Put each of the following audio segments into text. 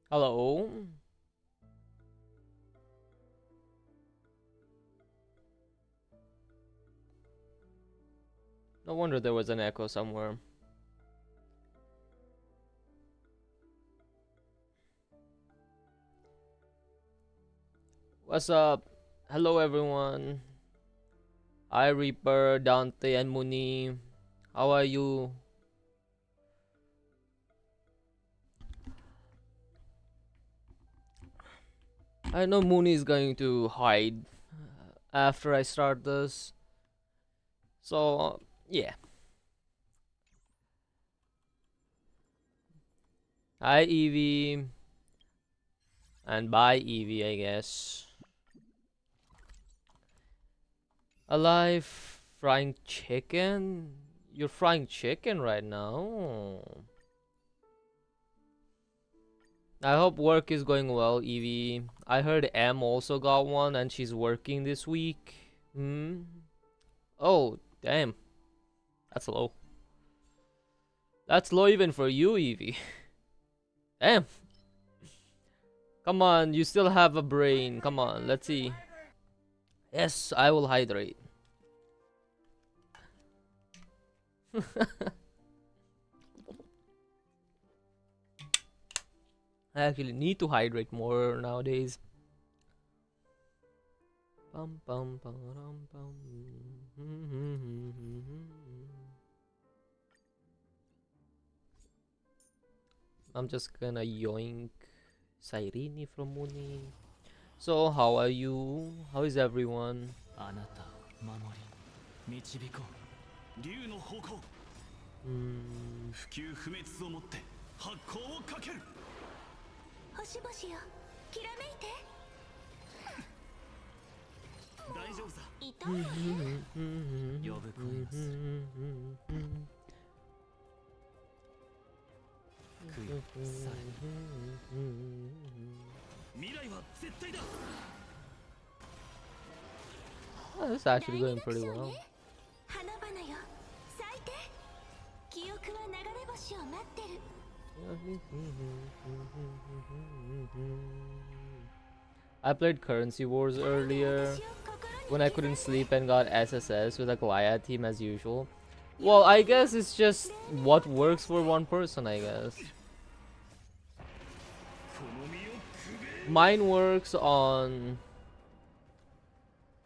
Hello? No wonder there was an echo somewhere. What's up? Hello everyone. Hi Reaper, Dante, and Muni. How are you? I know Muni is going to hide after I start this. So, yeah. Hi Evie. And bye Evie, I guess. Alive frying chicken? You're frying chicken right now? I hope work is going well, Evie. I heard M also got one and she's working this week. Hmm? Oh, damn. That's low. That's low even for you, Evie. Damn. Come on, you still have a brain. Come on, let's see. Yes, I will hydrate. I actually need to hydrate more nowadays. Bum, bum, bum, bum. I'm just gonna yoink Sairini from Muni. So, how are you? How is everyone? あなたを守り導こう竜の方向 不朽不滅をもって発光をかける星々よきらめいて大丈夫さ痛い呼ぶ声がする供養され未来は絶対だ Oh, this is actually going pretty well. 花々よ咲いて記憶は流れ星を待ってる I played Currency Wars earlier when I couldn't sleep and got SSS with a Goliath team as usual. Well, I guess it's just what works for one person, I guess. Mine works on...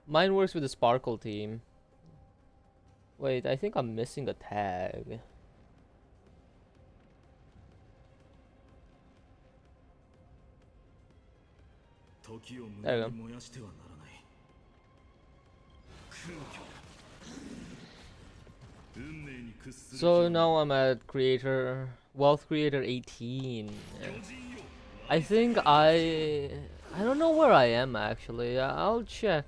Mine works with the Sparkle team. Wait, I think I'm missing a tag. There you go. So now I'm at Wealth Creator 18. I think I don't know where I am actually. I'll check.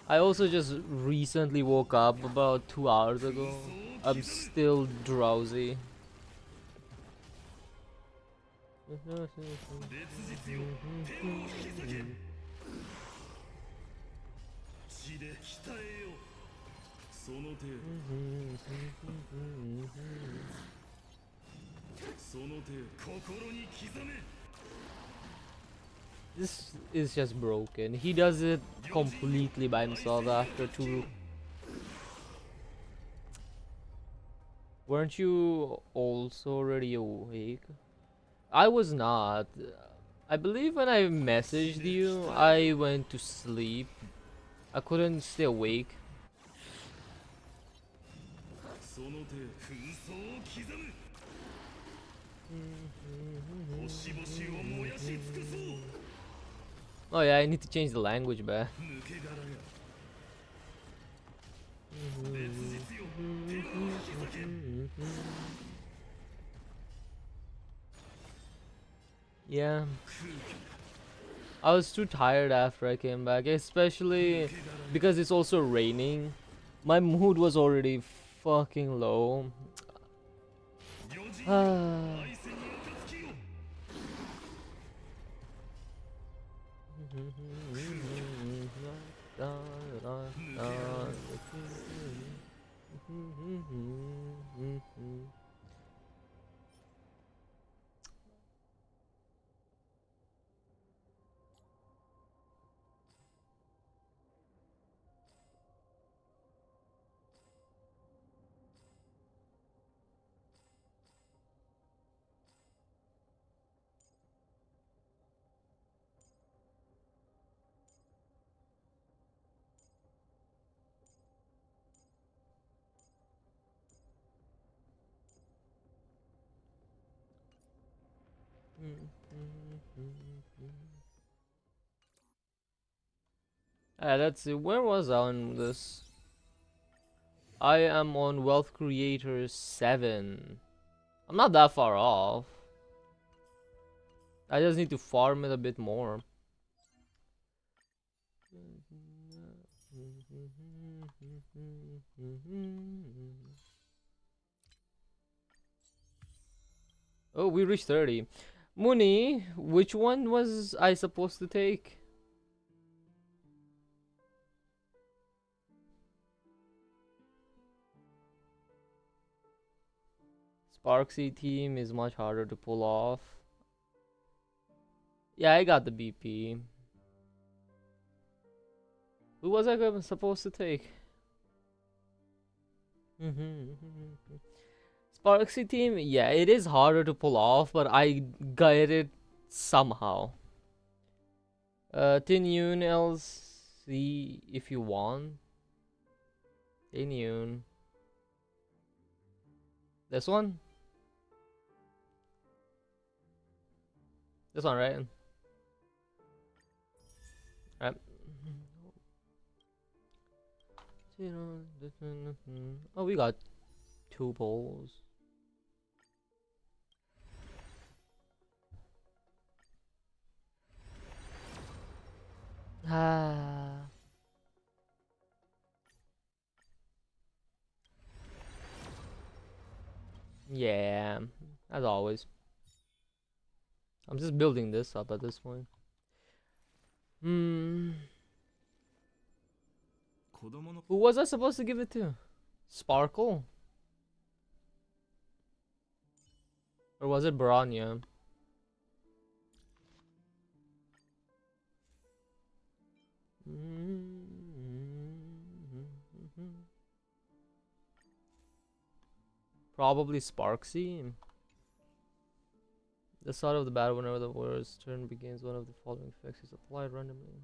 I also just recently woke up about 2 hours ago. I'm still drowsy. This is just broken. He does it completely by himself after 2. Weren't you also already awake? I was not. I believe when I messaged you, I went to sleep. I couldn't stay awake. Oh yeah, I need to change the language back. Yeah. I was too tired after I came back, especially because it's also raining. My mood was already fucking low. Let's see, where was I on this? I am on Wealth Creator 7. I'm not that far off. I just need to farm it a bit more. Oh, we reached 30. Muni, which one was I supposed to take? Sparksy team is much harder to pull off. Yeah, I got the BP. Who was I supposed to take? Sparksy team, yeah, it is harder to pull off, but I got it somehow. Tinyun LC if you want. Tinyun. This one? This one, right? Right. Oh, we got 2 bowls. Ah. Yeah, as always. I'm just building this up at this point. Who was I supposed to give it to? Sparkle? Or was it Branya? Probably Sparksy. The start of the battle, whenever the warrior's turn begins, one of the following effects is applied randomly.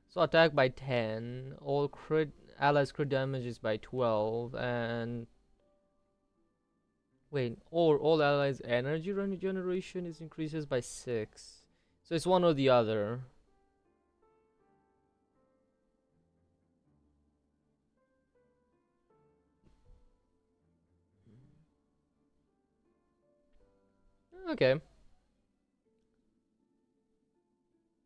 So attack by 10, all crit allies crit damage is by 12, and wait, all allies energy regeneration is increases by 6. So it's one or the other. Okay.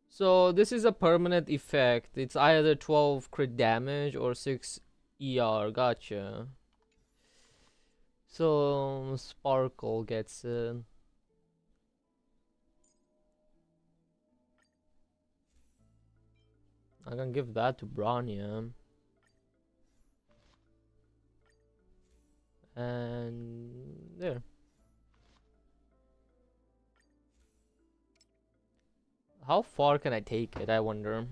So this is a permanent effect. It's either 12 crit damage or 6 ER. Gotcha. So Sparkle gets it. I can give that to Branya. And there. How far can I take it, I wonder?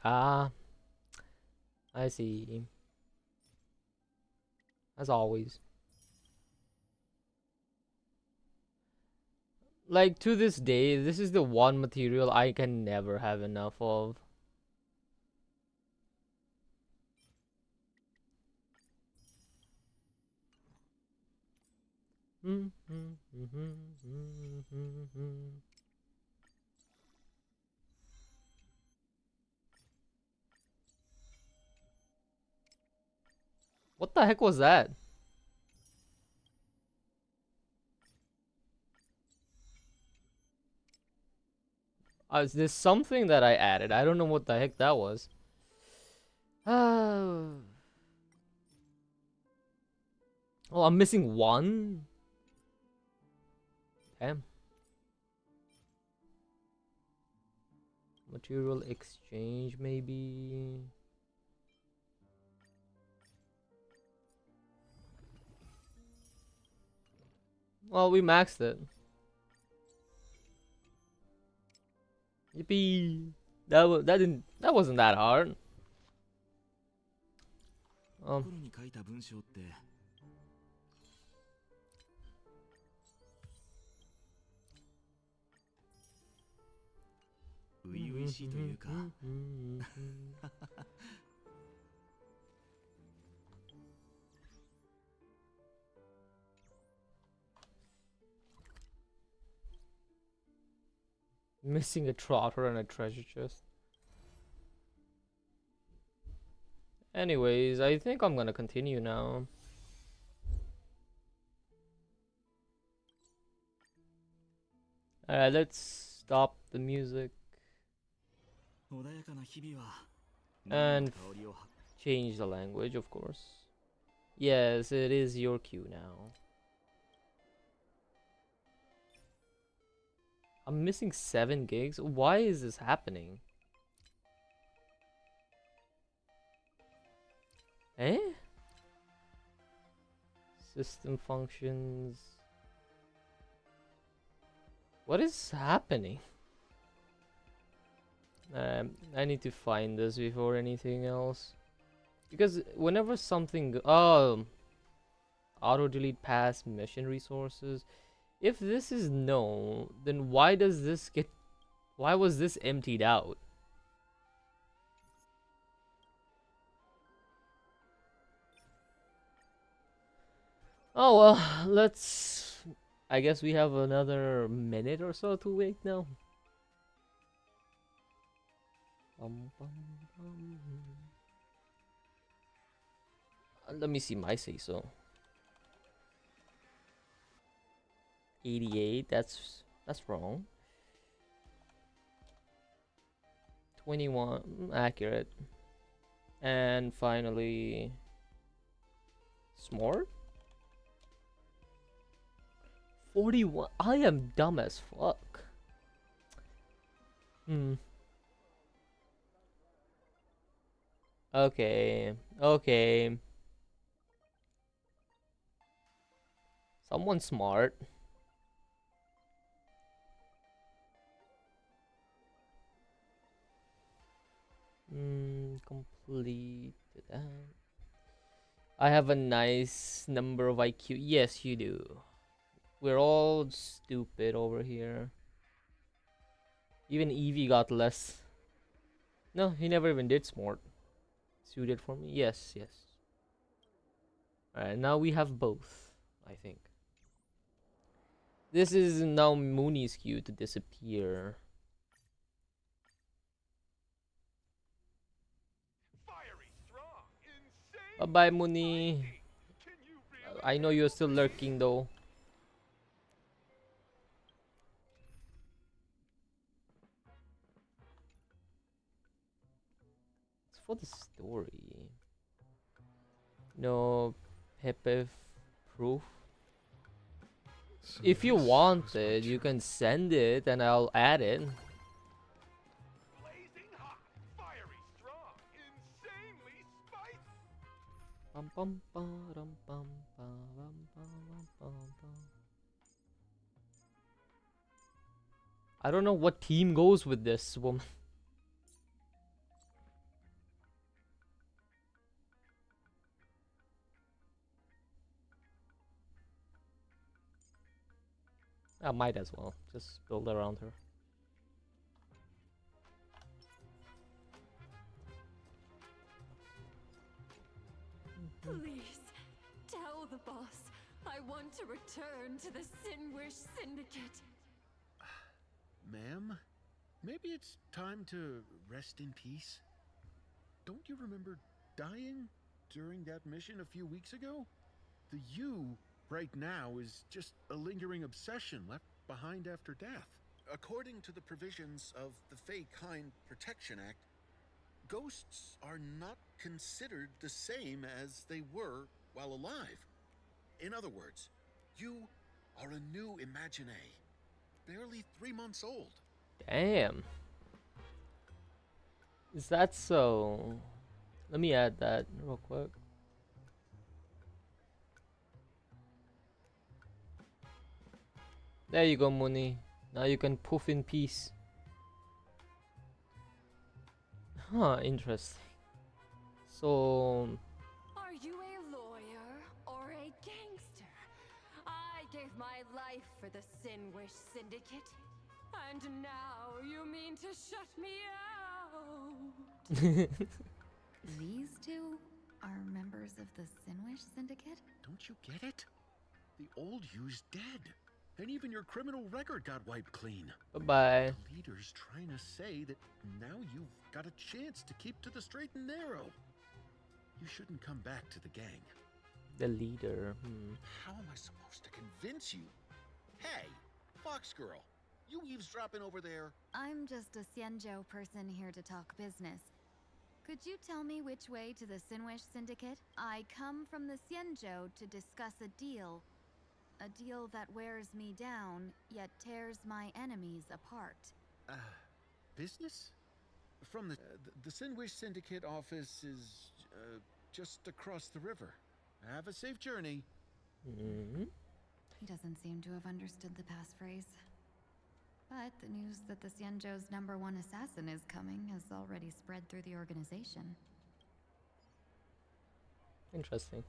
Ah, I see. As always. Like, to this day, this is the one material I can never have enough of. What the heck was that? There's something that I added. I don't know what the heck that was. Oh, I'm missing one. Damn. Material exchange, maybe. Well, we maxed it. Yippee! That wasn't that hard. 頃に書いた文章って初々しいというか Missing a trotter and a treasure chest. Anyways, I think I'm gonna continue now. Alright, let's stop the music. And change the language, of course. Yes, it is your cue now. I'm missing 7 gigs. Why is this happening? Eh? System functions. What is happening? I need to find this before anything else. Because whenever something... Oh! Auto-delete past mission resources. If this is no, then why does this get... Why was this emptied out? Oh well, let's... I guess we have another minute or so to wait now. Let me see my say-so. 88, that's wrong. 21, accurate. And finally... Smart? 41, I am dumb as fuck. Okay. Someone smart. Complete that. I have a nice number of IQ. Yes, you do. We're all stupid over here. Even Evie got less. No, he never even did smart. Suited for me? Yes. Alright, now we have both, I think. This is now Mooney's cue to disappear. Bye-bye, Mooney. I know you're still lurking, though. It's for the story. No Pepe proof. So if you want it, you can send it and I'll add it. I don't know what team goes with this woman. I might as well just build around her. Please, tell the boss I want to return to the Sinwish Syndicate. Ma'am, maybe it's time to rest in peace. Don't you remember dying during that mission a few weeks ago? The you right now is just a lingering obsession left behind after death. according to the provisions of the Fey Kind Protection Act, ghosts are not considered the same as they were while alive. In other words, you are a new Imagine, barely 3 months old. Damn. Is that so? Let me add that real quick. There you go, Mooney. Now you can poof in peace. Huh, interesting. So... Are you a lawyer or a gangster? I gave my life for the Sinwish Syndicate. And now you mean to shut me out? These two are members of the Sinwish Syndicate? Don't you get it? The old you's dead. And even your criminal record got wiped clean. Bye-bye. The leader's trying to say that now you've got a chance to keep to the straight and narrow. You shouldn't come back to the gang. The leader. How am I supposed to convince you? Hey, Fox Girl, you eavesdropping over there? I'm just a Xianzhou person here to talk business. Could you tell me which way to the Sinwish Syndicate? I come from the Xianzhou to discuss a deal. A deal that wears me down, yet tears my enemies apart. Business? From the Sinwish Syndicate office is just across the river. Have a safe journey. He doesn't seem to have understood the passphrase. But the news that the Xianzhou's #1 assassin is coming has already spread through the organization. Interesting.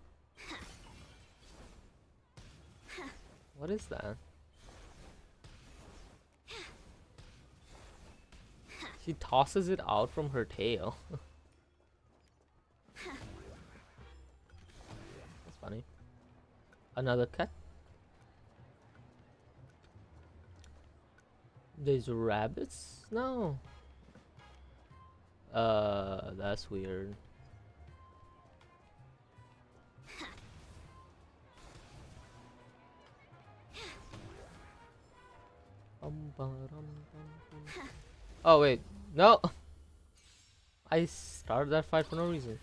What is that? She tosses it out from her tail. That's funny. Another cat. There's rabbits? No. That's weird. Oh wait, no! I started that fight for no reason.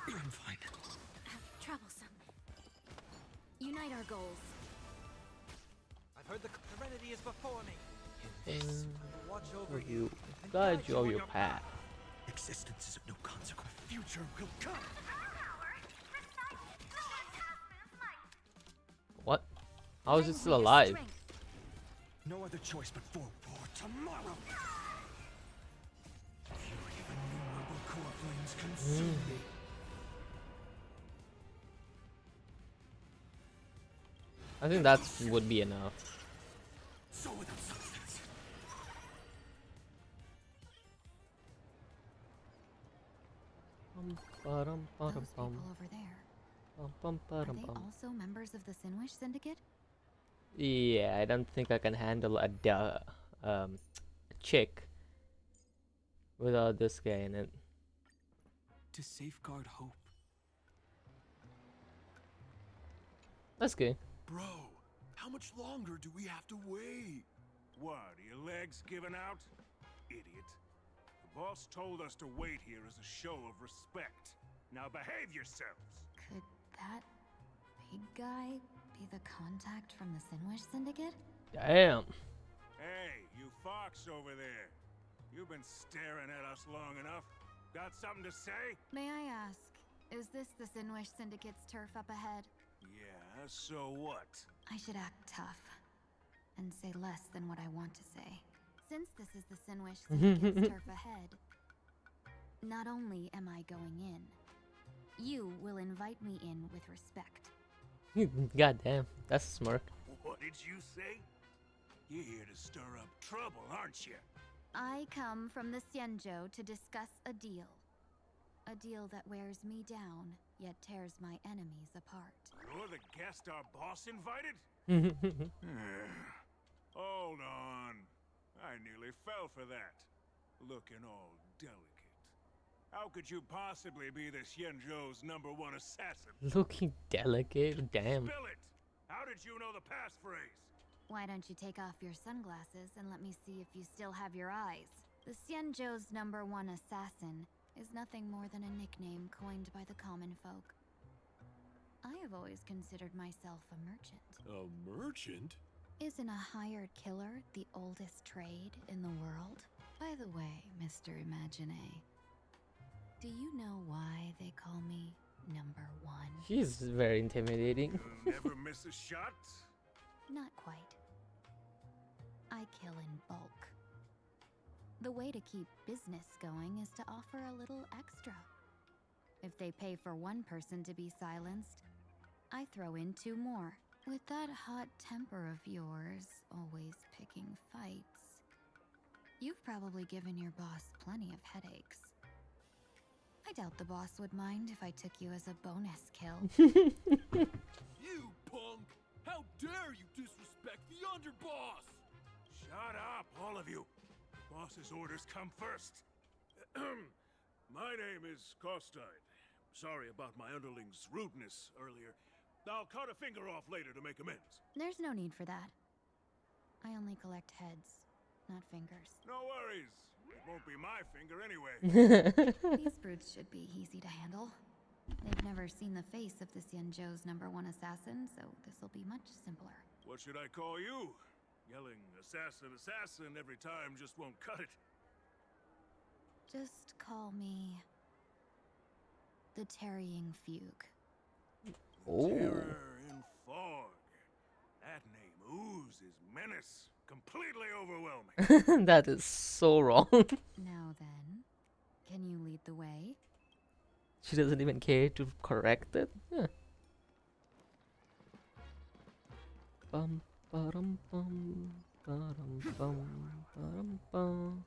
I'm fine. Troublesome. Unite our goals. I've heard the serenity is before me. Watch over Will you. you and guide you on on your path? Existence is of no consequence. Future will come. What? How is it still alive? No other choice but for war tomorrow. Fury of innumerable core flames consume me. I think that would be enough. So without substance. Those people over there, are they also members of the Sinwish Syndicate? Yeah, I don't think I can handle a chick without this guy in it. To safeguard hope. That's good. Bro, how much longer do we have to wait? What, are your legs giving out? Idiot. The boss told us to wait here as a show of respect. Now behave yourselves! Could that big guy be the contact from the Sinwish Syndicate? Damn. Hey, you fox over there. You've been staring at us long enough. Got something to say? May I ask, is this the Sinwish Syndicate's turf up ahead? Yeah, so what? I should act tough and say less than what I want to say. Since this is the Sinwish Syndicate's turf ahead, not only am I going in, you will invite me in with respect. God damn, that's a smirk. What did you say? You're here to stir up trouble, aren't you? I come from the Xianzhou to discuss a deal. A deal that wears me down, yet tears my enemies apart. You're the guest our boss invited? Hold on. I nearly fell for that. Looking all delicate. How could you possibly be the Xianzhou's #1 assassin? Looking delicate, damn. Spill it! How did you know the passphrase? Why don't you take off your sunglasses and let me see if you still have your eyes? The Xianzhou's #1 assassin is nothing more than a nickname coined by the common folk. I have always considered myself a merchant. A merchant? Isn't a hired killer the oldest trade in the world? By the way, Mr. Imagine, do you know why they call me #1? She's very intimidating. You never miss a shot? Not quite. I kill in bulk. The way to keep business going is to offer a little extra. If they pay for one person to be silenced, I throw in 2 more. With that hot temper of yours, always picking fights, you've probably given your boss plenty of headaches. I doubt the boss would mind if I took you as a bonus kill. You punk! How dare you disrespect the underboss! Shut up, all of you. Boss's orders come first. My name is Kostide. Sorry about my underling's rudeness earlier. I'll cut a finger off later to make amends. There's no need for that. I only collect heads, not fingers. No worries. It won't be my finger anyway. These brutes should be easy to handle. They've never seen the face of the Xianzhou's #1 assassin, so this'll be much simpler. What should I call you? Yelling assassin, assassin every time just won't cut it. Just call me the Tarrying Fugue. Oh. Terror in fog. That name oozes menace. Completely overwhelming. That is so wrong. Now then, can you lead the way? She doesn't even care to correct it. Yeah. Bum, ba-dum, bum, ba-dum, bum, ba-dum, bum.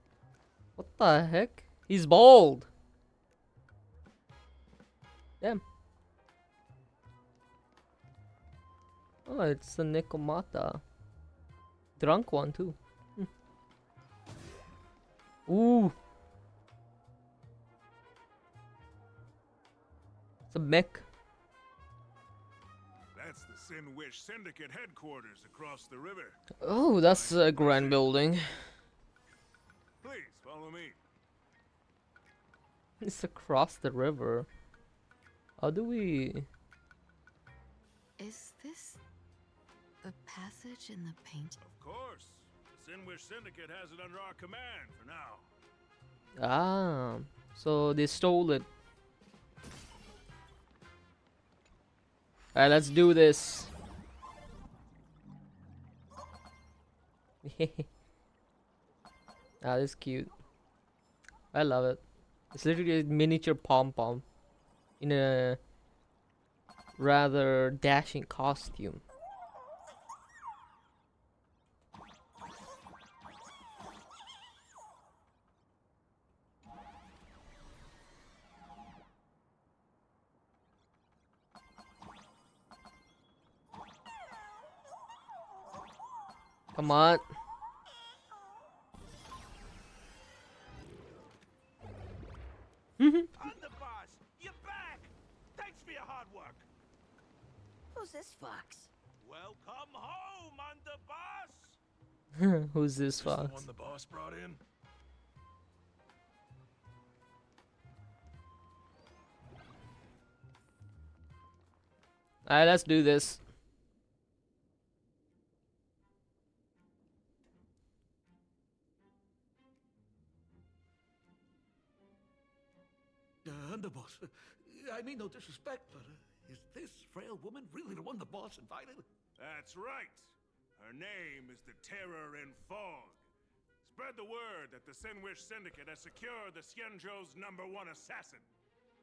What the heck? He's bald. Damn. Oh, it's the Nekomata. Drunk one too. Ooh. It's a mech. That's the Sinwish Syndicate headquarters across the river. Oh, that's a grand building. Please follow me. It's across the river. How do we... Is this the passage in the paint? Of course. The Sinwish Syndicate has it under our command for now. Ah, so they stole it. Alright, let's do this. Ah, this is cute. I love it. It's literally a miniature pom-pom in a rather dashing costume. Come on. Underboss, you're back! Thanks for your hard work. Who's this fox? Welcome home, Underboss! Who's this The fox? one the boss brought in? Alright, let's do this. Underboss, I mean no disrespect, but is this frail woman really the one the boss invited? That's right. Her name is the Terror in Fog. Spread the word that the Sinwish Syndicate has secured the Xianzhou's #1 assassin.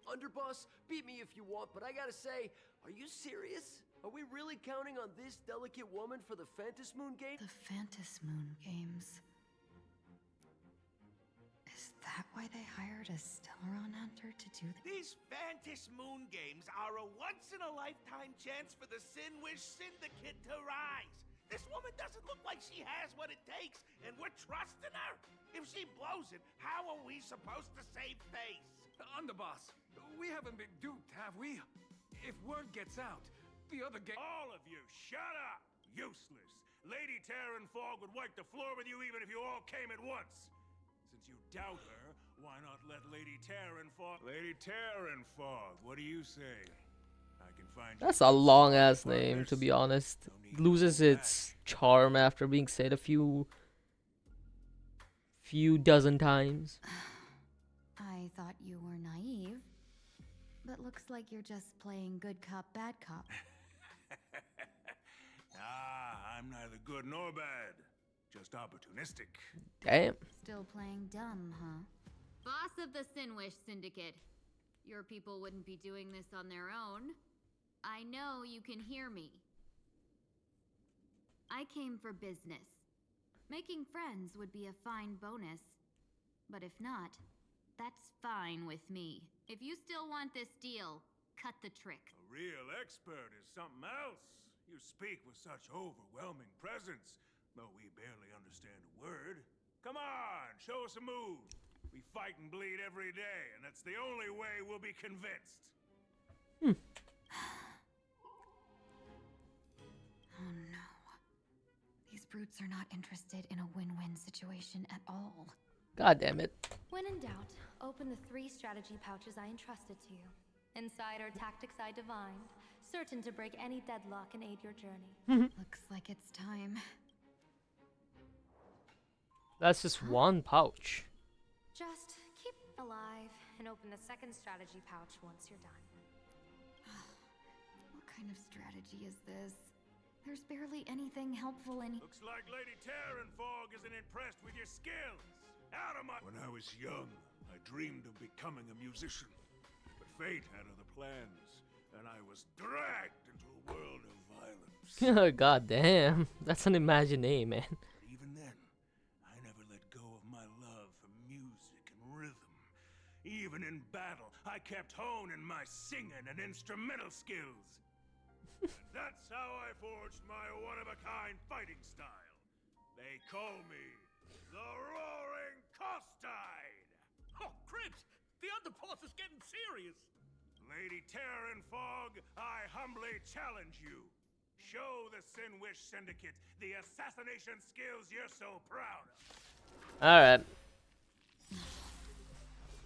Underboss, beat me if you want, but I gotta say, are you serious? Are we really counting on this delicate woman for the Phantom Moon game? The Phantom Moon games. Is that why they hired a Stellaron hunter to do that? These Phantom Moon games are a once-in-a-lifetime chance for the Sinwish Syndicate to rise. This woman doesn't look like she has what it takes, and we're trusting her. If she blows it, how are we supposed to save face? Underboss, we haven't been duped, have we? If word gets out, the other gang... All of you, shut up! Useless. Lady Terran Fog would wipe the floor with you even if you all came at once. Since you doubt her, why not let Lady Terran Fog... Lady Terran Fog, what do you say? I can find you That's a long ass name, to be honest. It loses its charm after being said a few dozen times. I thought you were naive, but looks like you're just playing good cop, bad cop. I'm neither good nor bad. Just opportunistic. Damn. Still playing dumb, huh? Boss of the Sinwish Syndicate. Your people wouldn't be doing this on their own. I know you can hear me. I came for business. Making friends would be a fine bonus. But if not, that's fine with me. If you still want this deal, cut the trick. A real expert is something else. You speak with such overwhelming presence, though we barely understand a word. Come on, show us a move. We fight and bleed every day, and that's the only way we'll be convinced. Oh no. These brutes are not interested in a win-win situation at all. God damn it. When in doubt, open the 3 strategy pouches I entrusted to you. Inside are tactics I divined, certain to break any deadlock and aid your journey. Looks like it's time. That's just one pouch. Just keep alive and open the 2nd strategy pouch once you're done. What kind of strategy is this? There's barely anything helpful in here. Looks like Lady Terran Fog isn't impressed with your skills. Out of my... When I was young, I dreamed of becoming a musician. But fate had other plans, and I was dragged into a world of violence. God damn. That's an imagined name, man. But even then, I never let go of my love for music and rhythm. Even in battle, I kept honing my singing and instrumental skills. And that's how I forged my one-of-a-kind fighting style. They call me the Roaring Costide. Oh, Cribs! The underboss is getting serious! Lady Terran Fog, I humbly challenge you. Show the Sinwish Syndicate the assassination skills you're so proud of. Alright.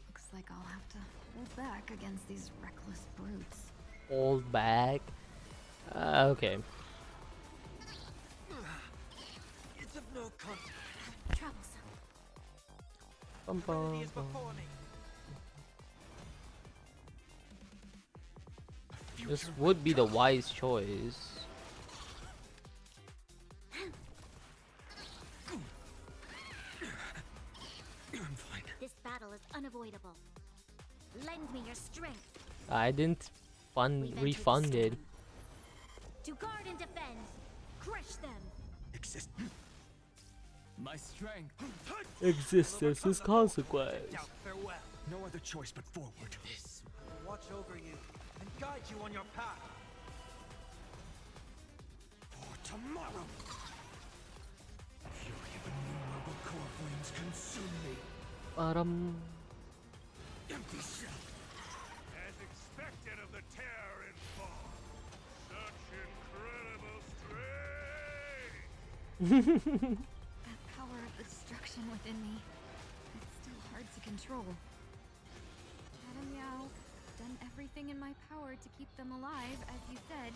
Looks like I'll have to hold back against these reckless brutes. Hold back. Okay. It's of no consequence. Troublesome. Bum, bum, bum. This would be the wise choice. This battle is unavoidable. Lend me your strength. I didn't refund it. To guard and defend. Crush them. Exist. My strength. Existence is consequence. Farewell. No other choice but forward. This will watch over you and guide you on your path. For tomorrow. Fury of innumerable core flames consume me. Empty shell. As expected of the Terran Fog. Such incredible strength. That power of destruction within me. It's still hard to control. Madam Yao, done everything in my power to keep them alive, as you said.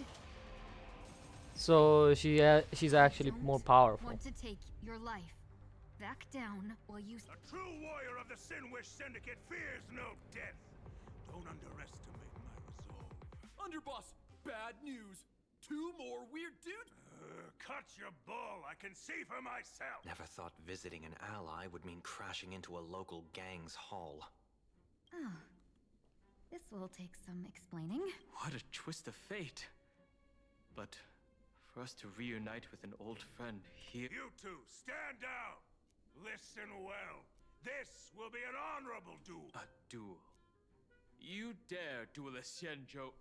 So she's actually more powerful. Want to take your life. Back down while you... A true warrior of the Sinwish Syndicate fears no death. Don't underestimate my resolve. Underboss, bad news. 2 more weird dudes. Cut your bull. I can see for myself. Never thought visiting an ally would mean crashing into a local gang's hall. Oh. This will take some explaining. What a twist of fate. But for us to reunite with an old friend here... You two, stand down. Listen well. This will be an honorable duel. A duel. You dare duel a Xianzhou...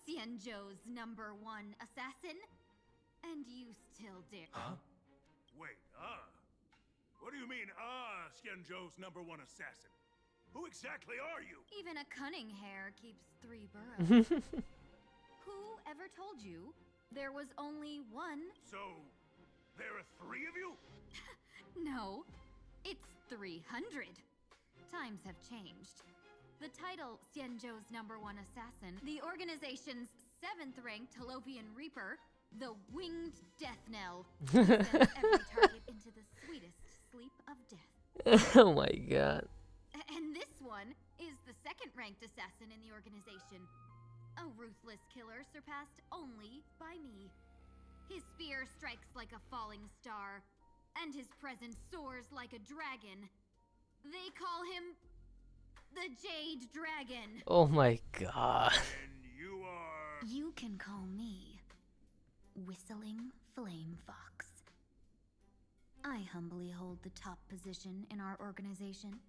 Xianzhou's #1 assassin? And you still dare... Huh? Wait, What do you mean, Xianzhou's #1 assassin? Who exactly are you? Even a cunning hare keeps 3 burrows. Who ever told you There was only one. So, there are 3 of you? No, it's 300. Times have changed. The title, Xianzhou's #1 assassin, the organization's 7th-ranked Talovian Reaper, the Winged Death Knell, sends every target into the sweetest sleep of death. Oh my god. And this one is the 2nd-ranked assassin in the organization, a ruthless killer surpassed only by me. His spear strikes like a falling star, and his presence soars like a dragon. They call him the Jade Dragon. Oh my god. And you are... You can call me Whistling Flame Fox. I humbly hold the top position in our organization,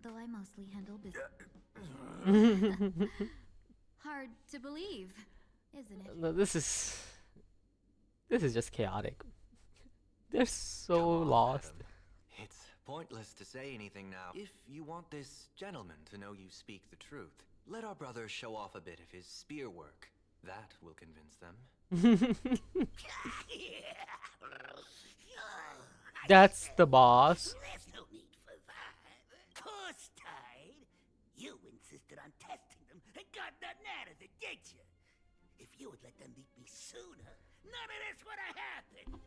though I mostly handle business. Hard to believe, isn't it? No, this is just chaotic. They're so Come on, lost. madam. It's pointless to say anything now. If you want this gentleman to know you speak the truth, let our brother show off a bit of his spear work. That will convince them. That's the boss. There's no need for that. Course, Tide. You insisted on testing them and got nothing out of it, did you? If you would let them meet me sooner, none of this would have happened.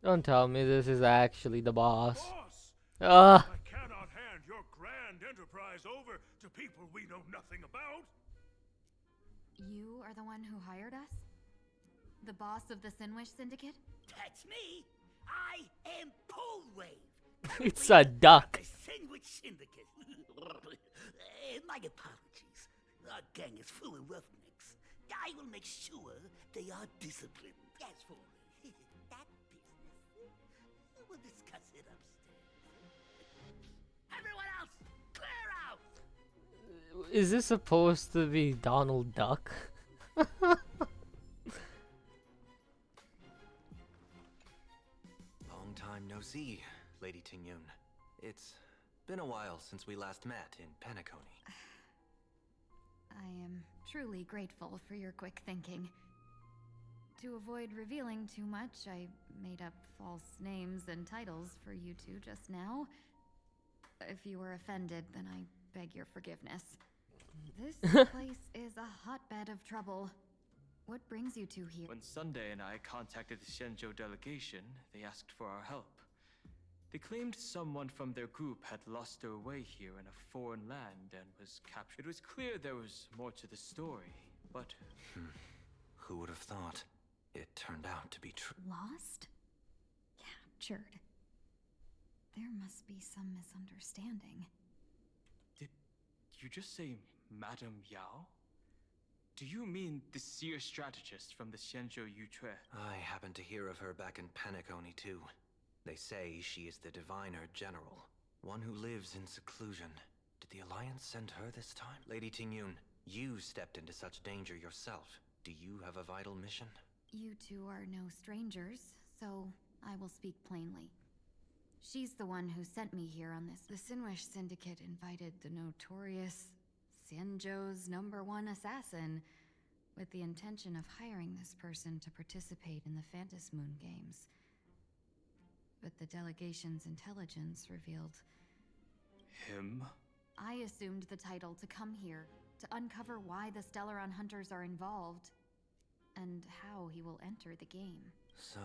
Don't tell me this is actually the boss. Boss! Ah. I cannot hand your grand enterprise over to people we know nothing about. You are the one who hired us? The boss of the Sinwish Syndicate? That's me. I am Polwave. It's a duck. The Sandwich Syndicate. My apologies. Our gang is full of roughnecks. I will make sure they are disciplined. As for that business, we'll discuss it upstairs. Everyone else, clear out! Is this supposed to be Donald Duck? Long time no see, Lady Tingyun. It's been a while since we last met in Penacony. I am truly grateful for your quick thinking. To avoid revealing too much, I made up false names and titles for you two just now. If you were offended, then I beg your forgiveness. This place is a hotbed of trouble. What brings you two here? When Sunday and I contacted the Shenzhou delegation, they asked for our help. They claimed someone from their group had lost their way here in a foreign land and was captured. It was clear there was more to the story, but... Who would have thought? It turned out to be true. Lost? Captured. There must be some misunderstanding. Did you just say Madame Yao? Do you mean the seer strategist from the Shenzhou Yutue? I happened to hear of her back in Penacony too. They say she is the diviner general, one who lives in seclusion. Did the Alliance send her this time? Lady Tingyun, you stepped into such danger yourself. Do you have a vital mission? You two are no strangers, so I will speak plainly. She's the one who sent me here on this. The Sinwish Syndicate invited the notorious Xianzhou's #1 assassin with the intention of hiring this person to participate in the Phantom Moon Games. But the delegation's intelligence revealed... Him? I assumed the title to come here, to uncover why the Stellaron Hunters are involved, and how he will enter the game. So,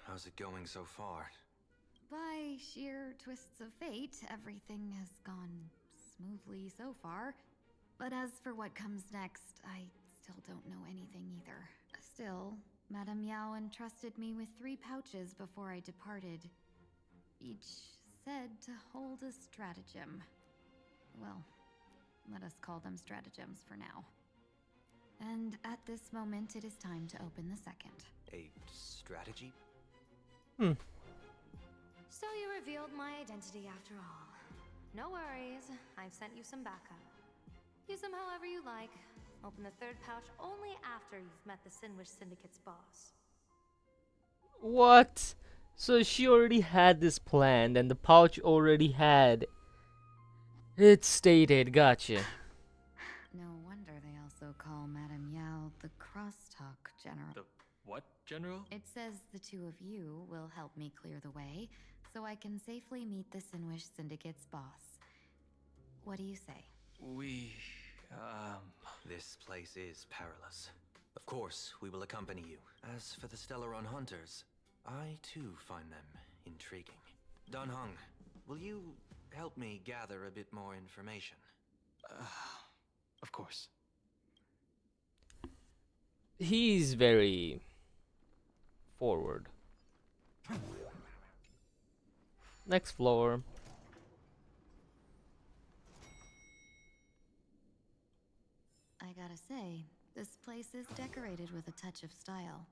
how's it going so far? By sheer twists of fate, everything has gone smoothly so far. But as for what comes next, I still don't know anything either. Still, Madame Yao entrusted me with 3 pouches before I departed. Each said to hold a stratagem. Well, let us call them stratagems for now. And at this moment, it is time to open the second. A strategy? So you revealed my identity after all. No worries, I've sent you some backup. Use them however you like. Open the 3rd pouch only after you've met the Sinwish Syndicate's boss. What? So she already had this planned and the pouch already had it stated. Gotcha. No wonder they also call Madame Yao the Crosstalk General. The General? It says the two of you will help me clear the way, so I can safely meet the Sinwish Syndicate's boss. What do you say? This place is perilous. Of course, we will accompany you. As for the Stellaron hunters, I too find them intriguing. Dan Heng, will you help me gather a bit more information? Of course. He's very forward. Next floor. I gotta say, this place is decorated with a touch of style.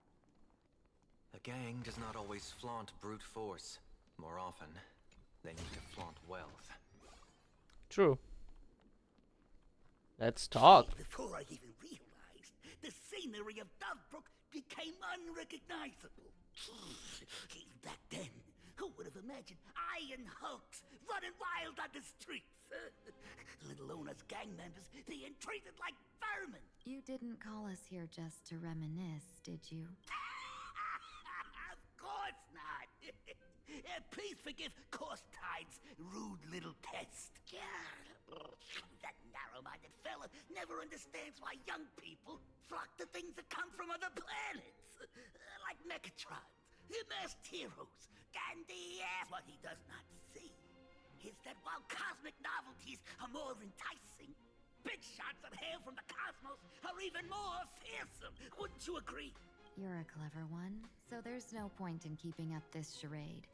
A gang does not always flaunt brute force. More often, they need to flaunt wealth. True. Let's talk. Before I even realized, the scenery of Dovebrook became unrecognizable. Back then, who would have imagined Iron Hulks running wild on the streets? Let alone us gang members being treated like vermin. You didn't call us here just to reminisce, did you? Of course not. Please forgive Corstide's rude little test. That narrow-minded fella never understands why young people flock to things that come from other planets. Like Mechatrons, masked heroes, and what he does not see is that while cosmic novelties are more enticing, big shots that hail from the cosmos are even more fearsome. Wouldn't you agree? You're a clever one, so there's no point in keeping up this charade.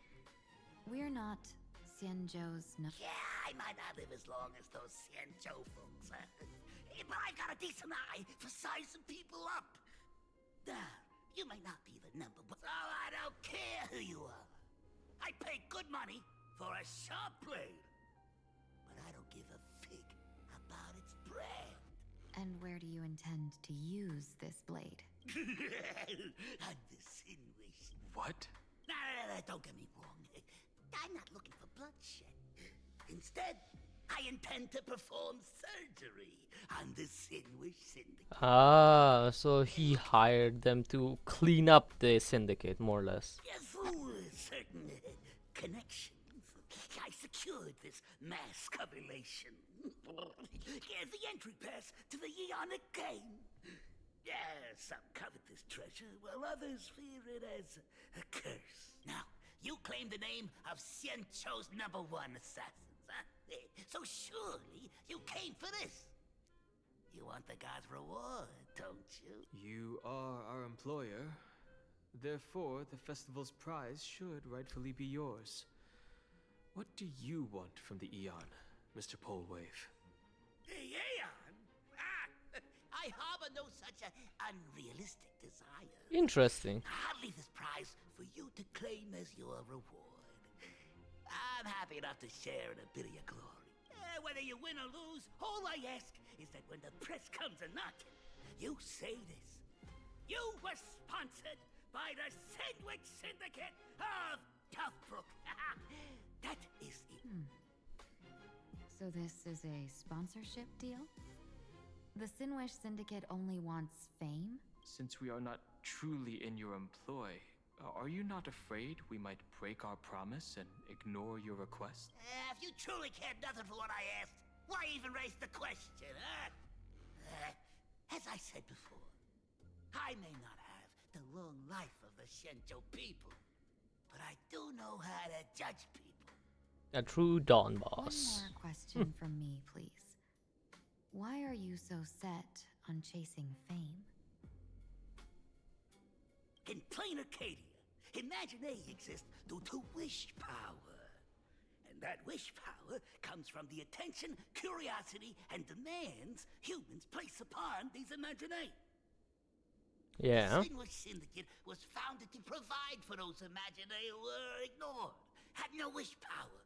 We're not Xianzhou's Yeah, I might not live as long as those Xianzhou folks, but I've got a decent eye for sizing people up. Now, you may not be the number one, so I don't care who you are. I pay good money for a sharp blade, but I don't give a fig about its brand. And where do you intend to use this blade? On the Sinwish. What? No, don't get me wrong. I'm not looking for bloodshed. Instead, I intend to perform surgery on the Sinwish Syndicate. Ah, so he hired them to clean up the syndicate, more or less. Yes, through certain connections, I secured this mass correlation. The entry pass to the Eonic game. Yeah, some covet this treasure, while others fear it as a curse. Now, you claim the name of Xianzhou's #1 assassins, huh? So surely you came for this. You want the god's reward, don't you? You are our employer. Therefore, the festival's prize should rightfully be yours. What do you want from the Eon, Mr. Polewave? The Aeon? I harbor no such unrealistic desire. Interesting. I'll leave this prize for you to claim as your reward. I'm happy enough to share in a bit of your glory. Whether you win or lose, all I ask is that when the press comes a-knocking, you say this. You were sponsored by the Sandwich Syndicate of Dovebrook. That is it. So this is a sponsorship deal? The Sinwish Syndicate only wants fame? Since we are not truly in your employ, are you not afraid we might break our promise and ignore your request? If you truly cared nothing for what I asked, why even raise the question, huh? As I said before, I may not have the long life of the Xianzhou people, but I do know how to judge people. A true Dawn One boss. more question from me, please. Why are you so set on chasing fame? In plain Arcadia, Imaginary exists due to wish power. And that wish power comes from the attention, curiosity, and demands humans place upon these Imaginary. Yeah. The Sinwish Syndicate was founded to provide for those Imaginary who were ignored, had no wish power,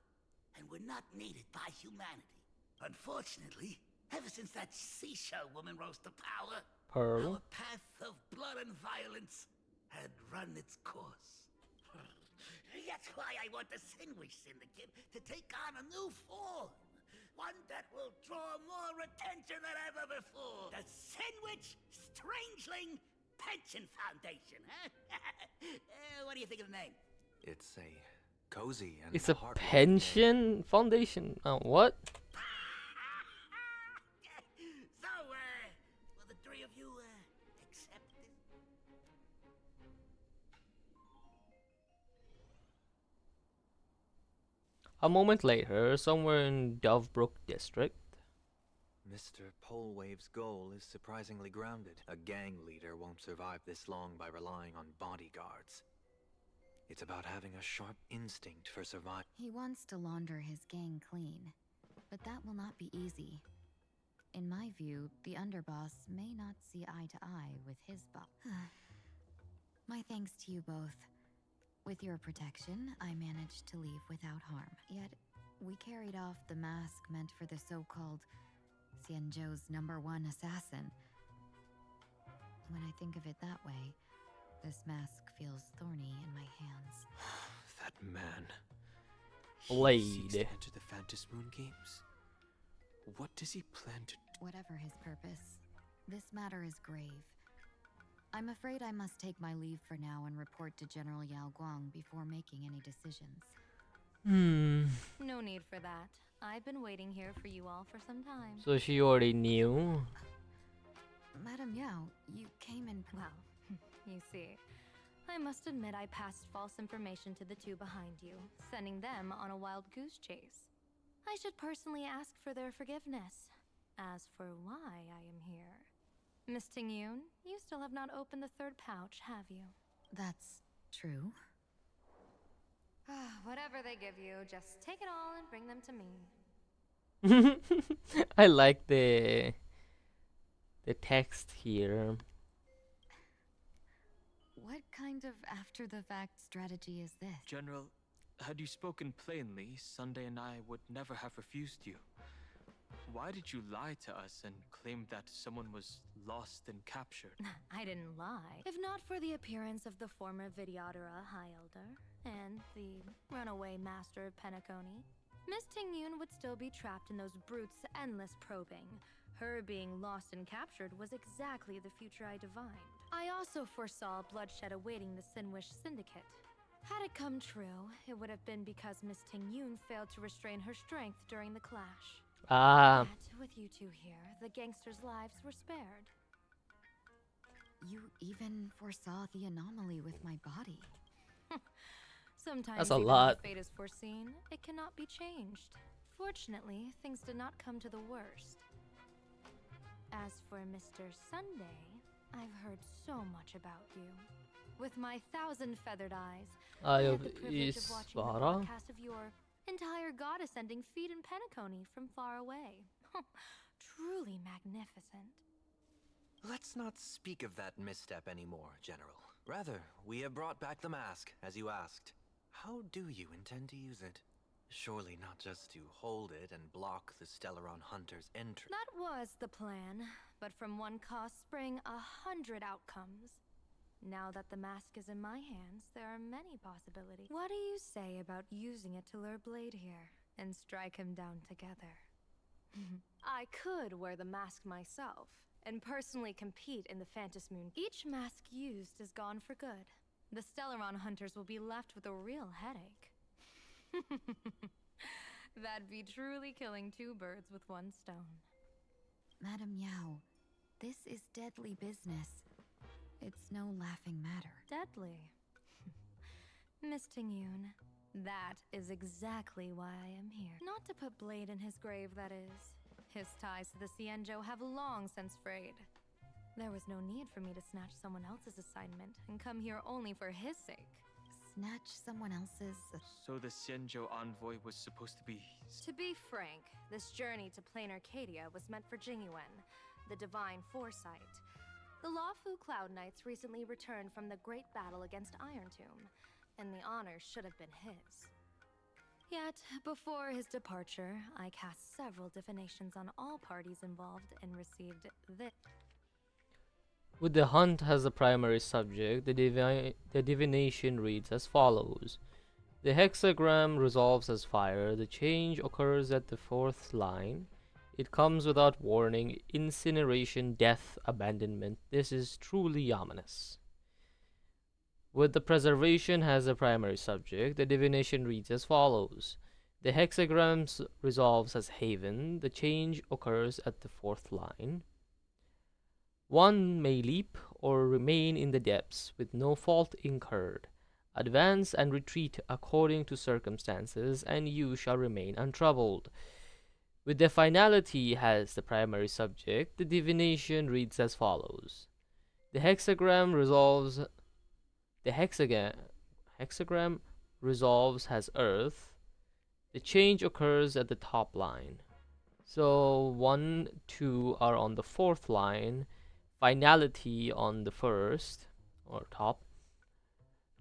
and were not needed by humanity. Unfortunately, ever since that seashell woman rose to power, Pearl. our path of blood and violence had run its course. That's why I want the Sinwish Syndicate to take on a new form. One that will draw more attention than ever before. The Sinwich Strangeling pension foundation, huh? What do you think of the name? It's a cozy and It's a heartwarming pension foundation. What? So, will the three of you, accept this? A moment later, somewhere in Dovebrook district. Mr. Polewave's goal is surprisingly grounded. A gang leader won't survive this long by relying on bodyguards. It's about having a sharp instinct for survival. He wants to launder his gang clean, but that will not be easy. In my view, the underboss may not see eye to eye with his boss. My thanks to you both. With your protection, I managed to leave without harm. Yet, we carried off the mask meant for the so-called Xianzhou's #1 assassin. When I think of it that way, this mask feels thorny in my hands. That man. Blade. He seeks to enter the Phantom Moon Games. What does he plan to do? Whatever his purpose, this matter is grave. I'm afraid I must take my leave for now and report to General Yao Guang before making any decisions. No need for that. I've been waiting here for you all for some time. So she already knew. Madam Yao, you came in... Well, you see, I must admit I passed false information to the two behind you, sending them on a wild goose chase. I should personally ask for their forgiveness. As for why I am here, Miss Tingyun, you still have not opened the third pouch, have you? That's true. Whatever they give you, just take it all and bring them to me. I like the text here. What kind of after-the-fact strategy is this? General, had you spoken plainly, Sunday and I would never have refused you. Why did you lie to us and claim that someone was lost and captured? I didn't lie. If not for the appearance of the former Vidyadhara High Elder and the runaway master of Penacony, Miss Tingyun would still be trapped in those brutes' endless probing. Her being lost and captured was exactly the future I divined. I also foresaw bloodshed awaiting the Sinwish Syndicate. Had it come true, it would have been because Miss Tingyun failed to restrain her strength during the clash. Yet, with you two here, the gangsters' lives were spared. You even foresaw the anomaly with my body. Sometimes That's a even lot. when fate is foreseen, it cannot be changed. Fortunately, things did not come to the worst. As for Mr. Sunday, I've heard so much about you. With my 1,000 feathered eyes, I had the privilege of watching the broadcast of your entire goddess ending feet in Penacony from far away. Truly magnificent. Let's not speak of that misstep anymore, General. Rather, we have brought back the mask, as you asked. How do you intend to use it? Surely not just to hold it and block the Stellaron Hunter's entry. That was the plan, but from one cost spring 100 outcomes. Now that the mask is in my hands, there are many possibilities. What do you say about using it to lure Blade here and strike him down together? I could wear the mask myself and personally compete in the Phantom Moon. Each mask used is gone for good. The Stellaron hunters will be left with a real headache. That'd be truly killing two birds with one stone. Madam Yao, this is deadly business. It's no laughing matter. Deadly. Miss Tingyun, that is exactly why I am here. Not to put Blade in his grave, that is. His ties to the Xianzhou have long since frayed. There was no need for me to snatch someone else's assignment and come here only for his sake. Snatch someone else's... So the Xianzhou envoy was supposed to be... To be frank, this journey to Plain Arcadia was meant for Jingyuan, the divine foresight. The Lawfu Cloud Knights recently returned from the great battle against Iron Tomb, and the honor should have been his. Yet, before his departure, I cast several divinations on all parties involved and received this. With the hunt as the primary subject, the divination reads as follows. The hexagram resolves as fire. The change occurs at the fourth line. It comes without warning. Incineration, death, abandonment. This is truly ominous. With the preservation as a primary subject, the divination reads as follows. The hexagram resolves as haven. The change occurs at the fourth line. One may leap or remain in the depths with no fault incurred. Advance and retreat according to circumstances, and you shall remain untroubled. With the finality as the primary subject, the divination reads as follows. The hexagram resolves as earth. The change occurs at the top line. So 1, 2 are on the fourth line, finality on the first or top.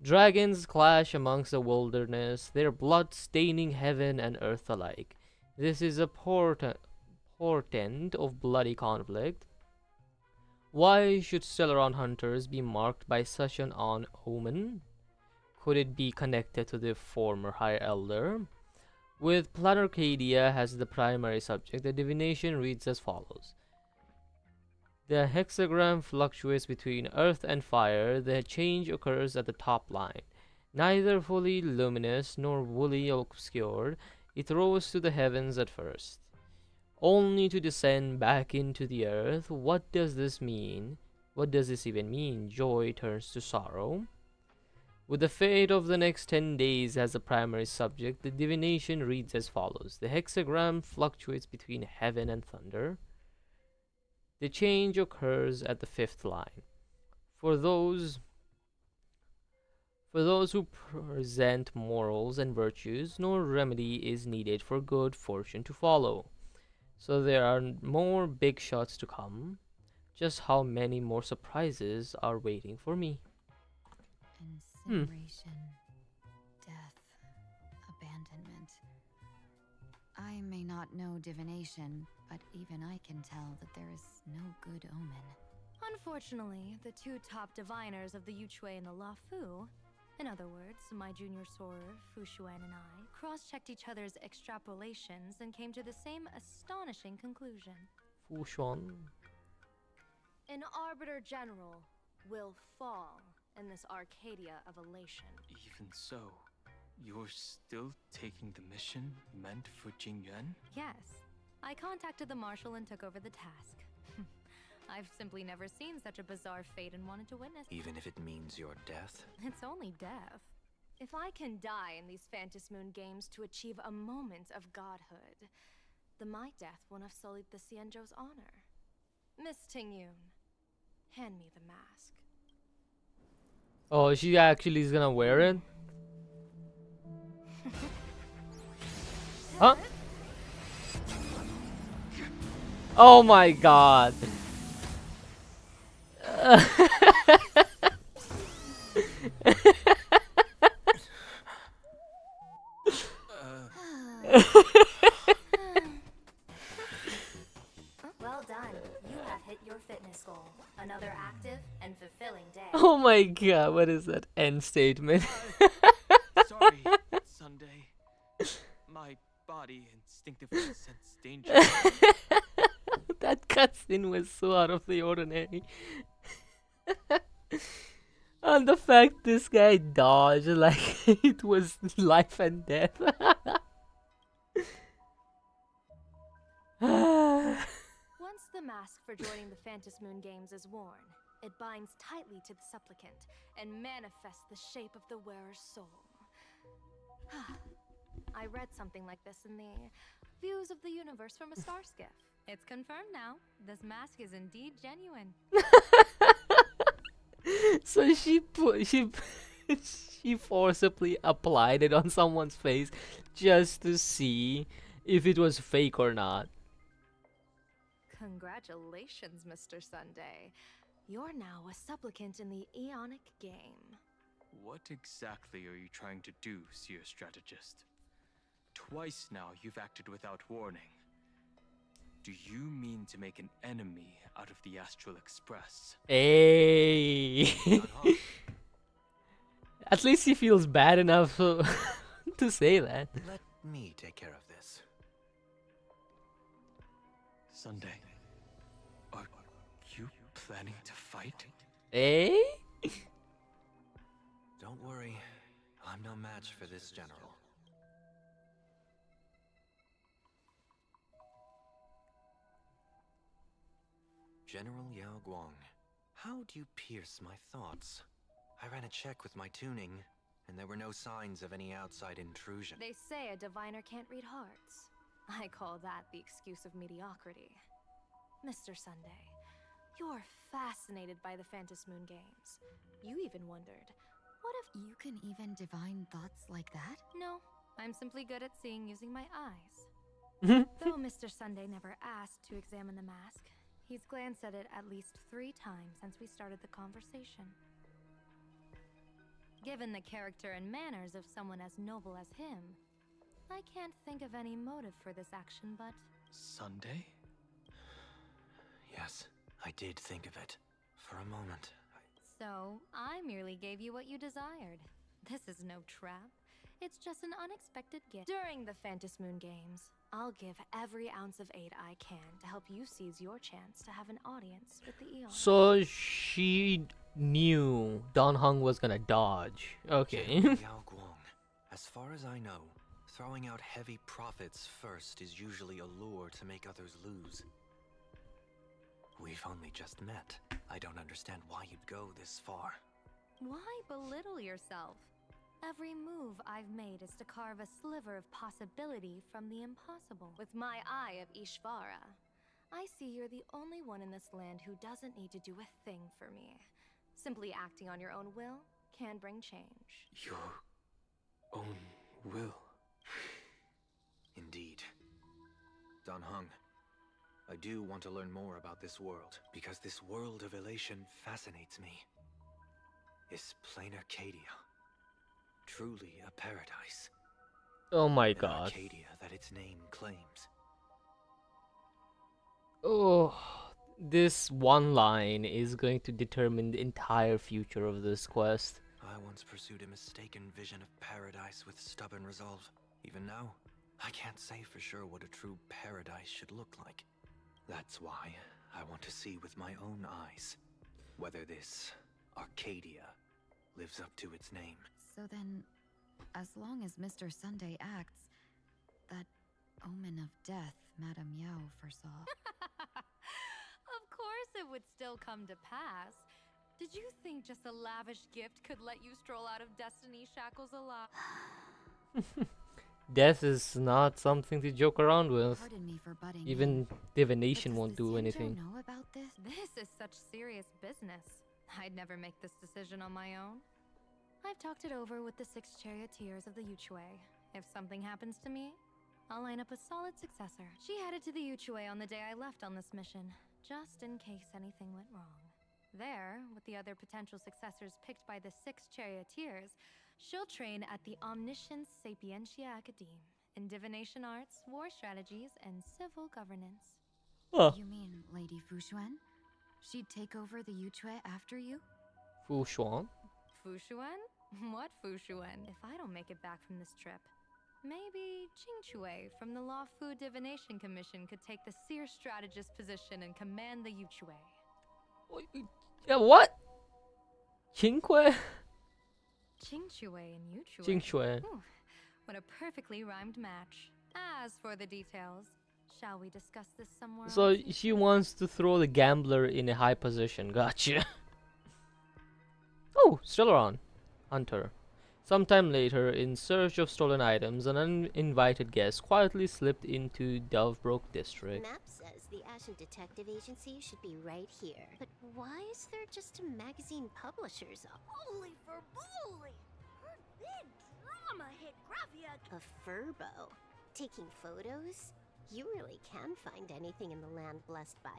Dragons clash amongst the wilderness, their blood staining heaven and earth alike. This is a portent of bloody conflict. Why should Stellaron hunters be marked by such an omen? Could it be connected to the former High Elder? With Planarcadia as the primary subject, the divination reads as follows. The hexagram fluctuates between earth and fire. The change occurs at the top line. Neither fully luminous nor wholly obscured, it rose to the heavens at first, only to descend back into the earth. What does this mean? What does this even mean? Joy turns to sorrow. With the fate of the next 10 days as a primary subject, the divination reads as follows. The hexagram fluctuates between heaven and thunder. The change occurs at the fifth line. For those who present morals and virtues, no remedy is needed for good fortune to follow. So there are more big shots to come. Just how many more surprises are waiting for me? Incineration, death, abandonment. I may not know divination, but even I can tell that there is no good omen. Unfortunately, the two top diviners of the Yuchui and the Lafu, in other words, my junior soror, Fu Xuan, and I, cross-checked each other's extrapolations and came to the same astonishing conclusion. Fu Xuan. An Arbiter General will fall in this Arcadia of elation. Even so, you're still taking the mission meant for Jingyuan? Yes. I contacted the Marshal and took over the task. I've simply never seen such a bizarre fate and wanted to witness. Even if it means your death? It's only death. If I can die in these Phantasmoon games to achieve a moment of godhood, then my death won't have sullied the Xianzhou's honor. Miss Tingyun, hand me the mask. Oh, she actually is gonna wear it? Huh? Oh my god. Well done. You have hit your fitness goal. Another active and fulfilling day. Oh my god, what is that end statement? Sorry, Sunday. My body instinctively sensed danger. That cutscene was so out of the ordinary. And the fact this guy dodged like it was life and death. Once the mask for joining the Phantasmoon games is worn, it binds tightly to the supplicant and manifests the shape of the wearer's soul. I read something like this in the Views of the Universe from a Star Skiff. It's confirmed now. This mask is indeed genuine. So she forcibly applied it on someone's face just to see if it was fake or not. Congratulations, Mr. Sunday. You're now a supplicant in the Aeonic game. What exactly are you trying to do, Seer Strategist? Twice now you've acted without warning. Do you mean to make an enemy out of the Astral Express? Hey. At least he feels bad enough to say that. Let me take care of this. Sunday, are you planning to fight? Eh? Don't worry, I'm no match for this general. General Yao Guang, how do you pierce my thoughts? I ran a check with my tuning, and there were no signs of any outside intrusion. They say a diviner can't read hearts. I call that the excuse of mediocrity. Mr. Sunday, you're fascinated by the Phantom Moon games. You even wondered, what if You can even divine thoughts like that? No, I'm simply good at seeing using my eyes. Though Mr. Sunday never asked to examine the mask, he's glanced at it at least 3 times since we started the conversation. Given the character and manners of someone as noble as him, I can't think of any motive for this action but... Sunday? Yes, I did think of it. For a moment. So, I merely gave you what you desired. This is no trap. It's just an unexpected gift. During the Phantom Moon games, I'll give every ounce of aid I can to help you seize your chance to have an audience with the Eon. So she knew Dan Heng was gonna dodge. Okay. Yao Guang, as far as I know, throwing out heavy profits first is usually a lure to make others lose. We've only just met. I don't understand why you'd go this far. Why belittle yourself? Every move I've made is to carve a sliver of possibility from the impossible. With my eye of Ishvara, I see you're the only one in this land who doesn't need to do a thing for me. Simply acting on your own will can bring change. Your own will? Indeed. Dan Heng, I do want to learn more about this world, because this world of elation fascinates me. Is plain Arcadia truly a paradise? Oh my An god. Arcadia that its name claims. Oh, this one line is going to determine the entire future of this quest. I once pursued a mistaken vision of paradise with stubborn resolve. Even now, I can't say for sure what a true paradise should look like. That's why I want to see with my own eyes whether this Arcadia lives up to its name. So then, as long as Mr. Sunday acts, that omen of death Madame Yao foresaw. Of course it would still come to pass. Did you think just a lavish gift could let you stroll out of Destiny's shackles alive? Death is not something to joke around with. Pardon me for butting Even in, divination but won't does do the anything. Xianzhou know about this? This is such serious business. I'd never make this decision on my own. I've talked it over with the 6 charioteers of the Yuchue. If something happens to me, I'll line up a solid successor. She headed to the Yuchue on the day I left on this mission, just in case anything went wrong. There, with the other potential successors picked by the 6 charioteers, she'll train at the Omniscience Sapientia Academe in divination arts, war strategies, and civil governance. Huh. You mean Lady Fushuan? She'd take over the Yuchue after you? Fu Xuan? Fushuan? What Fushuan? If I don't make it back from this trip, maybe Qingchue from the Law Fu Divination Commission could take the seer strategist position and command the Yuchue. Yeah, what? Qingque? Qingchue and Yuchue. Qingchue. Ooh, what a perfectly rhymed match. As for the details, shall we discuss this somewhere So else? she wants to throw the gambler in a high position. Gotcha. Oh, still around. Hunter. Sometime later, in search of stolen items, an uninvited guest quietly slipped into Delvebrook district. Map says the Ashen Detective Agency should be right here. But why is there just a magazine publisher's office? Holy for bully! Her big drama hit Graphia. A furbo. Taking photos? You really can find anything in the land blessed by,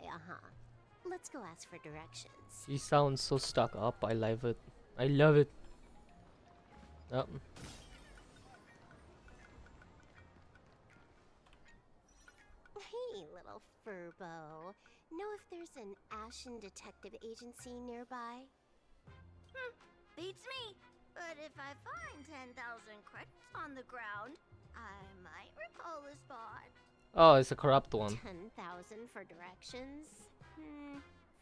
Let's go ask for directions. She sounds so stuck up. I love it. I love it. Oh. Hey, little furbo. Know if there's an Ashen Detective Agency nearby? Beats me. But if I find 10,000 credits on the ground, I might recall a spot. Oh, it's a corrupt one. 10,000 for directions?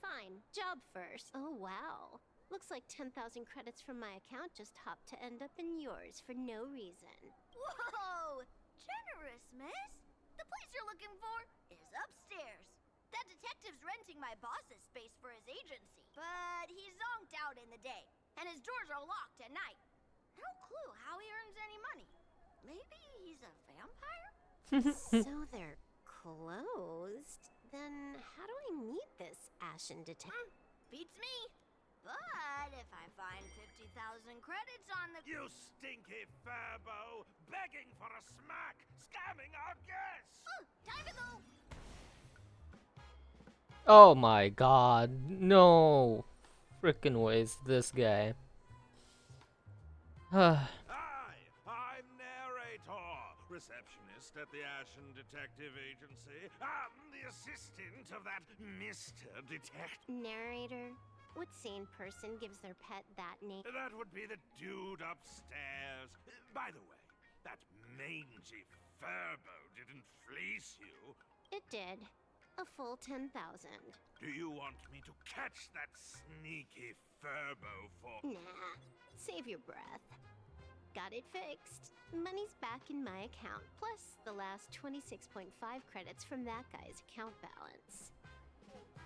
Fine. Job first. Oh, wow. Looks like 10,000 credits from my account just hopped to end up in yours for no reason. Whoa! Generous, miss. The place you're looking for is upstairs. That detective's renting my boss's space for his agency, but he's zonked out in the day, and his doors are locked at night. No clue how he earns any money. Maybe he's a vampire? So they're closed? Then how do I meet this Ashen detective? Beats me. But if I find 50,000 credits on the... You stinky furbo! Begging for a smack! Scamming our guests! Time to go! Oh my god. No. Frickin' waste this guy. Hi, I'm narrator, receptionist at the Ashen Detective Agency. I'm the assistant of that Mr. Detective. Narrator? What sane person gives their pet that name? That would be the dude upstairs. By the way, that mangy furbo didn't fleece you. It did. A full 10,000. Do you want me to catch that sneaky furbo for... Nah. Save your breath. Got it fixed. Money's back in my account, plus the last 26.5 credits from that guy's account balance.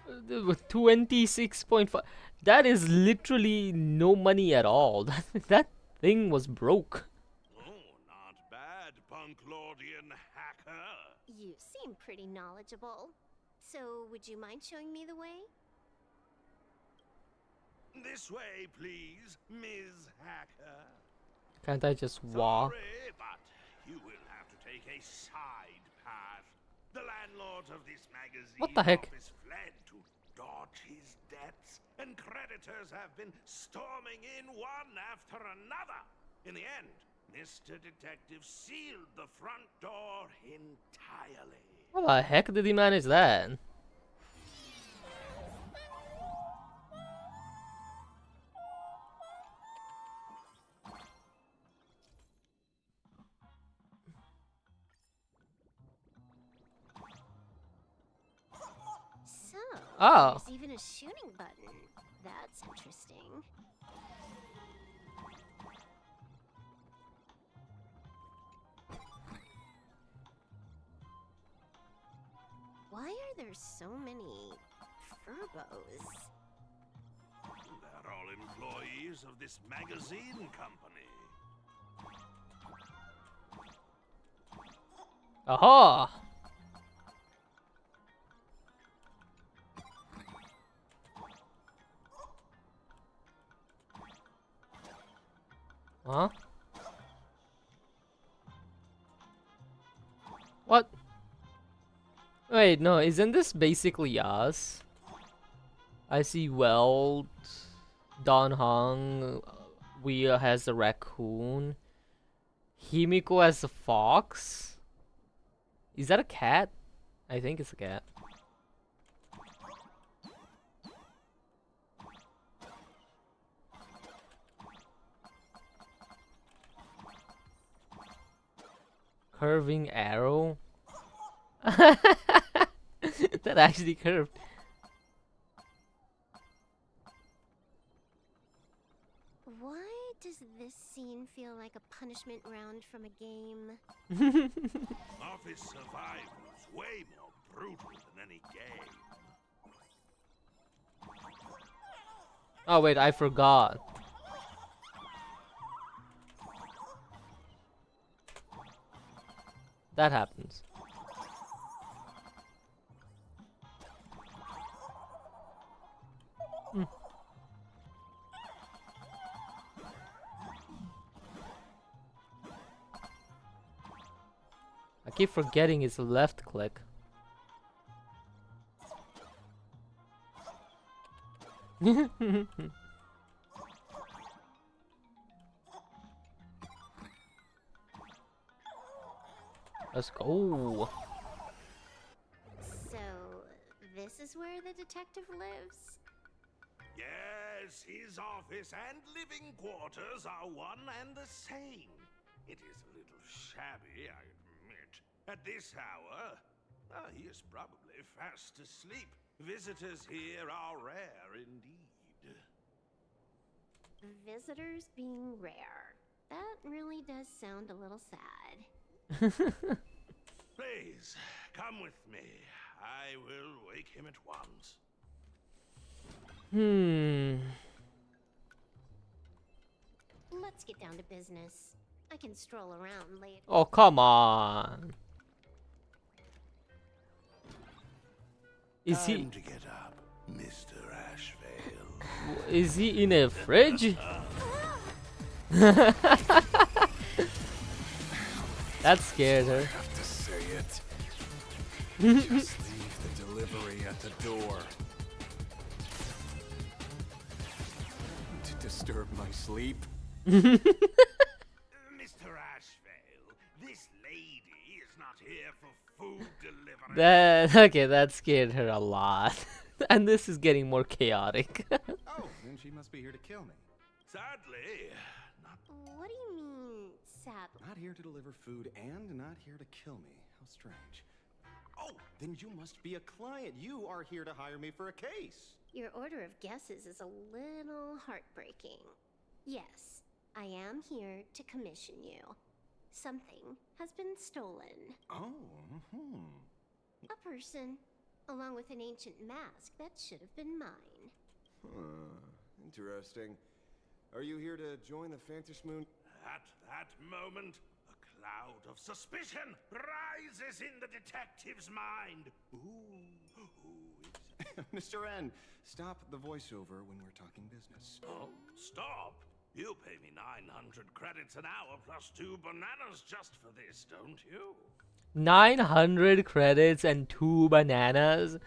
26.5. That is literally no money at all. That thing was broke. Oh, not bad, punk Lordian hacker. You seem pretty knowledgeable. So, would you mind showing me the way? This way, please, Ms. Hacker. Can't I just walk? Sorry, but you will have to take a side path. The landlord of this magazine What the heck? office fled to dodge his debts, and creditors have been storming in one after another. In the end, Mr. Detective sealed the front door entirely. How the heck did he manage that? So, Oh. there's even a shooting button. That's interesting. Why are there so many furbos? They're all employees of this magazine company. Aha! Huh? What? Wait, no, isn't this basically us? I see Welt, Don Hung, Wea has a raccoon, Himiko has a fox. Is that a cat? I think it's a cat. Curving arrow? That actually curved. Why does this scene feel like a punishment round from a game? Office survival's way more brutal than any game. Oh wait, I forgot. That happens. I keep forgetting it's a left click. Let's go. So, this is where the detective lives? Yes, his office and living quarters are one and the same. It is a little shabby, I admit. At this hour, He is probably fast asleep. Visitors here are rare indeed. Visitors being rare. That really does sound a little sad. Please, come with me. I will wake him at once. Let's get down to business. I can stroll around later. Oh, come on. Is he... Time to get up, Mr. Ashvale. Is he in a fridge? That scared her. I have to say it. Just leave the delivery at the door. To disturb my sleep. Mr. Ashvale, this lady is not here for food delivery. That okay, that scared her a lot. And this is getting more chaotic. Oh, then she must be here to kill me. Sadly, What do you mean, sadly? Not here to deliver food and not here to kill me. How strange. Oh, then you must be a client. You are here to hire me for a case. Your order of guesses is a little heartbreaking. Yes, I am here to commission you. Something has been stolen. Oh, A person, along with an ancient mask that should have been mine. Interesting. Are you here to join the Fantasy Moon? at that moment, a cloud of suspicion rises in the detective's mind. Who is Mr. N, stop the voiceover when we're talking business. Oh, stop! You pay me 900 credits an hour plus 2 bananas just for this, don't you? 900 credits and 2 bananas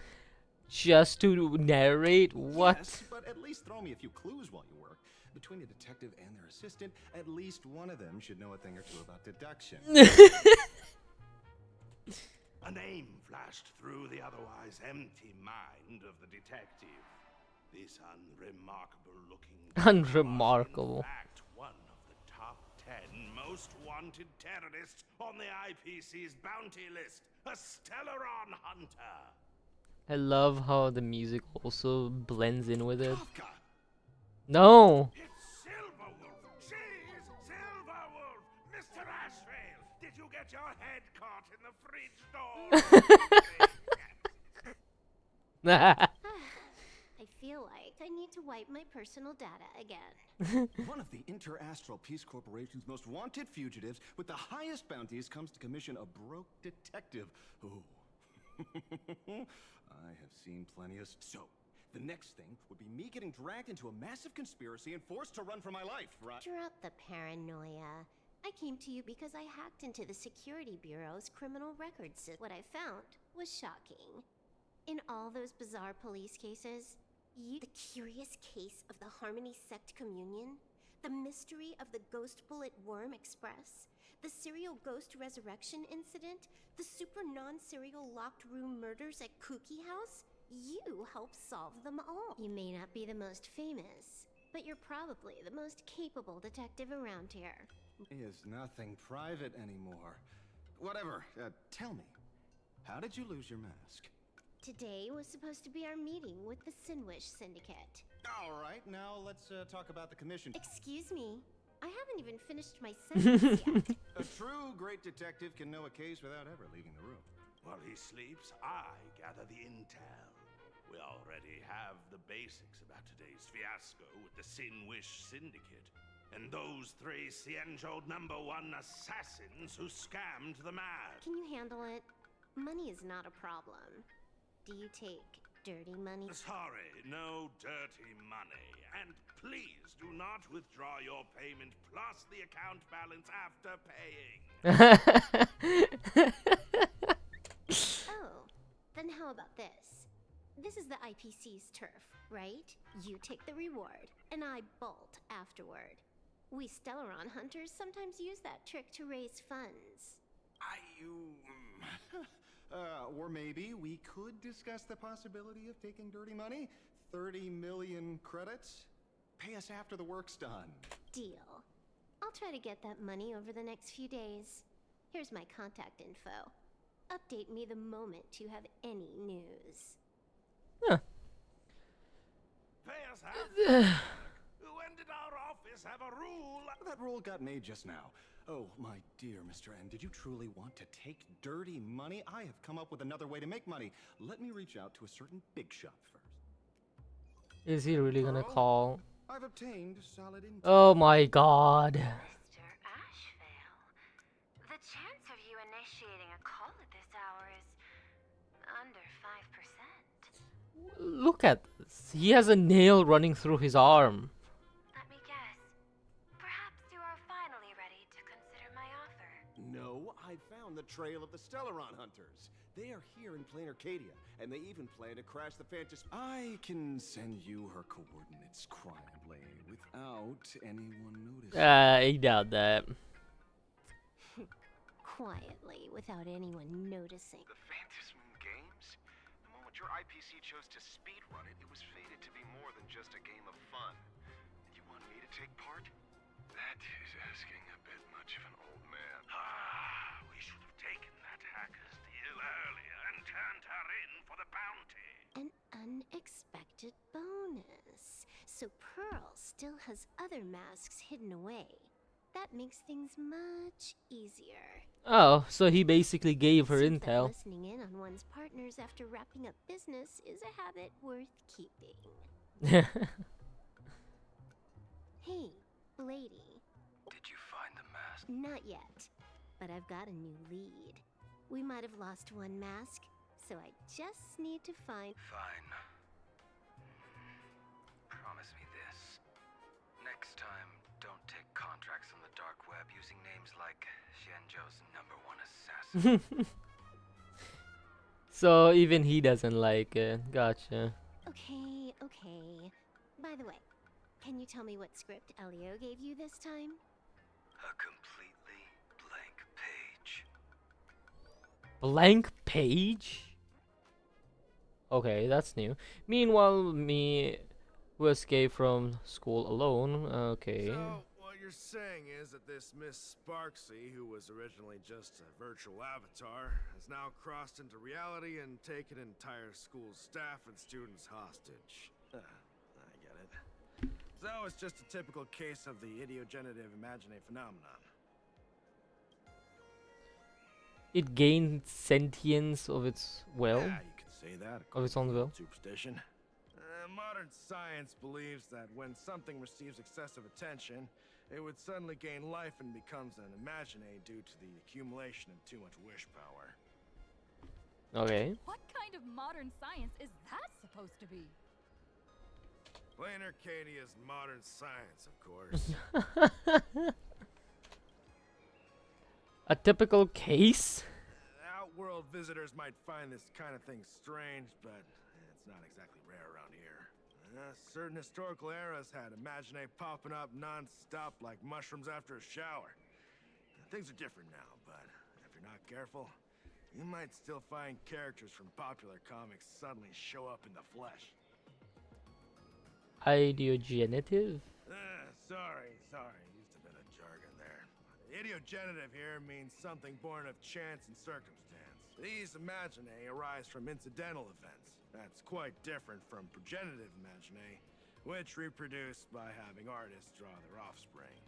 just to narrate? What? Yes, but at least throw me a few clues while you work. Between a detective and their assistant, at least one of them should know a thing or two about deduction. A name flashed through the otherwise empty mind of the detective. This unremarkable-looking... Unremarkable. In fact, one of the top 10 most wanted terrorists on the IPC's bounty list. A Stellaron hunter. I love how the music also blends in with it. No! It's Silverwolf! She's Silverwolf! Mr. Ashvale, did you get your head caught in the fridge door? I feel like I need to wipe my personal data again. One of the Inter-Astral Peace Corporation's most wanted fugitives with the highest bounties comes to commission a broke detective. Oh. I have seen plenty of... So, the next thing would be me getting dragged into a massive conspiracy and forced to run for my life, right? Drop the paranoia. I came to you because I hacked into the Security Bureau's criminal records system. What I found was shocking. In all those bizarre police cases, the curious case of the Harmony Sect Communion, the mystery of the Ghost Bullet Worm Express, the serial ghost resurrection incident, the super non-serial locked room murders at Kooky House, you helped solve them all. You may not be the most famous, but you're probably the most capable detective around here. Is nothing private anymore. Whatever, tell me, how did you lose your mask? Today was supposed to be our meeting with the Sinwish Syndicate. All right, now let's talk about the commission. Excuse me, I haven't even finished my sentence yet. A true great detective can know a case without ever leaving the room. While he sleeps, I gather the intel. We already have the basics about today's fiasco with the Sinwish Syndicate. And those 3 Cienjo #1 assassins who scammed the man. Can you handle it? Money is not a problem. Do you take dirty money? Sorry, no dirty money. And please do not withdraw your payment plus the account balance after paying. Oh, then how about this? This is the IPC's turf, right? You take the reward, and I bolt afterward. We Stellaron hunters sometimes use that trick to raise funds. Or maybe we could discuss the possibility of taking dirty money. 30 million credits. Pay us after the work's done. Deal. I'll try to get that money over the next few days. Here's my contact info. Update me the moment you have any news. Huh. When did our office have a rule? That rule got made just now. Oh, my dear Mr. N, did you truly want to take dirty money? I have come up with another way to make money. Let me reach out to a certain big shot first. Is he really gonna call? I've obtained solid intel. Oh my god. Mr. Ashvale, the chance of you initiating a call at this hour is under 5%. Look at this. He has a nail running through his arm. Let me guess. Perhaps you are finally ready to consider my offer. No, I found the trail of the Stellaron hunters. They are here in plain Arcadia, and they even plan to crash the Fantasy. I can send you her coordinates quietly, without anyone noticing. I doubt that. Quietly, without anyone noticing. The Fantasy Moon Games? The moment your IPC chose to speedrun it, it was fated to be more than just a game of fun. You want me to take part? That is asking a bit much of an old man. We should have taken that hacker's deal earlier and turned her in for the bounty. An unexpected bonus. So Pearl still has other masks hidden away. That makes things much easier. Oh, so he basically gave her Seems that intel. listening in on one's partners after wrapping up business is a habit worth keeping. Hey, Lady. Did you find the mask? Not yet, but I've got a new lead. We might have lost one mask, so I just need to find... Fine. Promise me this. Next time, don't take contracts on the dark web using names like Xianzhou's #1 assassin. So even he doesn't like it. Gotcha. Okay, okay. By the way, can you tell me what script Elio gave you this time? A completely blank page. Blank page? Okay, that's new. Meanwhile, me who escaped from school alone. Okay. So, what you're saying is that this Miss Sparksy, who was originally just a virtual avatar, has now crossed into reality and taken entire school staff and students hostage. I get it. So it's just a typical case of the idiogenerative imagine phenomenon. It gained sentience of its will. Yeah, you could say that. Of its own will. Superstition. Modern science believes that when something receives excessive attention, it would suddenly gain life and becomes an imagine due to the accumulation of too much wish power. Okay. What kind of modern science is that supposed to be? Plain Arcadia's modern science, of course. A typical case? Outworld visitors might find this kind of thing strange, but it's not exactly rare around here. Certain historical eras had imagine popping up non-stop like mushrooms after a shower. Things are different now, but if you're not careful, you might still find characters from popular comics suddenly show up in the flesh. Ideogenitive? Sorry, used a bit of jargon there. Idiogenerative here means something born of chance and circumstance. These imaginae arise from incidental events. That's quite different from progenitive imaginae, which reproduce by having artists draw their offspring.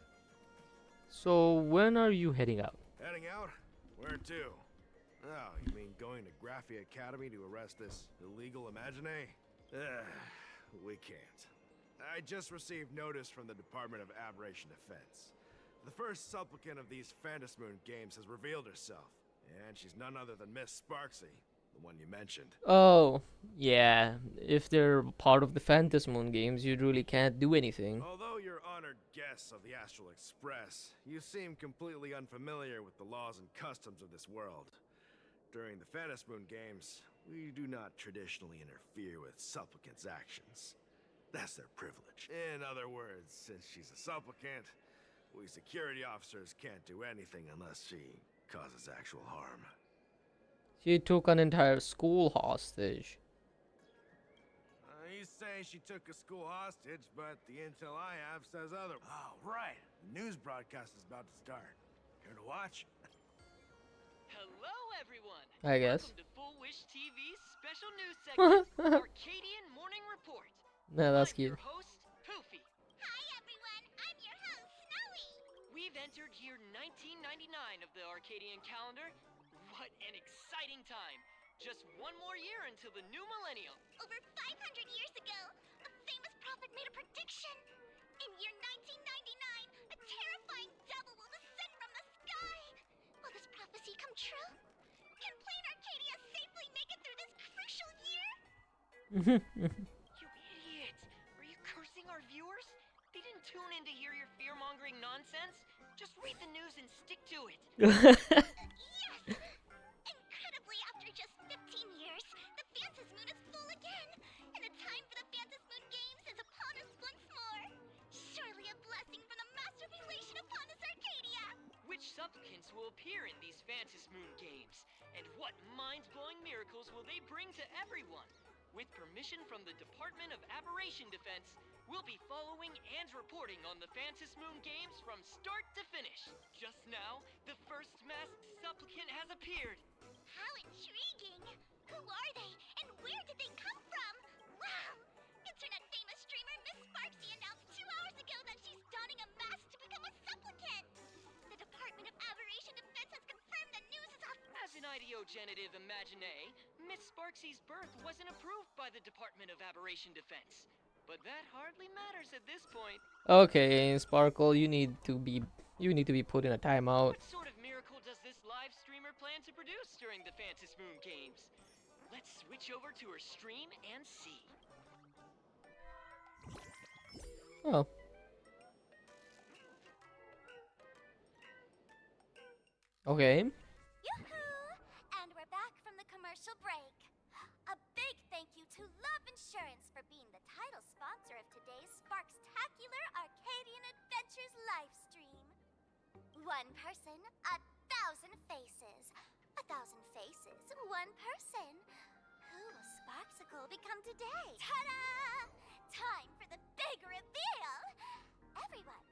So when are you heading out? Heading out? Where to? Oh, you mean going to Graphia Academy to arrest this illegal imaginae? We can't. I just received notice from the Department of Aberration Defense. The first supplicant of these Fantasy Moon games has revealed herself, and she's none other than Miss Sparksy, the one you mentioned. Oh, yeah. If they're part of the Fantasy Moon games, you really can't do anything. Although you're honored guests of the Astral Express, you seem completely unfamiliar with the laws and customs of this world. During the Fantasy Moon games, we do not traditionally interfere with supplicants' actions. That's their privilege. In other words, since she's a supplicant, we security officers can't do anything unless she causes actual harm. She took an entire school hostage. You say she took a school hostage, but the intel I have says other. Oh, right. The news broadcast is about to start. Here to watch? Hello, everyone. I guess. Welcome to Full Wish TV's special news segment, Arcadian Morning Report. No, that's I'm cute. your host, Poofy. Hi everyone, I'm your host, Snowy. We've entered year 1999 of the Arcadian calendar. What an exciting time! Just one more year until the new millennium. Over 500 years ago, a famous prophet made a prediction. In year 1999, a terrifying devil will descend from the sky. Will this prophecy come true? Can Plain Arcadia safely make it through this crucial year? You idiot! Are you cursing our viewers? They didn't tune in to hear your fear-mongering nonsense. Just read the news and stick to it. Yes! Incredibly, after just 15 years, the Phantasm Moon is full again, and the time for the Phantasm Moon Games is upon us once more. Surely a blessing from the master relation upon this Arcadia. Which supplicants will appear in these Phantasm Moon Games? And what mind-blowing miracles will they bring to everyone? With permission from the Department of Aberration Defense, we'll be following and reporting on the Phantasm Moon Games from start to finish. Just now, the first masked supplicant has appeared. How intriguing! Who are they, and where did they come from? Wow! Internet famous streamer Miss Sparksy announced 2 hours ago that she's donning a mask to become a supplicant. The Department of Aberration Defense has confirmed the news is off. As an ideogenitive imagine, Miss Sparksy's birth wasn't approved by the Department of Aberration Defense. But that hardly matters at this point. Okay, Sparkle, you need to be put in a timeout. What sort of miracle does this live streamer plan to produce during the Phantasm Moon Games? Let's switch over to her stream and see. Oh. Okay. Yoo-hoo! And we're back from the commercial break. A big thank you to Love Insurance for being the title sponsor of today's Sparkstacular Arcadian Adventures livestream. One person, 1,000 faces. 1,000 faces, one person. Who will Sparksicle become today? Ta-da! Time for the big reveal! Everyone,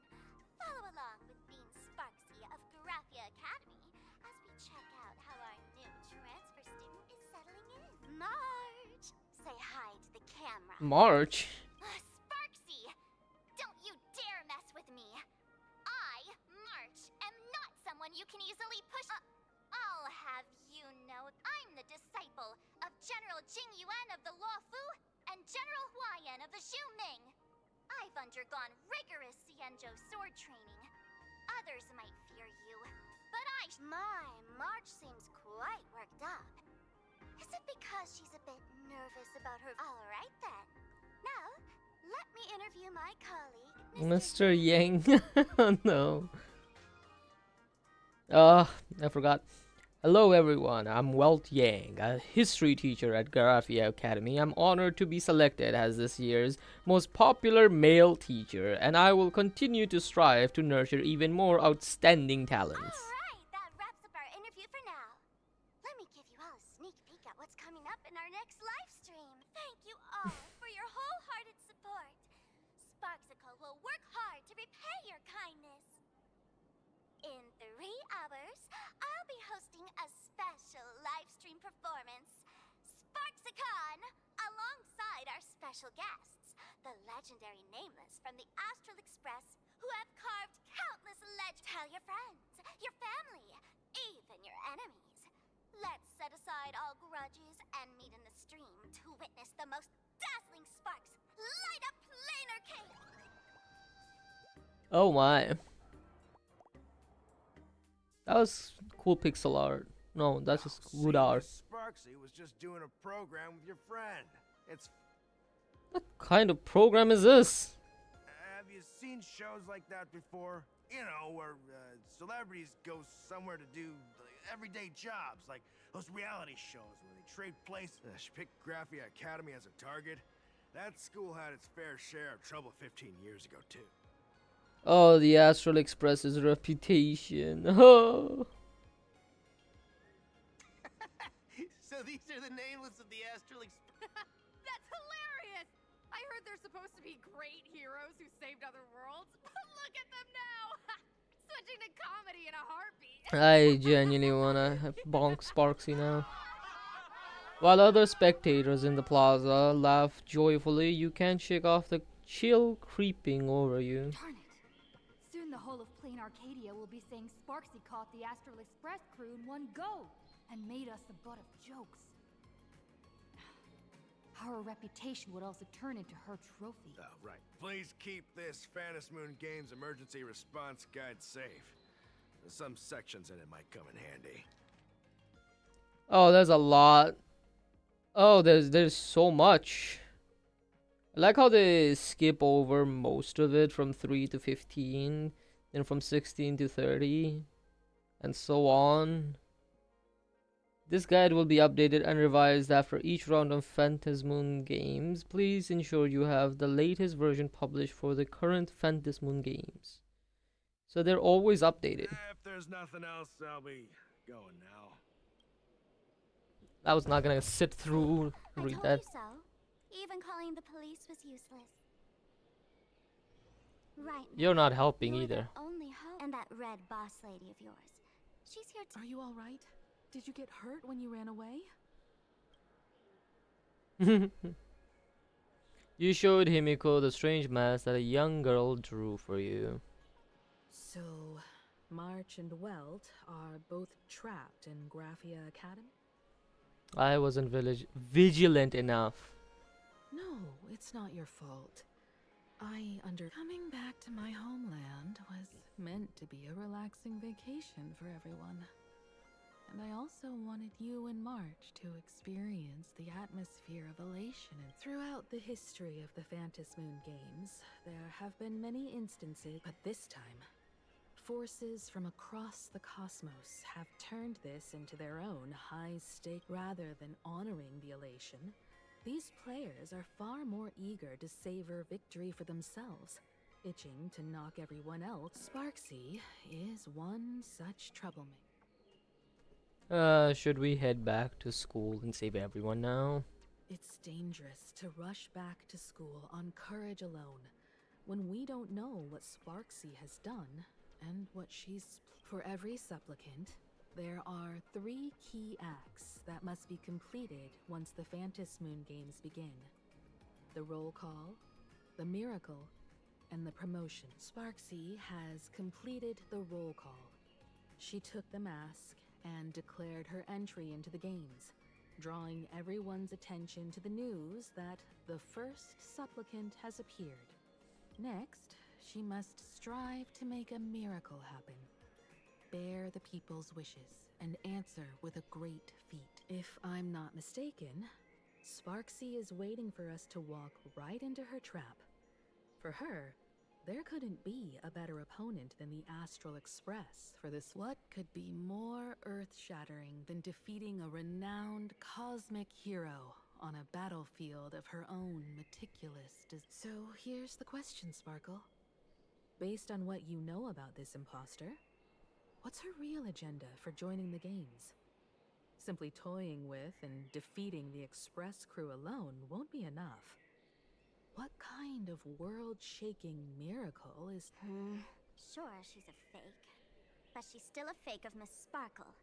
follow along with Bean Sparksy of Graphia Academy as we check out how our new transfer student is settling in. Marge! Say hi to the camera. March. Sparksy! Don't you dare mess with me! I, March, am not someone you can easily push. I'll have you know I'm the disciple of General Jing Yuan of the Luofu and General Huayan of the Xu Ming. I've undergone rigorous Xianzhou sword training. Others might fear you, but My, March seems quite worked up. Is it because she's a bit nervous about her... Alright then. Now, let me interview my colleague, Mr. Yang. Oh no. I forgot. Hello everyone, I'm Welt Yang, a history teacher at Graphia Academy. I'm honored to be selected as this year's most popular male teacher, and I will continue to strive to nurture even more outstanding talents. Alright, that wraps up our interview for now. Let me give you all a sneak peek at what's coming up in our next live stream. Thank you all for your wholehearted support. Sparksicle will work hard to repay your kindness. In 3 hours, I'll be hosting a special live stream performance, Sparksicon, alongside our special guests, the legendary Nameless from the Astral Express, who have carved countless legends. Tell your friends, your family, even your enemies. Let's set aside all grudges and meet in the stream to witness the most dazzling sparks light up Plain Arcadia. Oh my. That was cool pixel art. No, that's just good art. Sparksy was just doing a program with your friend. It's... What kind of program is this? Have you seen shows like that before? You know, where celebrities go somewhere to do everyday jobs, like those reality shows where they trade places. She picked Graphia Academy as a target. That school had its fair share of trouble 15 years ago, too. Oh, the Astral Express's reputation. Oh. So these are the Nameless of the Astral Express. That's hilarious! I heard they're supposed to be great heroes who saved other worlds, but look at them now! switching to comedy in a heartbeat. I genuinely wanna bonk Sparksy now. While other spectators in the plaza laugh joyfully, you can't shake off the chill creeping over you. Darn it. Soon the whole of Plain Arcadia will be saying Sparksy caught the Astral Express crew in one go and made us the butt of jokes. Our reputation would also turn into her trophy. Oh, right. Please keep this Moon Games emergency response guide safe. Some sections in it might come in handy. Oh, there's a lot. Oh, there's so much. I like how they skip over most of it from 3 to 15, then from 16 to 30, and so on. This guide will be updated and revised after each round of Phantasmoon games. Please ensure you have the latest version published for the current Phantasmoon games. So they're always updated. If there's nothing else, I'll be going now. I was not gonna sit through and read that. You so. Even calling the police was useless. Right. You're not helping You're either. their only hope. And that red boss lady of yours. She's here to. Are you all right? Did you get hurt when you ran away? You showed Himiko the strange mask that a young girl drew for you. So, March and Welt are both trapped in Graphia Academy? I wasn't vigilant enough. No, it's not your fault. Coming back to my homeland was meant to be a relaxing vacation for everyone. And I also wanted you and March to experience the atmosphere of elation. And throughout the history of the Phantasmoon games, there have been many instances, but this time, forces from across the cosmos have turned this into their own high-stake. Rather than honoring the elation, these players are far more eager to savor victory for themselves, itching to knock everyone else. Sparksy is one such troublemaker. Should we head back to school and save everyone now? It's dangerous to rush back to school on courage alone, when we don't know what Sparksy has done and what she's... For every supplicant, there are 3 key acts that must be completed once the Phantasmoon games begin. The roll call, the miracle, and the promotion. Sparksy has completed the roll call. She took the mask and declared her entry into the games, drawing everyone's attention to the news that the first supplicant has appeared. Next, she must strive to make a miracle happen, bear the people's wishes, and answer with a great feat. If I'm not mistaken, Sparksy is waiting for us to walk right into her trap. For her, there couldn't be a better opponent than the Astral Express for this. What could be more earth-shattering than defeating a renowned cosmic hero on a battlefield of her own meticulous So here's the question, Sparkle. Based on what you know about this imposter, what's her real agenda for joining the games? Simply toying with and defeating the Express crew alone won't be enough. What kind of world-shaking miracle is... Sure, she's a fake. But she's still a fake of Miss Sparkle.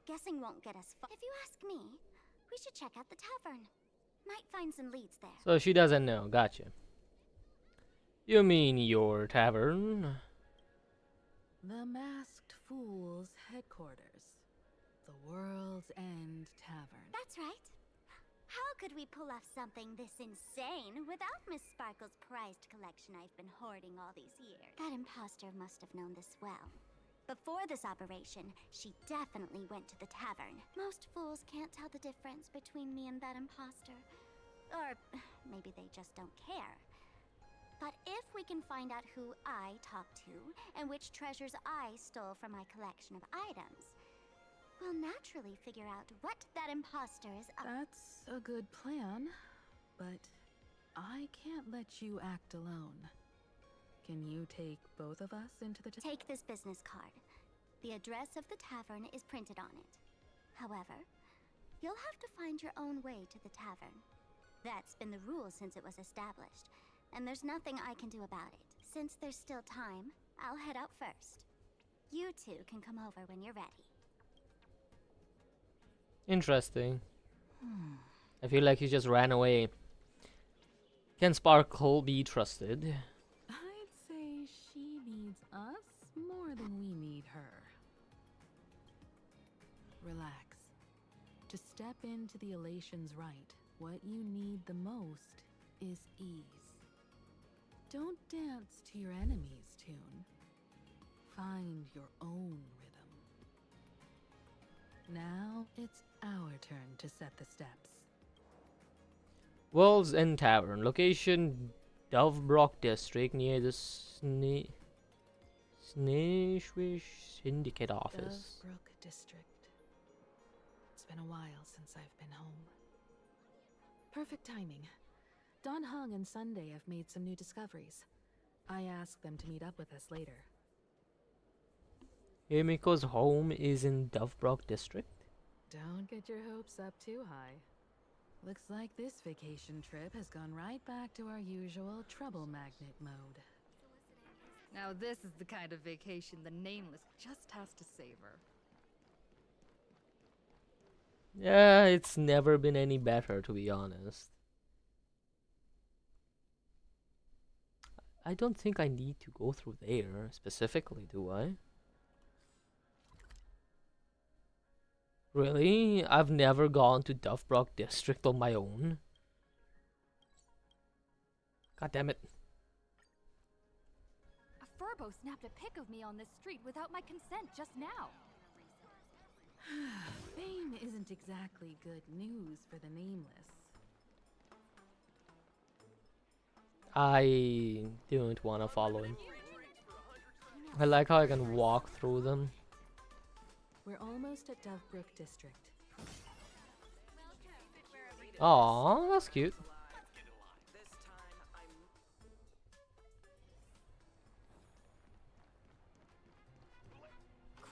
Guessing won't get us far. If you ask me, we should check out the tavern. Might find some leads there. So she doesn't know. Gotcha. You mean your tavern? The Masked Fool's headquarters. The World's End Tavern. That's right. How could we pull off something this insane without Miss Sparkle's prized collection I've been hoarding all these years? That imposter must have known this well. Before this operation, she definitely went to the tavern. Most fools can't tell the difference between me and that imposter. Or maybe they just don't care. But if we can find out who I talked to and which treasures I stole from my collection of items, we'll naturally figure out what that imposter is up. That's a good plan, but I can't let you act alone. Can you take both of us into the Take this business card. The address of the tavern is printed on it. However, you'll have to find your own way to the tavern. That's been the rule since it was established, and there's nothing I can do about it. Since there's still time, I'll head out first. You two can come over when you're ready. Interesting. I feel like he just ran away. Can Sparkle be trusted? I'd say she needs us more than we need her. Relax. To step into the Elation's right, what you need the most is ease. Don't dance to your enemy's tune. Find your own rhythm. Now it's our turn to set the steps. Wolves End Tavern. Location Dovebrock District near the Snishwish Syndicate office. Dovebrook District. It's been a while since I've been home. Perfect timing. Don Hung and Sunday have made some new discoveries. I asked them to meet up with us later. Himiko's home is in Dovebrock District? Don't get your hopes up too high. Looks like this vacation trip has gone right back to our usual trouble magnet mode. Now this is the kind of vacation the Nameless just has to savor. Yeah, it's never been any better, to be honest. I don't think I need to go through there specifically, do I? Really? I've never gone to Dovebrock District on my own. God damn it. A Furbo snapped a pic of me on this street without my consent just now. Fame isn't exactly good news for the Nameless. I don't want to follow him. I like how I can walk through them. We're almost at Dovebrook District. Aww, that's cute.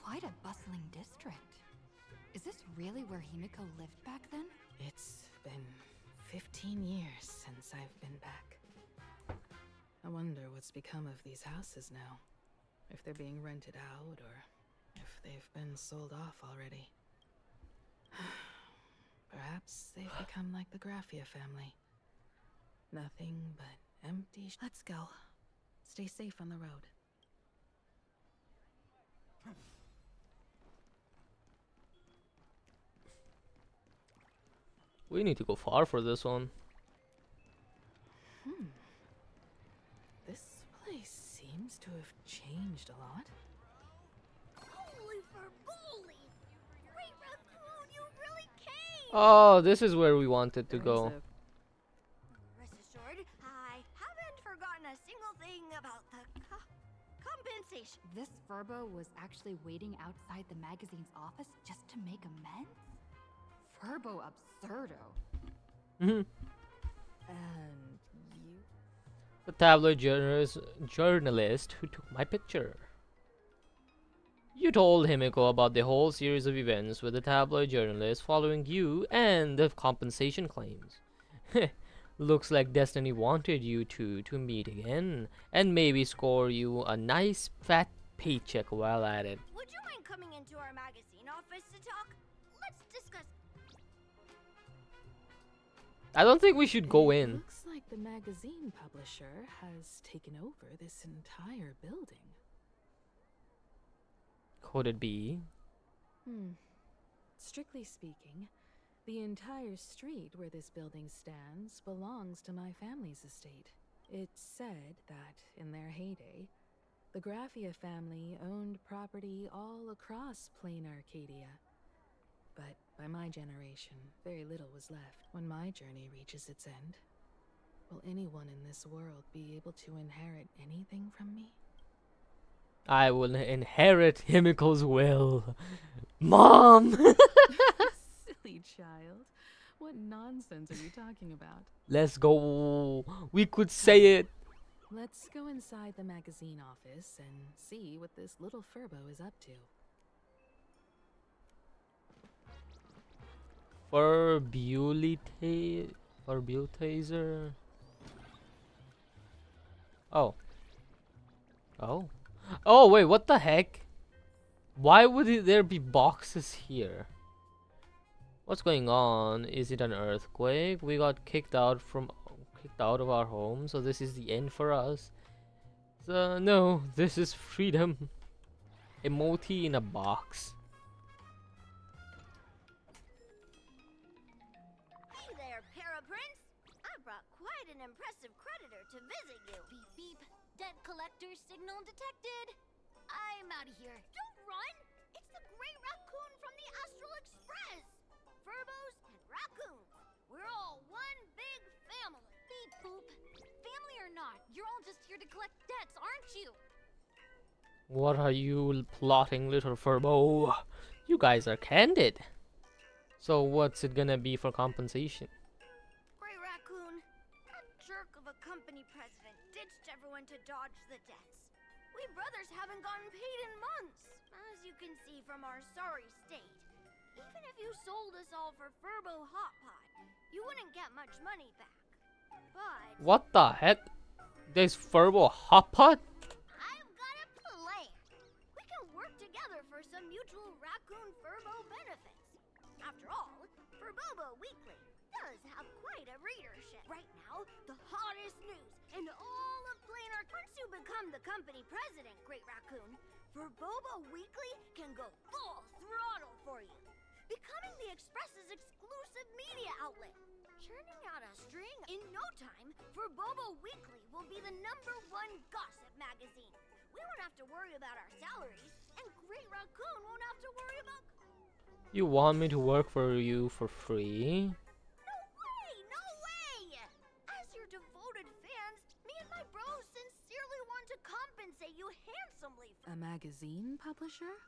Quite a bustling district. Is this really where Himiko lived back then? It's been 15 years since I've been back. I wonder what's become of these houses now. If they're being rented out or if they've been sold off already. Perhaps they've become like the Graffia family. Nothing but empty Let's go. Stay safe on the road. We need to go far for this one. This place seems to have changed a lot. Holy Verboli! Great Raccoon, you really came! Oh, this is where we wanted to go. Rest assured, I haven't forgotten a single thing about the compensation. This Furbo was actually waiting outside the magazine's office just to make amends? Furbo absurdo. Mhm. And you? The tabloid journalist who took my picture. You told Himiko about the whole series of events with the tabloid journalist following you and the compensation claims. Looks like Destiny wanted you two to meet again and maybe score you a nice fat paycheck while at it. Would you mind coming into our magazine office to talk? Let's discuss. I don't think we should go It in. looks like the magazine publisher has taken over this entire building. Could it be? Strictly speaking, the entire street where this building stands belongs to my family's estate. It's said that, in their heyday, the Graffia family owned property all across Plain Arcadia. But by my generation, very little was left. When my journey reaches its end, will anyone in this world be able to inherit anything from me? I will inherit Himiko's will. Mom! Silly child. What nonsense are you talking about? Let's go. We could say it. Let's go inside the magazine office and see what this little Furbo is up to. Furbiltaser. Oh. Oh. Oh, wait, what the heck? Why would there be boxes here? What's going on? Is it an earthquake? We got kicked out of our home, so this is the end for us. So no, this is freedom. Emoji in a box. Hey there, Paraprince! I brought quite an impressive creditor to visit you. Beep beep. Debt collector signal detected. I'm out of here. Don't run! It's the Great Raccoon from the Astral Express! Furbos and raccoons. We're all one big family. Beep boop. Family or not, you're all just here to collect debts, aren't you? What are you plotting, little Furbo? You guys are candid. So what's it gonna be for compensation? Great Raccoon, that jerk of a company president ditched everyone to dodge the debts. We brothers haven't gotten paid in months, as you can see from our sorry state. Even if you sold us all for Furbo Hot Pot, you wouldn't get much money back. But What the heck? There's Furbo Hot Pot? I've got a plan. We can work together for some mutual Raccoon Furbo benefits. After all, Furbobo Weekly does have quite a readership. Right now, the hottest news in all of Planar. Once you become the company president, Great Raccoon, Furbobo Weekly can go full throttle for you, becoming the Express's exclusive media outlet. Churning out a string in no time, Furbobo Weekly will be the #1 gossip magazine. We won't have to worry about our salaries, and Great Raccoon won't have to worry about... You want me to work for you for free? No way! No way! As your devoted fans, me and my bros sincerely want to compensate you handsomely for... A magazine publisher?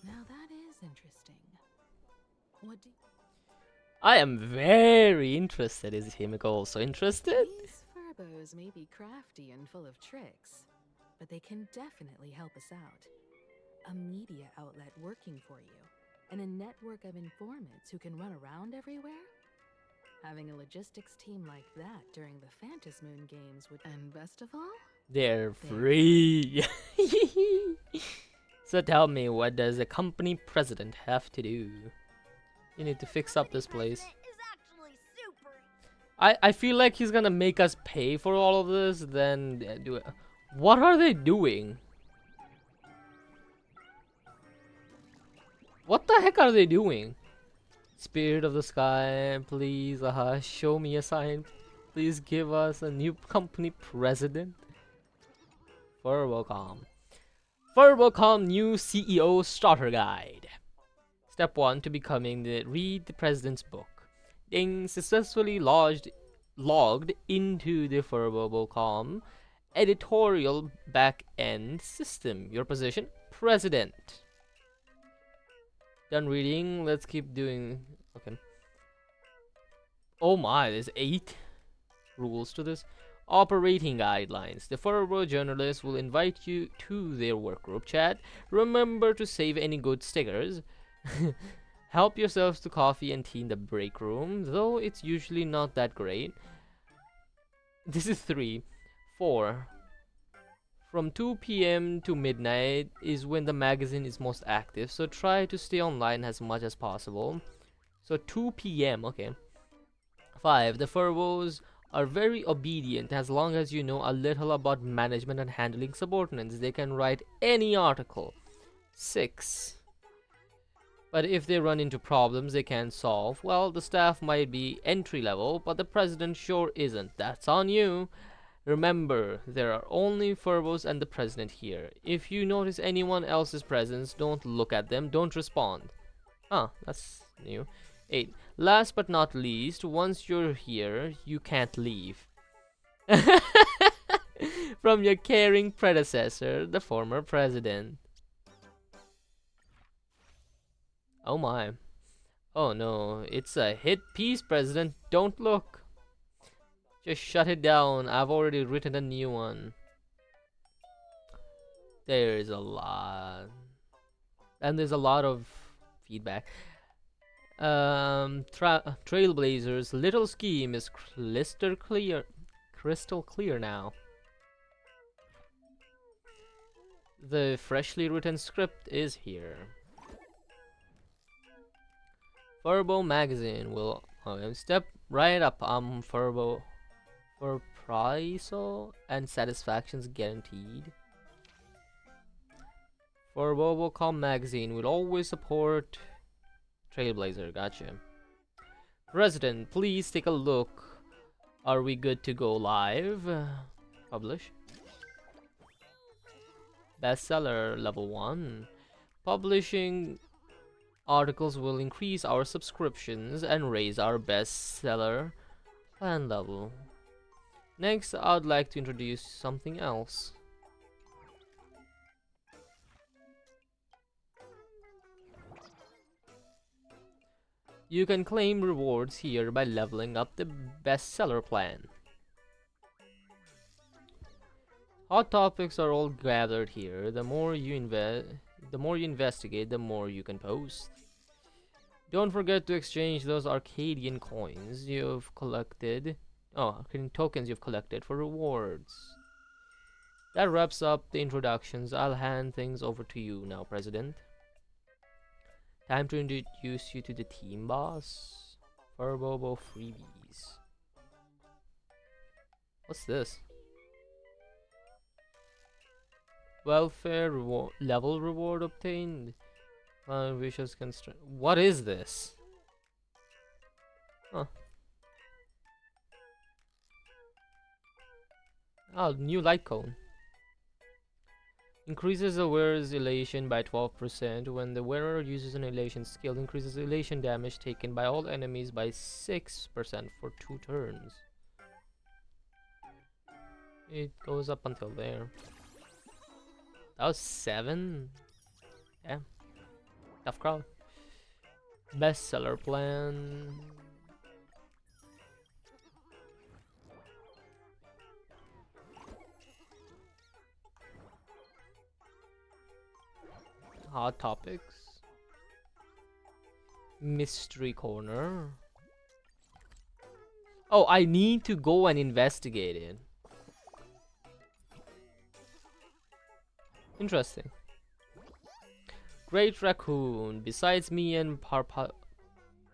Now that is interesting. What do I am very interested. Is Himiko also interested? These Furbos may be crafty and full of tricks, but they can definitely help us out. A media outlet working for you, and a network of informants who can run around everywhere? Having a logistics team like that during the Phantasmoon games would... And best of all? They're free. So tell me, what does the company president have to do? You need to fix up this place. I feel like he's gonna make us pay for all of this, then do it. What are they doing? What the heck are they doing? Spirit of the sky, please, show me a sign. Please give us a new company president. Furbocom. Furbocom new CEO starter guide. Step 1 to becoming read the president's book. Ding, successfully logged into the Furbocom editorial back-end system. Your position, president. Done reading, let's keep doing. Okay. Oh my, there's 8 rules to this. Operating guidelines. The Furbo journalists will invite you to their workgroup chat. Remember to save any good stickers. Help yourselves to coffee and tea in the break room, though it's usually not that great. This is 3. 4. From 2 p.m. to midnight is when the magazine is most active, so try to stay online as much as possible. So 2 p.m. Okay. 5. The Furbos are very obedient as long as you know a little about management and handling subordinates. They can write any article. 6. But if they run into problems they can't solve, well, the staff might be entry level, but the president sure isn't. That's on you. Remember, there are only Furbos and the president here. If you notice anyone else's presence, don't look at them, don't respond. Ah, that's new. 8. Last but not least, once you're here, you can't leave. From your caring predecessor, the former president. Oh my. Oh no, it's a hit piece, President. Don't look. Just shut it down. I've already written a new one. There's a lot. And there's a lot of feedback. Trailblazers' little scheme is crystal clear now. The freshly written script is here. Furbo magazine will step right up. Furbo for price and satisfactions guaranteed. Furbo.com magazine will always support Trailblazer. Gotcha. President, please take a look. Are we good to go live? Publish. Bestseller level 1. Publishing articles will increase our subscriptions and raise our bestseller plan level. Next, I'd like to introduce something else. You can claim rewards here by leveling up the bestseller plan. Hot topics are all gathered here. The more you investigate, the more you can post. Don't forget to exchange those Arcadian coins you've collected. Arcadian tokens you've collected for rewards. That wraps up the introductions. I'll hand things over to you now, President. Time to introduce you to the team boss. Furbobo freebies. What's this? Welfare level reward obtained. Vicious constraint. What is this? Huh. Oh, new light cone. Increases the wearer's elation by 12% when the wearer uses an elation skill. Increases elation damage taken by all enemies by 6% for 2 turns. It goes up until there. That was 7. Yeah. Tough crowd. Bestseller plan. Hot topics. Mystery corner. Oh, I need to go and investigate it. Interesting. Great Raccoon, besides me and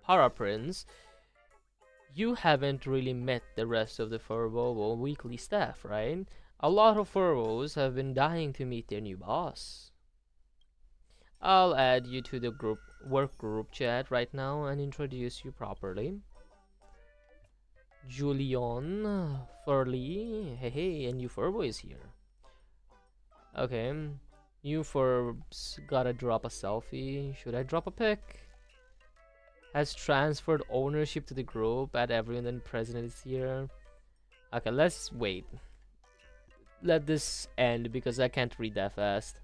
Paraprince, you haven't really met the rest of the Furbo weekly staff, right? A lot of Furbos have been dying to meet their new boss. I'll add you to the work group chat right now and introduce you properly. Julian Furley, hey, a new Furbo is here. Okay, new Furbs gotta drop a selfie. Should I drop a pic? Has transferred ownership to the group. Add everyone and president is here. Okay, let's wait. Let this end because I can't read that fast.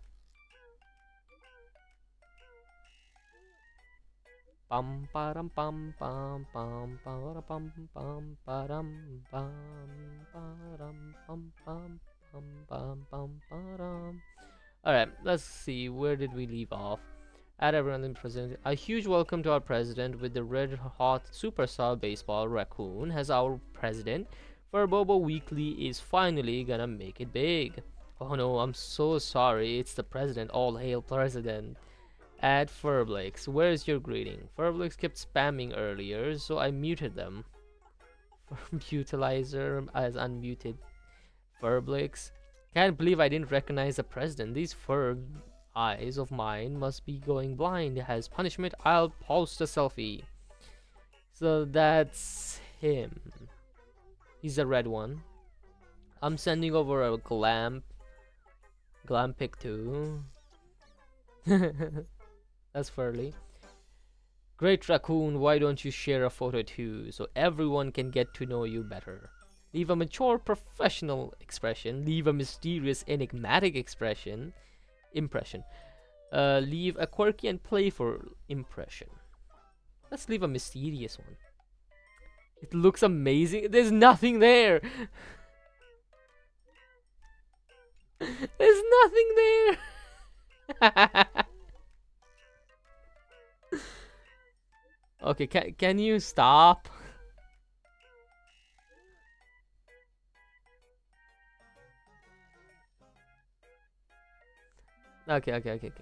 Pam param pam pam pam pam pam pam param pam param pam pam pam pam param. Alright, let's see, where did we leave off? Add everyone in president. A huge welcome to our president with the red hot superstar baseball raccoon as our president. Furbobo Weekly is finally gonna make it big. Oh no, I'm so sorry, it's the president. All hail president. Add Furblex. Where's your greeting? Furblex kept spamming earlier, so I muted them. Utilizer as unmuted. Furblex. Can't believe I didn't recognize the president. These Furb eyes of mine must be going blind. As punishment, I'll post a selfie. So that's him. He's the red one. I'm sending over a glam pic too. That's Furley. Great Raccoon, why don't you share a photo too so everyone can get to know you better? Leave a mature professional expression. Leave a mysterious enigmatic impression. Leave a quirky and playful impression. Let's leave a mysterious one. It looks amazing. There's nothing there. There's nothing there. Okay, can you stop? Okay.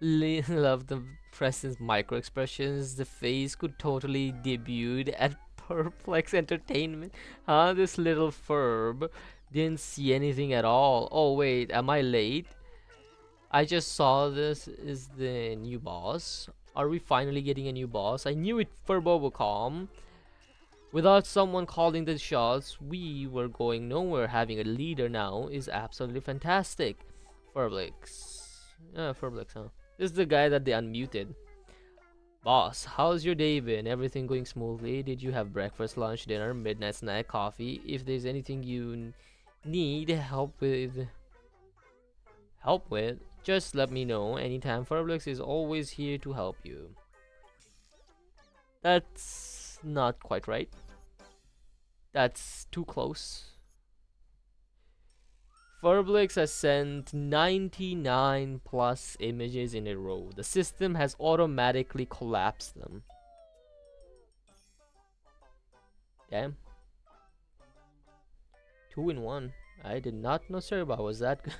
Love the presence micro expressions. The face could totally debut at Perplex Entertainment. Huh? This little Ferb didn't see anything at all. Oh wait, am I late? I just saw this is the new boss. Are we finally getting a new boss? I knew it for Bobocom. Without someone calling the shots, we were going nowhere. Having a leader now is absolutely fantastic. Ferblix. Ferblix, huh? This is the guy that they unmuted. Boss, how's your day been? Everything going smoothly? Did you have breakfast, lunch, dinner, midnight snack, coffee? If there's anything you need help with, just let me know anytime. Ferblix is always here to help you. That's not quite right. That's too close. Ferblix has sent 99 plus images in a row. The system has automatically collapsed them. Damn. 2 in 1. I did not know Serba was that good.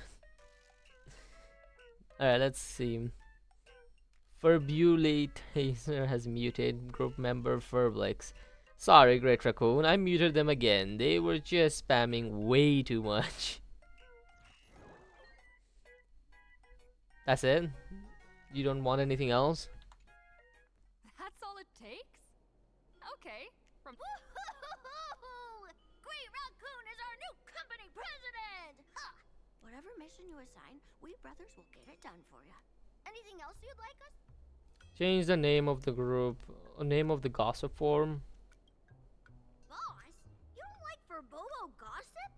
Alright, let's see. Ferbulate Taser has muted group member Ferblix. Sorry, Great Raccoon, I muted them again. They were just spamming way too much. That's it? You don't want anything else? That's all it takes? Okay. From Great Raccoon is our new company president! Ha! Whatever mission you assign, we brothers will get it done for you. Anything else you'd like us? Change the name of the group, name of the gossip forum. Boss? You don't like Verbobo gossip?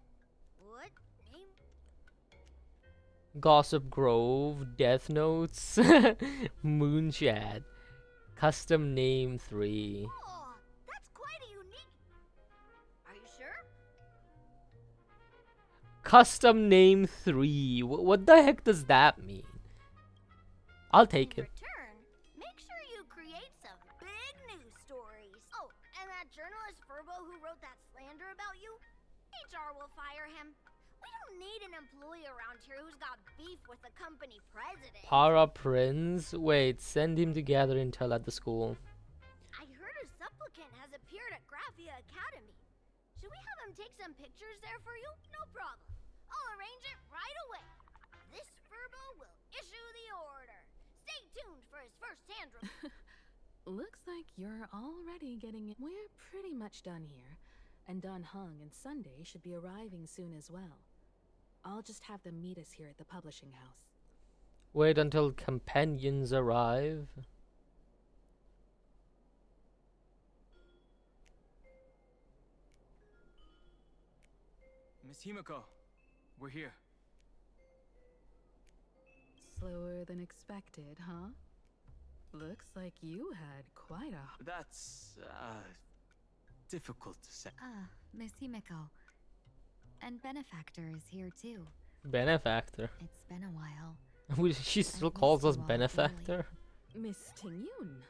What name? Gossip Grove, Death Notes, Moonshad, Custom Name 3. Oh, that's quite a unique... Are you sure? Custom Name 3. What the heck does that mean? I'll take it. Return, make sure you create some big news stories. Oh, and that journalist Furbo who wrote that slander about you? HR will fire him. We don't need an employee around here who's got beef with the company president. Para Prince? Wait, send him to gather intel at the school. I heard a supplicant has appeared at Graphia Academy. Should we have him take some pictures there for you? No problem. I'll arrange it right away. This Furbo will issue the order. Stay tuned for his first tantrum. Looks like you're already getting it. We're pretty much done here, and Dun Hung and Sunday should be arriving soon as well. I'll just have them meet us here at the publishing house. Wait until companions arrive. Miss Himiko, we're here. Slower than expected, huh? Looks like you had quite a... That's, difficult to say. Ah, Miss Himiko. And Benefactor is here too. Benefactor. It's been a while. She still calls us Benefactor. Miss Tingyun,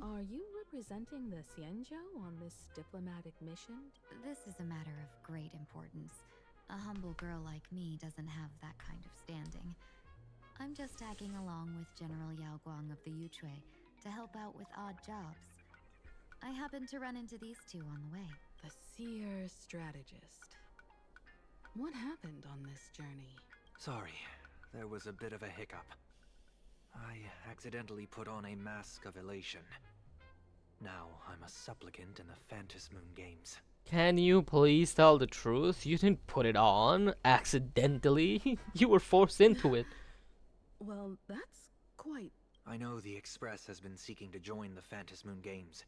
are you representing the Xianzhou on this diplomatic mission? This is a matter of great importance. A humble girl like me doesn't have that kind of standing. I'm just tagging along with General Yao Guang of the Yuchui to help out with odd jobs. I happened to run into these two on the way. The seer strategist. What happened on this journey? Sorry, there was a bit of a hiccup. I accidentally put on a mask of elation. Now I'm a supplicant in the Phantom Moon Games. Can you please tell the truth? You didn't put it on accidentally. You were forced into it. Well, that's quite... I know the Express has been seeking to join the Phantom Moon Games,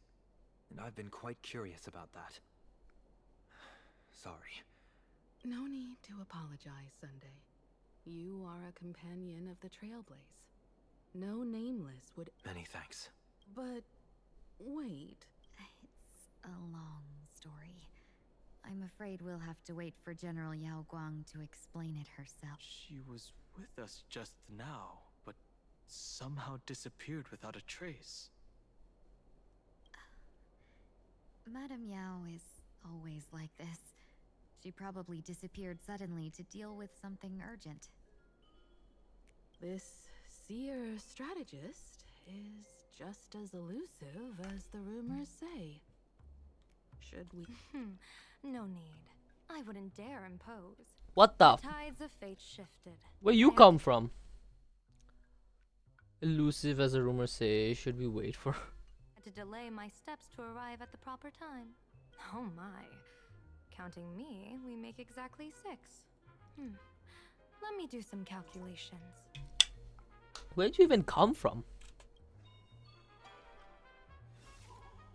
and I've been quite curious about that. Sorry. No need to apologize, Sunday. You are a companion of the Trailblaze. No nameless would... Many thanks. But... wait. It's a long story. I'm afraid we'll have to wait for General Yao Guang to explain it herself. She was with us just now, but somehow disappeared without a trace. Madame Yao is always like this. She probably disappeared suddenly to deal with something urgent. This seer strategist is just as elusive as the rumors say. Should we? No need. I wouldn't dare impose. What the? Tides of fate shifted. Where you come from? Elusive as the rumors say. Should we wait for? To delay my steps to arrive at the proper time. Oh my. Counting me, we make exactly 6. Let me do some calculations. Where'd you even come from?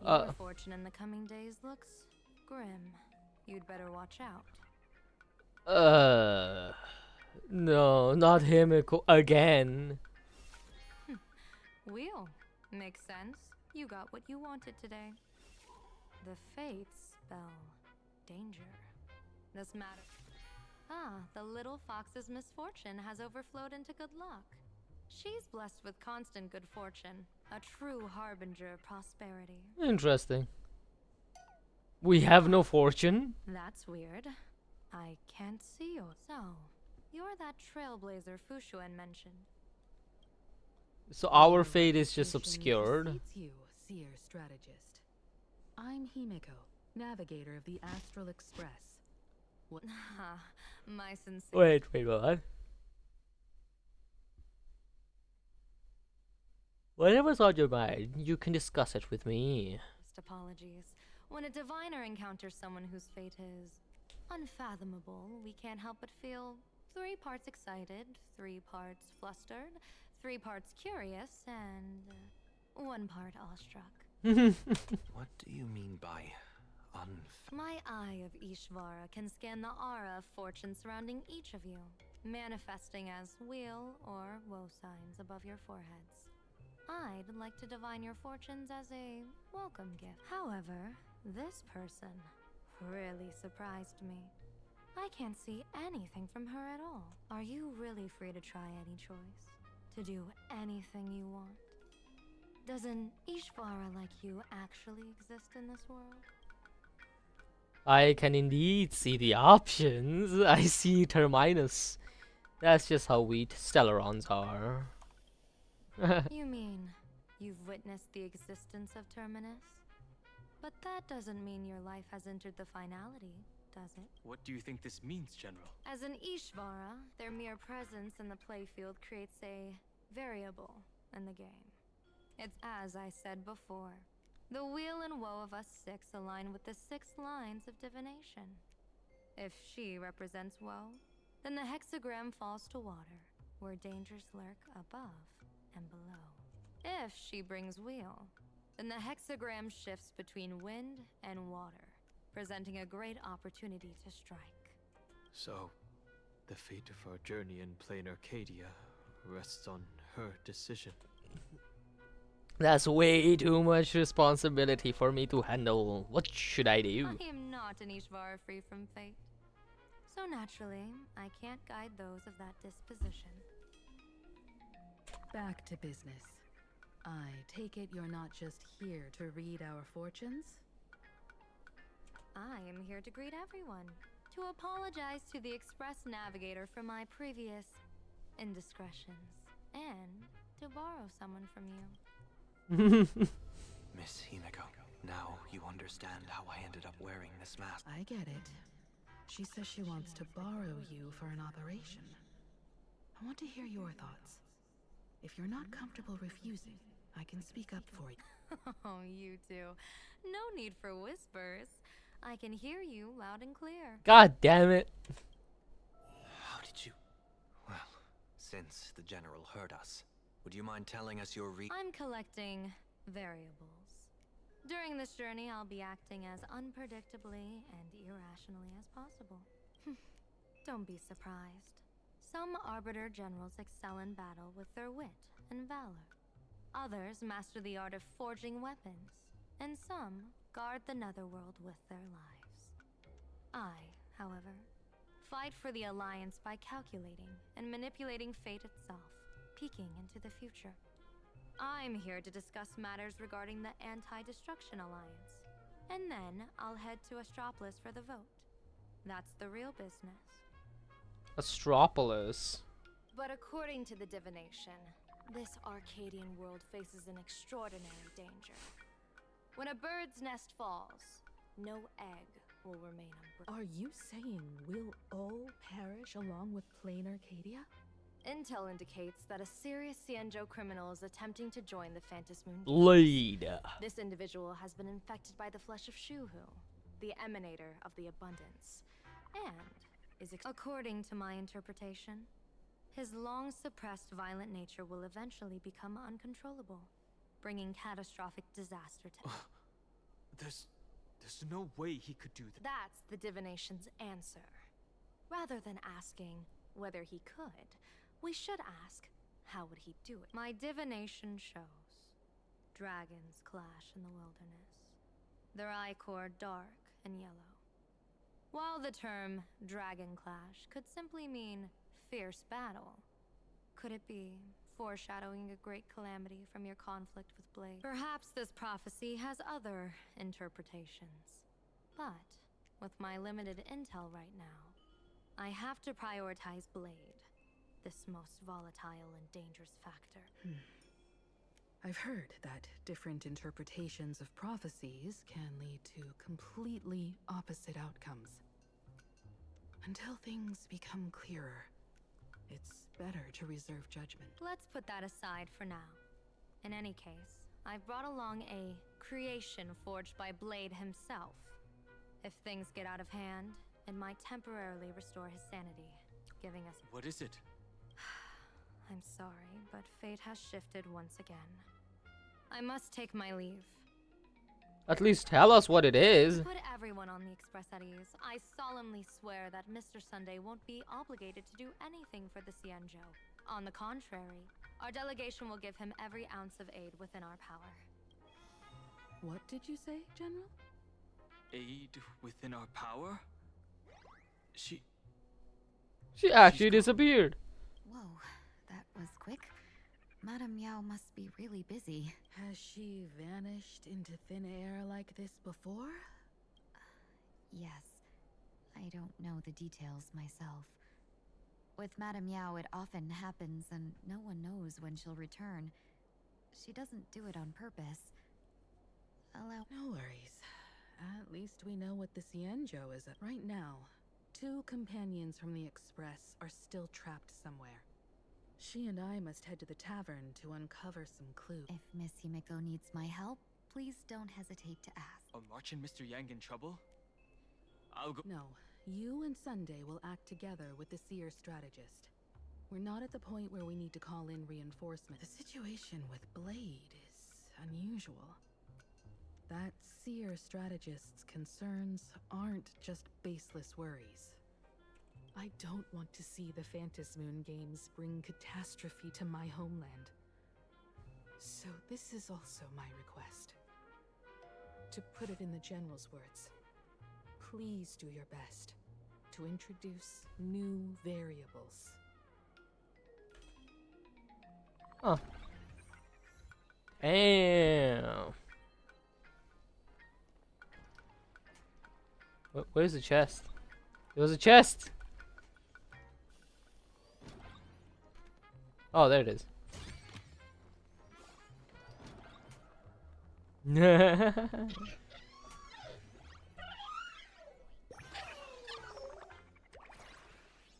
Your fortune in the coming days looks grim. You'd better watch out. No, not Himiko again. Wheel. Makes sense. You got what you wanted today. The fates spell danger. This matter. The little fox's misfortune has overflowed into good luck. She's blessed with constant good fortune, a true harbinger of prosperity. Interesting. We have no fortune. That's weird. I can't see you. So, you're that trailblazer Fushuan mentioned. So our fate is just obscured. You, seer strategist. I'm Himiko, navigator of the Astral Express. What? My sincere. Wait, what? Whatever's on your mind, you can discuss it with me. Apologies. When a diviner encounters someone whose fate is unfathomable, we can't help but feel 3 parts excited, 3 parts flustered, 3 parts curious, and 1 part awestruck. What do you mean by My eye of Ishvara can scan the aura of fortune surrounding each of you, manifesting as wheel or woe signs above your foreheads. I'd like to divine your fortunes as a welcome gift. However, this person really surprised me. I can't see anything from her at all. Are you really free to try any choice? To do anything you want? Does an Ishvara like you actually exist in this world? I can indeed see the options. I see Terminus. That's just how we Stellarons are. You mean you've witnessed the existence of Terminus? But that doesn't mean your life has entered the finality, does it? What do you think this means, General? As an Ishvara, their mere presence in the playfield creates a variable in the game. It's as I said before. The wheel and woe of us 6 align with the 6 lines of divination. If she represents woe, then the hexagram falls to water, where dangers lurk above and below. If she brings wheel, then the hexagram shifts between wind and water, presenting a great opportunity to strike. So, the fate of our journey in plain Arcadia rests on her decision. That's way too much responsibility for me to handle. What should I do? I am not an Ishvara free from fate. So naturally, I can't guide those of that disposition. Back to business. I take it you're not just here to read our fortunes? I am here to greet everyone, to apologize to the Express Navigator for my previous indiscretions, and to borrow someone from you. Miss Himiko, now you understand how I ended up wearing this mask. I get it. She says she wants to borrow you for an operation. I want to hear your thoughts. If you're not comfortable refusing, I can speak up for you. Oh, you two. No need for whispers. I can hear you loud and clear. God damn it. How did you... Well, since the General heard us, would you mind telling us your I'm collecting variables. During this journey, I'll be acting as unpredictably and irrationally as possible. Don't be surprised. Some Arbiter Generals excel in battle with their wit and valor. Others master the art of forging weapons. And some guard the netherworld with their lives. I, however, fight for the Alliance by calculating and manipulating fate itself, peeking into the future. I'm here to discuss matters regarding the Anti-Destruction Alliance. And then I'll head to Astropolis for the vote. That's the real business. Astropolis. But according to the divination, this Arcadian world faces an extraordinary danger. When a bird's nest falls, no egg will remain unbroken. Are you saying we'll all perish along with plain Arcadia? Intel indicates that a serious Xianzhou criminal is attempting to join the Phantasmoon Games. Blade. This individual has been infected by the flesh of Shuhu, the emanator of the abundance, and is according to my interpretation, his long-suppressed violent nature will eventually become uncontrollable, bringing catastrophic disaster to There's no way he could do that. That's the divination's answer. Rather than asking whether he could, we should ask, how would he do it? My divination shows dragons clash in the wilderness, their ichor dark and yellow. While the term dragon clash could simply mean fierce battle, could it be foreshadowing a great calamity from your conflict with Blade? Perhaps this prophecy has other interpretations. But with my limited intel right now, I have to prioritize Blade, this most volatile and dangerous factor. I've heard that different interpretations of prophecies can lead to completely opposite outcomes. Until things become clearer, it's better to reserve judgment. Let's put that aside for now. In any case, I've brought along a creation forged by Blade himself. If things get out of hand, it might temporarily restore his sanity, giving us... What is it? I'm sorry, but fate has shifted once again. I must take my leave. At least tell us what it is. To put everyone on the Express at ease, I solemnly swear that Mr. Sunday won't be obligated to do anything for the Xianzhou. On the contrary, our delegation will give him every ounce of aid within our power. What did you say, General? Aid within our power? She actually disappeared. Whoa, that was quick. Madame Yao must be really busy. Has she vanished into thin air like this before? Yes. I don't know the details myself. With Madame Yao, it often happens and no one knows when she'll return. She doesn't do it on purpose. No worries. At least we know what the Xianzhou is at right now. 2 companions from the Express are still trapped somewhere. She and I must head to the tavern to uncover some clues. If Miss Himiko needs my help, please don't hesitate to ask. Are March and Mr. Yang in trouble? I'll go. No, you and Sunday will act together with the Seer strategist. We're not at the point where we need to call in reinforcement. The situation with Blade is unusual. That Seer strategist's concerns aren't just baseless worries. I don't want to see the Phantasmoon Games bring catastrophe to my homeland. So this is also my request. To put it in the General's words, please do your best to introduce new variables. Huh. Damn. Where's the chest? There was a chest! Oh, there it is.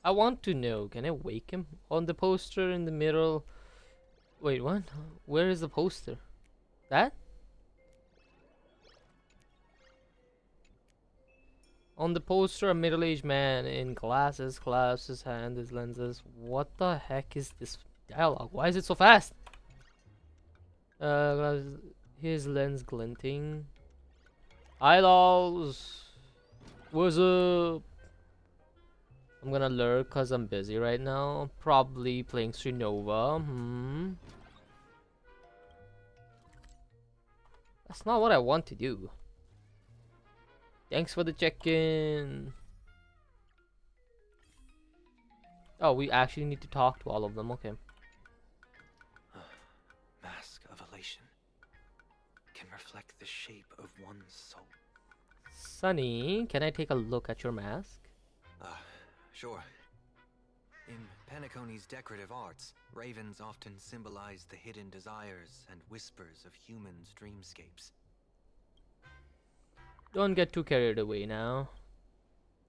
I want to know, can I wake him? On the poster in the middle. Wait, what? Where is the poster? That? On the poster, a middle-aged man in glasses clasps his hand, his lenses. What the heck is this dialogue? Why is it so fast? His lens glinting. Eyeballs. What's up? I'm gonna lurk cause I'm busy right now. Probably playing Srinova. That's not what I want to do. Thanks for the check-in. Oh, we actually need to talk to all of them. Okay. Mask of elation can reflect the shape of one's soul. Sunny, can I take a look at your mask? Sure. In Penacony's decorative arts, ravens often symbolize the hidden desires and whispers of humans' dreamscapes. Don't get too carried away now.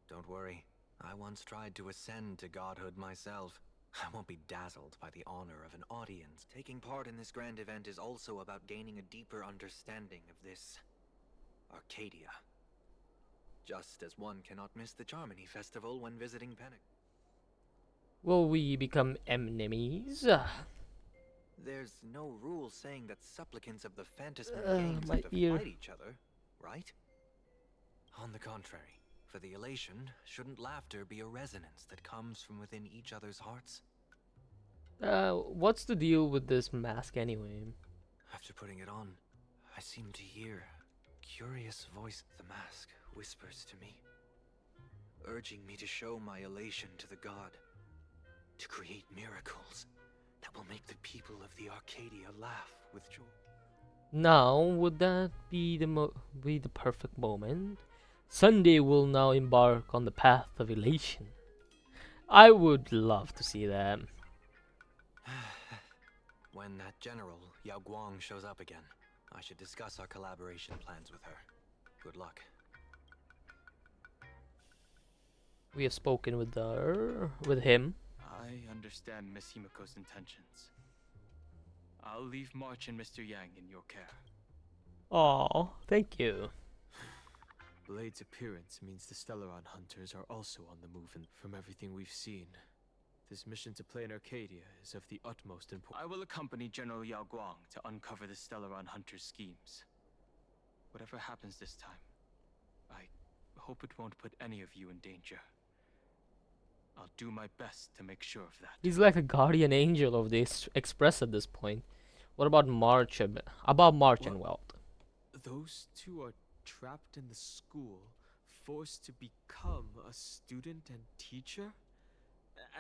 Don't worry, I once tried to ascend to godhood myself. I won't be dazzled by the honor of an audience. Taking part in this grand event is also about gaining a deeper understanding of this Arcadia. Just as one cannot miss the Charmony Festival when visiting Pennac. Will we become enemies? There's no rule saying that supplicants of the Phantasmal Games my have to ear. fight each other, right? On the contrary, for the elation, shouldn't laughter be a resonance that comes from within each other's hearts? What's the deal with this mask anyway? After putting it on, I seem to hear a curious voice. The mask whispers to me, urging me to show my elation to the god, to create miracles that will make the people of the Arcadia laugh with joy. Now, would that be the perfect moment? Sunday will now embark on the path of elation. I would love to see that. When that general, Yao Guang, shows up again, I should discuss our collaboration plans with her. Good luck. We have spoken with him. I understand Miss Himiko's intentions. I'll leave March and Mr. Yang in your care. Oh, thank you. Blade's appearance means the Stellaron hunters are also on the move, and from everything we've seen, this mission to play in Arcadia is of the utmost importance. I will accompany General Yao Guang to uncover the Stellaron hunters' schemes. Whatever happens this time, I hope it won't put any of you in danger. I'll do my best to make sure of that. He's like a guardian angel of the Express at this point. What about March? About March and Welt? Those two are trapped in the school, forced to become a student and teacher?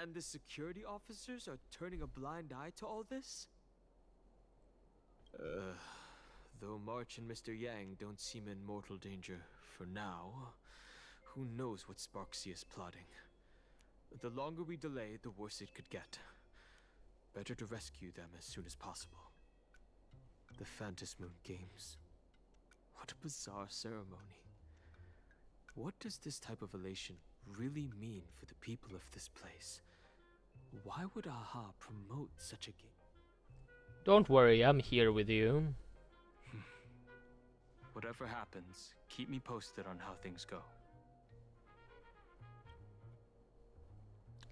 And the security officers are turning a blind eye to all this? Though March and Mr. Yang don't seem in mortal danger for now, who knows what Sparksy is plotting. The longer we delay, the worse it could get. Better to rescue them as soon as possible. The Phantasmoon Games. What a bizarre ceremony. What does this type of elation really mean for the people of this place? Why would Aha promote such a game? Don't worry, I'm here with you. Whatever happens, keep me posted on how things go.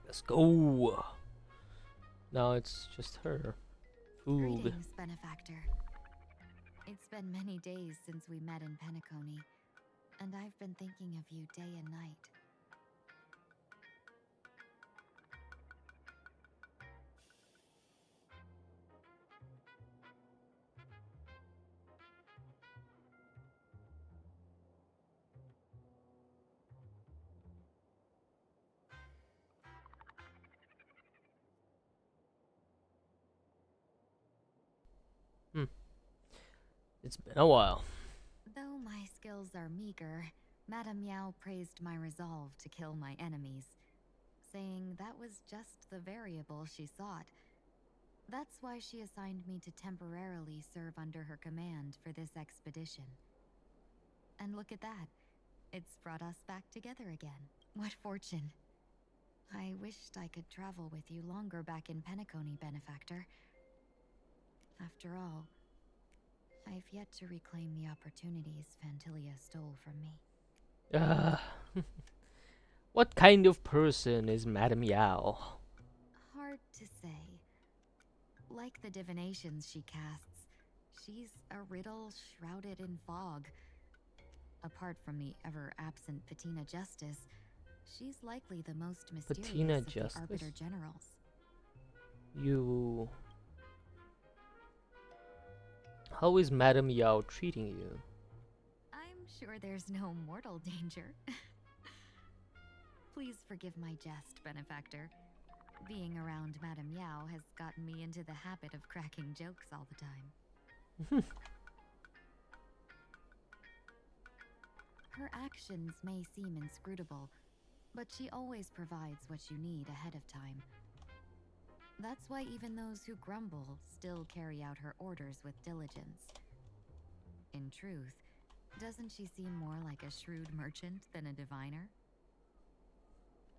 Let's go. Now it's just her. Food. Greetings, Benefactor. It's been many days since we met in Penacony, and I've been thinking of you day and night. It's been a while. Though my skills are meager, Madame Yao praised my resolve to kill my enemies, saying that was just the variable she sought. That's why she assigned me to temporarily serve under her command for this expedition. And look at that. It's brought us back together again. What fortune. I wished I could travel with you longer back in Penacony, Benefactor. After all, I've yet to reclaim the opportunities Phantilia stole from me. What kind of person is Madame Yao? Hard to say. Like the divinations she casts, she's a riddle shrouded in fog. Apart from the ever-absent Patina Justice, she's likely the most mysterious Patina of Justice? the Arbiter Generals. You... How is Madame Yao treating you? I'm sure there's no mortal danger. Please forgive my jest, Benefactor. Being around Madame Yao has gotten me into the habit of cracking jokes all the time. Her actions may seem inscrutable, but she always provides what you need ahead of time. That's why even those who grumble still carry out her orders with diligence. In truth, doesn't she seem more like a shrewd merchant than a diviner?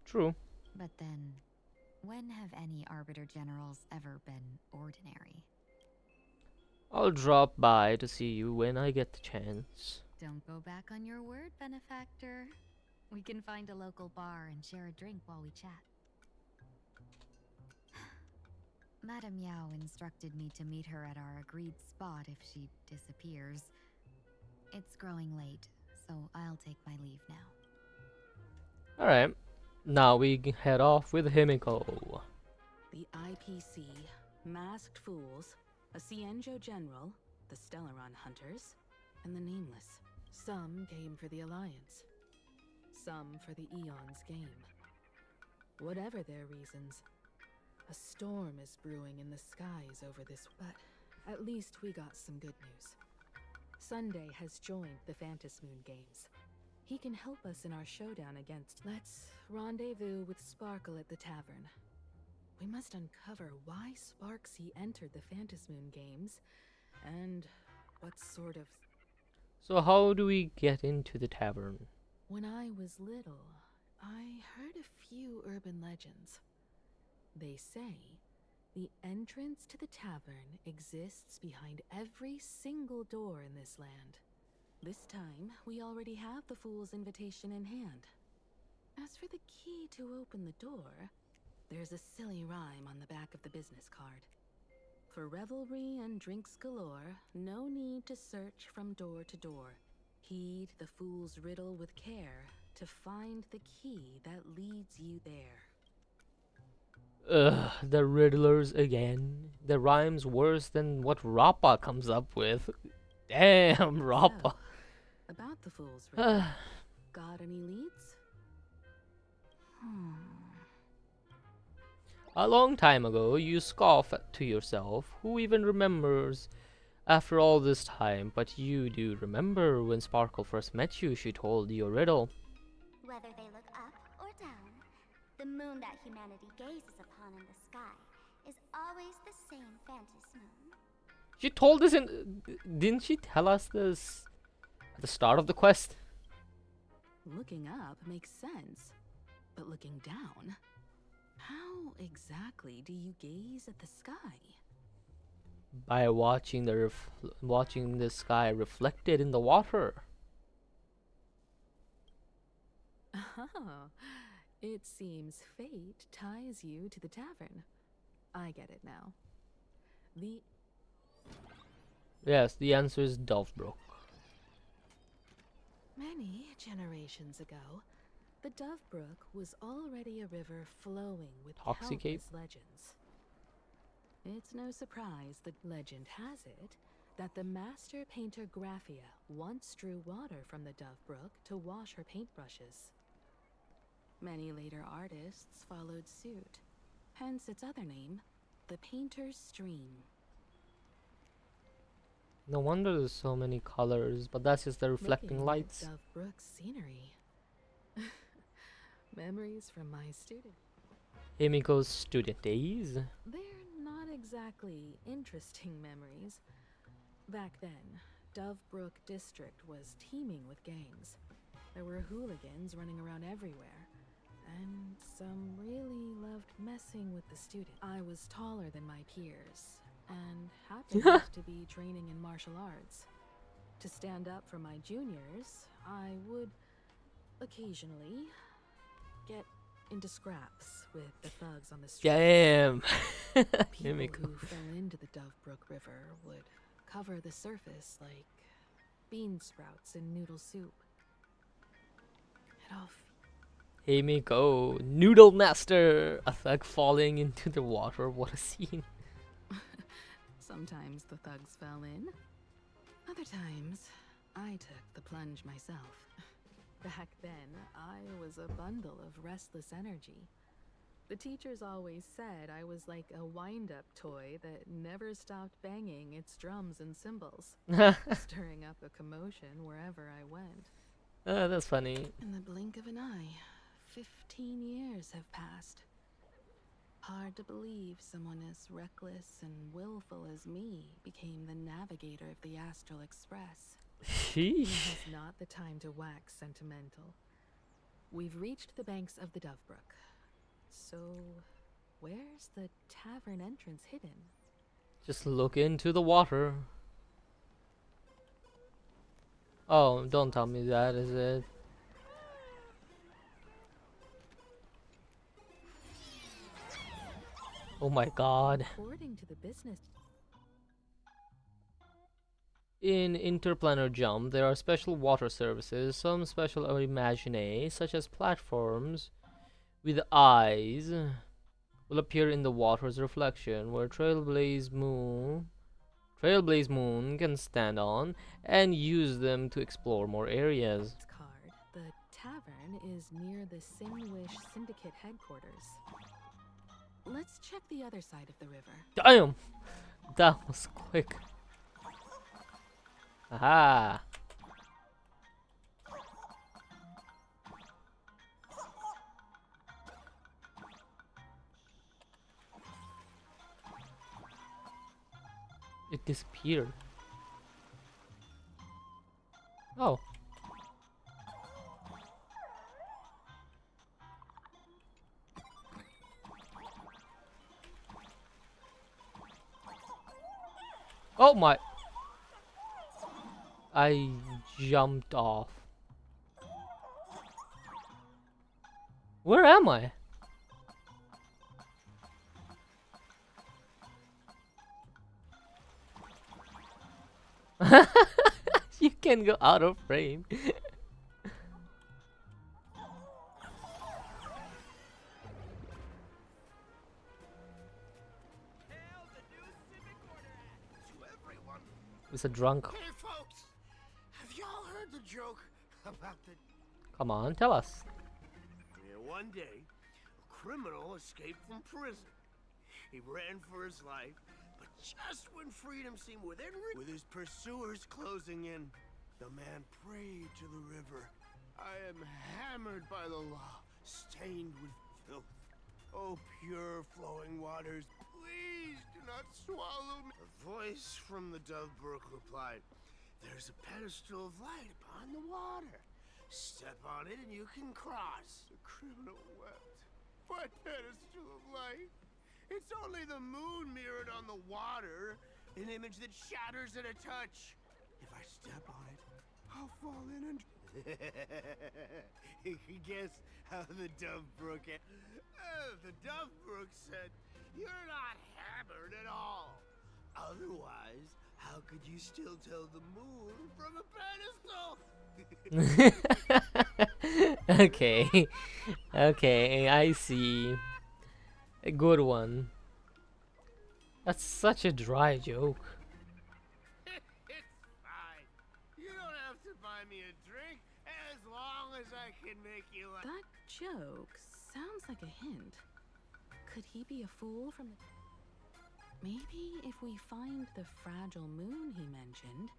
True. But then, when have any Arbiter Generals ever been ordinary? I'll drop by to see you when I get the chance. Don't go back on your word, benefactor. We can find a local bar and share a drink while we chat. Madame Yao instructed me to meet her at our agreed spot if she disappears. It's growing late, so I'll take my leave now. Alright, now we can head off with Himiko. The IPC, Masked Fools, a Cienjo General, the Stellaron Hunters, and the Nameless. Some came for the Alliance. Some for the Eon's game. Whatever their reasons, a storm is brewing in the skies over this, but at least we got some good news. Sunday has joined the Moon Games. He can help us in our showdown against... Let's rendezvous with Sparkle at the tavern. We must uncover why Sparksy entered the Moon Games, and what sort of... So how do we get into the tavern? When I was little, I heard a few urban legends. They say the entrance to the tavern exists behind every single door in this land. This time, we already have the Fool's invitation in hand. As for the key to open the door, there's a silly rhyme on the back of the business card. For revelry and drinks galore, no need to search from door to door. Heed the Fool's riddle with care to find the key that leads you there. Ugh, the riddlers again. The rhyme's worse than what Rappa comes up with. Damn, Rappa. So, about the Fool's riddle, got any leads? A long time ago, you scoff to yourself. Who even remembers after all this time? But you do remember when Sparkle first met you, she told you a riddle. Whether they look up or down, the moon that humanity gazes upon in the sky is always the same Phantom moon. She told us in... Didn't she tell us this at the start of the quest? Looking up makes sense, but looking down? How exactly do you gaze at the sky? By watching the sky reflected in the water. Oh, it seems fate ties you to the tavern. I get it now. Yes, the answer is Dovebrook. Many generations ago, the Dovebrook was already a river flowing with countless legends. It's no surprise that legend has it that the master painter Graphia once drew water from the Dovebrook to wash her paintbrushes. Many later artists followed suit, hence its other name, the Painter's Stream. No wonder there's so many colors, but that's just the reflecting lights. Looking at Dovebrook's scenery. Memories from my student. Himiko's student days? They're not exactly interesting memories. Back then, Dovebrook District was teeming with gangs. There were hooligans running around everywhere, and some really loved messing with the students. I was taller than my peers, and happened to be training in martial arts. To stand up for my juniors, I would occasionally get into scraps with the thugs on the street. Damn. People who fell into the Dovebrook River would cover the surface like bean sprouts in noodle soup. It all Himiko, Noodle Master! A thug falling into the water, what a scene. Sometimes the thugs fell in. Other times, I took the plunge myself. Back then, I was a bundle of restless energy. The teachers always said I was like a wind-up toy that never stopped banging its drums and cymbals, stirring up a commotion wherever I went. That's funny. In the blink of an eye, 15 years have passed. Hard to believe someone as reckless and willful as me became the navigator of the Astral Express. Sheesh. Now is not the time to wax sentimental. We've reached the banks of the Dovebrook. So, where's the tavern entrance hidden? Just look into the water. Oh, don't tell me that, is it? Oh my god. According to the business... In Interplanar Jump, there are special water services, some special or imaginae, such as platforms with eyes, will appear in the water's reflection, where Trailblaze Moon can stand on and use them to explore more areas. Card. The tavern is near the Sinwish Syndicate headquarters. Let's check the other side of the river. Damn! That was quick. Aha! It disappeared. Oh. Oh my. I jumped off. Where am I? You can go out of frame. It's a drunk. Hey, folks! Have y'all heard the joke about the... Come on, tell us. Yeah, one day, a criminal escaped from prison. He ran for his life, but just when freedom seemed within reach, with his pursuers closing in, the man prayed to the river. I am hammered by the law, stained with filth. Oh, pure flowing waters, please do not swallow me. A voice from the Dovebrook replied, there's a pedestal of light upon the water. Step on it and you can cross. The criminal wept. What pedestal of light? It's only the moon mirrored on the water, an image that shatters at a touch. If I step on it, I'll fall in and... Guess how the Dovebrook... the Dovebrook said, you're not hammered at all. Otherwise, how could you still tell the moon from a pedestal? Okay. Okay, I see. A good one. That's such a dry joke. It's fine. You don't have to buy me a drink as long as I can make you laugh. That joke sounds like a hint. Could he be a fool from the... Maybe if we find the fragile moon he mentioned,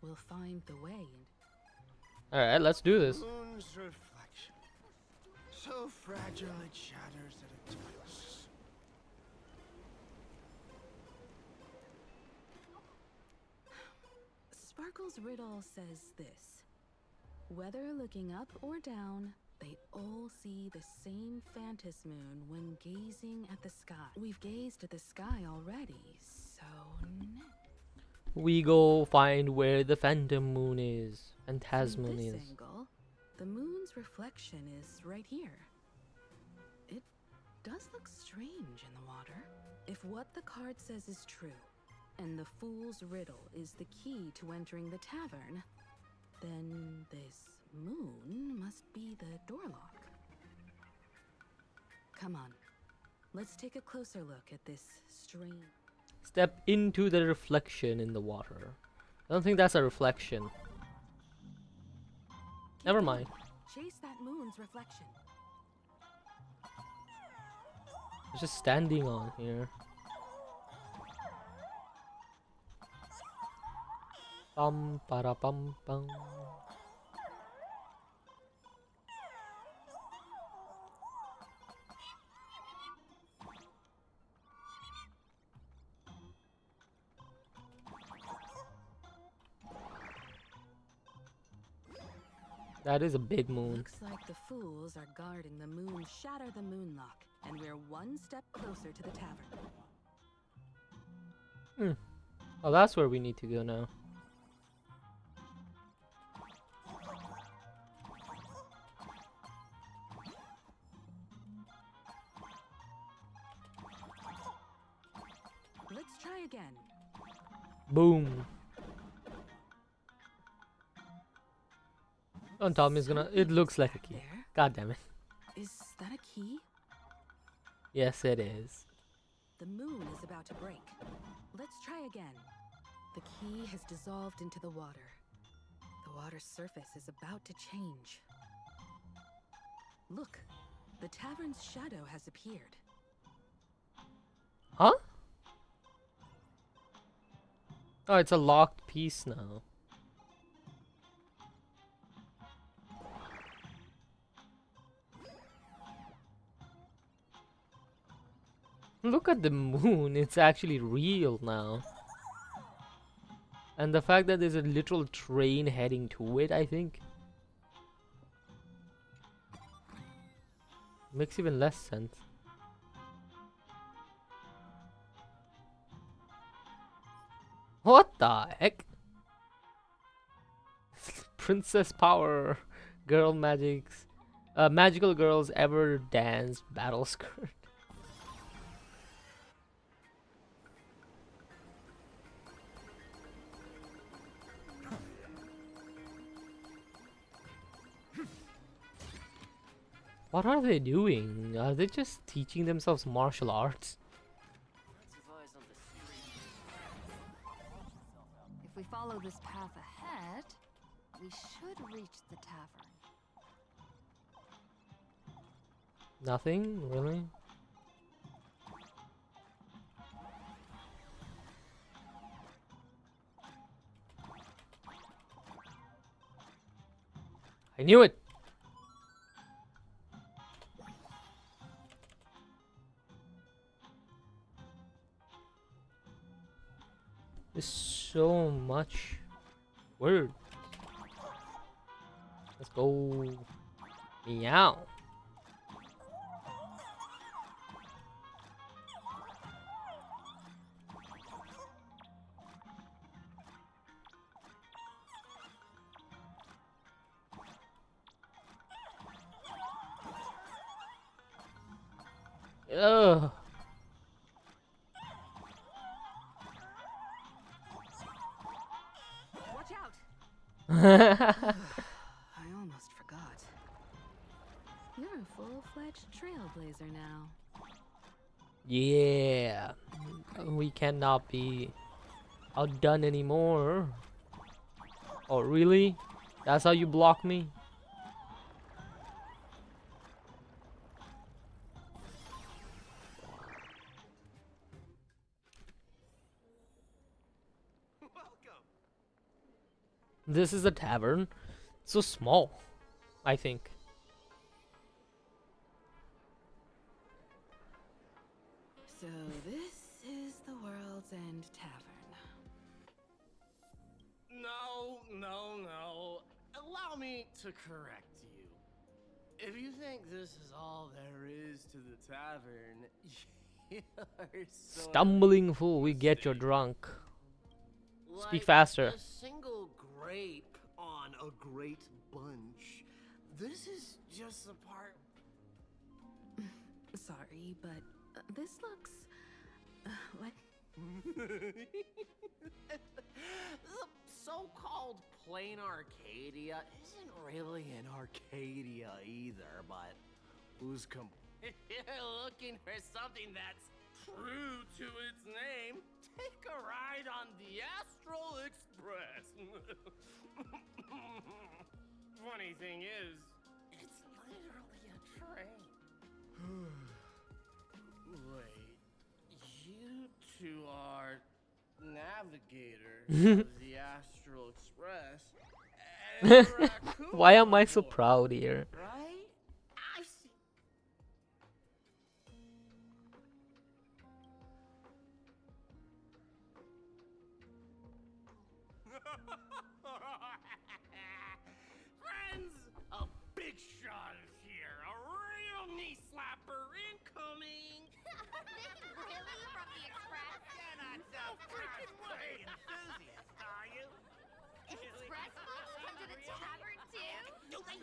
we'll find the way. Alright, let's do this. Moon's reflection. So fragile it shatters at a touch. Sparkle's riddle says this. Whether looking up or down, they all see the same Phantom moon when gazing at the sky. We've gazed at the sky already, so We go find where the Phantom Moon is. Phantasm from Moon this is. angle, the moon's reflection is right here. It does look strange in the water. If what the card says is true, and the fool's riddle is the key to entering the tavern, then this moon must be the door lock. Come on, let's take a closer look at this strange... Step into the reflection in the water. I don't think that's a reflection. Never mind. Chase that moon's reflection. It's just standing on here. Pum para pum pum. That is a big moon. Looks like the fools are guarding the moon shatter the moonlock, and we're one step closer to the tavern. Oh, that's where we need to go now. Let's try again. Boom. Don't tell me it's gonna. It looks like a key. God damn it. Is that a key? Yes, it is. The moon is about to break. Let's try again. The key has dissolved into the water. The water's surface is about to change. Look, the tavern's shadow has appeared. Huh? Oh, it's a locked piece now. Look at the moon, it's actually real now. And the fact that there's a literal train heading to it, I think, makes even less sense. What the heck? Princess power, girl magics, magical girls ever dance battle skirt. What are they doing? Are they just teaching themselves martial arts? If we follow this path ahead, we should reach the tavern. Nothing? Really? I knew it! There's so much word. Let's go. Meow. Ugh. Watch out! I almost forgot. You're a full-fledged trailblazer now. Yeah. We cannot be outdone anymore. Oh, really? That's how you block me? This is a tavern. It's so small, I think. So this is the World's End Tavern. No. Allow me to correct you. If you think this is all there is to the tavern, you're so Stumbling fool, we get you drunk. Speak like faster. a single grape on a great bunch. This is just the part. Sorry, but this looks like the so-called plain Arcadia isn't really an Arcadia either, but who's you're looking for something that's true to its name? Take a ride on the Astral Express. Funny thing is, it's literally a train. Wait, you two are navigators of the Astral Express. And the raccoon Why am I so board, proud here? right? I see. Friends,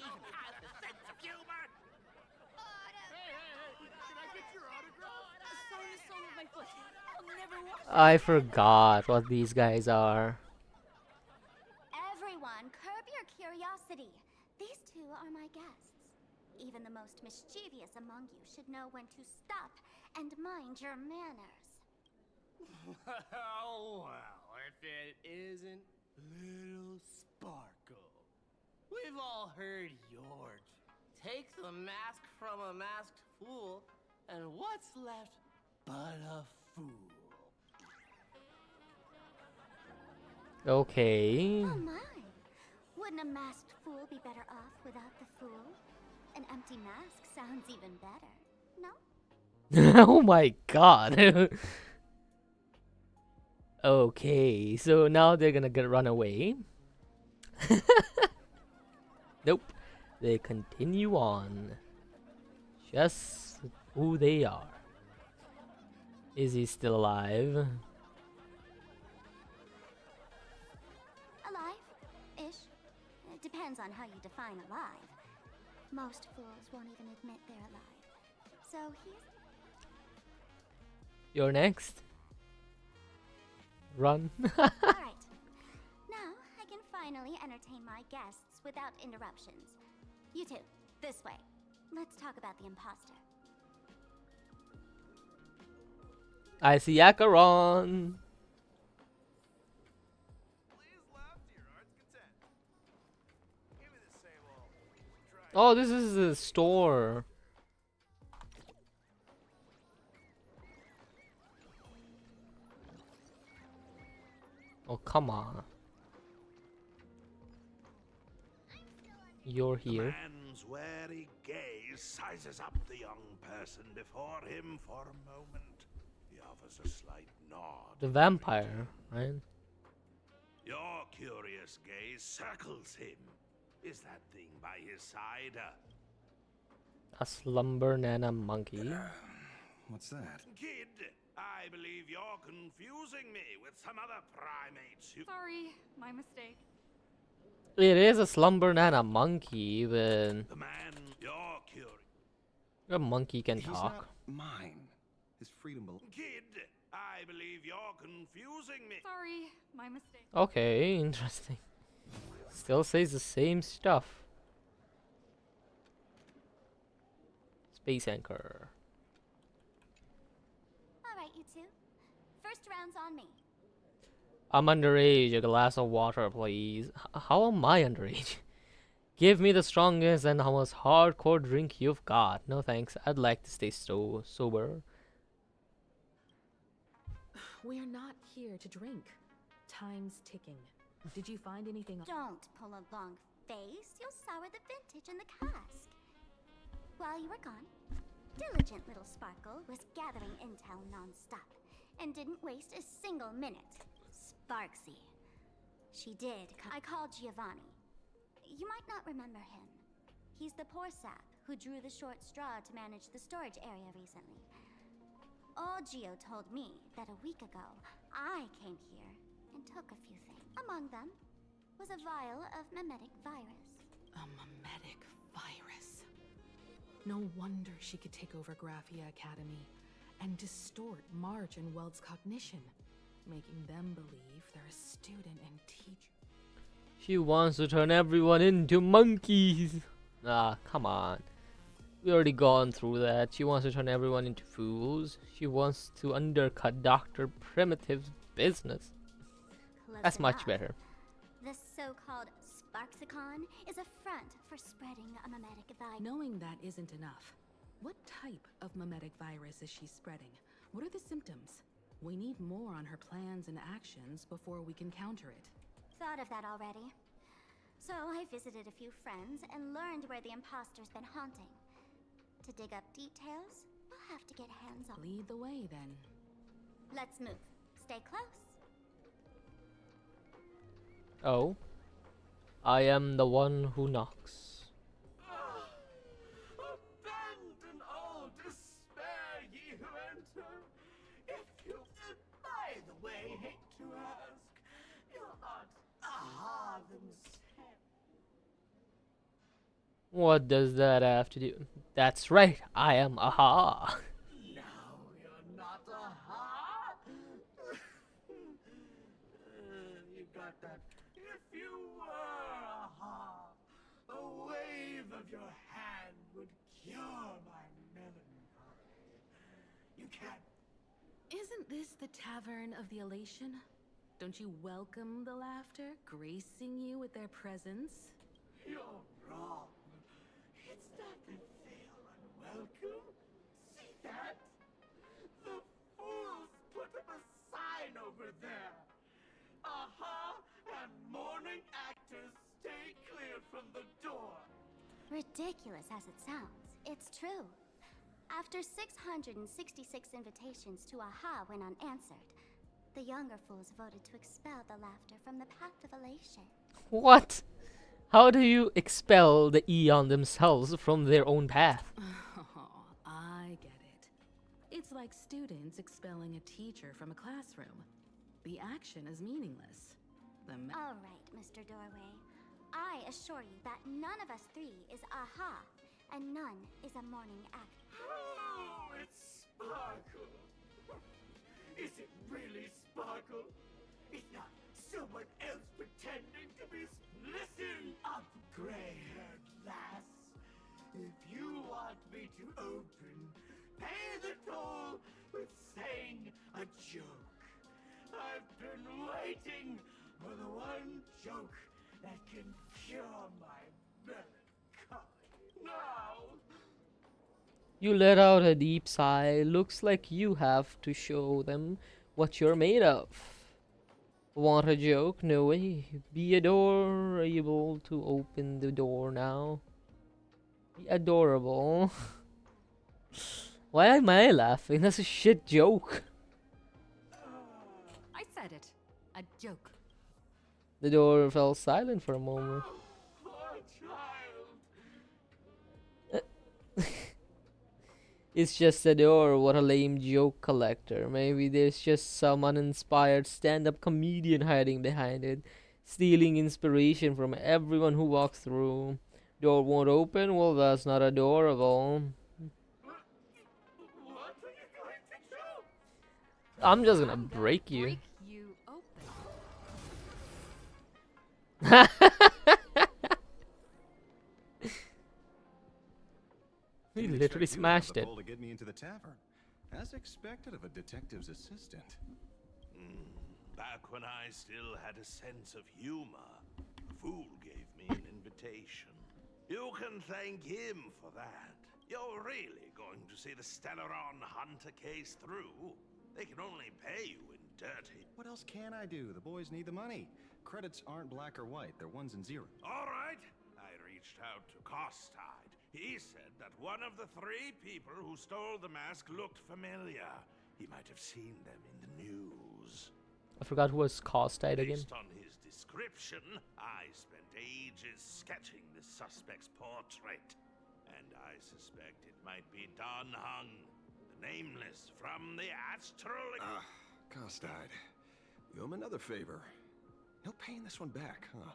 even have the sense of humor. Hey, can I get your autograph? Sorry, the sole of my foot. I'll never wash it. I forgot what these guys are. Everyone, curb your curiosity. These two are my guests. Even the most mischievous among you should know when to stop and mind your manners. Well, if it isn't Little Sparkle. We've all heard yours. Take the mask from a masked fool, and what's left but a fool? Okay. Oh my! Wouldn't a masked fool be better off without the fool? An empty mask sounds even better, no? Oh my god. Okay, so now they're gonna run away. Nope. They continue on. Just who they are. Is he still alive? Alive-ish. It depends on how you define alive. Most fools won't even admit they're alive. So he's... You're next. Run. Alright. Now I can finally entertain my guests without interruptions. You two, this way. Let's talk about the imposter. I see Acheron. Oh, this is the store. Oh, come on. You're here. The man's wary gaze sizes up the young person before him for a moment. He offers a slight nod. The vampire, right? Your curious gaze circles him. Is that thing by his side? A slumber nana monkey. What's that? Kid, I believe you're confusing me with some other primates. Sorry, my mistake. It is a slumber nana monkey, but The man, you're curious. a monkey can He's talk. not mine. His freedom belongs. Kid, I believe you're confusing me. Sorry, my mistake. Okay, interesting. Still says the same stuff. Space anchor. Alright, you two. First round's on me. I'm underage. A glass of water, please. How am I underage? Give me the strongest and most hardcore drink you've got. No thanks. I'd like to stay sober. We're not here to drink. Time's ticking. Did you find anything? Don't pull a long face. You'll sour the vintage in the cask. While you were gone, diligent little Sparkle was gathering intel non-stop and didn't waste a single minute. Sparksy. She did. I called Giovanni. You might not remember him. He's the poor sap who drew the short straw to manage the storage area recently. All Gio told me that a week ago, I came here and took a few things. Among them was a vial of mimetic virus. A mimetic virus. No wonder she could take over Graphia Academy and distort March and Weld's cognition, making them believe they're a student and teacher. She wants to turn everyone into monkeys. Ah, come on. We already gone through that. She wants to turn everyone into fools. She wants to undercut Dr. Primitive's business. That's much better. The so-called Sparksicon is a front for spreading a mimetic virus. Knowing that isn't enough. What type of mimetic virus is she spreading? What are the symptoms? We need more on her plans and actions before we can counter it. Thought of that already. So I visited a few friends and learned where the imposter's been haunting. To dig up details, we'll have to get hands on. Lead the way, then. Let's move. Stay close. Oh. I am the one who knocks. Abandon all despair, ye who enter. If you, by the way, hate to ask, you're not a Harlem's head. What does that have to do? That's right, I am Aha. Now you're not Aha. You got that? If you were Aha, a wave of your hand would cure my melancholy. You can't. Isn't this the Tavern of the Elation? Don't you welcome the laughter, gracing you with their presence? You're wrong. It's not that they are unwelcome. See that? The fools put up a sign over there. Aha and mourning actors stay clear from the door. Ridiculous as it sounds, it's true. After 666 invitations to Aha went unanswered, the younger fools voted to expel the laughter from the path of elation. What? How do you expel the Eon themselves from their own path? Oh, I get it. It's like students expelling a teacher from a classroom. The action is meaningless. All right, Mr. Doorway. I assure you that none of us three is Aha, and none is a mourning act. Oh, it's Sparkle. Is it really Sparkle? It's not someone else pretending to be. Listen up, gray-haired lass. If you want me to open, pay the toll with saying a joke. I've been waiting for the one joke that can cure my melancholy. Now. You let out a deep sigh. Looks like you have to show them what you're made of. Want a joke? No way. Be adorable to open the door now. Be adorable. Why am I laughing? That's a shit joke. I said it. A joke. The door fell silent for a moment. Poor child. It's just a door. What a lame joke collector. Maybe there's just some uninspired stand-up comedian hiding behind it, stealing inspiration from everyone who walks through. Door won't open? Well, that's not adorable. What are you going to do? I'm just gonna break you. Break you open. He literally smashed it. To get me into the tavern, as expected of a detective's assistant. Back when I still had a sense of humor, a fool gave me an invitation. You can thank him for that. You're really going to see the Stellaron Hunter case through? They can only pay you in dirty. What else can I do? The boys need the money. Credits aren't black or white, they're ones and zeros. All right. I reached out to Costide. He said that one of the 3 people who stole the mask looked familiar. He might have seen them in the news. I forgot who was Costide again. Based on his description, I spent ages sketching the suspect's portrait. And I suspect it might be Don Hung, the nameless from the astral... Costide. We owe him another favor. He'll pay this one back, huh?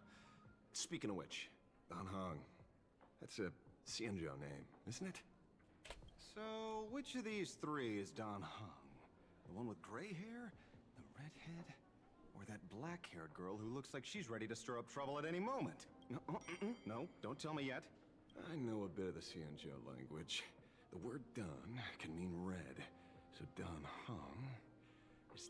Speaking of which, Don Hung. That's a Xianzhou name, isn't it? So, which of these 3 is Don Hung? The one with gray hair? The redhead? Or that black-haired girl who looks like she's ready to stir up trouble at any moment? No, no, don't tell me yet. I know a bit of the Xianzhou language. The word Don can mean red, so Don Hung is...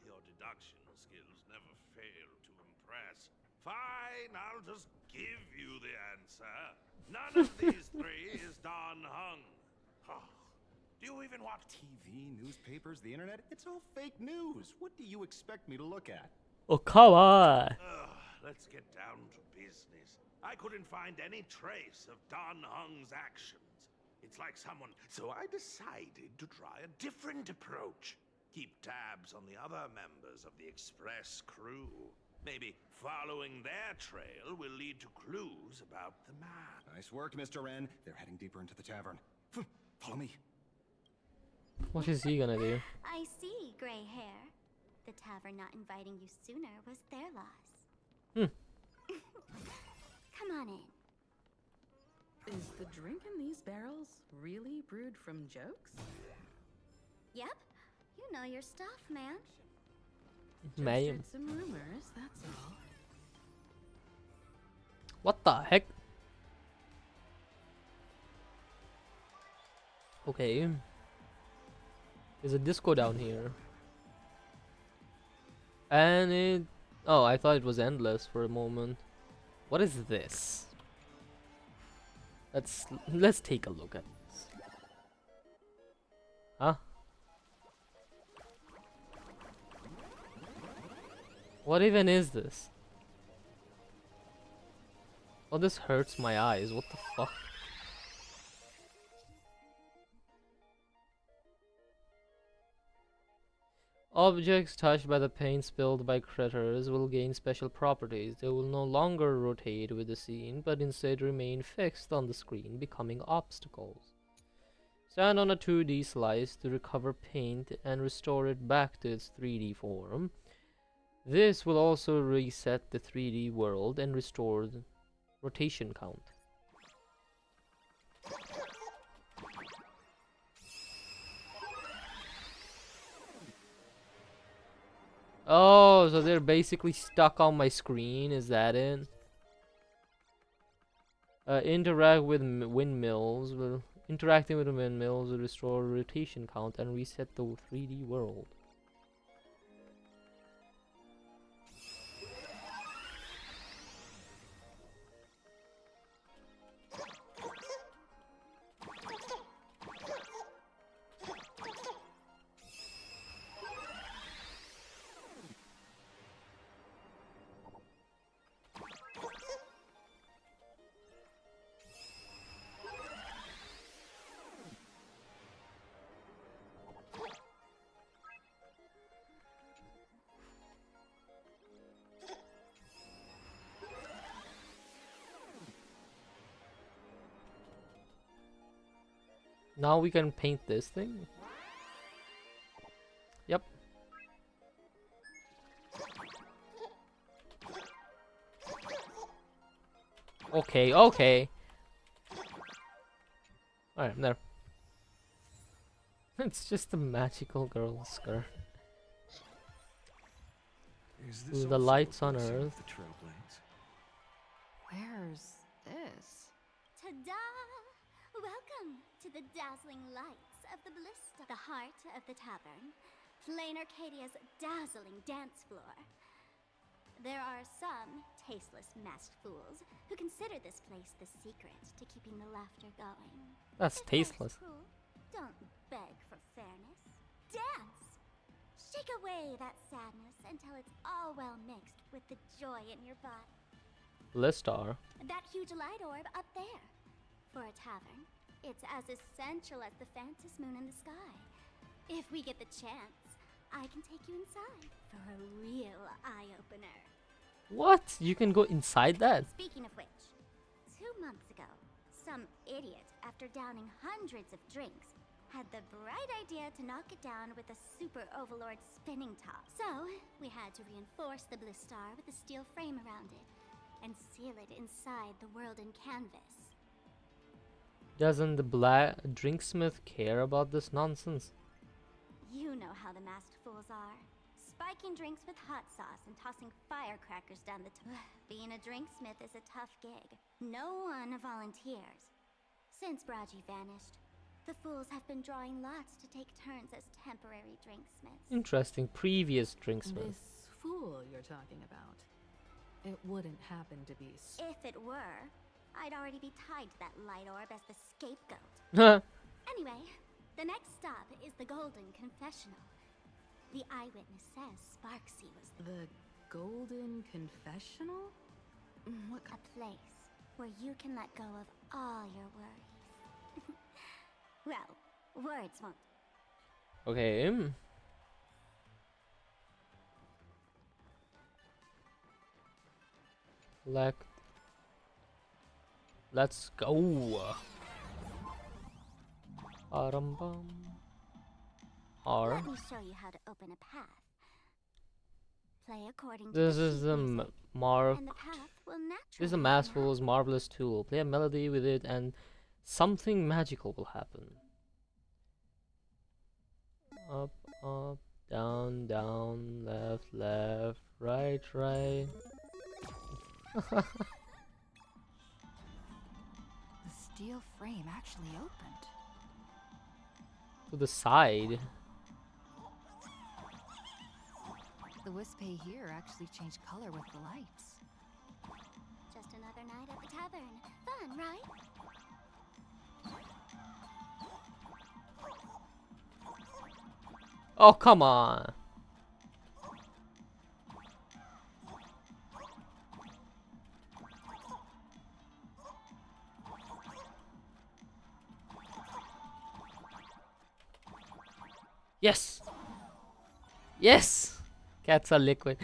your deduction skills never fail to impress. Fine, I'll just give you the answer. None of these 3 is Don Hung. Do you even watch TV, newspapers, the internet? It's all fake news. What do you expect me to look at? Oh, come on. Let's get down to business. I couldn't find any trace of Don Hung's actions. It's like someone... So I decided to try a different approach. Keep tabs on the other members of the Express crew. Maybe following their trail will lead to clues about the man. Nice work, Mr. Wren. They're heading deeper into the tavern. Follow me. What is he gonna do? I see, gray hair. The tavern not inviting you sooner was their loss. Come on in. Is the drink in these barrels really brewed from jokes? Yep. You know your stuff, man. Just Man. heard some rumors, that's all. What the heck? Okay. There's a disco down here. And it... Oh, I thought it was endless for a moment. What is this? Let's take a look at this. Huh? What even is this? Oh, this hurts my eyes. What the fuck? Objects touched by the paint spilled by critters will gain special properties. They will no longer rotate with the scene, but instead remain fixed on the screen, becoming obstacles. Stand on a 2D slice to recover paint and restore it back to its 3D form. This will also reset the 3D world and restore the rotation count. Oh, so they're basically stuck on my screen, is that it? Interact with windmills. Interacting with the windmills will restore rotation count and reset the 3D world. Now we can paint this thing? Yep. Okay, okay. Alright, there. It's just a magical girl skirt. With the lights on Earth. The Trailblaze? Where's this? Ta-da! Welcome to the dazzling lights of the Ballista, the heart of the tavern, Plain Arcadia's dazzling dance floor. There are some tasteless masked fools who consider this place the secret to keeping the laughter going. That's If tasteless. cruel, don't beg for fairness. Dance! Shake away that sadness until it's all well mixed with the joy in your body. Listar. That huge light orb up there. For a tavern, it's as essential as the Phantom Moon in the sky. If we get the chance, I can take you inside for a real eye-opener. What? You can go inside that? Speaking of which, 2 months ago, some idiot, after downing hundreds of drinks, had the bright idea to knock it down with a super overlord spinning top. So, we had to reinforce the Blistar with a steel frame around it and seal it inside the world in canvas. Doesn't the black drinksmith care about this nonsense? You know how the masked fools are. Spiking drinks with hot sauce and tossing firecrackers down the Being a drinksmith is a tough gig. No one volunteers. Since Braji vanished, the fools have been drawing lots to take turns as temporary drinksmiths. Interesting. Previous drinksmith. This fool you're talking about. It wouldn't happen to be... If it were, I'd already be tied to that light orb as the scapegoat. Anyway, the next stop is the Golden Confessional. The eyewitness says Sparksy was the Golden Confessional? What a place where you can let go of all your worries. Well, words won't. Okay. Let's go. Let me show you how to open a path. Play according to This the is sheet the music, mark. and the path will This naturally is a open Mass up. Fool's marvelous tool. Play a melody with it, and something magical will happen. Up, up, down, down, left, left, right, right. The steel frame actually opened. To the side. The Wispay here actually changed color with the lights. Just another night at the tavern. Fun, right? Oh, come on. Yes. Yes. Cats are liquid.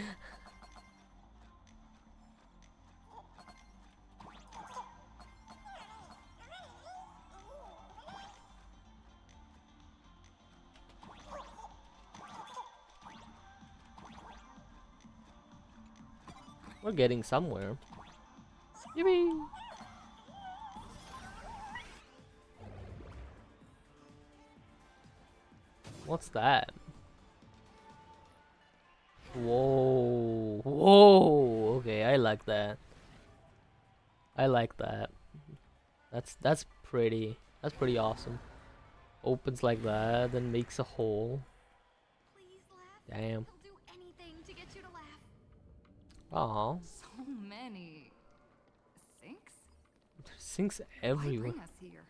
We're getting somewhere. Yippee! What's that? Whoa. Whoa. Okay, I like that. I like that. That's pretty. That's pretty awesome. Opens like that, then makes a hole. Damn. He'll do anything to get you to laugh. Aw. So many sinks? Sinks Why everywhere. bring us here?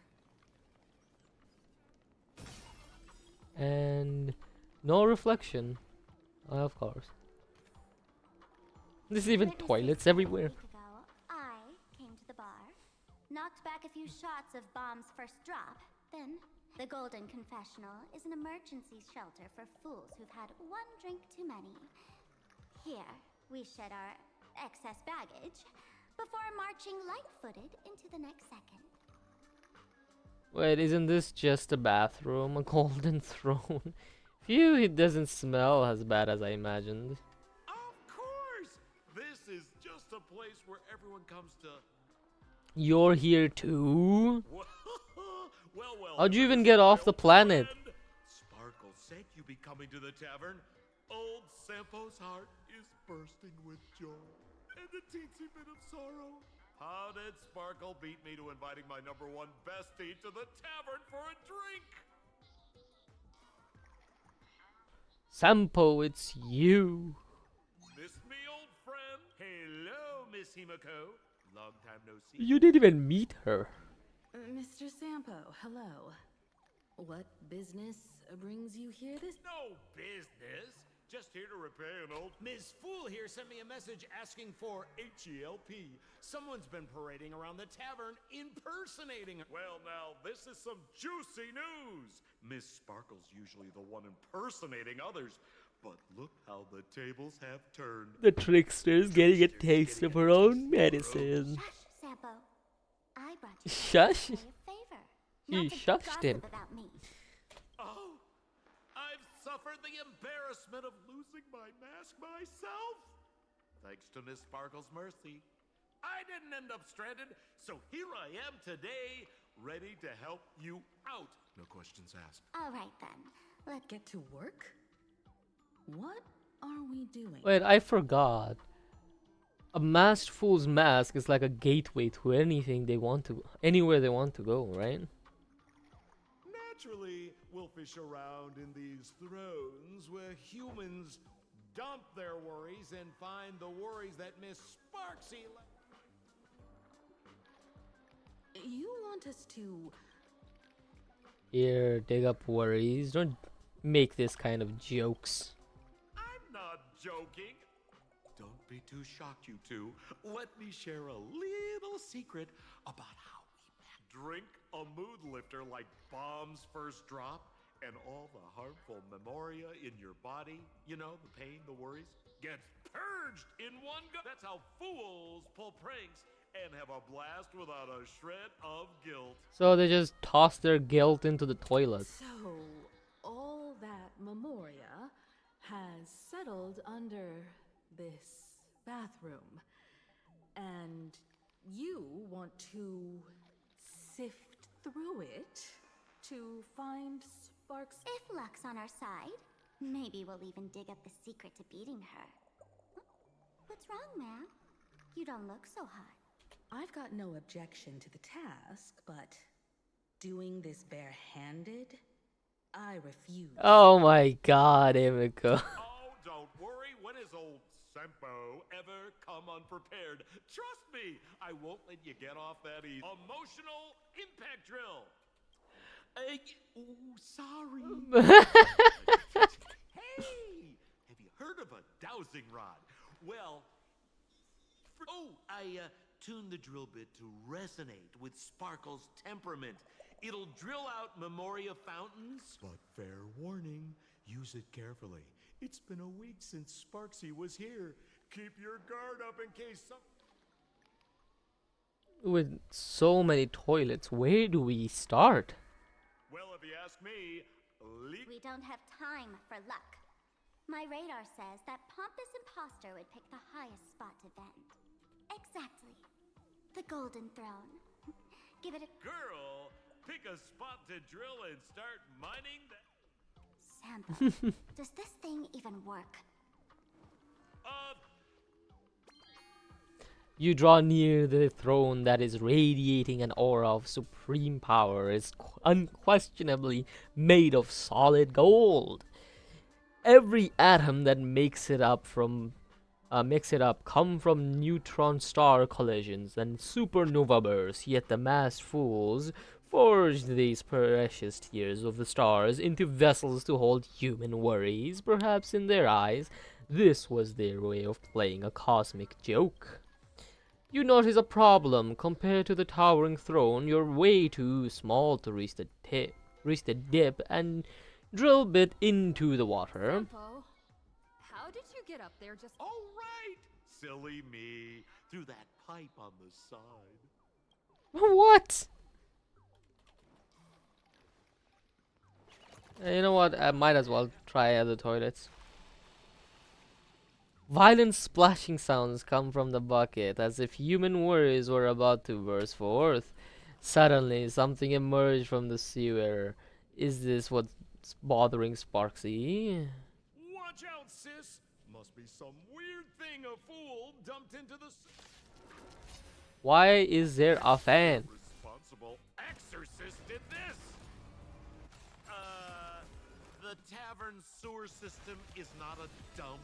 And no reflection. Of course. There's even Witnesses toilets a everywhere. week ago, I came to the bar, knocked back a few shots of Bomb's first drop. Then, the Golden Confessional is an emergency shelter for fools who've had one drink too many. Here, we shed our excess baggage before marching light-footed into the next second. Wait, isn't this just a bathroom? A golden throne? Phew, it doesn't smell as bad as I imagined. Of course! This is just a place where everyone comes to... You're here too? well, How'd you even get off the planet? Sparkle said you'd be coming to the tavern. Old Sampo's heart is bursting with joy and a teensy bit of sorrow. How did Sparkle beat me to inviting my #1 bestie to the tavern for a drink? Sampo, it's you. Miss me, old friend? Hello, Miss Himiko. Long time no see. You didn't even meet her. Mr. Sampo, hello. What business brings you here this? No business. Just here to repair an old... Ms. Fool here sent me a message asking for H-E-L-P. Someone's been parading around the tavern impersonating her. Well, now, this is some juicy news. Miss Sparkle's usually the one impersonating others, but look how the tables have turned. The trickster's getting a taste of her own medicine. Shush, Sampo. I brought you Shush? a favor. She Not to shushed gossip him. about me. Oh, I've suffered the embarrassment of losing my mask myself. Thanks to Miss Sparkle's mercy, I didn't end up stranded, so here I am today, ready to help you out. No questions asked. All right, then. Let's get to work? What are we doing? Wait, I forgot. A masked fool's mask is like a gateway to anything they want to, anywhere they want to go, right? Naturally, we'll fish around in these thrones where humans dump their worries and find the worries that Miss Sparksy You want us to... Here, dig up worries. Don't make this kind of jokes. I'm not joking. Don't be too shocked, you two. Let me share a little secret about how we met. Drink a mood lifter like Bomb's first drop, and all the harmful memoria in your body, you know, the pain, the worries, gets purged in one go. That's how fools pull pranks and have a blast without a shred of guilt. So they just toss their guilt into the toilet. So, all that memoria has settled under this bathroom. And you want to sift through it to find Sparks. If luck's on our side, maybe we'll even dig up the secret to beating her. What's wrong, ma'am? You don't look so hot. I've got no objection to the task, but doing this barehanded, I refuse. Oh my god, Emiko. Oh, don't worry. When has old Sempo ever come unprepared? Trust me, I won't let you get off that easy. Emotional impact drill. Sorry. Hey, have you heard of a dowsing rod? Well, I tuned the drill bit to resonate with Sparkle's temperament. It'll drill out Memoria fountains. But fair warning, use it carefully. It's been a week since Sparksy was here. Keep your guard up in case some... With so many toilets, where do we start? Well, if you ask me, we don't have time for luck. My radar says that pompous imposter would pick the highest spot to vent. Exactly. The Golden Throne. Give it a... Girl, pick a spot to drill and start mining the... Sampo, does this thing even work? You draw near the throne that is radiating an aura of supreme power. It's unquestionably made of solid gold. Every atom that makes it up come from neutron star collisions and supernova bursts. Yet the masked fools forged these precious tears of the stars into vessels to hold human worries. Perhaps in their eyes, this was their way of playing a cosmic joke. You notice a problem. Compared to the towering throne, you're way too small to reach the dip and drill bit into the water. Sampo, how did you get up there just... Oh, right! Silly me. Through that pipe on the side. What? You know what? I might as well try other toilets. Violent splashing sounds come from the bucket, as if human worries were about to burst forth. Suddenly, something emerged from the sewer. Is this what's bothering Sparksy? Watch out, sis! Must be some weird thing a fool dumped into the... Why is there a fan? Responsible exorcist did this! The tavern sewer system is not a dump.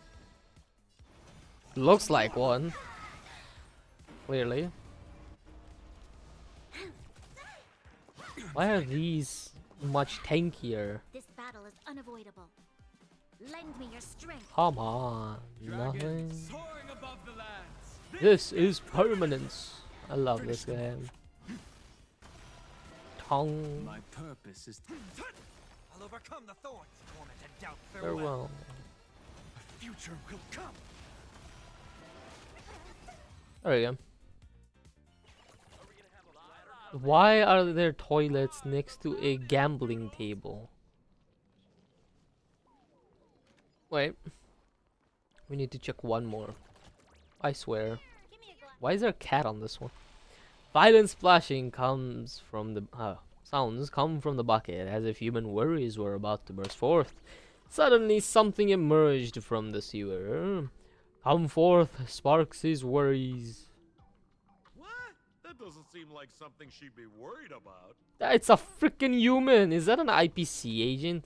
Looks like one. Clearly. Why are these much tankier? This battle is unavoidable. Lend me your strength. Come on, nothing. Soaring above the lands. This is permanence. I love this game. Tongue. My purpose is to... I'll overcome the thorns, tormented doubt. Farewell. A future will come. There we go. Why are there toilets next to a gambling table? Wait. We need to check one more. I swear. Why is there a cat on this one? Violent splashing comes from the sounds come from the bucket, as if human worries were about to burst forth. Suddenly, something emerged from the sewer. Come forth, Sparks' worries. What? That doesn't seem like something she'd be worried about. It's a freaking human. Is that an IPC agent?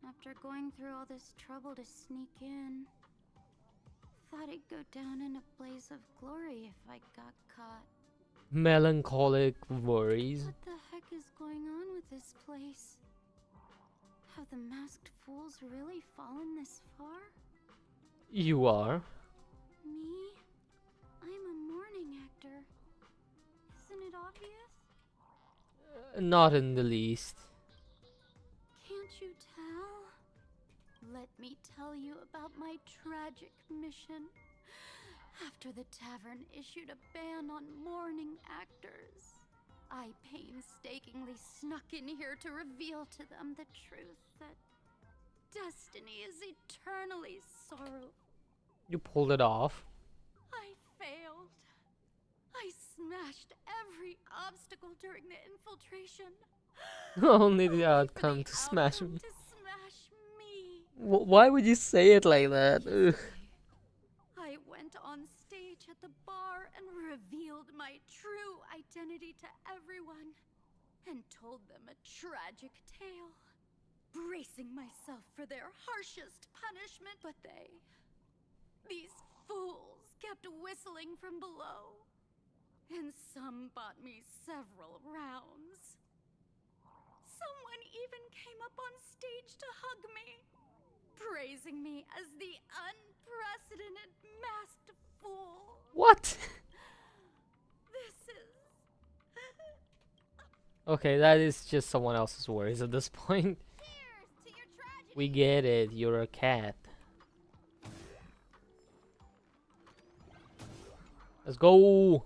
After going through all this trouble to sneak in, thought I'd go down in a blaze of glory if I got caught. Melancholic worries. What the heck is going on with this place? Have the masked fools really fallen this far? You are. Me? I'm a mourning actor. Isn't it obvious? Not in the least. Can't you tell? Let me tell you about my tragic mission. After the tavern issued a ban on mourning actors, I painstakingly snuck in here to reveal to them the truth that destiny is eternally sorrow. You pulled it off. I failed. I smashed every obstacle during the infiltration. Only the outcome to smash me. Why would you say it like that? Ugh. I went on stage at the bar and revealed my true identity to everyone and told them a tragic tale, bracing myself for their harshest punishment. But these fools kept whistling from below, and some bought me several rounds. Someone even came up on stage to hug me, praising me as the unprecedented masked fool. What? This is... Okay, that is just someone else's worries at this point. We get it, you're a cat. Let's go!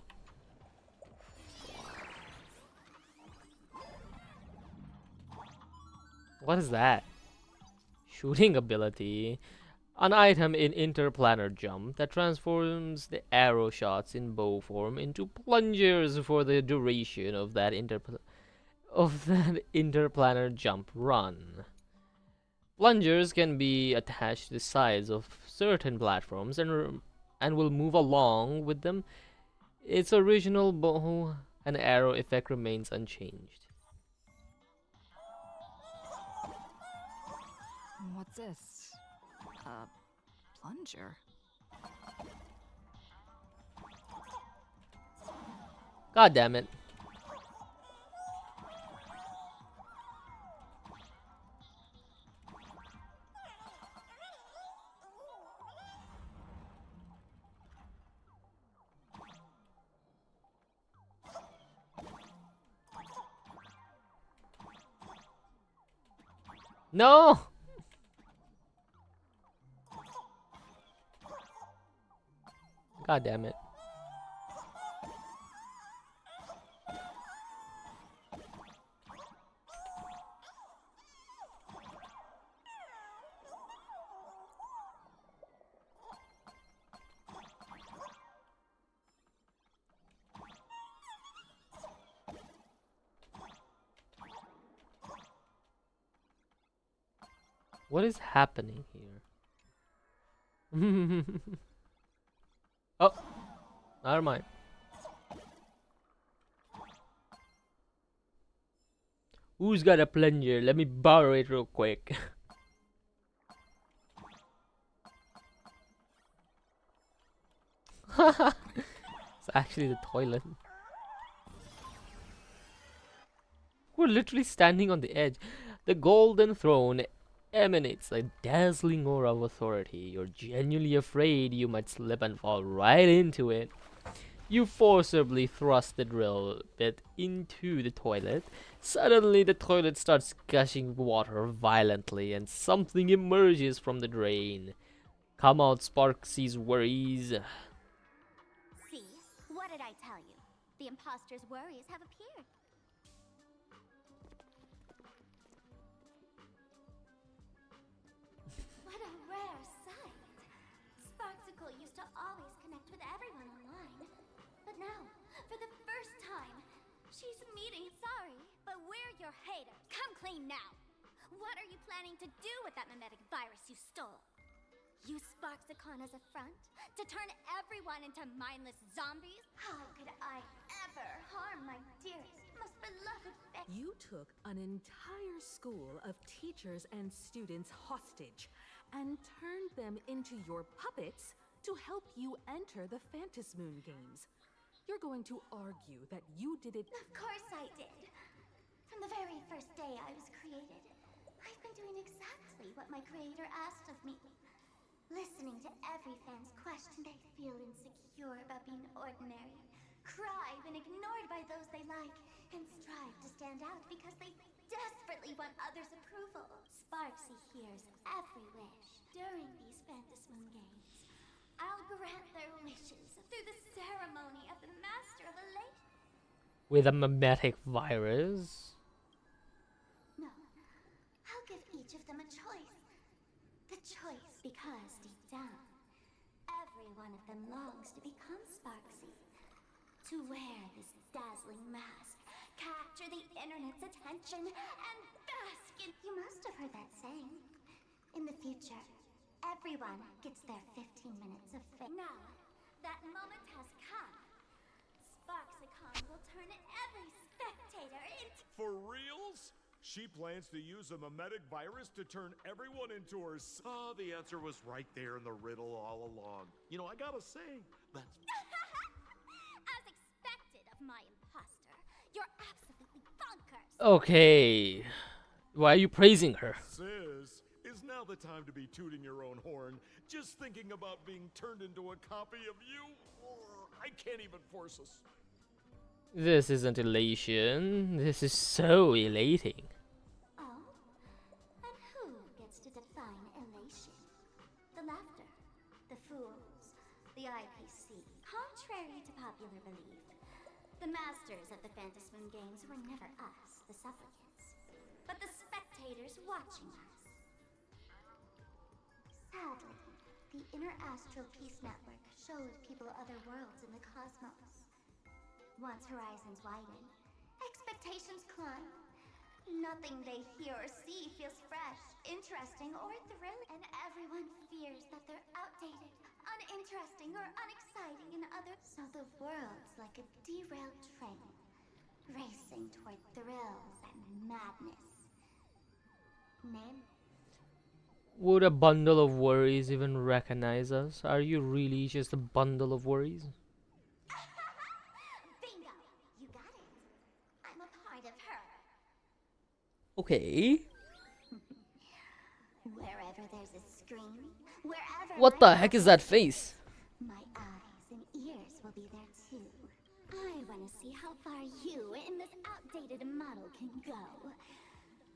What is that? Shooting ability. An item in interplanar jump that transforms the arrow shots in bow form into plungers for the duration of that interplanar jump run. Plungers can be attached to the sides of certain platforms and will move along with them. Its original bow and arrow effect remains unchanged. What's this? A plunger? God damn it. No! God damn it. What is happening here? Oh, never mind. Who's got a plunger? Let me borrow it real quick. It's actually the toilet. We're literally standing on the edge. The golden throne emanates a dazzling aura of authority. You're genuinely afraid you might slip and fall right into it. You forcibly thrust the drill bit into the toilet. Suddenly, the toilet starts gushing water violently, and something emerges from the drain. Come out, Sparksy's worries. See? What did I tell you? The imposter's worries have appeared. What a rare sight. Sparksicle used to always connect with everyone online. But now, for the first time, she's meeting. Sorry, but we're your haters. Come clean now. What are you planning to do with that mimetic virus you stole? Use Sparksicon as a front to turn everyone into mindless zombies? How could I ever harm my dearest, most beloved family? You took an entire school of teachers and students hostage and turned them into your puppets to help you enter the Phantasmoon games. You're going to argue that you did it. Of course I did. From the very first day I was created, I've been doing exactly what my creator asked of me. Listening to every fan's question, they feel insecure about being ordinary, cry when ignored by those they like, and strive to stand out because they desperately want others' approval. Sparksy hears every wish. During these Phantasmoon games, I'll grant their wishes through the ceremony of the Master of Elation. With a mimetic virus? No, I'll give each of them a choice. The choice because deep down, every one of them longs to become Sparksy. To wear this dazzling mask, capture the internet's attention, and bask in... You must have heard that saying. In the future, everyone gets their 15 minutes of fame. Now, that moment has come. Sparksicon will turn every spectator into... For reals? She plans to use a memetic virus to turn everyone into her The answer was right there in the riddle all along. You know, I gotta say, that's... As expected of my imposter, you're absolutely bonkers. Okay. Why are you praising her? Sis, is now the time to be tooting your own horn, just thinking about being turned into a copy of you? I can't even force us. This isn't elation. This is so elating. Oh? And who gets to define elation? The laughter, the fools, the IPC. Contrary to popular belief, the masters of the Phantasmoon games were never us, the supplicants, but the spectators watching us. Sadly, the Interastral Peace Network showed people other worlds in the cosmos. Once horizons widen, expectations climb. Nothing they hear or see feels fresh, interesting, or thrilling. And everyone fears that they're outdated, uninteresting, or unexciting in other... So the world's like a derailed train, racing toward thrills and madness. Name? Would a bundle of worries even recognize us? Are you really just a bundle of worries? Bingo! You got it. I'm a part of her. Okay. Wherever there's a screen, wherever... What the heck is that face? My eyes and ears will be there too. I want to see how far you in this outdated model can go.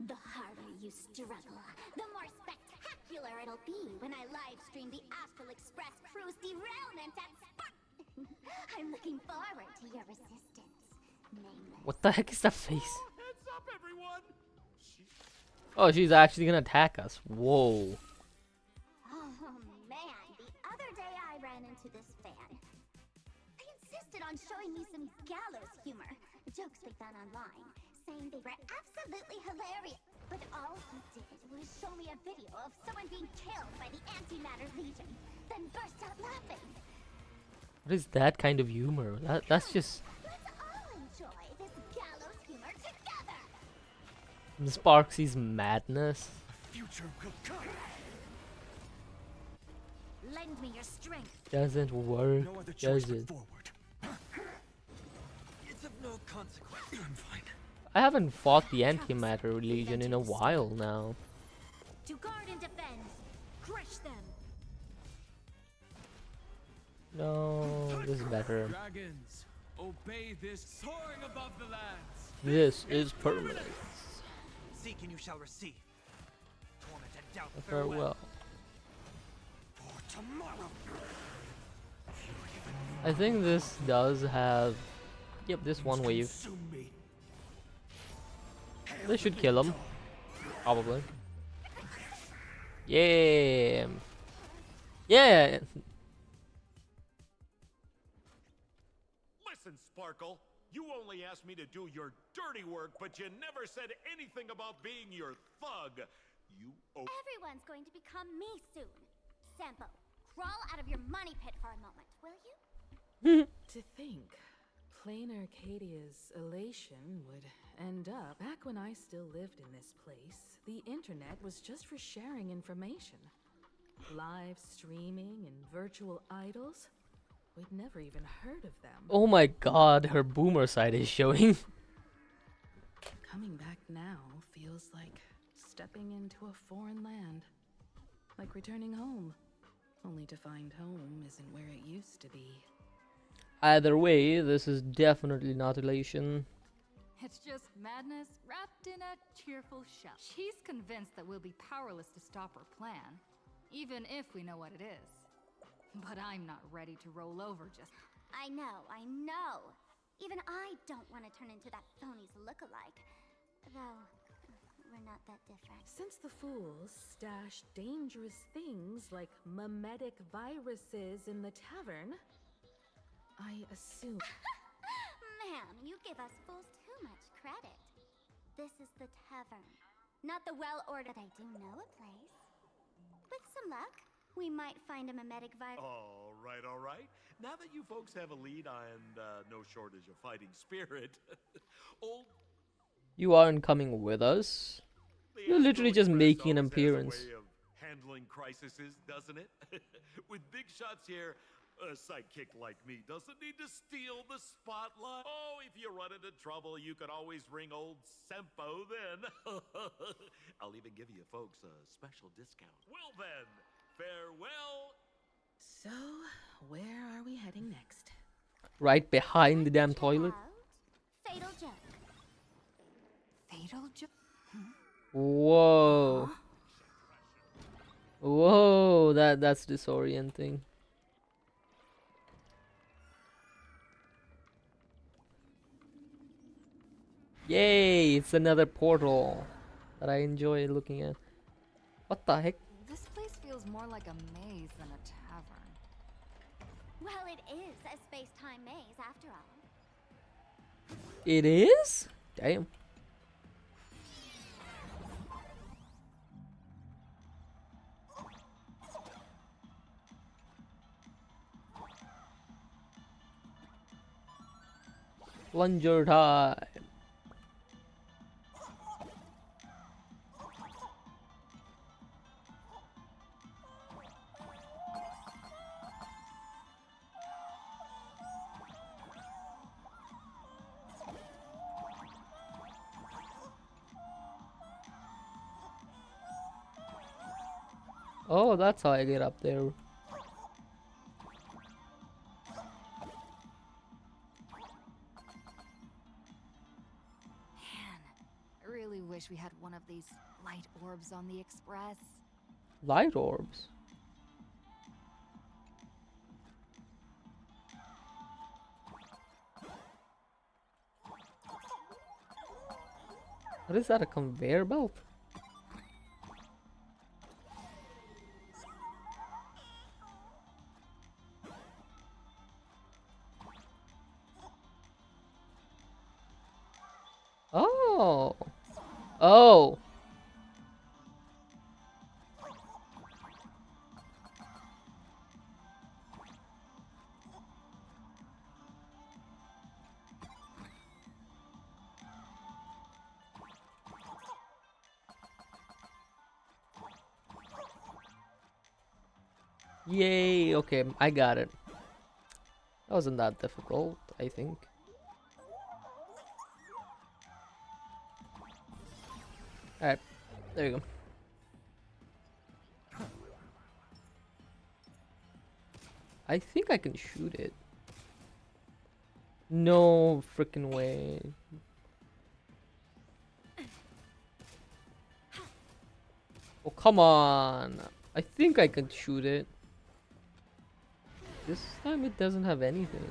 The harder you struggle, the more spectacular it'll be when I live stream the Astral Express cruise derailment at Spark. I'm looking forward to your resistance, Nameless. What the heck is that face? Heads up, everyone! Oh, she's actually gonna attack us. Whoa. Oh man, the other day I ran into this fan. They insisted on showing me some gallows humor, jokes they found online, saying they were absolutely hilarious. But all he did was show me a video of someone being killed by the Antimatter Legion, then burst out laughing. What is that kind of humor? That's just... Let's all enjoy this gallows humor together! Sparksy's madness. Future will come. Lend me your strength. Doesn't work, No other choice does but it? forward. It's of no consequence. I'm fine. I haven't fought the Antimatter Legion in a while now. To guard and defend, crush them. No, this is better. Dragons, obey this soaring above the lands. This is permanent. Seek and you shall receive. Torment and doubt. Farewell. For tomorrow. I think this does have... Yep, this one wave. This should kill him. Probably. Yeah. Yeah. Listen, Sparkle. You only asked me to do your dirty work, but you never said anything about being your thug. You Everyone's going to become me soon. Sampo, crawl out of your money pit for a moment, will you? To think, Plain Arcadia's elation would end up... Back when I still lived in this place, the internet was just for sharing information. Live streaming and virtual idols? We'd never even heard of them. Oh my god, her boomer side is showing. Coming back now feels like stepping into a foreign land. Like returning home. Only to find home isn't where it used to be. Either way, this is definitely not elation. It's just madness wrapped in a cheerful shell. She's convinced that we'll be powerless to stop her plan, even if we know what it is. But I'm not ready to roll over just... I know. Even I don't want to turn into that phony's lookalike. Though, we're not that different. Since the fools stash dangerous things like memetic viruses in the tavern, I assume. Ma'am, you give us fools too much credit. This is the tavern, not the well-ordered. I do know a place. With some luck, we might find a memetic virus. All right. Now that you folks have a lead and no shortage of fighting spirit, old You aren't coming with us. You're literally just making an always has a appearance. way of handling crises, doesn't it? With big shots here, a sidekick like me doesn't need to steal the spotlight. Oh, if you run into trouble, you can always ring old Sempo then. I'll even give you folks a special discount. Well then, farewell. So, where are we heading next? Right behind the damn toilet. Fatal joke. Fatal joke? Whoa. Whoa, that's disorienting. Yay, it's another portal that I enjoy looking at. What the heck? This place feels more like a maze than a tavern. Well, it is a space-time maze after all. It is? Damn. Plunger time. Oh, that's how I get up there. I really wish we had one of these light orbs on the express. Light orbs. What is that, a conveyor belt? Oh. Oh. Yay, okay, I got it. That wasn't that difficult, I think. Alright, there you go. I think I can shoot it. No freaking way. Oh, come on. I think I can shoot it. This time it doesn't have anything.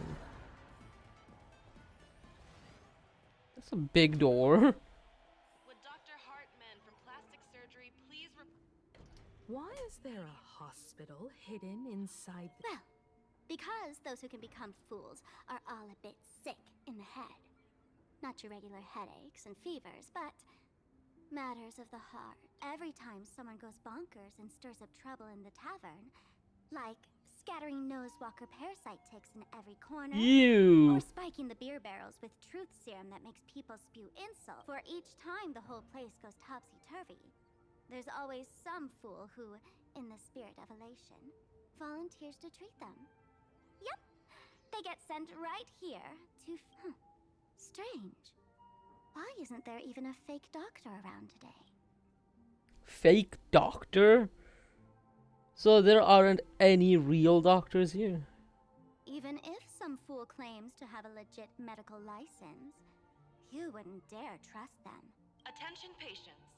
That's a big door. Why is there a hospital hidden inside the... Well, because those who can become fools are all a bit sick in the head. Not your regular headaches and fevers, but matters of the heart. Every time someone goes bonkers and stirs up trouble in the tavern, like scattering nosewalker parasite ticks in every corner, Ew. or spiking the beer barrels with truth serum that makes people spew insult, for each time the whole place goes topsy-turvy, there's always some fool who, in the spirit of elation, volunteers to treat them. Yep, they get sent right here to... Strange. Why isn't there even a fake doctor around today? Fake doctor? So there aren't any real doctors here? Even if some fool claims to have a legit medical license, you wouldn't dare trust them. Attention patients.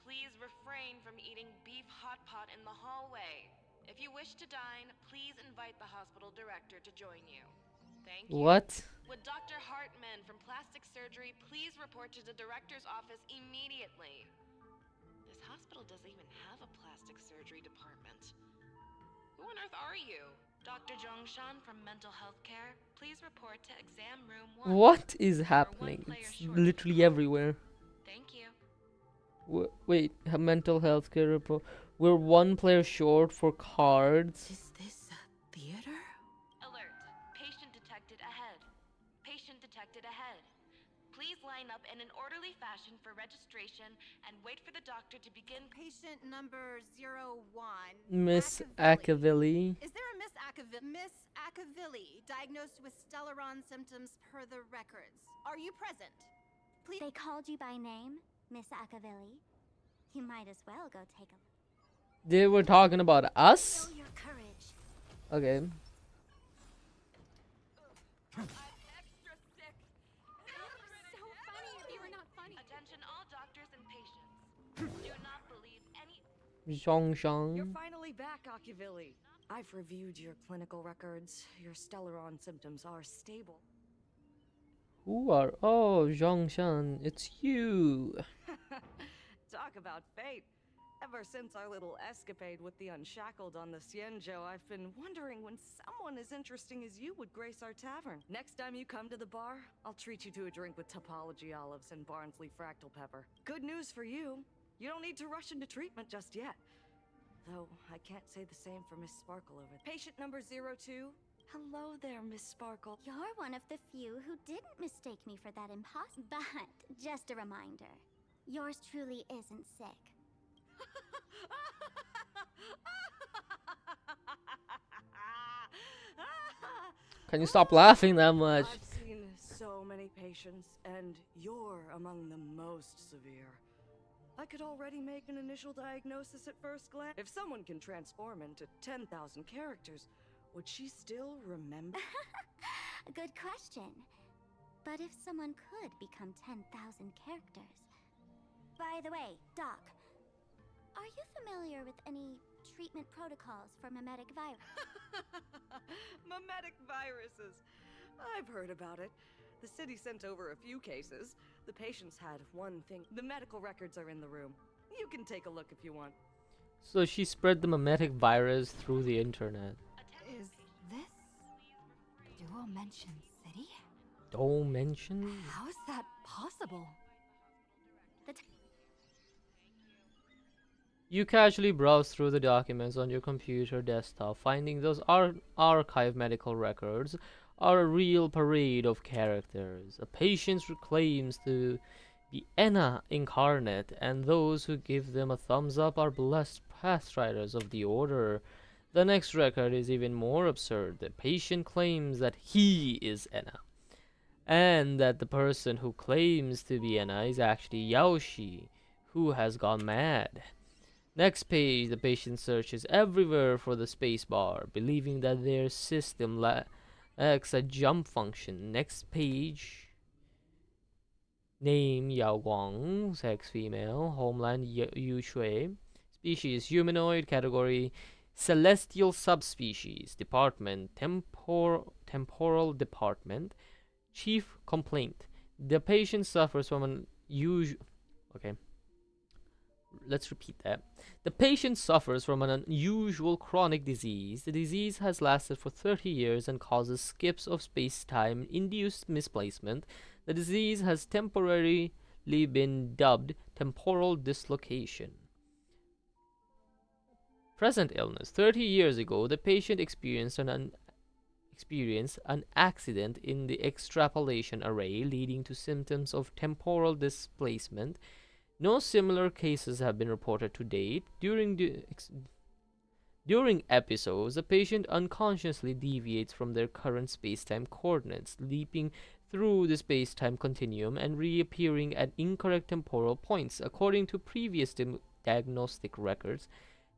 Please refrain from eating beef hot pot in the hallway. If you wish to dine, please invite the hospital director to join you. Thank you. What? Would Dr. Hartman from Plastic Surgery please report to the director's office immediately? hospital doesn't even have a plastic surgery department. Who on earth are you? Dr. Zhongshan from Mental Health Care, please report to exam room 1. What is happening? It's literally everywhere. Thank you. Wait, a mental health care report. We're one player short for cards. Is this a theater? Alert. Patient detected ahead. Patient detected ahead. Please line up in an orderly fashion for registration and wait for the doctor to begin. Patient number 01. Miss Akavilli. Is there a Miss Akavilli? Miss Akavilli, diagnosed with Stellaron symptoms per the records. Are you present? Please. They called you by name, Miss Akavilli. You might as well go take a look. They were talking about us? Show your courage. Okay. Attention all doctors and patients. Do not believe any. Zhongshan. You're finally back, Akavilli. I've reviewed your clinical records. Your Stellaron symptoms are stable. Who are? Oh, Zhongshan, it's you. Talk about fate. Ever since our little escapade with the Unshackled on the Xianzhou, I've been wondering when someone as interesting as you would grace our tavern. Next time you come to the bar, I'll treat you to a drink with topology olives and Barnsley fractal pepper. Good news for you. You don't need to rush into treatment just yet. Though, I can't say the same for Miss Sparkle over there. Patient number 02. Hello there, Miss Sparkle. You're one of the few who didn't mistake me for that imposter. But, just a reminder, yours truly isn't sick. Can you stop laughing that much? I've seen so many patients, and you're among the most severe. I could already make an initial diagnosis at first glance. If someone can transform into 10,000 characters, would she still remember? Good question. But if someone could become 10,000 characters... By the way, Doc, are you familiar with any treatment protocols for mimetic virus? Mimetic viruses. I've heard about it. The city sent over a few cases. The patients had one thing. The medical records are in the room. You can take a look if you want. So she spread the mimetic virus through the internet. Is this Dual Mention City? Dimension? How is that possible? You casually browse through the documents on your computer desktop, finding those archive medical records are a real parade of characters. A patient claims to be Enna incarnate, and those who give them a thumbs up are blessed pathriders of the order. The next record is even more absurd. The patient claims that he is Enna, and that the person who claims to be Enna is actually Yaoshi, who has gone mad. Next page, the patient searches everywhere for the spacebar, believing that their system lacks a jump function. Next page, name Yao Guang, sex female, homeland Yushui, species humanoid, category celestial subspecies, department temporal department, chief complaint. The patient suffers from an Let's repeat that. The patient suffers from an unusual chronic disease. The disease has lasted for 30 years and causes skips of space-time induced misplacement. The disease has temporarily been dubbed temporal dislocation. Present illness. 30 years ago, the patient experienced an accident in the extrapolation array, leading to symptoms of temporal displacement. No similar cases have been reported to date. During episodes, the patient unconsciously deviates from their current space-time coordinates, leaping through the space-time continuum and reappearing at incorrect temporal points. According to previous diagnostic records,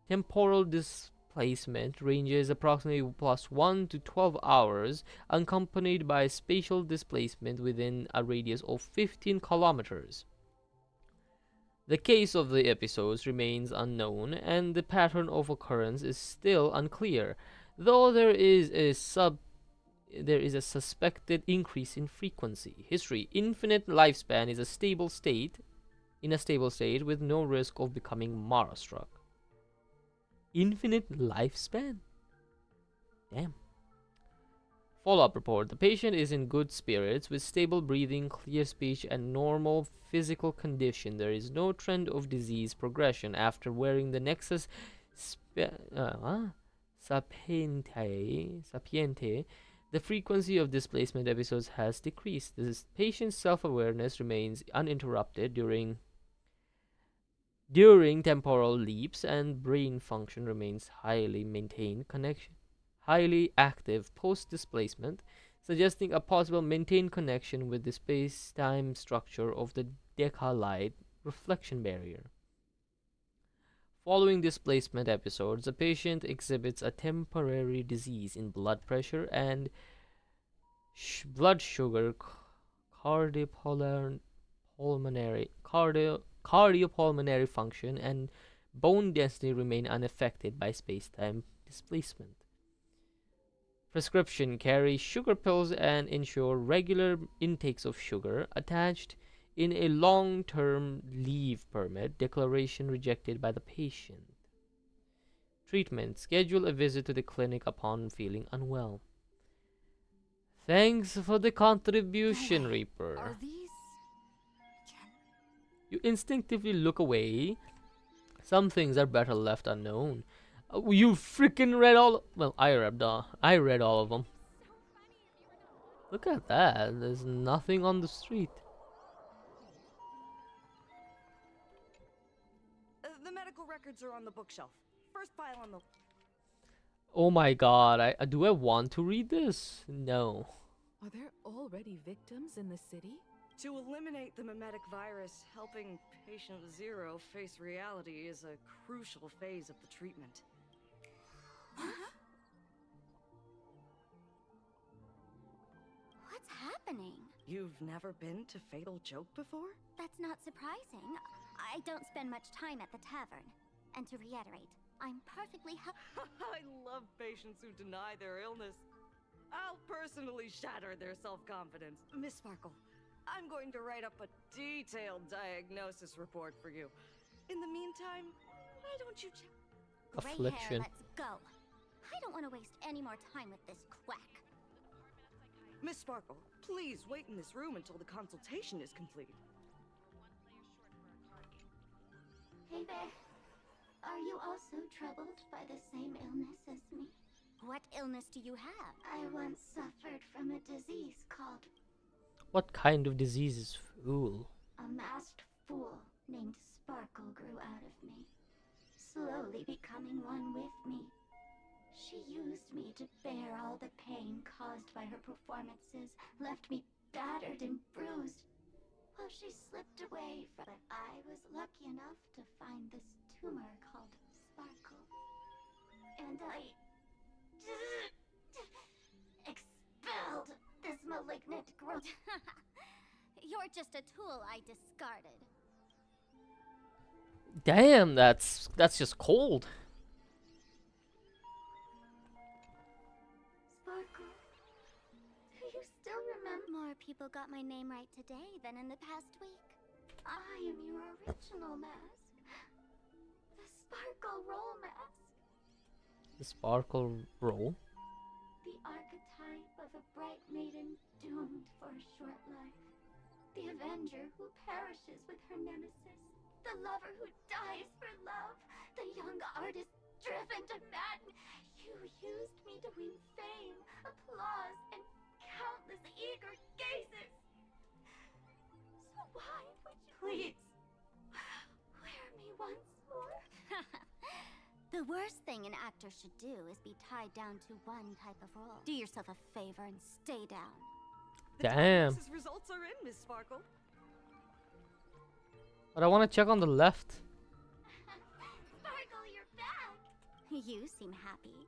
temporal displacement ranges approximately +1 to 12 hours, accompanied by spatial displacement within a radius of 15 kilometers. The case of the episodes remains unknown, and the pattern of occurrence is still unclear, though there is a suspected increase in frequency. History. Infinite lifespan is a stable state. in a stable state with no risk of becoming Mara-struck. Infinite lifespan? Damn. Follow-up report. The patient is in good spirits with stable breathing, clear speech, and normal physical condition. There is no trend of disease progression after wearing the Nexus Sapiente. The frequency of displacement episodes has decreased. The patient's self-awareness remains uninterrupted during temporal leaps, and brain function remains highly active post-displacement, suggesting a possible maintained connection with the space-time structure of the Deca-light reflection barrier. Following displacement episodes, the patient exhibits a temporary decrease in blood pressure and blood sugar, cardiopulmonary function, and bone density remain unaffected by space-time displacement. Prescription carry sugar pills and ensure regular intakes of sugar attached in a long-term leave permit declaration rejected by the patient. Treatment. Schedule a visit to the clinic upon feeling unwell. Thanks for the contribution, Reaper. Are these... You instinctively look away. Some things are better left unknown. You freaking read all... Well, I read all of them. Look at that. There's nothing on the street. The medical records are on the bookshelf. First pile on the... Oh my god. Do I want to read this? No. Are there already victims in the city? To eliminate the mimetic virus, helping Patient Zero face reality is a crucial phase of the treatment. What's happening? You've never been to Fatal Joke before? That's not surprising. I don't spend much time at the tavern. And to reiterate, I'm perfectly I love patients who deny their illness. I'll personally shatter their self-confidence. Miss Sparkle, I'm going to write up a detailed diagnosis report for you. In the meantime, why don't you Affliction. Gray hair, let's go. I don't want to waste any more time with this quack. Miss Sparkle, please wait in this room until the consultation is complete. Hey there. Are you also troubled by the same illness as me? What illness do you have? I once suffered from a disease called... What kind of disease is fool? A masked fool named Sparkle grew out of me, slowly becoming one with me. She used me to bear all the pain caused by her performances, left me battered and bruised. Well, she slipped away from it. I was lucky enough to find this tumor called Sparkle. And I... expelled this malignant growth. You're just a tool I discarded. Damn, that's just cold. Sparkle, do you still remember? More people got my name right today than in the past week. I am your original mask. The Sparkle Roll mask. The Sparkle Roll? The archetype of a bright maiden doomed for a short life. The avenger who perishes with her nemesis. The lover who dies for love. The young artist driven to madness. You used me to win fame, applause, and countless eager gazes. So why would you please wear me once more? The worst thing an actor should do is be tied down to one type of role. Do yourself a favor and stay down. Damn. The results are in, Miss Sparkle. But I want to check on the left. Sparkle, you're back! You seem happy.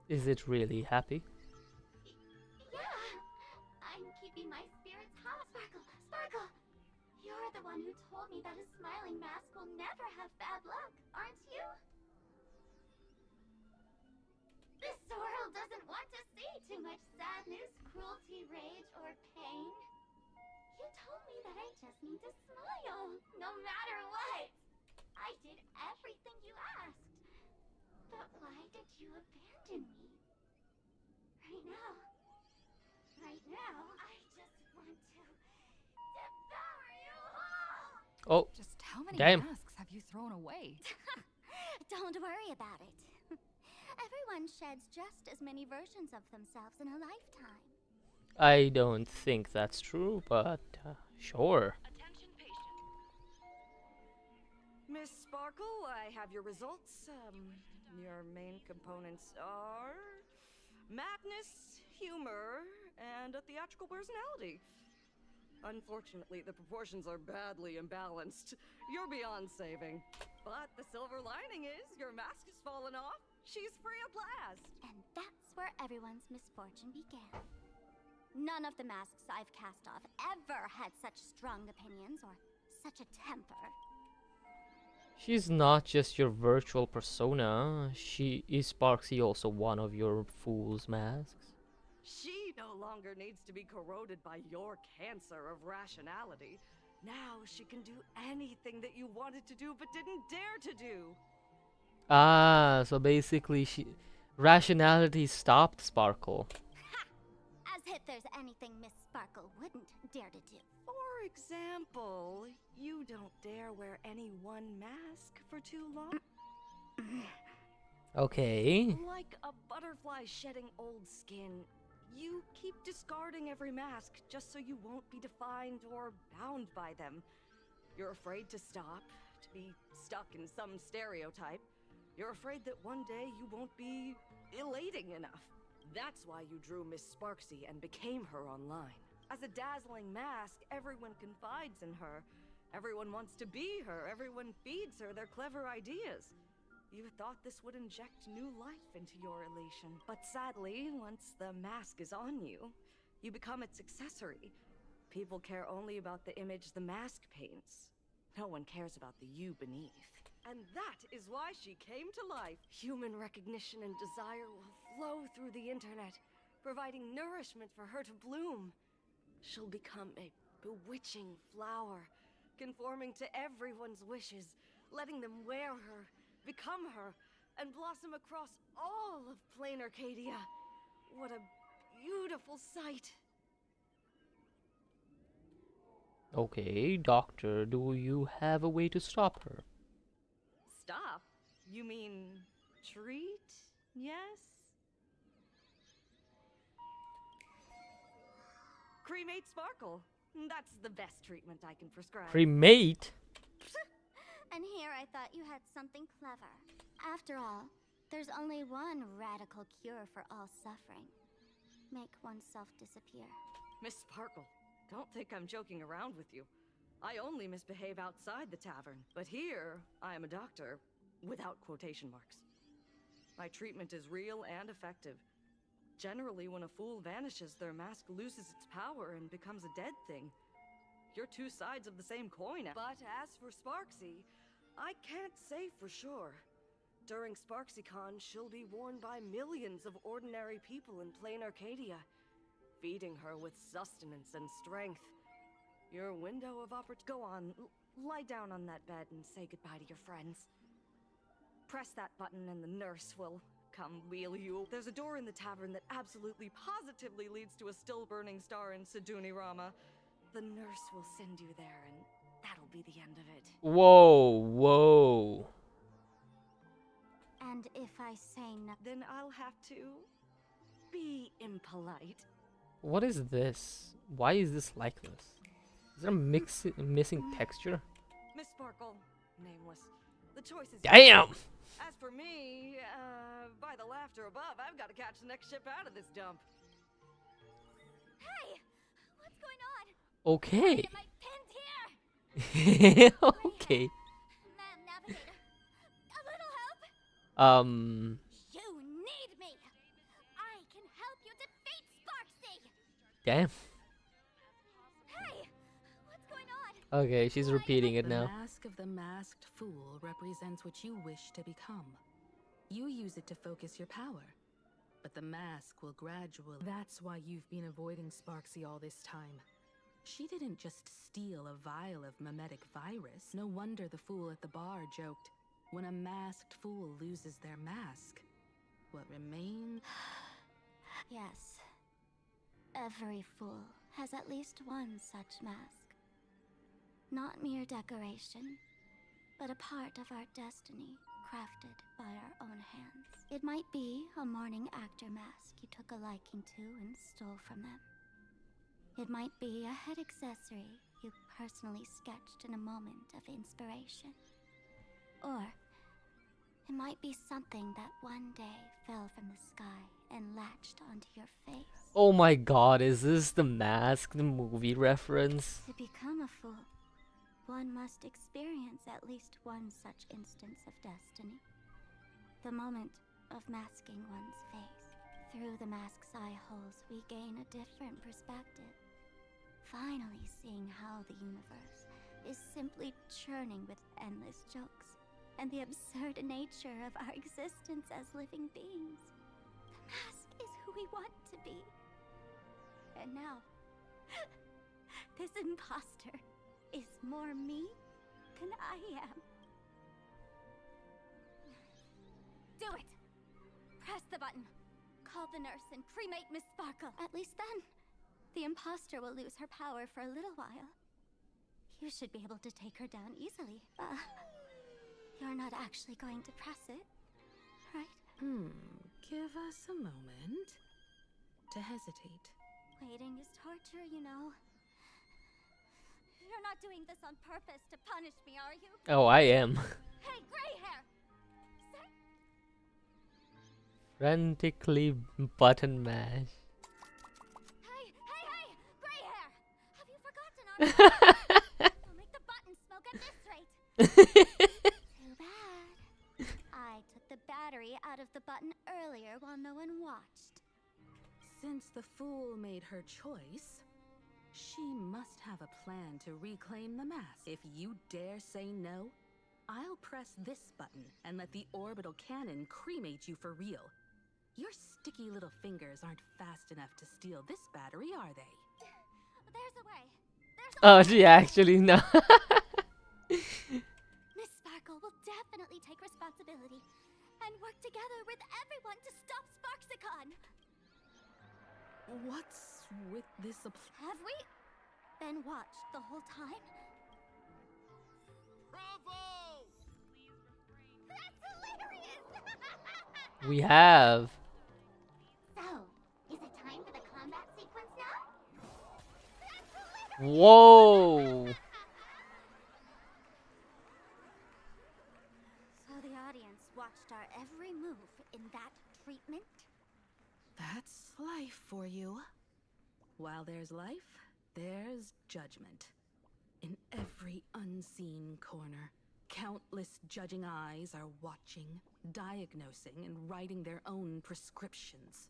Is it really happy? Yeah! I'm keeping my spirits high. Sparkle, Sparkle! You're the one who told me that a smiling mask will never have bad luck, aren't you? This world doesn't want to see too much sadness, cruelty, rage, or pain. You told me that I just need to smile, no matter what. I did everything you asked. But why did you abandon me? Right now, I just want to devour you whole! Oh, Just how many damn. masks have you thrown away? Don't worry about it. Everyone sheds just as many versions of themselves in a lifetime. I don't think that's true, but sure. Miss Sparkle, I have your results. Your main components are madness, humor, and a theatrical personality. Unfortunately, the proportions are badly imbalanced. You're beyond saving. But the silver lining is your mask has fallen off. She's free at last. And that's where everyone's misfortune began. None of the masks I've cast off ever had such strong opinions or such a temper. She's not just your virtual persona. Is Sparksy also one of your fool's masks? She no longer needs to be corroded by your cancer of rationality. Now she can do anything that you wanted to do but didn't dare to do. Ah, so basically rationality stopped Sparkle. As if there's anything Miss Sparkle wouldn't dare to do. For example, you don't dare wear any one mask for too long. Okay. Like a butterfly shedding old skin, you keep discarding every mask just so you won't be defined or bound by them. You're afraid to stop, to be stuck in some stereotype. You're afraid that one day you won't be elating enough. That's why you drew Miss Sparksy and became her online. As a dazzling mask, everyone confides in her. Everyone wants to be her. Everyone feeds her their clever ideas. You thought this would inject new life into your elation. But sadly, once the mask is on you, you become its accessory. People care only about the image the mask paints. No one cares about the you beneath. And that is why she came to life. Human recognition and desire will flow through the internet, providing nourishment for her to bloom. She'll become a bewitching flower, conforming to everyone's wishes, letting them wear her, become her, and blossom across all of plain Arcadia. What a beautiful sight. Okay, doctor, do you have a way to stop her? Stop? You mean treat? Yes? Cremate Sparkle. That's the best treatment I can prescribe. Cremate? And here I thought you had something clever. After all, there's only one radical cure for all suffering. Make oneself disappear. Miss Sparkle, don't think I'm joking around with you. I only misbehave outside the tavern, but here I am a doctor without quotation marks. My treatment is real and effective. Generally, when a fool vanishes, their mask loses its power and becomes a dead thing. You're two sides of the same coin. But as for Sparksy, I can't say for sure. During SparksyCon, she'll be worn by millions of ordinary people in plain Arcadia, feeding her with sustenance and strength. Your window of opportunity. Go on, lie down on that bed and say goodbye to your friends. Press that button and the nurse will come wheel you. There's a door in the tavern that absolutely positively leads to a still burning star in Siduni Rama. The nurse will send you there and that'll be the end of it. Whoa, whoa. And if I say no, then I'll have to be impolite. What is this? Why is this like this? Is there a missing texture? Miss Sparkle, nameless. The choice is Damn! yours. As for me, by the laughter above, I've got to catch the next ship out of this dump. Hey! What's going on? Okay. Am I pinned here? Okay. Navigator, a little help? You need me. I can help you defeat Sparksy. Damn. Hey! What's going on? Okay, she's repeating it now. The mask of the masked fool represents what you wish to become. You use it to focus your power, but the mask will gradually. That's why you've been avoiding Sparksy all this time. She didn't just steal a vial of mimetic virus. No wonder the fool at the bar joked, when a masked fool loses their mask, what remains? Yes. Every fool has at least one such mask. Not mere decoration, but a part of our destiny, crafted by our own hands. It might be a morning actor mask you took a liking to and stole from them. It might be a head accessory you personally sketched in a moment of inspiration. Or it might be something that one day fell from the sky and latched onto your face. Oh my god, is this the Mask, the movie reference? To become a fool, one must experience at least one such instance of destiny. The moment of masking one's face. Through the mask's eye holes, we gain a different perspective. Finally seeing how the universe is simply churning with endless jokes, and the absurd nature of our existence as living beings. The mask is who we want to be. And now, this imposter is more me than I am. Do it! Press the button. Call the nurse and cremate Miss Sparkle. At least then, the imposter will lose her power for a little while. You should be able to take her down easily. You're not actually going to press it, right? Give us a moment to hesitate. Waiting is torture, you know. You're not doing this on purpose to punish me, are you? Oh, I am. Hey, gray hair! Sir? Frantically button mash. Hey, gray hair! Have you forgotten our I'll make the button smoke at this rate. Too bad. I took the battery out of the button earlier while no one watched. Since the fool made her choice, she must have a plan to reclaim the mask. If you dare say no, I'll press this button and let the orbital cannon cremate you for real. Your sticky little fingers aren't fast enough to steal this battery, are they? There's a way. Oh, she actually no. Miss Sparkle will definitely take responsibility and work together with everyone to stop Sparksicon. What's with this? Have we been watched the whole time? Bravo! That's hilarious! We have. So, is it time for the combat sequence now? Whoa. So the audience watched our every move in that treatment? That's life for you. While there's life, there's judgment. In every unseen corner, countless judging eyes are watching, diagnosing, and writing their own prescriptions.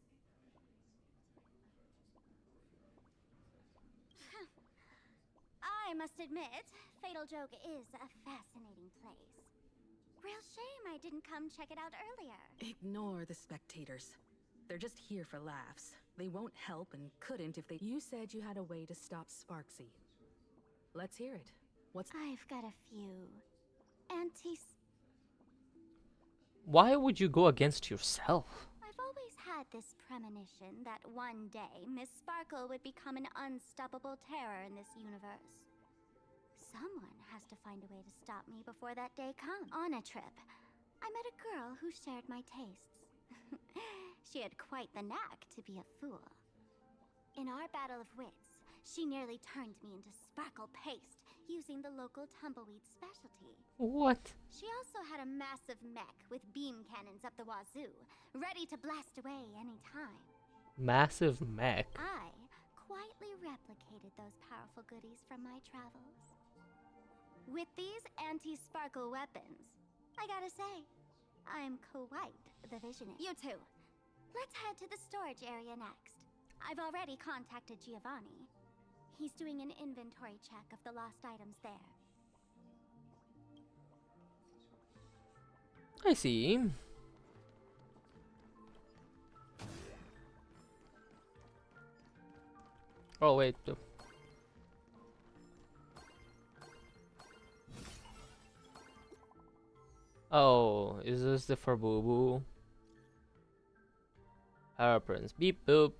I must admit, Fatal Joke is a fascinating place. Real shame I didn't come check it out earlier. Ignore the spectators. They're just here for laughs. They won't help and couldn't if they— You said you had a way to stop Sparksy. Let's hear it. I've got a few Why would you go against yourself? I've always had this premonition that one day Miss Sparkle would become an unstoppable terror in this universe. Someone has to find a way to stop me before that day comes. On a trip, I met a girl who shared my tastes. She had quite the knack to be a fool. In our battle of wits, she nearly turned me into Sparkle Paste using the local tumbleweed specialty. What? She also had a massive mech with beam cannons up the wazoo, ready to blast away any time. Massive mech. I quietly replicated those powerful goodies from my travels. With these anti-sparkle weapons, I gotta say, I'm quite the visionary. You two, let's head to the storage area next. I've already contacted Giovanni. He's doing an inventory check of the lost items there. I see. Oh wait. Oh, is this the Farbubu? Prince. Beep boop.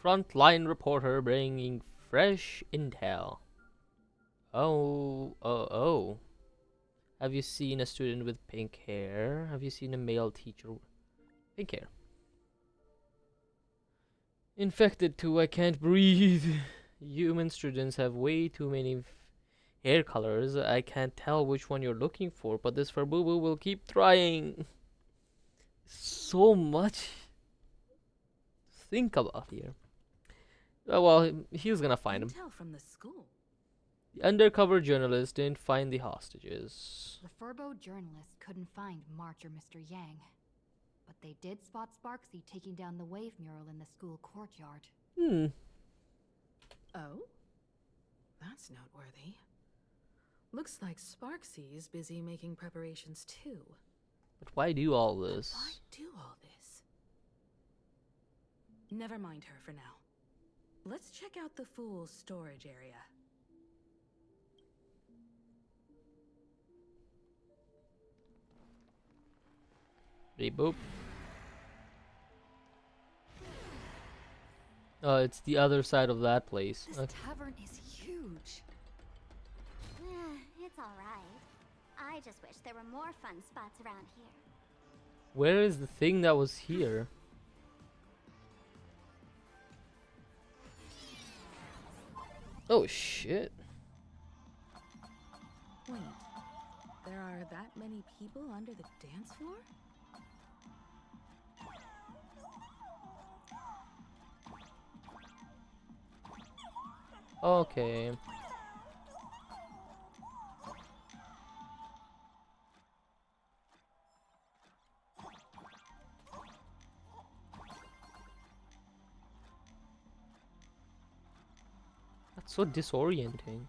Frontline reporter bringing fresh intel. Oh. Have you seen a student with pink hair? Have you seen a male teacher with pink hair? Infected too, I can't breathe. Human students have way too many hair colors. I can't tell which one you're looking for, but this Farbubu will keep trying. So much to think about here. Oh, well, he's gonna find him. Intel from the school. The undercover journalist didn't find the hostages. The Furbo journalists couldn't find March or Mr. Yang, but they did spot Sparksy taking down the wave mural in the school courtyard. Oh? That's noteworthy. Looks like Sparksy's busy making preparations too. But why do all this? Why do all this? Never mind her for now. Let's check out the Fool's storage area. Beep boop. Oh, it's the other side of that place. This tavern is huge. It's alright. I just wish there were more fun spots around here. Where is the thing that was here? Oh shit. Wait, there are that many people under the dance floor? Okay. That's so disorienting.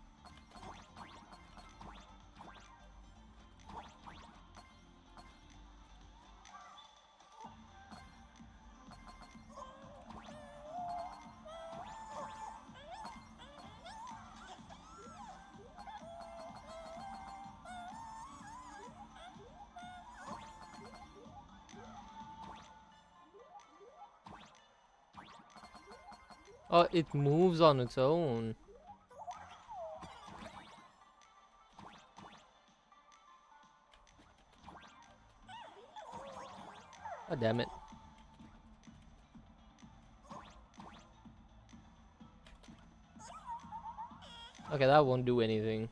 Oh, it moves on its own. Oh, damn it. Okay, that won't do anything.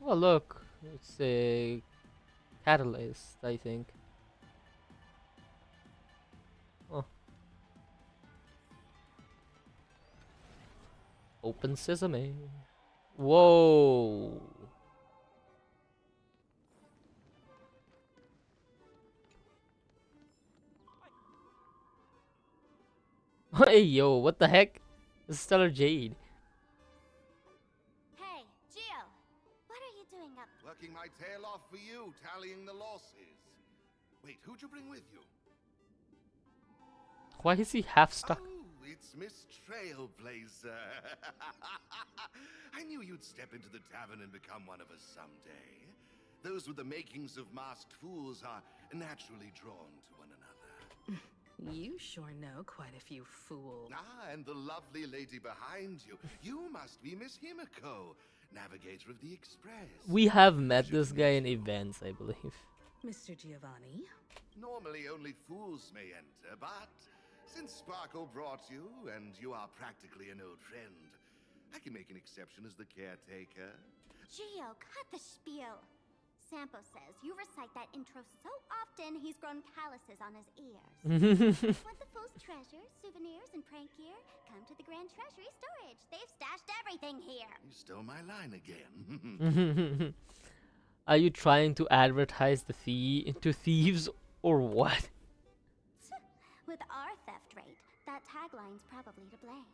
Oh, look. It's a catalyst, I think. Oh. Open sesame. Whoa. Hey, yo, what the heck? This is Stellar Jade. Hey, Gio! What are you doing up? Working my tail off for you, tallying the losses. Wait, who'd you bring with you? Why is he half stuck? Oh, it's Miss Trailblazer. I knew you'd step into the tavern and become one of us someday. Those with the makings of masked fools are naturally drawn to one another. You sure know quite a few fools. Ah, and the lovely lady behind you. You must be Miss Himiko, navigator of the Express. We have met this guy in events, I believe. Mr. Giovanni? Normally only fools may enter, but since Sparkle brought you, and you are practically an old friend, I can make an exception as the caretaker. Gio, cut the spiel. Sampo says you recite that intro so often he's grown calluses on his ears. Want the Fool's treasures, souvenirs, and prank gear? Come to the Grand Treasury Storage. They've stashed everything here. You stole my line again. Are you trying to advertise the to thieves or what? With our theft rate, that tagline's probably to blame.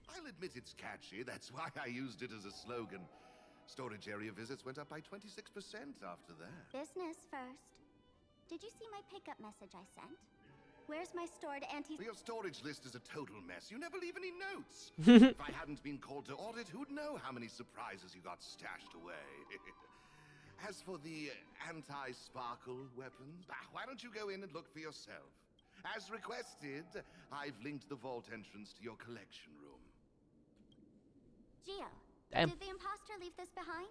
I'll admit it's catchy. That's why I used it as a slogan. Storage area visits went up by 26% after that. Business first. Did you see my pickup message I sent? Where's my stored anti... Your storage list is a total mess. You never leave any notes. If I hadn't been called to audit, who'd know how many surprises you got stashed away? As for the anti-sparkle weapons, why don't you go in and look for yourself? As requested, I've linked the vault entrance to your collection room. Geo, Damn. did the imposter leave this behind?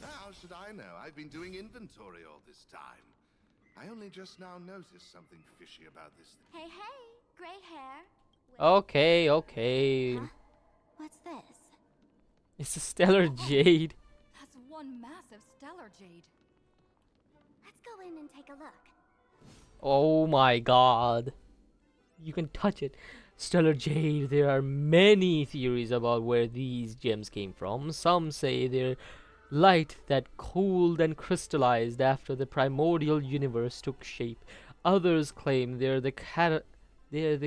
How should I know? I've been doing inventory all this time. I only just now noticed something fishy about this thing. Hey, gray hair. Okay, okay. Huh? What's this? It's a stellar jade. That's one massive stellar jade. Let's go in and take a look. Oh my god. You can touch it. Stellar jade. There are many theories about where these gems came from. Some say they're light that cooled and crystallized after the primordial universe took shape. Others claim they're the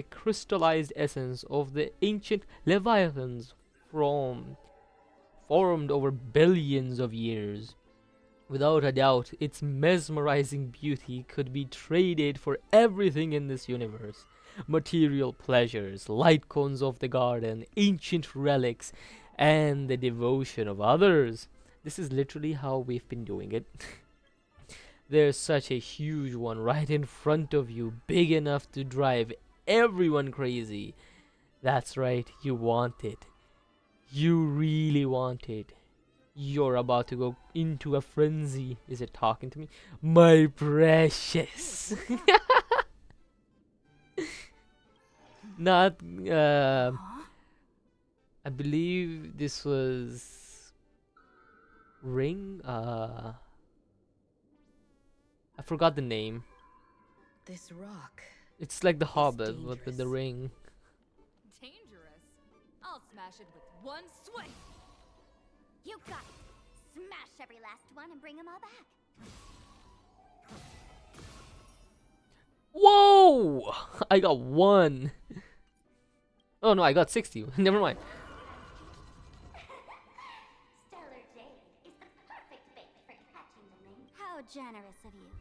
crystallized essence of the ancient leviathans formed over billions of years. Without a doubt, its mesmerizing beauty could be traded for everything in this universe. Material pleasures, light cones of the garden, ancient relics, and the devotion of others. This is literally how we've been doing it. There's such a huge one right in front of you, big enough to drive everyone crazy. That's right, you want it. You really want it. You're about to go into a frenzy. Is it talking to me? My precious. Not, I believe this was Ring. I forgot the name. This rock. It's like the Hobbit, but with the ring. Dangerous. I'll smash it with one swing. You got it. Smash every last one and bring them all back. Whoa! I got one. Oh no, I got 60. Never mind. Stellar jade is the perfect bait for catching the ring. How generous of you.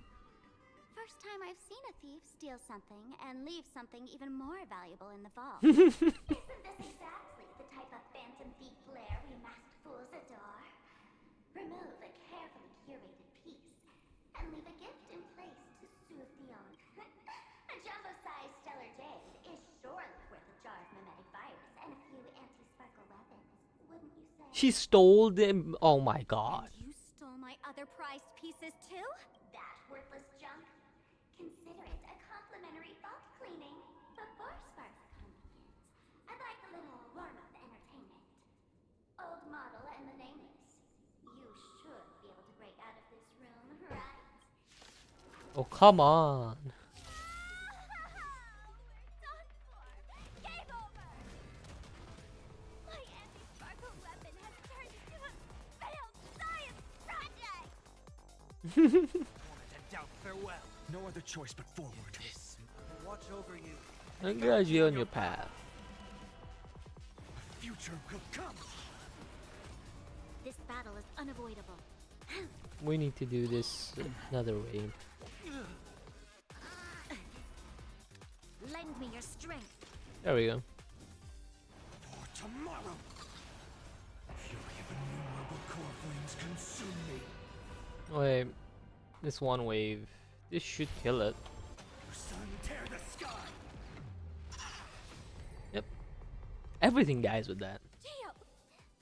First time I've seen a thief steal something and leave something even more valuable in the vault. Isn't this exactly the type of phantom thief flair we masked fools adore? Remove a carefully curated piece and leave a gift in place to soothe the owner. A jumbo-sized stellar jade is surely worth a jar of mimetic virus and a few anti-sparkle weapons, wouldn't you say? She stole them. Oh my god. You stole my other prized pieces too? That worthless junk? Consider it a complimentary vault cleaning before Sparks Con begins. I'd like a little warm-up entertainment. Old model and the nameless. You should be able to break out of this room, right? Oh, come on. Game over! My anti-sparkle weapon has turned into a failed science project! And doubt farewell. No other choice but forward. This will watch over you. I'm glad you're on your path. A future will come. This battle is unavoidable. We need to do this another way. Lend me your strength. There we go. For tomorrow. Fury of innumerable core flames consume me. Wait, this one wave. This should kill it. Sun tear the sky. Yep. Everything dies with that. Geo,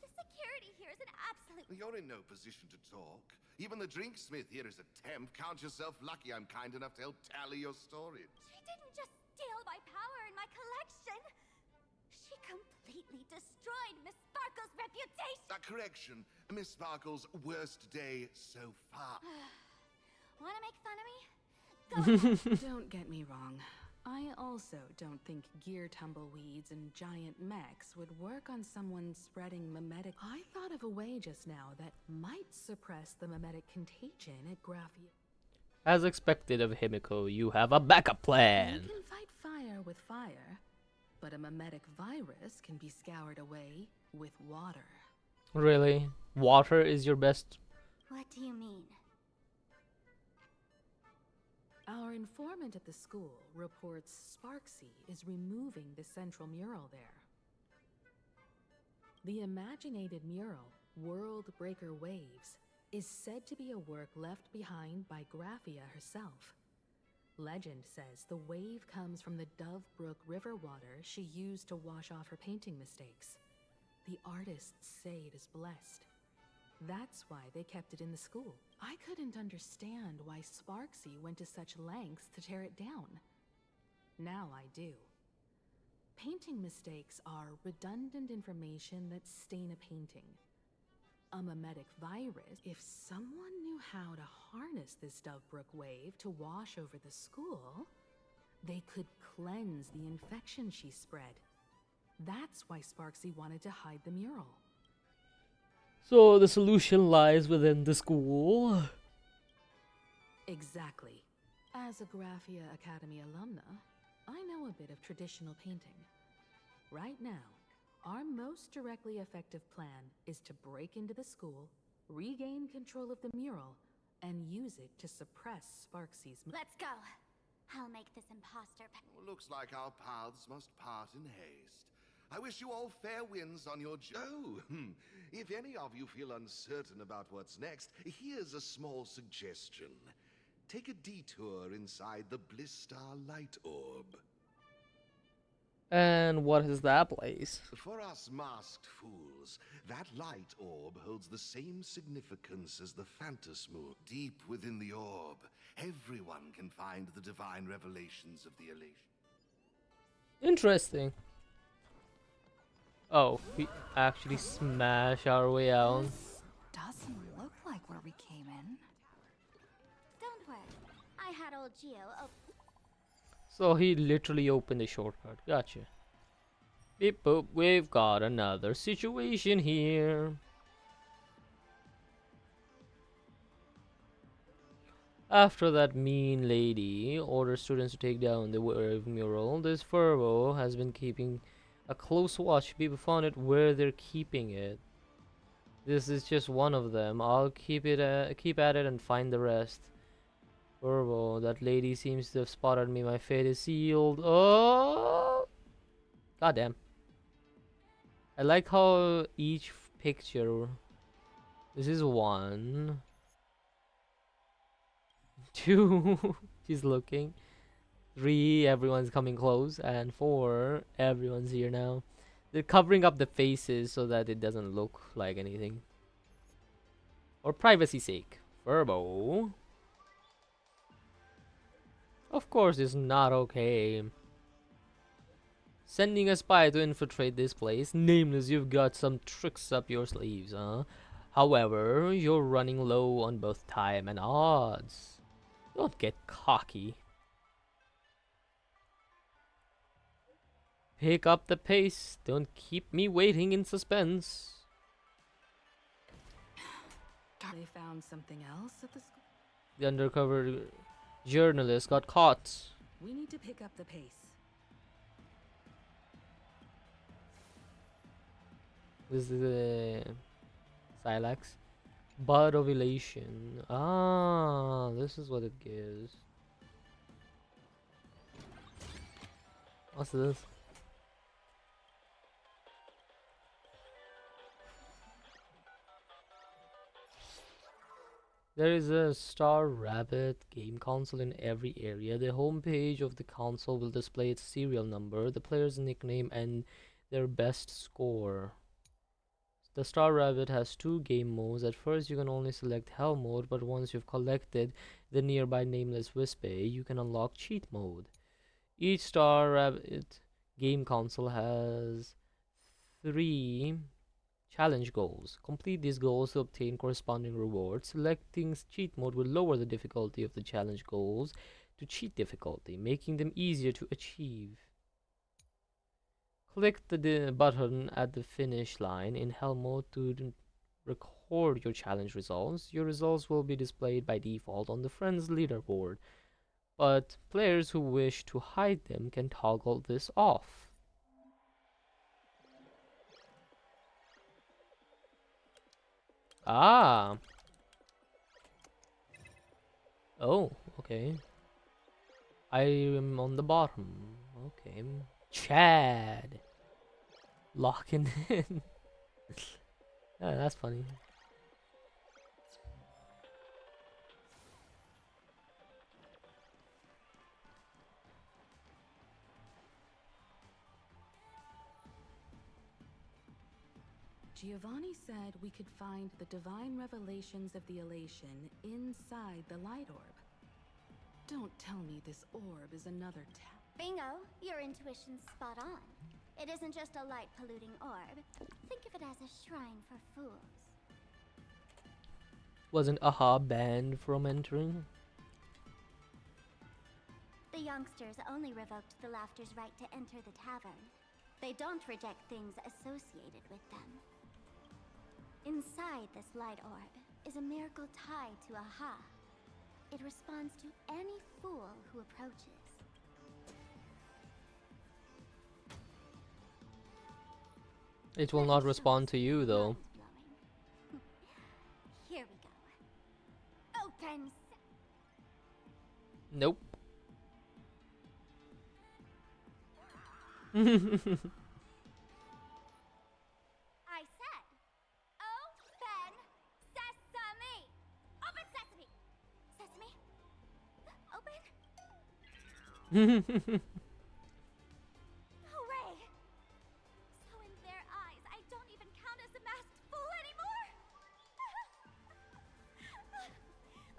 the security here is an absolute... You're in no position to talk. Even the drinksmith here is a temp. Count yourself lucky I'm kind enough to help tally your storage. She didn't just steal my power and my collection. She completely destroyed Miss Sparkle's reputation. A correction. Miss Sparkle's worst day so far. Wanna make fun of me? Go ahead. Don't get me wrong. I also don't think gear tumbleweeds and giant mechs would work on someone spreading mimetic. I thought of a way just now that might suppress the mimetic contagion at Graphia. As expected of Himiko, you have a backup plan. You can fight fire with fire, but a mimetic virus can be scoured away with water. Really? Water is your best? What do you mean? Our informant at the school reports Sparksy is removing the central mural there. The imaginated mural, World Breaker Waves, is said to be a work left behind by Graphia herself. Legend says the wave comes from the Dove Brook river water she used to wash off her painting mistakes. The artists say it is blessed. That's why they kept it in the school. I couldn't understand why Sparksy went to such lengths to tear it down. Now I do. Painting mistakes are redundant information that stain a painting. A mimetic virus. If someone knew how to harness this Dovebrook wave to wash over the school, they could cleanse the infection she spread. That's why Sparksy wanted to hide the mural. So the solution lies within the school. Exactly. As a Graphia Academy alumna, I know a bit of traditional painting. Right now, our most directly effective plan is to break into the school, regain control of the mural, and use it to suppress Sparksy's... Let's go. I'll make this imposter... Looks like our paths must part in haste. I wish you all fair winds on your if any of you feel uncertain about what's next, here's a small suggestion. Take a detour inside the Blistar Light Orb. And what is that place? For us masked fools, that light orb holds the same significance as the Phantasmoon. Deep within the orb, everyone can find the divine revelations of the elation. Interesting. Oh, we actually smash our way out. This doesn't look like where we came in. Don't worry. I had old Geo So he literally opened a shortcut. Gotcha. Beep boop, we've got another situation here. After that mean lady orders students to take down the wave mural, this Furbo has been keeping a close watch. People found it where they're keeping it. This is just one of them. I'll keep at it and find the rest. Furbo, that lady seems to have spotted me. My fate is sealed. Oh, goddamn! I like how each picture. This is 1, 2. She's looking. 3, everyone's coming close, and 4, everyone's here now. They're covering up the faces so that it doesn't look like anything. For privacy's sake. Furbo. Of course, it's not okay. Sending a spy to infiltrate this place. Nameless, you've got some tricks up your sleeves, huh? However, you're running low on both time and odds. Don't get cocky. Pick up the pace. Don't keep me waiting in suspense. They found something else at the school? The undercover journalist got caught. We need to pick up the pace. This is the Silex. Bud of Elation. Ah, this is what it gives. What's this? There is a Star Rabbit game console in every area. The homepage of the console will display its serial number, the player's nickname, and their best score. The Star Rabbit has 2 game modes. At first, you can only select Hell mode, but once you've collected the nearby nameless Wispe, you can unlock Cheat mode. Each Star Rabbit game console has 3 challenge goals. Complete these goals to obtain corresponding rewards. Selecting Cheat mode will lower the difficulty of the challenge goals to cheat difficulty, making them easier to achieve. Click the button at the finish line in Hell mode to record your challenge results. Your results will be displayed by default on the friends leaderboard, but players who wish to hide them can toggle this off. Ah. Oh, okay. I am on the bottom. Okay. Chad. Locking in. Yeah, that's funny. Giovanni said we could find the divine revelations of the elation inside the light orb. Don't tell me this orb is another Bingo, your intuition's spot on. It isn't just a light-polluting orb. Think of it as a shrine for fools. Wasn't Aha banned from entering? The youngsters only revoked the Laughter's right to enter the tavern. They don't reject things associated with them. Inside this light orb is a miracle tied to Aha. It responds to any fool who approaches. It will not respond to you though. Here we go. Open. Nope. I said, open sesame. Open sesame. Sesame. Open. Hooray! So in their eyes, I don't even count as a masked fool anymore.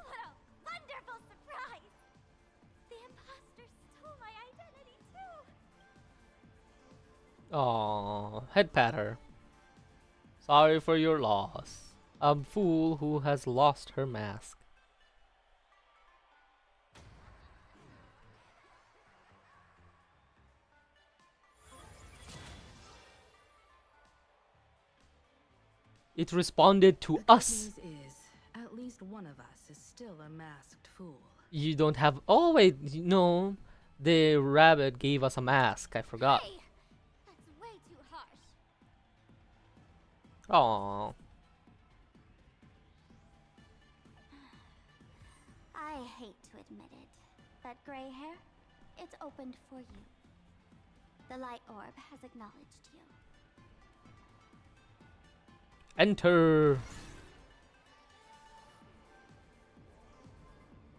What a wonderful surprise! The imposter stole my identity too. Aww, head patter. Sorry for your loss. A fool who has lost her mask. It responded to us. The news is, at least one of us is still a masked fool. You don't have. Oh wait, no. The rabbit gave us a mask. I forgot. Hey, that's way too harsh. Aww. I hate to admit it, but gray hair, it's opened for you. The light orb has acknowledged you. Enter.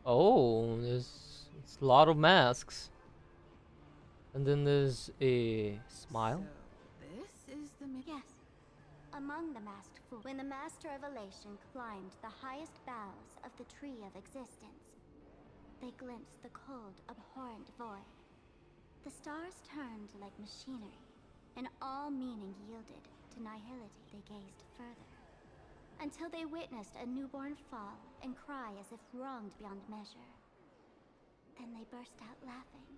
Oh, there's a lot of masks. And then there's a smile. This is the Yes. Among the masked fools, when the Master of Elation climbed the highest boughs of the Tree of Existence, they glimpsed the cold, abhorrent void. The stars turned like machinery, and all meaning yielded to nihility. They gazed further, until they witnessed a newborn fall and cry as if wronged beyond measure. Then they burst out laughing.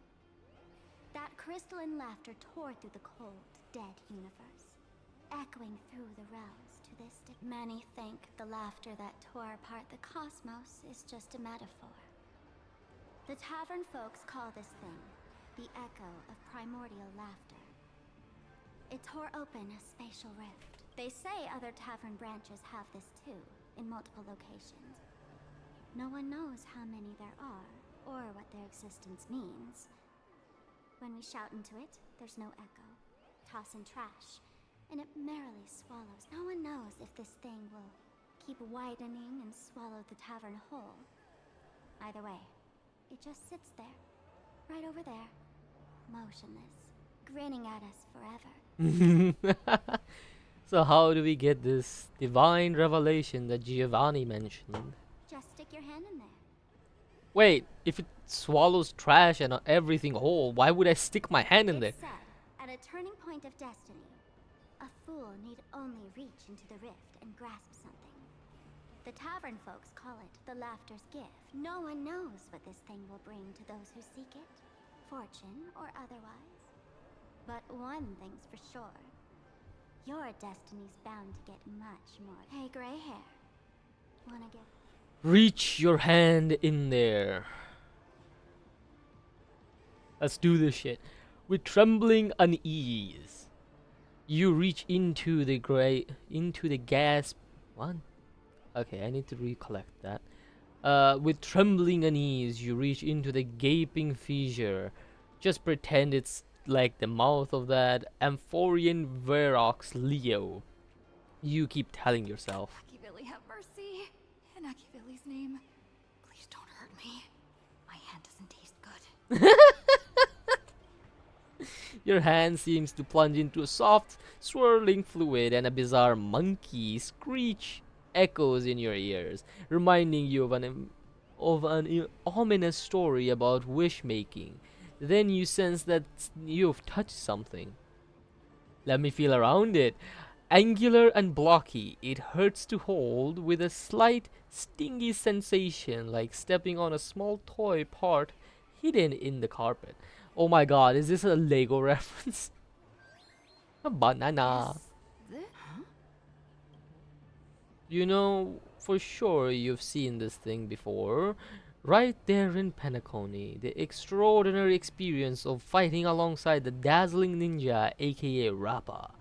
That crystalline laughter tore through the cold, dead universe, echoing through the realms to this day. Many think the laughter that tore apart the cosmos is just a metaphor. The tavern folks call this thing the echo of primordial laughter. It tore open a spatial rift. They say other tavern branches have this too, in multiple locations. No one knows how many there are, or what their existence means. When we shout into it, there's no echo. Toss in trash, and it merrily swallows. No one knows if this thing will keep widening and swallow the tavern whole. Either way, it just sits there, right over there, motionless, grinning at us forever. So how do we get this divine revelation that Giovanni mentioned? Just stick your hand in there. Wait, if it swallows trash and everything whole, why would I stick my hand in there? It's said, at a turning point of destiny, a fool need only reach into the rift and grasp something. The tavern folks call it the Laughter's Gift. No one knows what this thing will bring to those who seek it, fortune or otherwise. But one thing's for sure. Your destiny's bound to get much more. Hey, gray hair. Wanna get... Reach your hand in there. Let's do this shit. With trembling unease, you reach into the gas. What? Okay, I need to recollect that. With trembling unease, you reach into the gaping fissure. Just pretend it's like the mouth of that Amphorian Verox Leo. You keep telling yourself. Machiavelli, have mercy. In Machiavelli's name, please don't hurt me. My hand doesn't taste good. Your hand seems to plunge into a soft, swirling fluid, and a bizarre monkey screech echoes in your ears, reminding you of an ominous story about wish making. Then you sense that you've touched something. Let me feel around it. Angular and blocky, it hurts to hold, with a slight stingy sensation like stepping on a small toy part hidden in the carpet. Oh my god, is this a Lego reference? A banana. You know, for sure you've seen this thing before. Right there in Penacony, the extraordinary experience of fighting alongside the dazzling ninja, aka Rappa,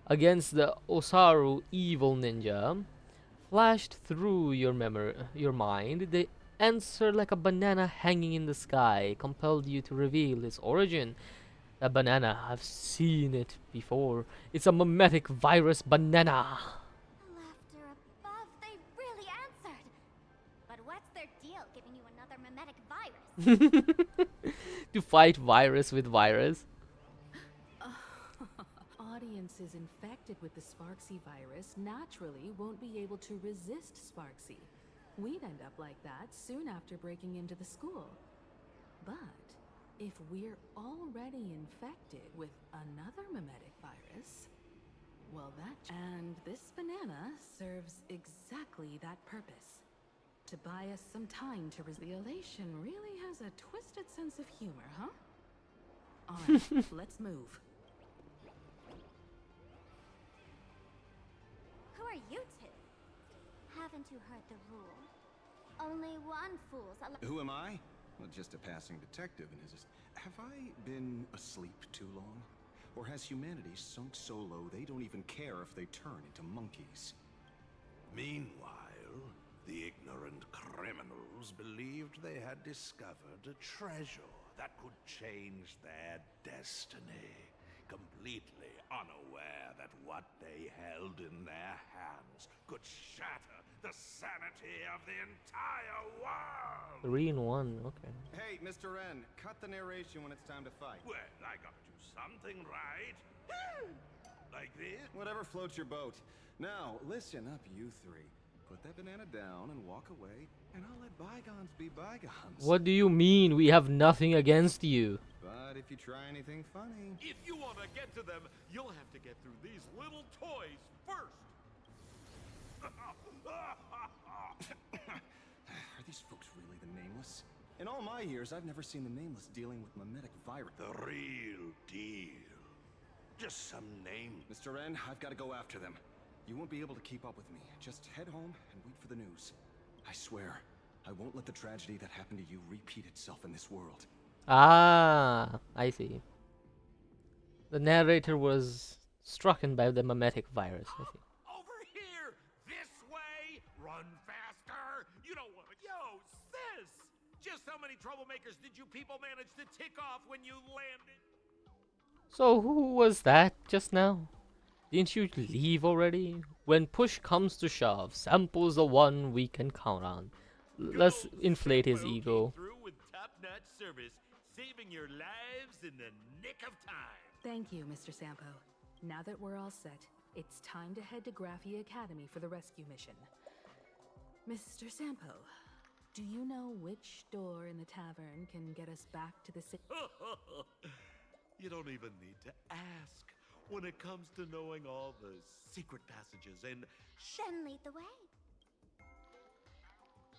against the Osaru evil ninja, flashed through your mind. The answer, like a banana hanging in the sky, compelled you to reveal its origin. A banana, I've seen it before. It's a mimetic virus banana. Laughter above, they really answered. But what's their deal giving you another mimetic virus? To fight virus with virus. Audiences infected with the Sparksy virus naturally won't be able to resist Sparksy. We'd end up like that soon after breaking into the school. But if we're already infected with another mimetic virus, well, and this banana serves exactly that purpose. To buy us some time to the elation really has a twisted sense of humor, huh? Alright, let's move. Who are you two? Haven't you heard the rule? Only one fool's allowed. Who am I? Well, just a passing detective in his... Have I been asleep too long? Or has humanity sunk so low they don't even care if they turn into monkeys? Meanwhile, the ignorant criminals believed they had discovered a treasure that could change their destiny, completely unaware that what they held in their hands could shatter the sanity of the entire world! 3 in 1, okay. Hey, Mr. N, cut the narration when it's time to fight. Well, I gotta do something right. Like this? Whatever floats your boat. Now, listen up, you three. Put that banana down and walk away, and I'll let bygones be bygones. What do you mean? We have nothing against you. But if you try anything funny... If you want to get to them, you'll have to get through these little toys first. Are these folks really the Nameless? In all my years, I've never seen the Nameless dealing with mimetic virus. The real deal. Just some name. Mr. N, I've got to go after them. You won't be able to keep up with me. Just head home and wait for the news. I swear, I won't let the tragedy that happened to you repeat itself in this world. Ah, I see. The narrator was stricken by the mimetic virus, I see. Over here! This way! Run faster! You don't want to... Yo, sis! Just how many troublemakers did you people manage to tick off when you landed? So who was that just now? Didn't you leave already? When push comes to shove, Sample's the one we can count on. Let's inflate his ego. Through with top-notch service, saving your lives in the nick of time. Thank you, Mr. Sampo. Now that we're all set, it's time to head to Graphia Academy for the rescue mission. Mr. Sampo, do you know which door in the tavern can get us back to the city? You don't even need to ask when it comes to knowing all the secret passages and... Then lead the way.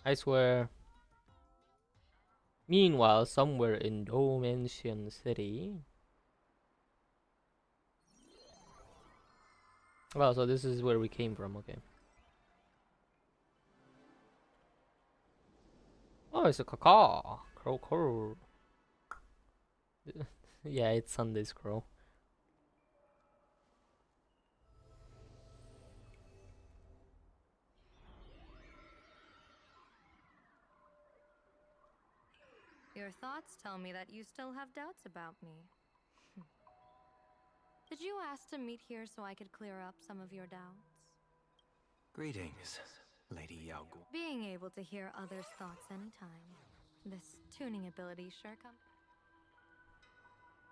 I swear. Meanwhile, somewhere in Dimension City. Well, so this is where we came from, okay. Oh, it's a caca. Crow crow. Yeah, it's Sunday's crow. Your thoughts tell me that you still have doubts about me. Did you ask to meet here so I could clear up some of your doubts? Greetings, Lady Yao Guang. Being able to hear others' thoughts anytime. This tuning ability sure comes.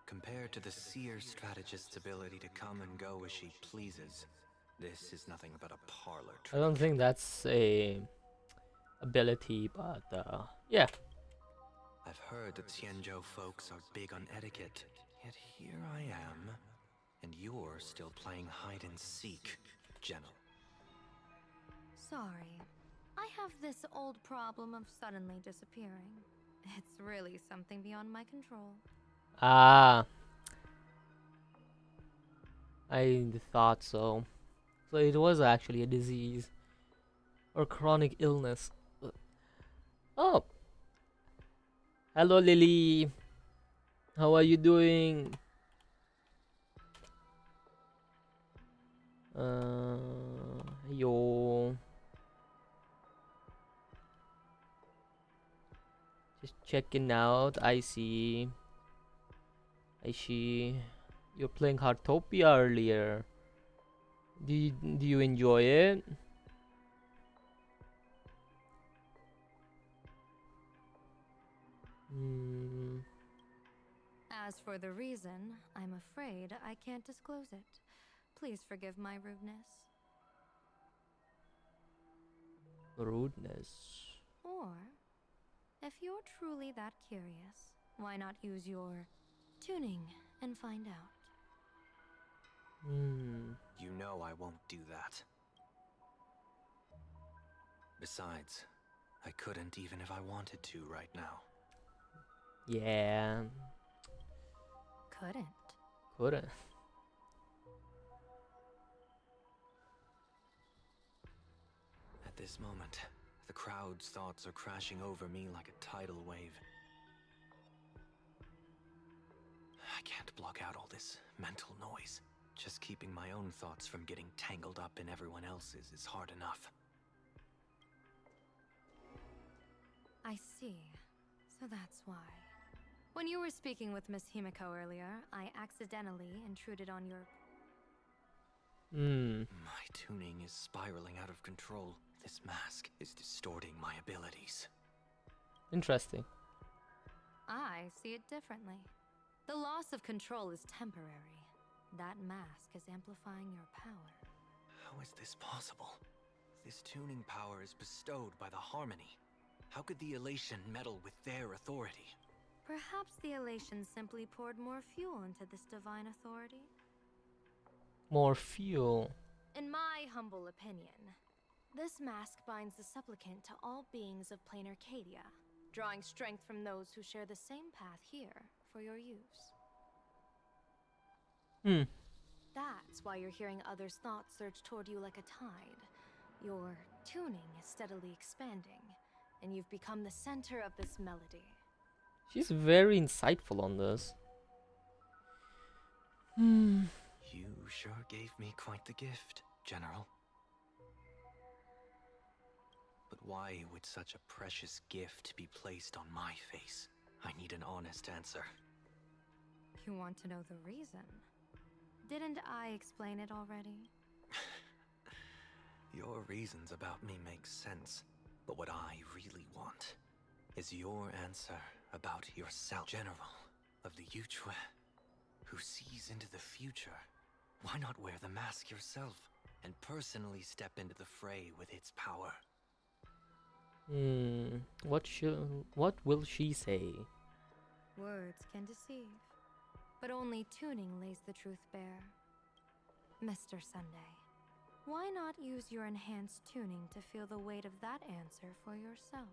Compared to the seer strategist's ability to come and go as she pleases, this is nothing but a parlor trick. I don't think that's a ability, but yeah. I've heard that Xianzhou folks are big on etiquette, yet here I am, and you're still playing hide and seek, General. Sorry. I have this old problem of suddenly disappearing. It's really something beyond my control. Ah. I thought so. So it was actually a disease or chronic illness. Oh. Hello, Lily. How are you doing? Yo. Just checking out. I see. You're playing Heartopia earlier. Do you enjoy it? As for the reason, I'm afraid I can't disclose it. Please forgive my rudeness. Rudeness. Or, if you're truly that curious, why not use your tuning and find out? You know I won't do that. Besides, I couldn't even if I wanted to right now. Yeah. Couldn't. At this moment, the crowd's thoughts are crashing over me like a tidal wave. I can't block out all this mental noise. Just keeping my own thoughts from getting tangled up in everyone else's is hard enough. I see. So that's why. When you were speaking with Miss Himiko earlier, I accidentally intruded on your... My tuning is spiraling out of control. This mask is distorting my abilities. Interesting. I see it differently. The loss of control is temporary. That mask is amplifying your power. How is this possible? This tuning power is bestowed by the Harmony. How could the Elation meddle with their authority? Perhaps the Elation simply poured more fuel into this divine authority? More fuel. In my humble opinion, this mask binds the supplicant to all beings of plain Arcadia, drawing strength from those who share the same path here for your use. That's why you're hearing others' thoughts surge toward you like a tide. Your tuning is steadily expanding, and you've become the center of this melody. She's very insightful on this. You sure gave me quite the gift, General. But why would such a precious gift be placed on my face? I need an honest answer. You want to know the reason? Didn't I explain it already? Your reasons about me make sense, but what I really want is your answer about yourself, General of the Yuchue, who sees into the future. Why not wear the mask yourself and personally step into the fray with its power? What will she say? Words can deceive, but only tuning lays the truth bare. Mr. Sunday, why not use your enhanced tuning to feel the weight of that answer for yourself?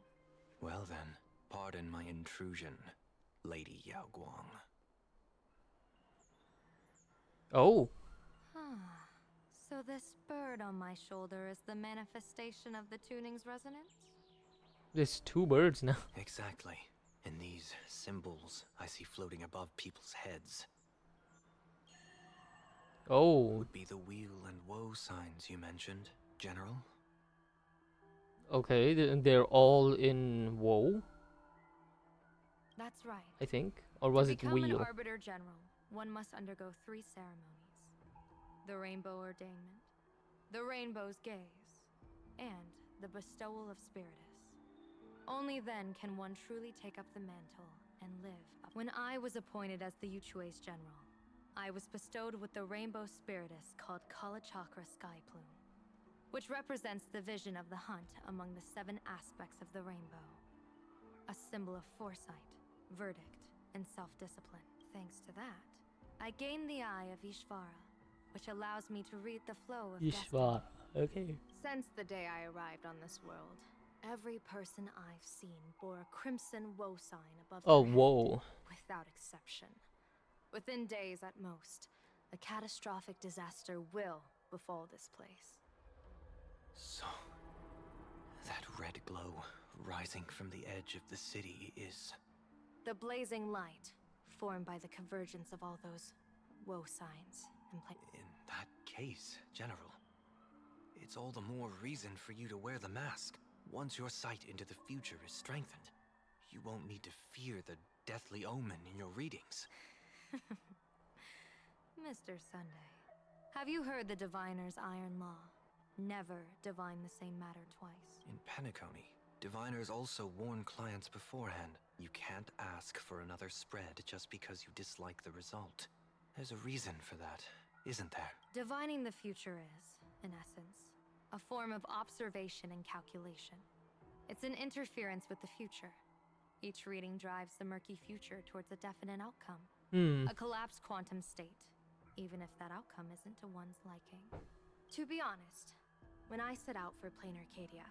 Well then, pardon my intrusion, Lady Yao Guang. Oh. So this bird on my shoulder is the manifestation of the tuning's resonance? There's two birds now. Exactly. And these symbols I see floating above people's heads. Oh. Would be the wheel and woe signs you mentioned, General? Okay, they're all in woe. That's right. I think. Or was it To become an wheel? Arbiter General, one must undergo 3 ceremonies. The Rainbow Ordainment, the Rainbow's Gaze, and the Bestowal of Spiritus. Only then can one truly take up the mantle and live up. When I was appointed as the Yuchue's General, I was bestowed with the Rainbow Spiritus called Kalachakra Sky Plume, which represents the vision of the hunt among the 7 aspects of the rainbow. A symbol of foresight, verdict, and self-discipline. Thanks to that, I gained the Eye of Ishvara, which allows me to read the flow of Ishvara. destiny. Okay. Since the day I arrived on this world, every person I've seen bore a crimson woe sign above Oh, their head, whoa. without exception. Within days at most, a catastrophic disaster will befall this place. So, that red glow rising from the edge of the city is... The blazing light, formed by the convergence of all those woe signs and In that case, General, it's all the more reason for you to wear the mask. Once your sight into the future is strengthened, you won't need to fear the deathly omen in your readings. Mr. Sunday, have you heard the diviner's iron law? Never divine the same matter twice. In Penacony, diviners also warn clients beforehand. You can't ask for another spread just because you dislike the result. There's a reason for that, isn't there? Divining the future is, in essence, a form of observation and calculation. It's an interference with the future. Each reading drives the murky future towards a definite outcome. A collapsed quantum state, even if that outcome isn't to one's liking. To be honest, when I set out for Plain Arcadia,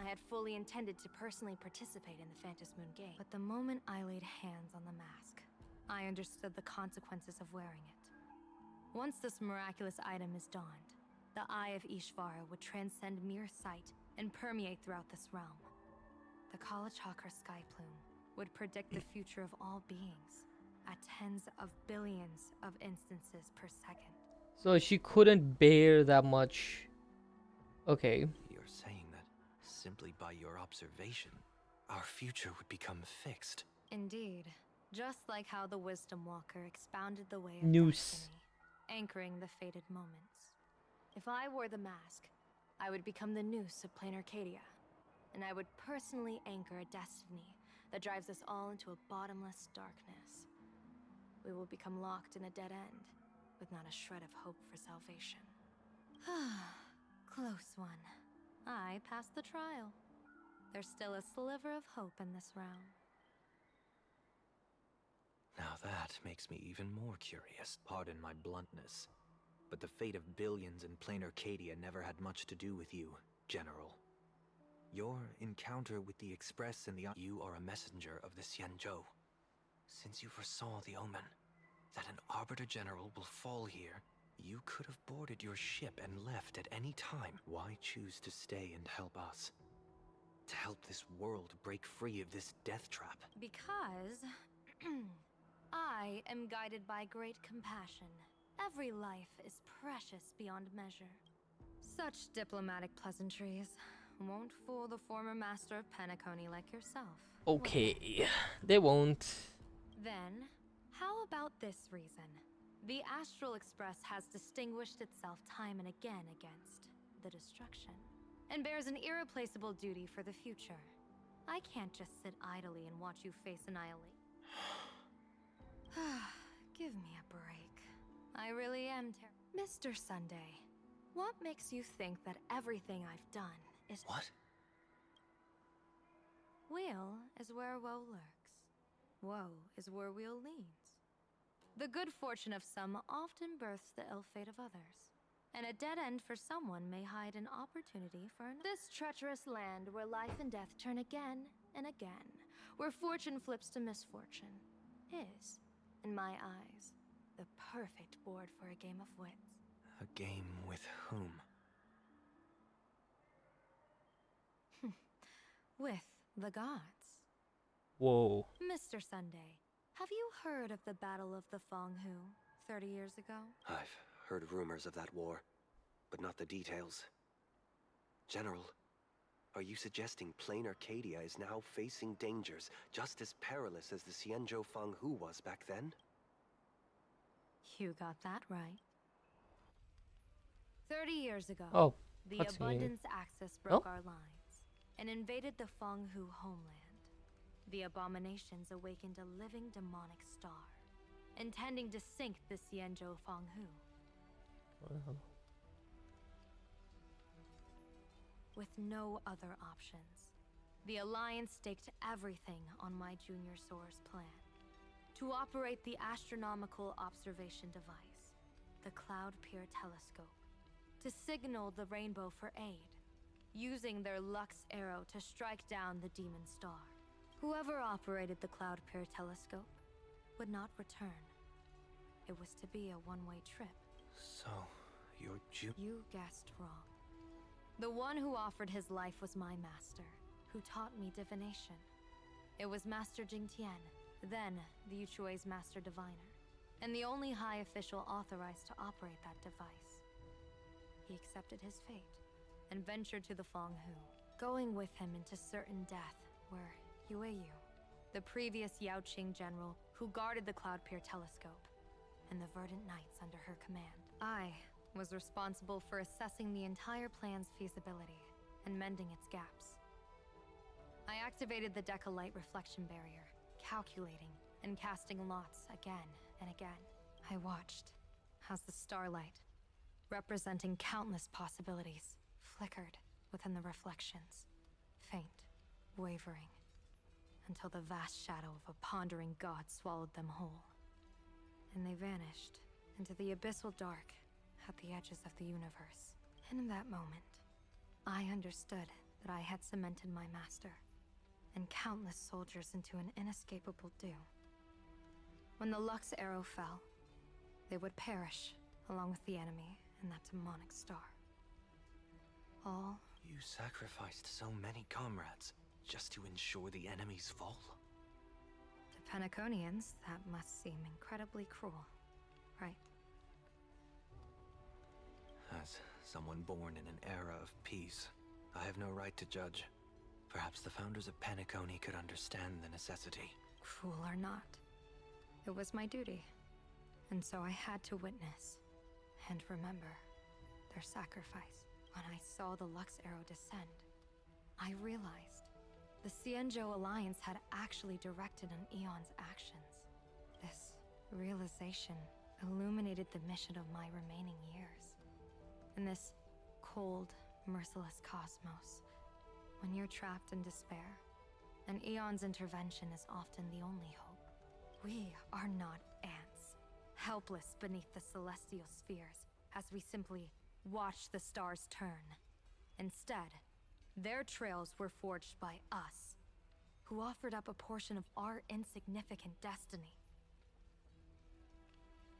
I had fully intended to personally participate in the Phantom Moon game. But the moment I laid hands on the mask, I understood the consequences of wearing it. Once this miraculous item is donned, the Eye of Ishvara would transcend mere sight and permeate throughout this realm. The Kalachakra Sky Plume would predict the future of all beings at tens of billions of instances per second. So she couldn't bear that much. Okay. You're saying that simply by your observation, our future would become fixed. Indeed, just like how the Wisdom Walker expounded the way of Noose. destiny, anchoring the fated moments. If I wore the mask, I would become the noose of Plain Arcadia, and I would personally anchor a destiny that drives us all into a bottomless darkness. We will become locked in a dead end, with not a shred of hope for salvation. Close one. I passed the trial. There's still a sliver of hope in this realm. Now that makes me even more curious. Pardon my bluntness, but the fate of billions in Plain Arcadia never had much to do with you, General. Your encounter with the Express and you are a messenger of the Xianzhou. Since you foresaw the omen, that an Arbiter General will fall here, you could have boarded your ship and left at any time. Why choose to stay and help us? To help this world break free of this death trap? Because I am guided by great compassion. Every life is precious beyond measure. Such diplomatic pleasantries won't fool the former master of Penacony like yourself. Okay. They won't. Then, how about this reason? The Astral Express has distinguished itself time and again against the destruction, and bears an irreplaceable duty for the future. I can't just sit idly and watch you face annihilate. Give me a break. I really am Mr. Sunday, what makes you think that everything I've done is... What? Weal is where woe lurks. Woe is where weal leans. The good fortune of some often births the ill fate of others. And a dead end for someone may hide an opportunity for another. This treacherous land where life and death turn again and again, where fortune flips to misfortune, is, in my eyes, the perfect board for a game of wits. A game with whom? With the gods. Whoa. Mr. Sunday, have you heard of the Battle of the Fenghu 30 years ago? I've heard rumors of that war, but not the details. General, Are you suggesting plain Arcadia is now facing dangers just as perilous as the Xianzhou Fanghu was back then? You got that right. 30 years ago, Oh, the cutscene. Abundance Axis broke our lines and invaded the Fanghu homeland. The abominations awakened a living demonic star, intending to sink the Xianzhou Fanghu. With no other options, the Alliance staked everything on my Junior Soar's plan. To operate the astronomical observation device, the Cloud Pier telescope, to signal the rainbow for aid, using their Lux arrow to strike down the demon star. Whoever operated the Cloud Pier telescope would not return. It was to be a one-way trip. So, You guessed wrong. The one who offered his life was my master, who taught me divination. It was Master Jingtian, then the Yuchui's Master Diviner, and the only high official authorized to operate that device. He accepted his fate and ventured to the Fanghu, going with him into certain death, where Yueyu, the previous Yaoqing general who guarded the Cloud Pier telescope, and the Verdant Knights under her command. I was responsible for assessing the entire plan's feasibility and mending its gaps. I activated the Decalite reflection barrier, calculating and casting lots again and again. I watched as the starlight, representing countless possibilities, flickered within the reflections, faint, wavering, until the vast shadow of a pondering god swallowed them whole. And they vanished into the abyssal dark at the edges of the universe. And in that moment, I understood that I had cemented my master and countless soldiers into an inescapable doom. When the Lux arrow fell, they would perish along with the enemy and that demonic star. All You sacrificed so many comrades just to ensure the enemy's fall? to Penaconians, that must seem incredibly cruel, right? As someone born in an era of peace, I have no right to judge. Perhaps the founders of Penacony could understand the necessity. Cruel or not, it was my duty. And so I had to witness and remember their sacrifice. When I saw the Lux arrow descend, I realized the Xianzhou Alliance had actually directed an Aeon's actions. This realization illuminated the mission of my remaining years. In this cold, merciless cosmos, when you're trapped in despair, an Aeon's intervention is often the only hope. We are not ants, helpless beneath the celestial spheres as we simply watch the stars turn. Instead, their trails were forged by us, who offered up a portion of our insignificant destiny.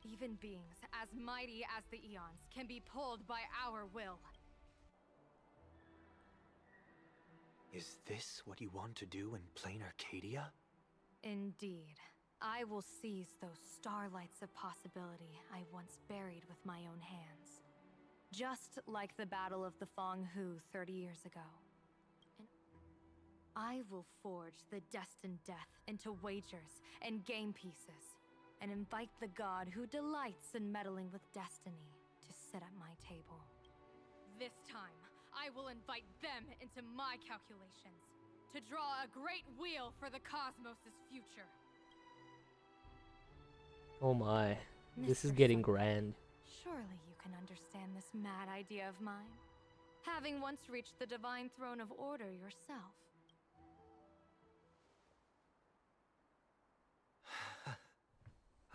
Even beings as mighty as the Eons can be pulled by our will. Is this what you want to do in plain Arcadia? Indeed. I will seize those starlights of possibility I once buried with my own hands. Just like the Battle of the Fanghu 30 years ago. And I will forge the destined death into wagers and game pieces, and invite the god who delights in meddling with destiny to sit at my table. This time, I will invite them into my calculations, to draw a great wheel for the cosmos' future. Oh my, this is Mr. getting Sun, grand. Surely you can understand this mad idea of mine, having once reached the divine throne of order yourself.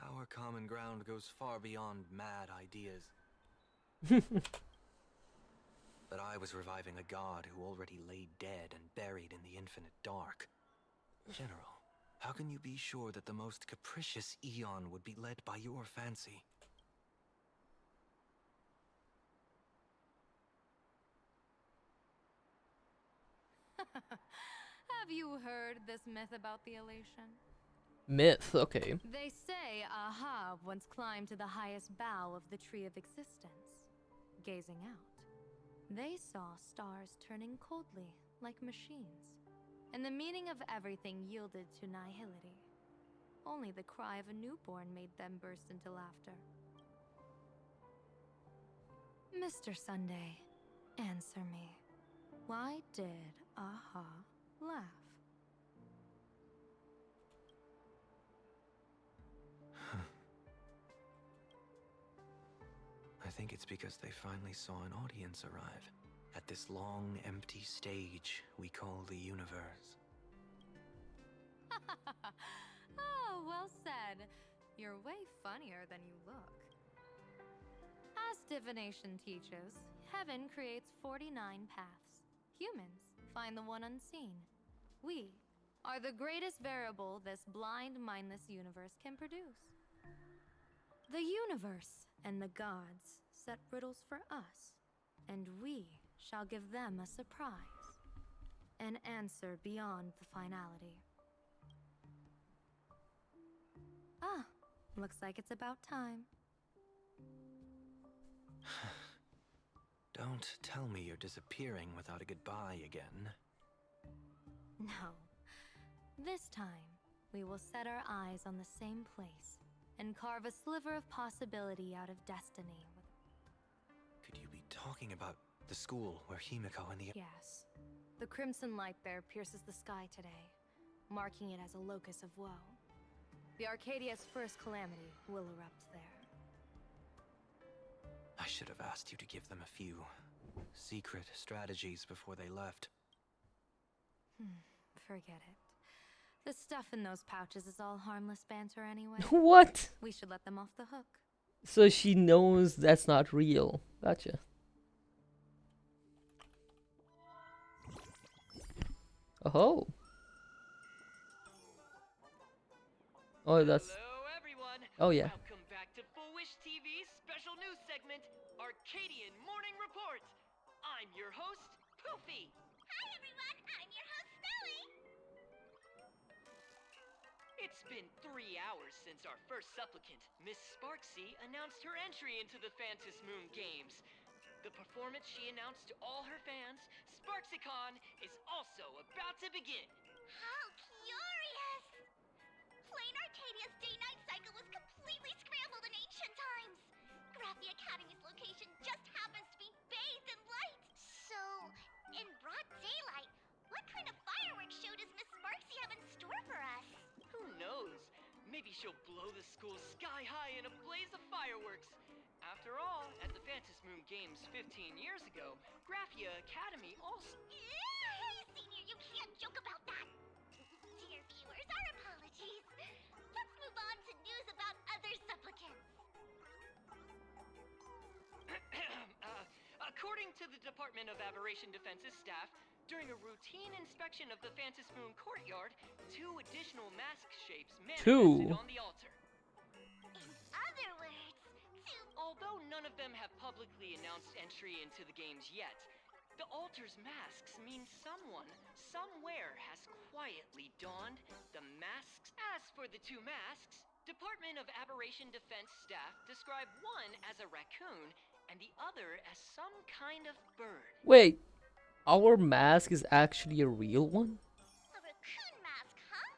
Our common ground goes far beyond mad ideas. But I was reviving a god who already lay dead and buried in the infinite dark. General, how can you be sure that the most capricious Eon would be led by your fancy? Have you heard this myth about the elation? Myth, okay. They say Ahab once climbed to the highest bough of the Tree of Existence. Gazing out, they saw stars turning coldly like machines, and the meaning of everything yielded to nihility. Only the cry of a newborn made them burst into laughter. Mr. Sunday, answer me. Why did Aha laugh? I think it's because they finally saw an audience arrive at this long, empty stage we call the universe. Oh, well said. You're way funnier than you look. As divination teaches, heaven creates 49 paths. Humans find the one unseen. We are the greatest variable this blind, mindless universe can produce. The universe and the gods set riddles for us, and we shall give them a surprise, an answer beyond the finality. Ah, looks like it's about time. Don't tell me you're disappearing without a goodbye again. No. This time, we will set our eyes on the same place and carve a sliver of possibility out of destiny. Could you be talking about the school where Himiko and the... Yes. The crimson light there pierces the sky today, marking it as a locus of woe. The Arcadia's first calamity will erupt there. I should have asked you to give them a few secret strategies before they left. Forget it. The stuff in those pouches is all harmless banter anyway. What? We should let them off the hook. So she knows that's not real. Gotcha. Oh. Oh, that's... Hello, everyone. Oh, yeah. Welcome back to Full Wish TV's special news segment, Arcadian Morning Report. I'm your host, Poofy. Hi, everyone. I'm your host, Snowy. It's been 3 hours since our first supplicant, Miss Sparksy, announced her entry into the Phantom Moon Games. The performance she announced to all her fans, SparksyCon, is also about to begin. How curious! Plain Arcadia's day-night cycle was completely scrambled in ancient times. Graphia Academy's location just happens to be bathed in light. So, in broad daylight, what kind of fireworks show does Miss Sparksy have in store for us? Who knows? Maybe she'll blow the school sky high in a blaze of fireworks. After all, at the Phantom Moon Games 15 years ago, Graphia Academy also... Hey, Senior, you can't joke about that! Dear viewers, our apologies. Let's move on to news about other supplicants. According to the Department of Aberration Defense's staff, during a routine inspection of the Phantom Moon courtyard, 2 additional mask shapes manifested on the altar. In other words, although none of them have publicly announced entry into the games yet, the altar's masks mean someone, somewhere has quietly donned the masks. As for the 2 masks, Department of Aberration Defense staff describe one as a raccoon and the other as some kind of bird. Wait, our mask is actually a real one? A raccoon mask, huh?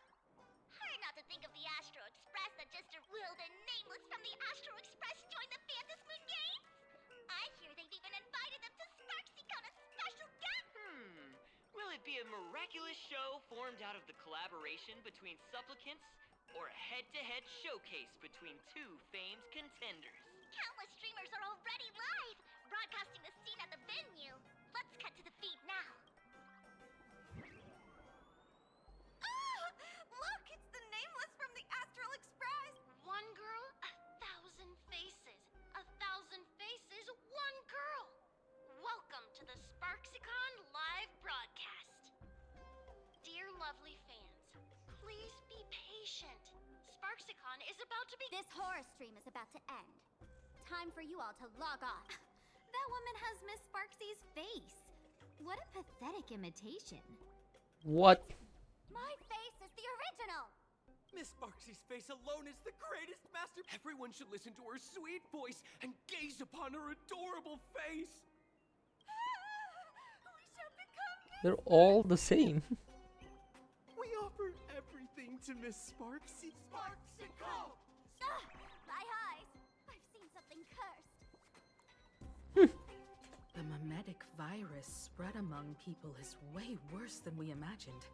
Hard not to think of the Astro Express that just willed a nameless from the Astro Express join the Phantom Moon Games. I hear they've even invited them to SparksyCon as special guests. Will it be a miraculous show formed out of the collaboration between supplicants, or a head-to-head showcase between 2 famed contenders? Countless streamers are already live, broadcasting the scene at the venue. Let's cut to the feed now. Ah! Look, it's the nameless from the Astral Express. One girl, 1,000 faces. 1,000 faces, one girl. Welcome to the SparksyCon live broadcast. Dear lovely fans, please be patient. SparksyCon is about to be... This horror stream is about to end. Time for you all to log off. That woman has Miss Sparksy's face. What a pathetic imitation. What? My face is the original. Miss Sparksy's face alone is the greatest master. Everyone should listen to her sweet voice and gaze upon her adorable face. We shall become They're all the same. We offer everything to Miss Sparksy. Sparksicle! My eyes! I've seen something cursed. The mimetic virus spread among people is way worse than we imagined.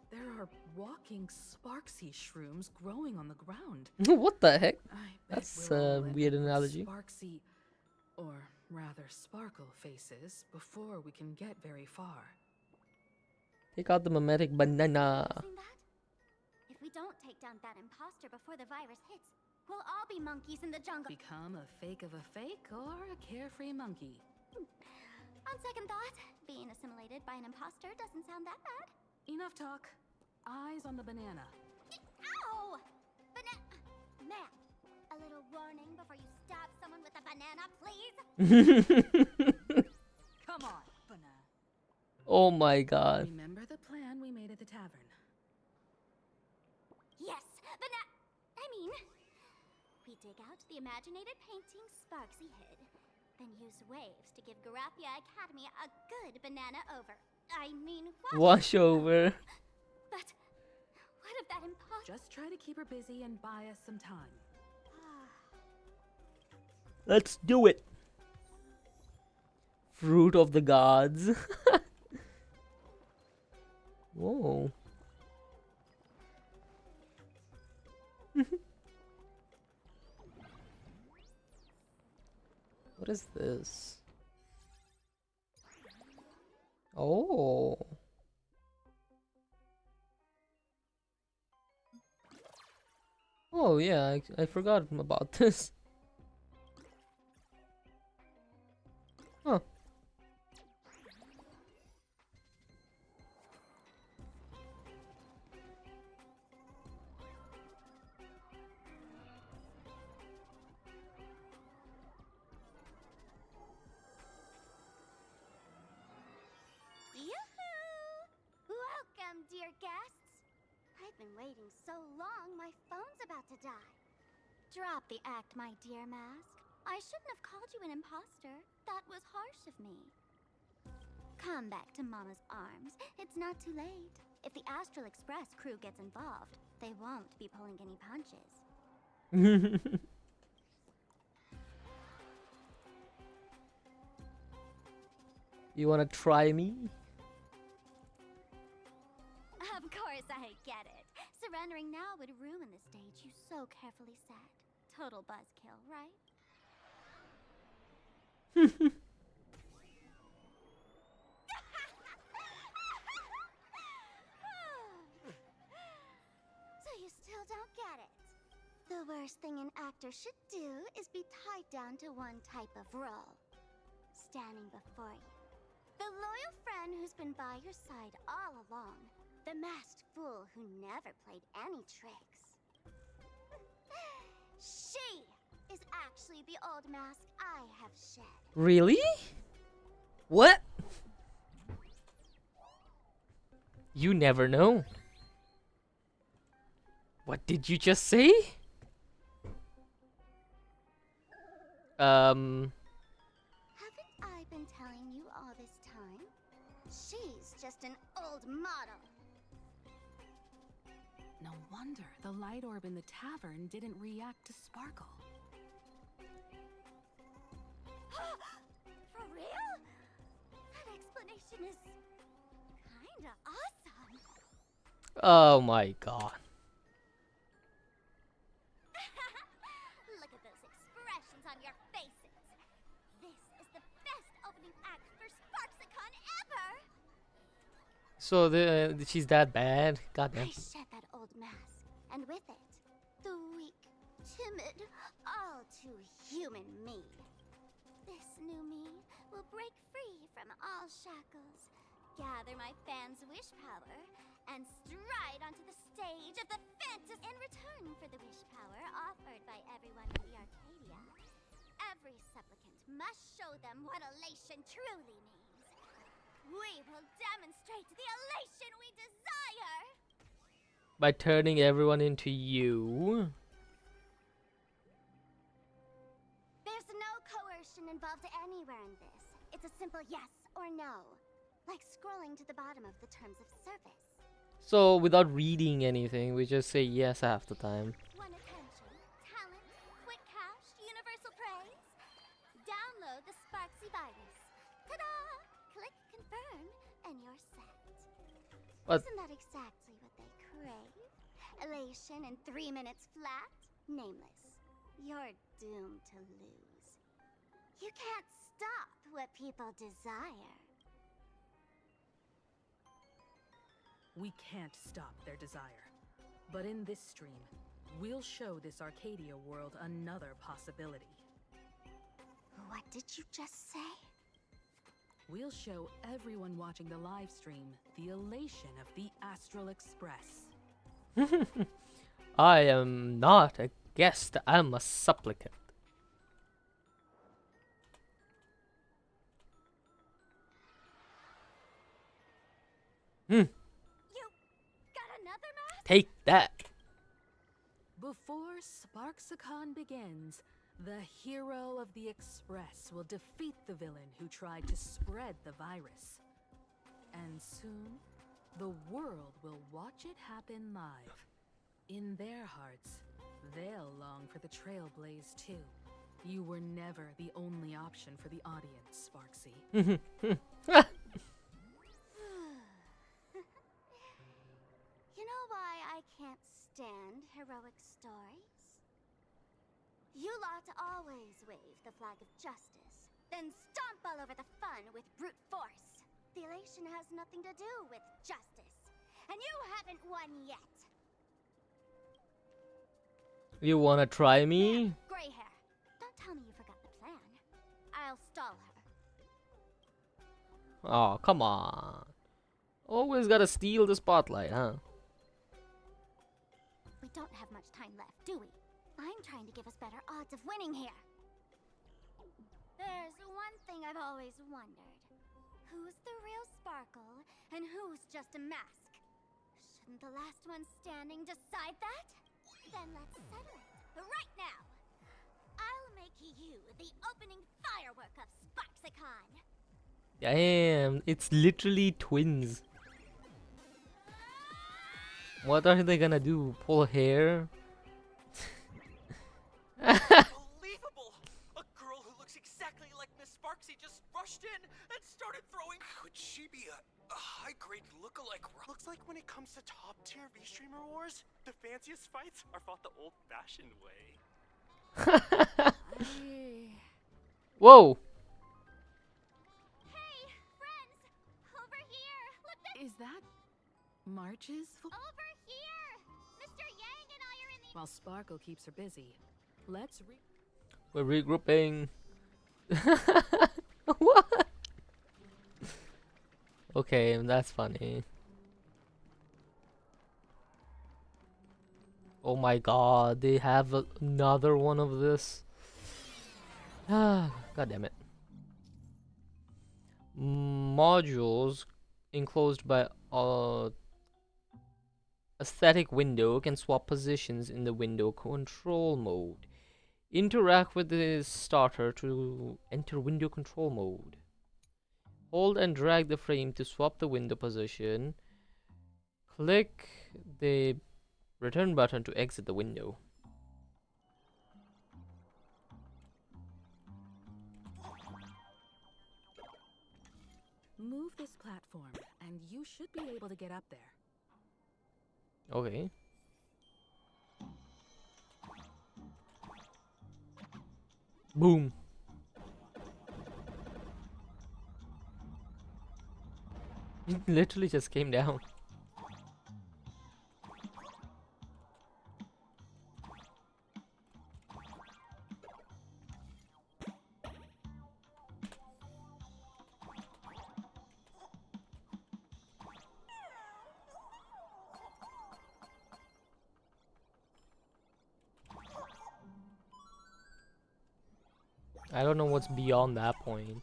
There are walking Sparksy shrooms growing on the ground. What the heck? I bet That's we'll a all end weird up with analogy. Sparksy, or rather sparkle faces before we can get very far. Take out the mimetic banana. Seen that? If we don't take down that imposter before the virus hits, we'll all be monkeys in the jungle. Become a fake of a fake or a carefree monkey. On second thought, being assimilated by an imposter doesn't sound that bad. Enough talk. Eyes on the banana. Ow! Ma'am, a little warning before you stab someone with a banana, please? Come on, banana. Oh my god. Remember the plan we made at the tavern? Yes, we dig out the imaginated painting Sparksy hid, then use waves to give Garapia Academy a good banana over. Wash over. But what if that imposter? Just try to keep her busy and buy us some time. Let's do it. Fruit of the gods. Whoa. What is this? Oh. Oh yeah, I forgot about this. Huh. Welcome, dear guests. I've been waiting so long, my phone's about to die. Drop the act, my dear Mask. I shouldn't have called you an imposter. That was harsh of me. Come back to Mama's arms. It's not too late. If the Astral Express crew gets involved, they won't be pulling any punches. You wanna try me? Of course I get it. Surrendering now would ruin the stage you so carefully set. Total buzzkill, right? So you still don't get it. The worst thing an actor should do is be tied down to one type of role. Standing before you. The loyal friend who's been by your side all along. The masked fool who never played any tricks. She is actually the old mask I have shed. Really? What? You never know. What did you just say? Haven't I been telling you all this time? She's just an old model. No wonder the light orb in the tavern didn't react to Sparkle. For real? That explanation is kinda awesome. Oh my god. Look at those expressions on your faces. This is the best opening act for Sparksicon ever. So she's that bad? Goddamn. I shed that old mask, and with it, the weak, timid, all too human me. This new me will break free from all shackles, gather my fans' wish power, and stride onto the stage of the fantasy. In return for the wish power offered by everyone in the Arcadia, every supplicant must show them what elation truly means. We will demonstrate the elation we desire! By turning everyone into you. There's no coercion involved anywhere in this. It's a simple yes or no. like scrolling to the bottom of the terms of service. So without reading anything, we just say yes half the time. Want attention, talent, quick cash, universal praise? Download the Sparksy virus. Ta-da! Click confirm, and you're set. What? Isn't that exactly what they crave? Elation in 3 minutes flat? Nameless. You're doomed to lose. You can't stop what people desire. We can't stop their desire. But in this stream, we'll show this Arcadia world another possibility. What did you just say? We'll show everyone watching the live stream the elation of the Astral Express. I am not a guest, I'm a supplicant. You got another mask? Take that. Before Sparksicon begins, the hero of the Express will defeat the villain who tried to spread the virus. And soon, the world will watch it happen live. In their hearts, they'll long for the Trailblaze too. You were never the only option for the audience, Sparksy. You know why I can't stand heroic stories? You lot always wave the flag of justice, then stomp all over the fun with brute force. The elation has nothing to do with justice, and you haven't won yet. You wanna try me? Gray hair, don't tell me you forgot the plan. I'll stall her. Oh, come on. Always gotta steal the spotlight, huh? We don't have much time left, do we? I'm trying to give us better odds of winning here. There's one thing I've always wondered. Who's the real Sparkle, and who's just a mask? Shouldn't the last one standing decide that? Then let's settle it, right now! I'll make you the opening firework of Sparksicon! Damn, it's literally twins. What are they gonna do? Pull hair? Unbelievable! A girl who looks exactly like Miss Sparksy just rushed in and started throwing. Could she be a high-grade lookalike? Looks like when it comes to top-tier V-Streamer wars, the fanciest fights are fought the old-fashioned way. Whoa! Hey, friends! Over here! Look at— Is that March's? Over here! Mr. Yang and I are in the— While Sparkle keeps her busy, let's We're regrouping. What? Okay, that's funny. Oh my god, they have another one of this. Ah, god damn it. Modules enclosed by a static window can swap positions in the window control mode. Interact with the starter to enter window control mode. Hold and drag the frame to swap the window position. Click the return button to exit the window. move this platform, and you should be able to get up there. Okay. Boom. It literally just came down. I don't know what's beyond that point.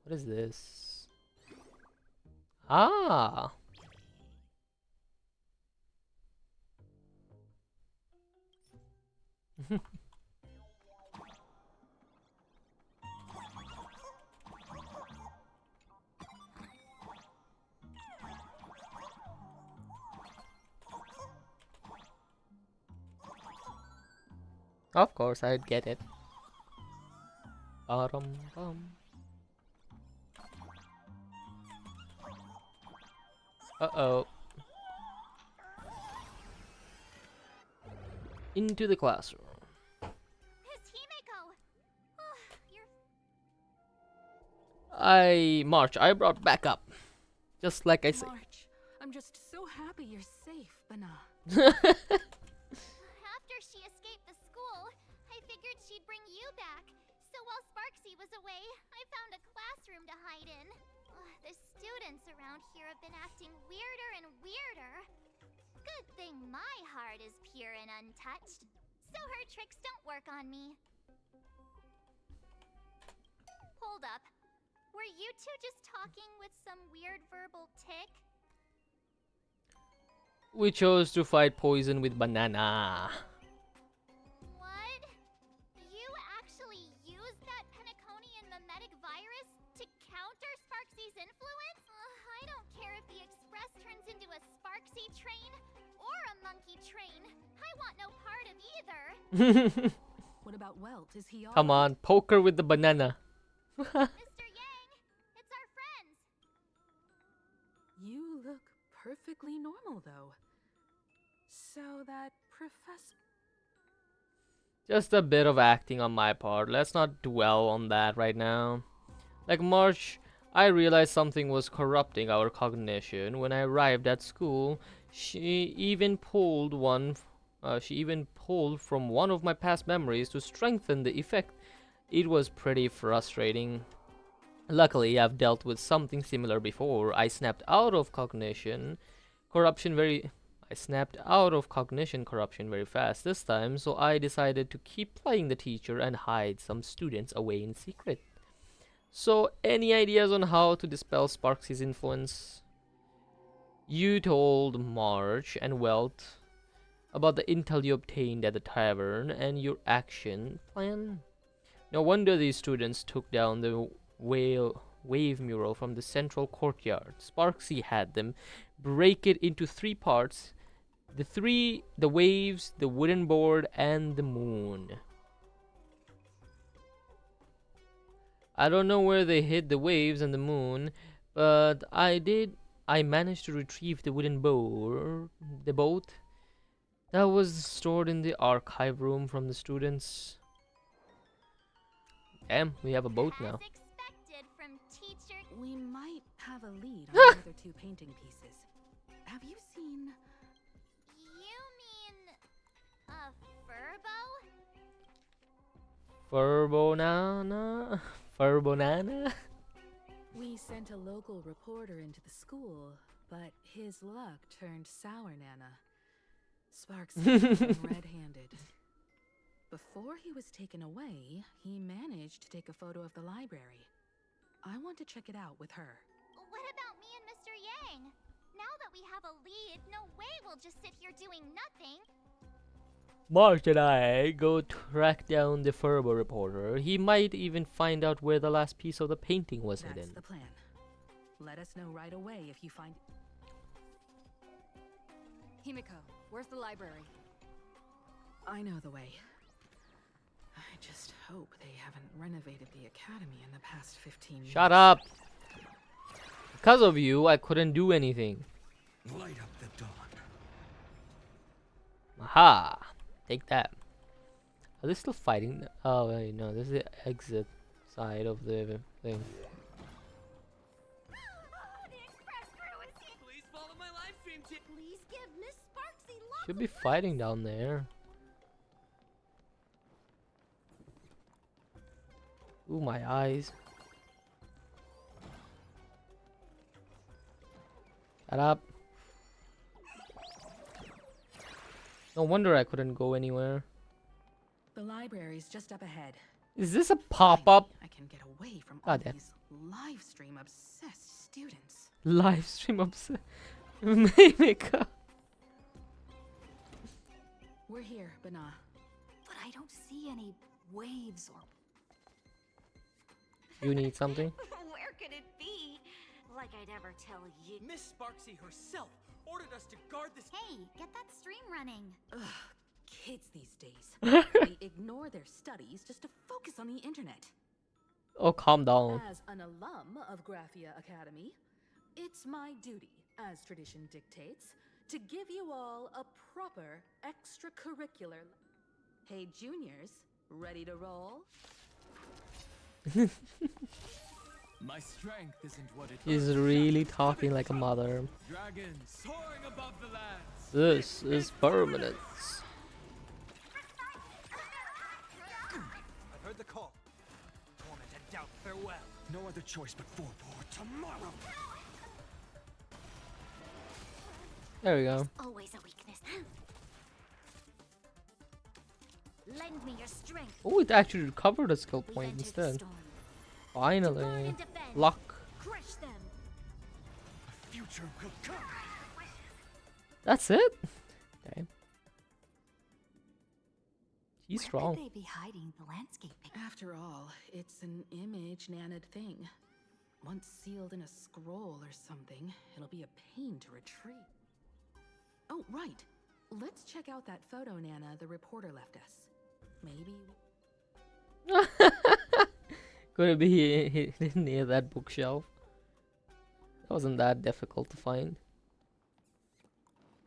What is this? Ah! Of course, I'd get it. Bum. Uh-oh. Into the classroom. Miss Himeko! Oh, March, I brought back up. Just like I said. March, I'm just so happy you're safe, Bana. After she escaped the school, I figured she'd bring you back. So while Sparksy was away, I found a classroom to hide in. The students around here have been acting weirder and weirder. Good thing my heart is pure and untouched, so her tricks don't work on me. Hold up. Were you two just talking with some weird verbal tick? We chose to fight poison with banana. What? You actually used that Penaconian mimetic virus to counter Sparksy's influence? I don't care if the Express turns into a Sparksy train or a monkey train. I want no part of either. What about Welt? Is he all Come on, poker with the banana. Mr. Yang, it's our friends. You look perfectly normal, though. So that professor... Just a bit of acting on my part. Let's not dwell on that right now. Like March, I realized something was corrupting our cognition. When I arrived at school, she even pulled from one of my past memories to strengthen the effect. It was pretty frustrating. Luckily, I've dealt with something similar before. I snapped out of cognition corruption very fast this time, so I decided to keep playing the teacher and hide some students away in secret. So, any ideas on how to dispel Sparksy's influence? You told March and Welt about the intel you obtained at the tavern and your action plan. No wonder these students took down the wave mural from the central courtyard. Sparksy had them break it into 3 parts. The waves, the wooden board, and the moon. I don't know where they hid the waves and the moon, but I managed to retrieve the wooden boat. The boat that was stored in the archive room from the students. Damn, we have a boat now. We might have a lead on the other 2 painting pieces. Have you seen... You mean a furbo? Furbonana? Furbonana? We sent a local reporter into the school, but his luck turned sour, Nana. Sparks red-handed. Before he was taken away, he managed to take a photo of the library. I want to check it out with her. What about me and Mr. Yang? Now that we have a lead, no way we'll just sit here doing nothing. March and I go track down the Furbo reporter. He might even find out where the last piece of the painting was hidden. That's the plan. Let us know right away if you find... Himeko, where's the library? I know the way. I just hope they haven't renovated the academy in the past 15 years. Shut up! Because of you, I couldn't do anything. Light up the dawn. Aha! Take that. Are they still fighting? Oh, wait, no, this is the exit side of the thing. Please follow my live stream. Please give Miss Sparksy lots Should be fighting down there. Ooh, my eyes. Shut up. No wonder I couldn't go anywhere. The library's just up ahead. Is this a pop-up? I can get away from all these live stream obsessed students. Live stream obsessed. Mimika. We're here, Bana. But I don't see any waves or... You need something? Where could it be? Like I'd ever tell you. Miss Sparksy herself ordered us to guard this. Hey, get that stream running. Ugh, kids these days. They ignore their studies just to focus on the internet. Oh, calm down. As an alum of Graphia Academy, it's my duty, as tradition dictates, to give you all a proper extracurricular... Hey, juniors, ready to roll? My strength isn't what it He's looks. really talking like a mother. Dragons soaring above the lands. This is permanence. I've heard the call. Torment and doubt, farewell. No other choice but for tomorrow. There we go. Always a weakness. Lend me your strength. Oh, it actually recovered a skill point instead. Finally. Luck. Crush them. The future will come. That's it? Okay. He's Where strong. could they be hiding the landscape? After all, it's an image Nana'd thing. Once sealed in a scroll or something, it'll be a pain to retrieve. Oh, right. Let's check out that photo Nana the reporter left us. Maybe... Could it be near that bookshelf? It wasn't that difficult to find.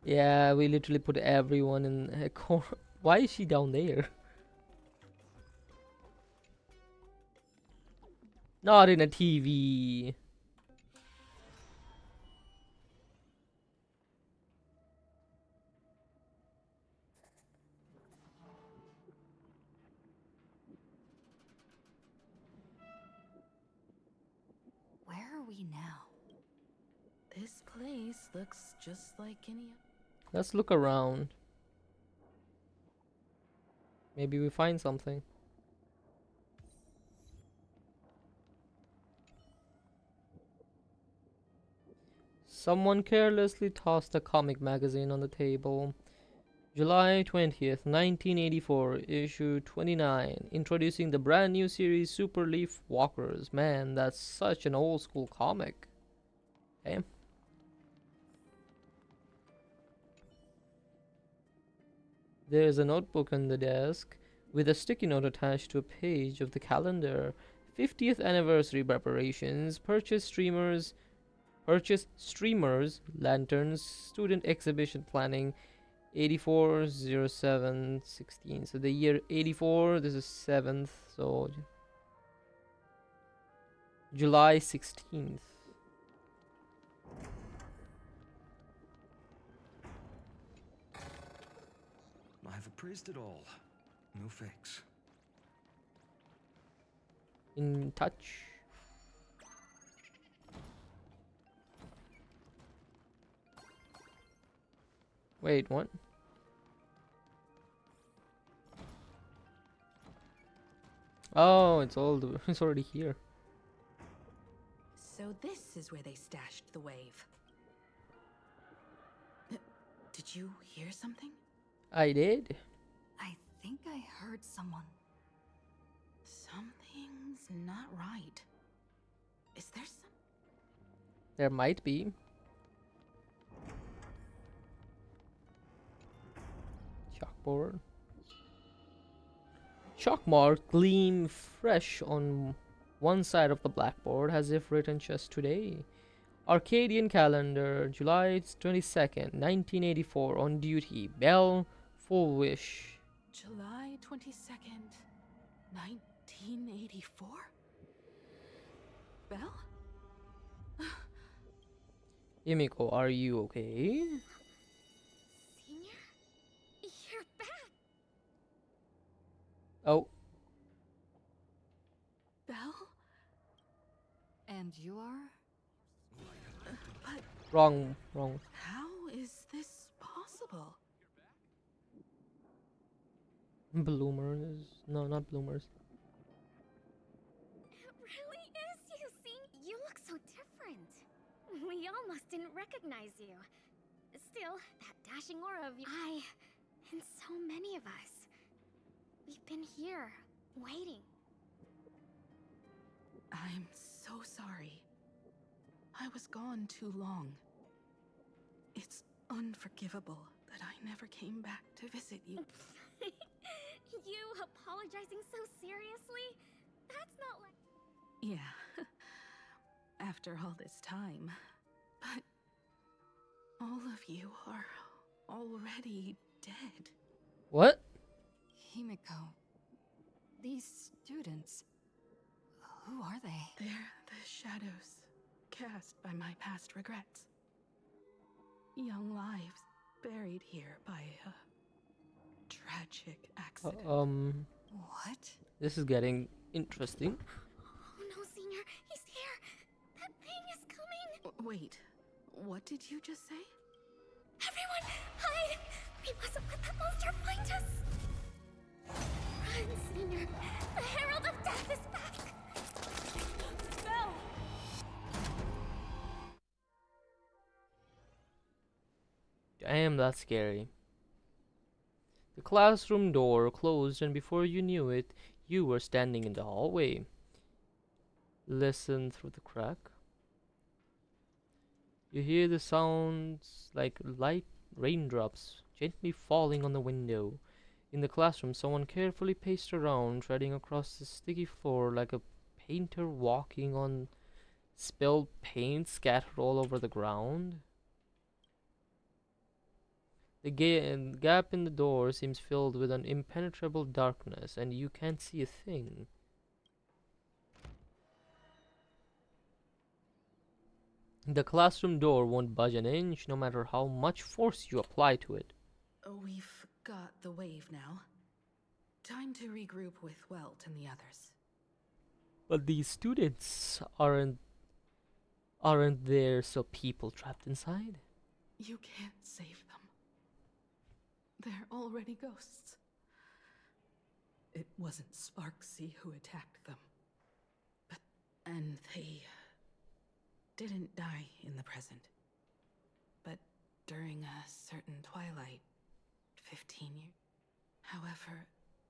Yeah, we literally put everyone in a corner. Why is she down there? Not in a TV. Where are we now? This place looks just like any... Let's look around. Maybe we find something. Someone carelessly tossed a comic magazine on the table. July 20th, 1984, issue 29, introducing the brand new series Super Leaf Walkers. Man, that's such an old school comic. Okay. There's a notebook on the desk with a sticky note attached to a page of the calendar. 50th anniversary preparations, purchase streamers, lanterns, student exhibition planning, 84/07/16. So the year 84, this is 7th, so July 16th. I've appraised it all. No fakes. In touch. Wait, what? Oh, it's it's already here. So this is where they stashed the wave. Did you hear something? I did. I think I heard someone. Something's not right. Is there some... There might be. Chalkboard. Chalk mark gleam fresh on one side of the blackboard as if written just today. Arcadian calendar, July 22nd, 1984, on duty. Bell, full wish. July 22nd, 1984? Belle? Yumiko, are you okay? Senior? You're back! Oh. Belle? And you are? But Wrong. how is this possible? Bloomers. No, not bloomers. It really is you, see? You look so different. We almost didn't recognize you. Still, that dashing aura of you. And so many of us. We been here, waiting. I'm so sorry. I was gone too long. It's unforgivable that I never came back to visit you. You apologizing so seriously? That's not like... Yeah. After all this time. But all of you are already dead. What? Himiko, these students, who are they? They're the shadows cast by my past regrets. Young lives buried here by a tragic accident. What? This is getting interesting. Oh no, Senior, he's here. That thing is coming. Wait, what did you just say? Everyone, hide! We mustn't let that monster find us. Run, Senior. The Herald of Death is back. No! Damn, that's scary. The classroom door closed, and before you knew it, you were standing in the hallway. Listen through the crack. You hear the sounds like light raindrops gently falling on the window. In the classroom, someone carefully paced around, treading across the sticky floor like a painter walking on spilled paint scattered all over the ground. The gap in the door seems filled with an impenetrable darkness, and you can't see a thing. The classroom door won't budge an inch, no matter how much force you apply to it. We've got the wave now. Time to regroup with Welt and the others. But these students aren't there so people trapped inside? You can't save them. They're already ghosts. It wasn't Sparksy who attacked them. And they didn't die in the present. But during a certain twilight, 15 years. However,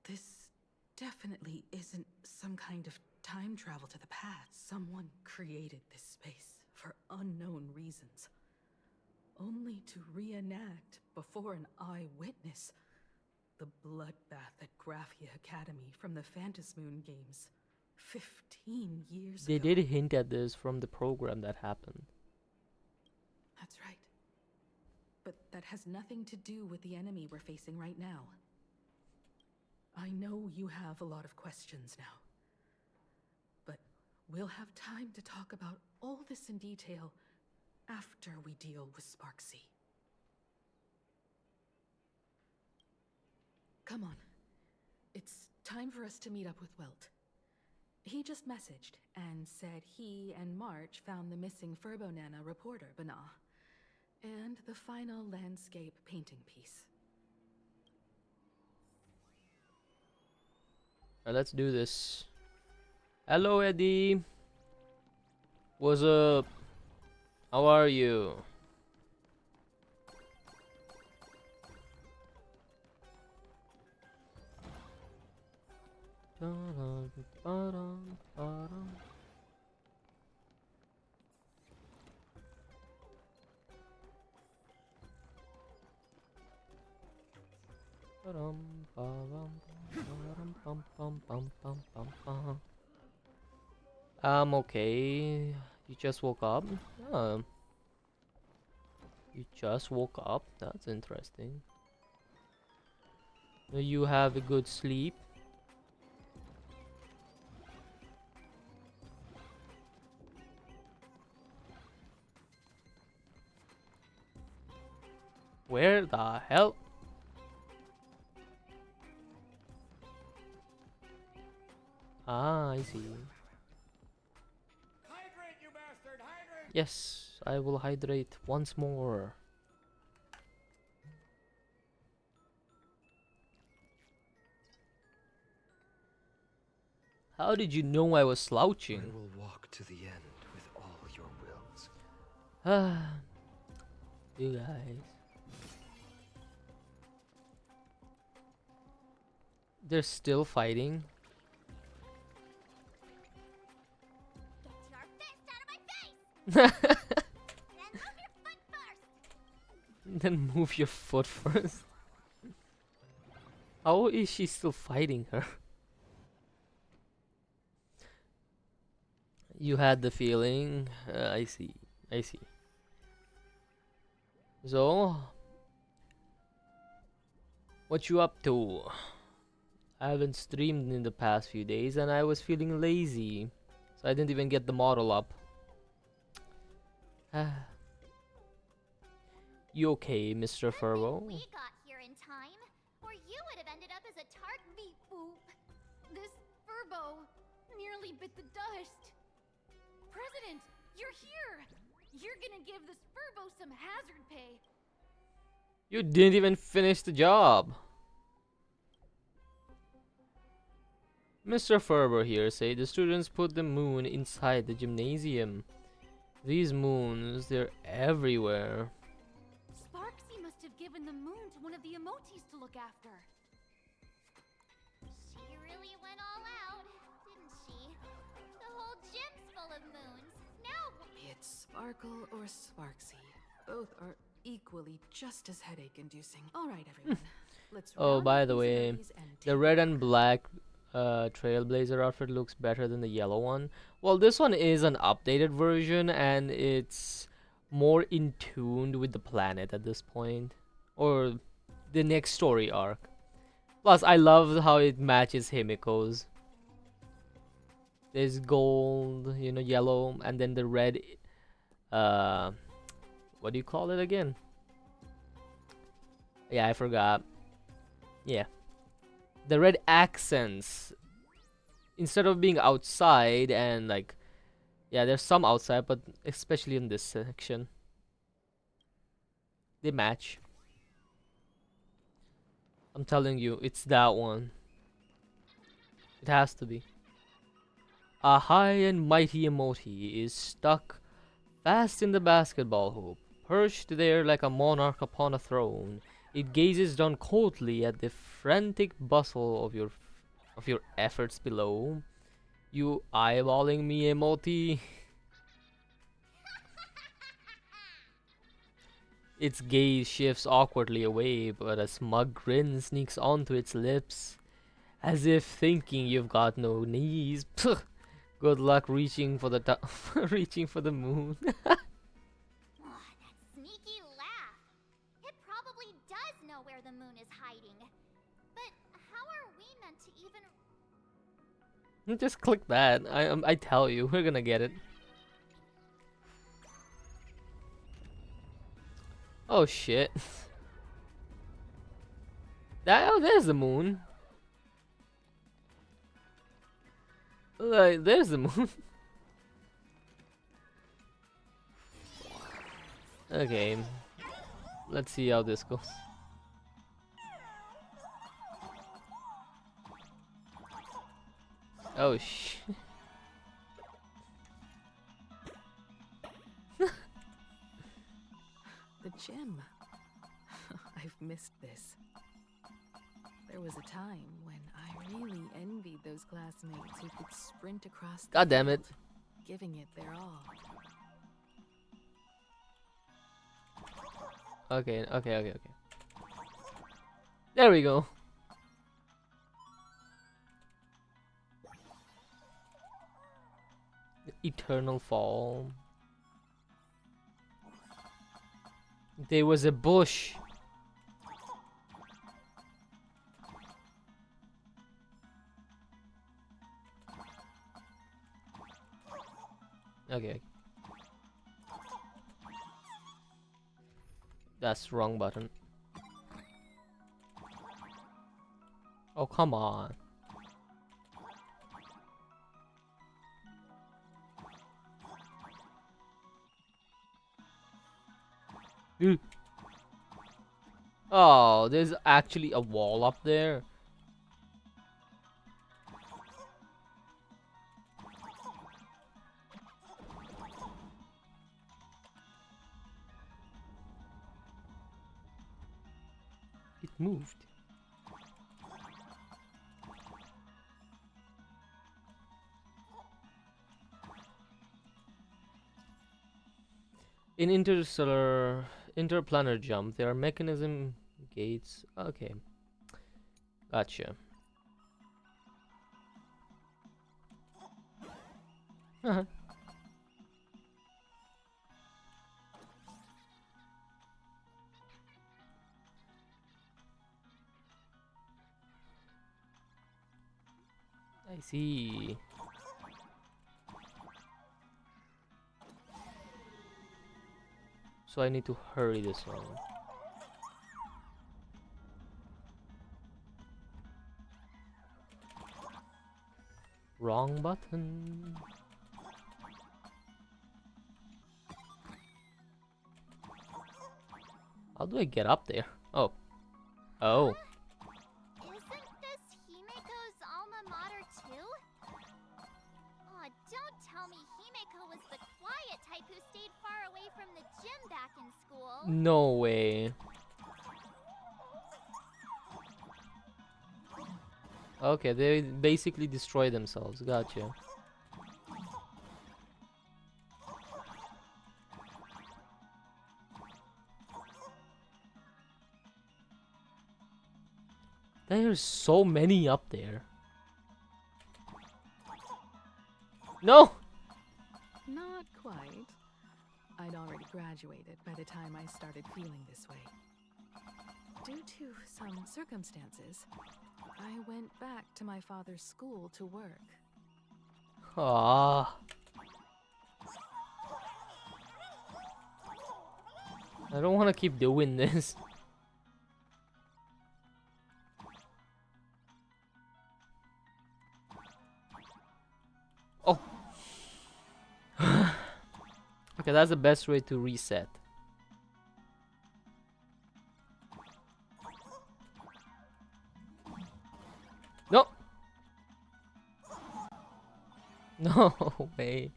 this definitely isn't some kind of time travel to the past. Someone created this space for unknown reasons, only to reenact before an eyewitness the bloodbath at Graphia Academy from the Phantasmoon games 15 years They ago. did hint at this from the program that happened. That's right. But that has nothing to do with the enemy we're facing right now. I know you have a lot of questions now. But we'll have time to talk about all this in detail after we deal with Sparksy. Come on. It's time for us to meet up with Welt. He just messaged and said he and March found the missing Furbonana reporter, Bana, and the final landscape painting piece. Let's do this. Hello, Eddie. What's up? How are you? Okay. You just woke up? You just woke up? That's interesting. You have a good sleep? Where the hell? Ah, I see. Hydrate, you bastard! Hydrate! Yes, I will hydrate once more. How did you know I was slouching? I will walk to the end with all your wills. Ah, you guys. They're still fighting. Then move your foot first. How is she still fighting her? You had the feeling. I see. I see. So, what you up to? I haven't streamed in the past few days and I was feeling lazy. So I didn't even get the model up. You okay, Mr. Furbo? We got here in time, or you would have ended up as a tart beep boop. This Furbo nearly bit the dust. President, you're here! You're gonna give this Furbo some hazard pay. You didn't even finish the job. Mr. Ferber here say the students put the moon inside the gymnasium. These moons, they're everywhere. Sparksy must have given the moon to one of the emotes to look after. She really went all out, didn't she? The whole gym's full of moons. Now, Be it Sparkle or Sparksy, both are equally just as headache-inducing. All right, everyone. Let's Oh, round by up the these way, abilities and the red and black Trailblazer outfit looks better than the yellow one. Well, this one is an updated version and it's more in tune with the planet at this point, or the next story arc. Plus, I love how it matches Himiko's. There's gold, you know, yellow, and then the red. What do you call it again? Yeah, I forgot. Yeah. The red accents, instead of being outside and like, yeah, there's some outside, but especially in this section, they match. I'm telling you, it's that one. It has to be. A high and mighty emote is stuck fast in the basketball hoop, perched there like a monarch upon a throne. It gazes down coldly at the frantic bustle of your efforts below. You eyeballing me, emote? Its gaze shifts awkwardly away, but a smug grin sneaks onto its lips, as if thinking you've got no knees. Good luck reaching for the reaching for the moon. that sneaky laugh. It probably does know where the moon is hiding. But how are we meant to even... Just click that. I tell you, we're gonna get it. Oh shit. There's the moon. There's the moon. Okay. Let's see how this goes. Oh shit. The gym. I've missed this. There was a time when I really envied those classmates who could sprint across the God damn it. field, giving it their all. Okay. There we go. Eternal fall. There was a bush. Okay. That's wrong button. Oh, come on. Oh, there's actually a wall up there. It moved. In interplanar jump, there are mechanism gates. Okay, gotcha. Uh-huh. I see. So I need to hurry this one. Wrong button. How do I get up there? Oh. Oh. Isn't this Himeko's alma mater too? Aw, don't tell me Himeko was the quiet type who stayed far away from the gym back in school. No way. Okay, they basically destroy themselves. Gotcha. There's so many up there. No! Not quite. I'd already graduated by the time I started feeling this way. Due to some circumstances, I went back to my father's school to work. Ah. I don't want to keep doing this. Oh. Okay, that's the best way to reset. No. No way.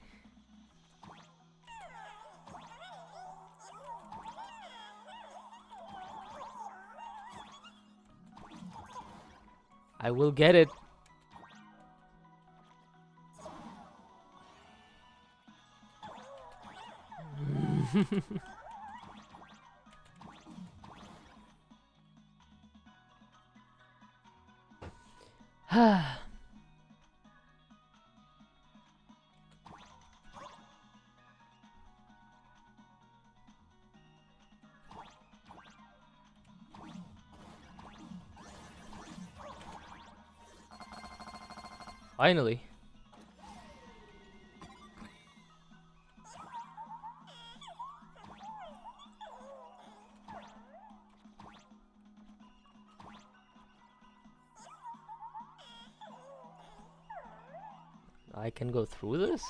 I will get it. Finally. I can go through this?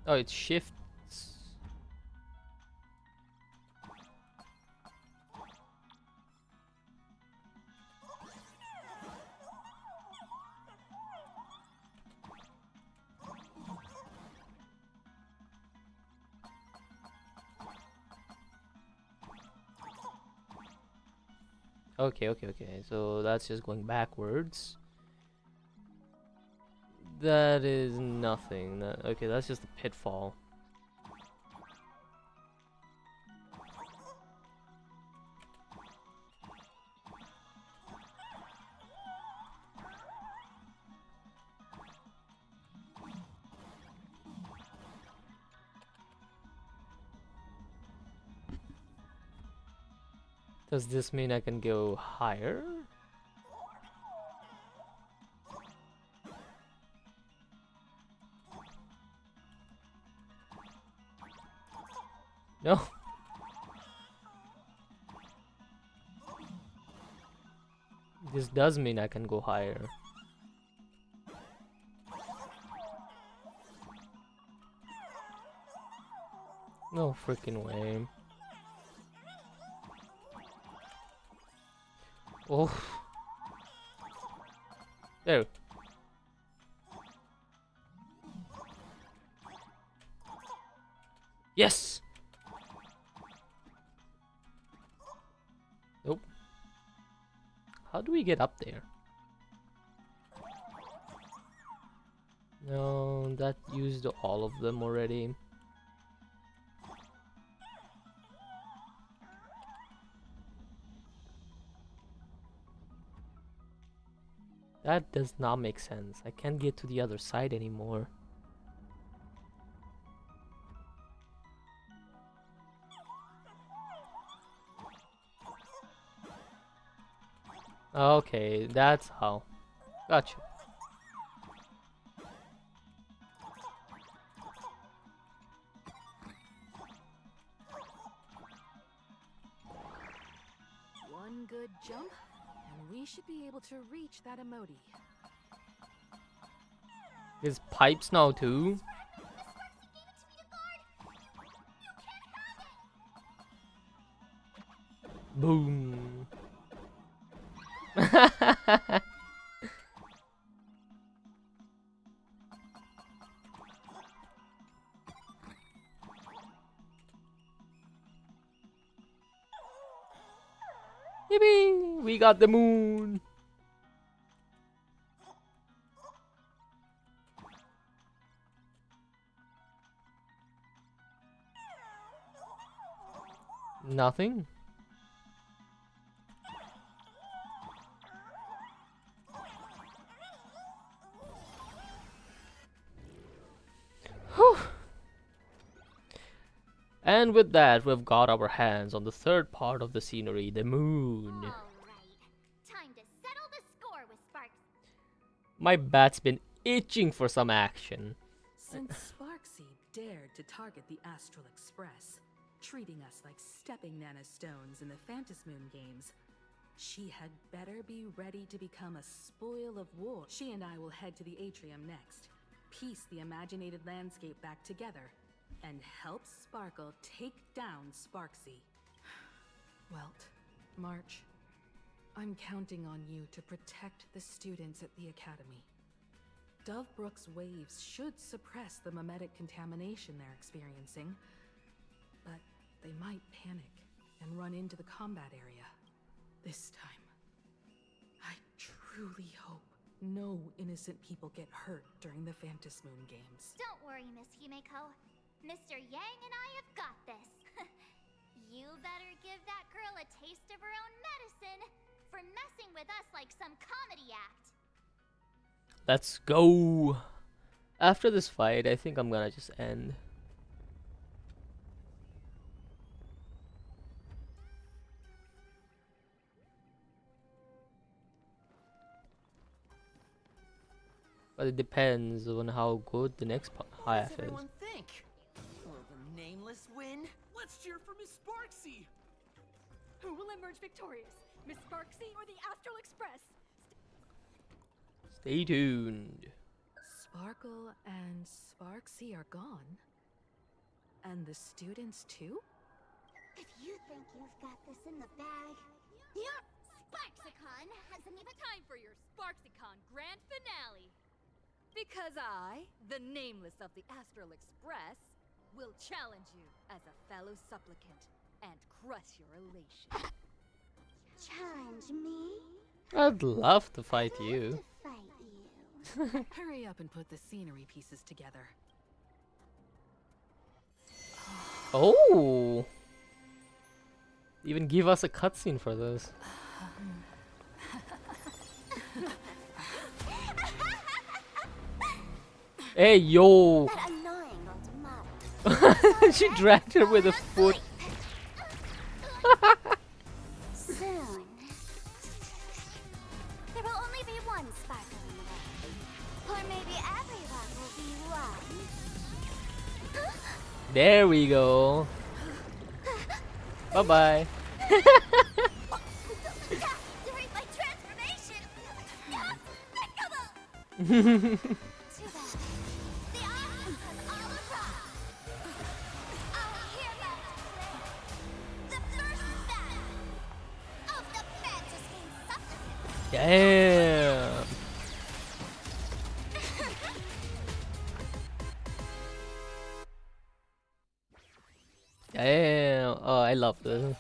Oh, it shifts. Okay. So that's just going backwards. That is nothing. Okay, that's just a pitfall. Does this mean I can go higher? No. This does mean I can go higher. No freaking way. Oh. There. Yes! Nope. How do we get up there? No, that used all of them already. That does not make sense. I can't get to the other side anymore. Okay, that's how. Gotcha. One good jump, and we should be able to reach that emoji. There's pipes now too. Boom. Yippee! We got the moon. Nothing. Whew. And with that, we've got our hands on the third part of the scenery, the moon. All right. Time to settle the score with Sparks. My bat's been itching for some action. Since Sparksy dared to target the Astral Express, treating us like stepping nanostones in the Phantasmoon games, she had better be ready to become a spoil of war. She and I will head to the atrium next, piece the imaginated landscape back together, and help Sparkle take down Sparksy. Welt, March, I'm counting on you to protect the students at the Academy. Dovebrook's waves should suppress the mimetic contamination they're experiencing, but they might panic and run into the combat area. This time, I truly hope no innocent people get hurt during the Phantasmoon games. Don't worry, Miss Himeko. Mr. Yang and I have got this. You better give that girl a taste of her own medicine for messing with us like some comedy act. Let's go. After this fight, I think I'm gonna just end. But it depends on how good the next half is. Everyone think? Will the Nameless win? Let's cheer for Miss Sparksy! Who will emerge victorious? Miss Sparksy or the Astral Express? Stay tuned. Sparkle and Sparksy are gone? And the students too? If you think you've got this in the bag, your Sparksicon hasn't even Time for your Sparksicon grand finale! Because I, the Nameless of the Astral Express, will challenge you as a fellow supplicant and crush your elation. challenge me. I'd love to fight you. Fight you. Hurry up and put the scenery pieces together. Oh! Even give us a cutscene for this. Hey, yo! That annoying automata. She dragged her with a foot. Soon. There will only be one sparkle in the world. Or maybe everyone will be one. There we go. Bye-bye. During my transformation! Too bad. The options have all arrived. Our heroes play the first battle of the Phantasmoon Supplicants. Damn. Damn. Oh, I love this.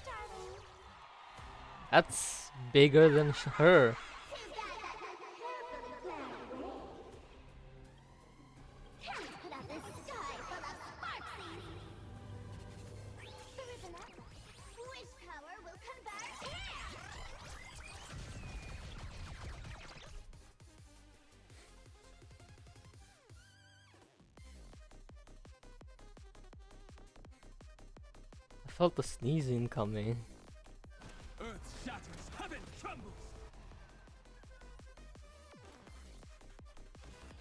That's bigger than her. felt the sneezing coming. Earth shatters, heaven trembles.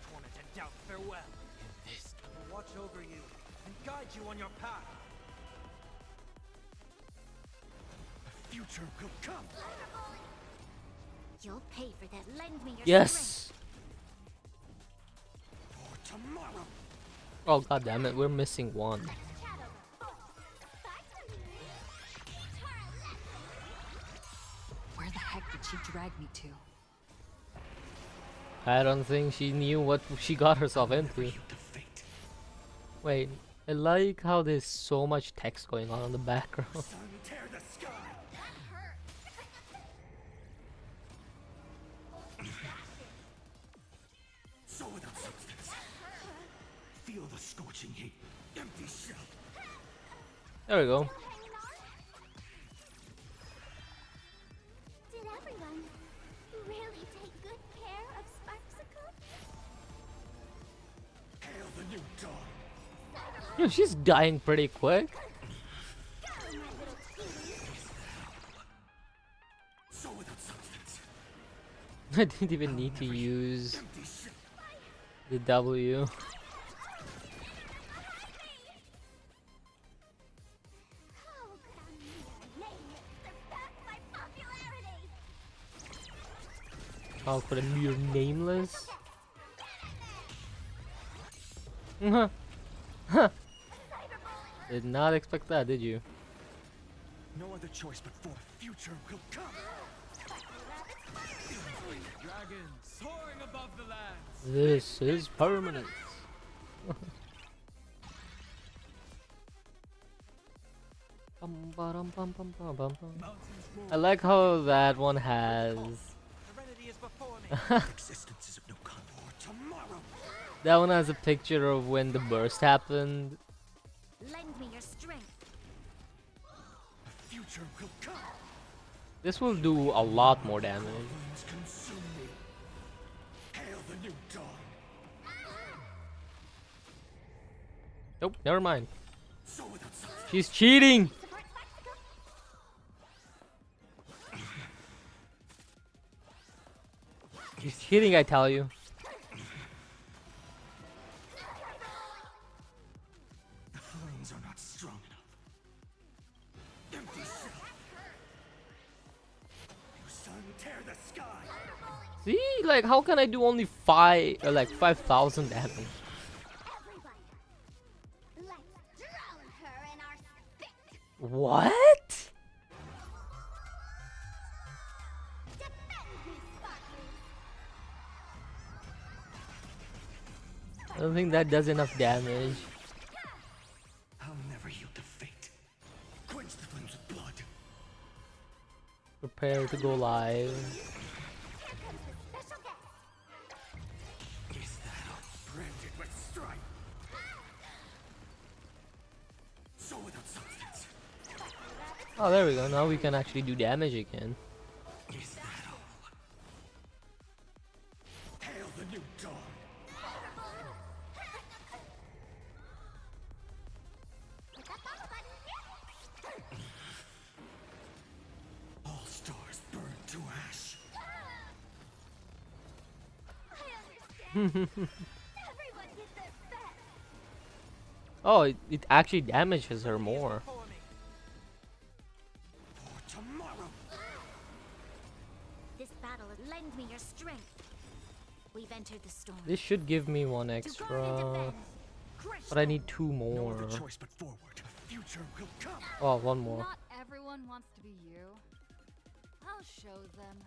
Torment and doubt, farewell. And this will watch over you and guide you on your path. The future will come. You'll pay for that. Lend me your Yes. For tomorrow. Oh god damn it, we're missing one. Where the heck did she drag me to? I don't think she knew what she got herself into. Wait, I like how there's so much text going on in the background. Sun tear the sky. So without substance. Feel the scorching heat. Empty shell. There we go. Did everyone really take good care of Sparksicle? Hail the new dawn. Yo, she's dying pretty quick. So without substance. I didn't even need to use the W. How could a mere nameless? Did not expect that, did you? No other choice but for the future will come. Dragons soaring above the lands. This is permanent. I like how that one has. Existence is of no comfort. Tomorrow. That one has a picture of when the burst happened. Lend me your strength. The future will come. This will do a lot more damage. Flames consume me. Hail the new dawn. Nope, never mind. So without substance. She's cheating! She's cheating, I tell you. The flames are not strong enough. Empty shell. You sun tear the sky. See, like, how can I do only 5,000 damage? What? I don't think that does enough damage. I'll never yield to fate. Quench the flames with blood. Prepare to go live. Is that all? Branded with strife. So without substance. Oh, there we go. Now we can actually do damage again. Is that all? Hail the new dawn. All stars burn to ash. Oh, it actually damages her more. For tomorrow. This battle is lend me your strength. We've entered the storm. This should give me one extra. But I need 2 No more. other choice but forward. The future will come. Oh, 1 more. Not everyone wants to be you. I'll show them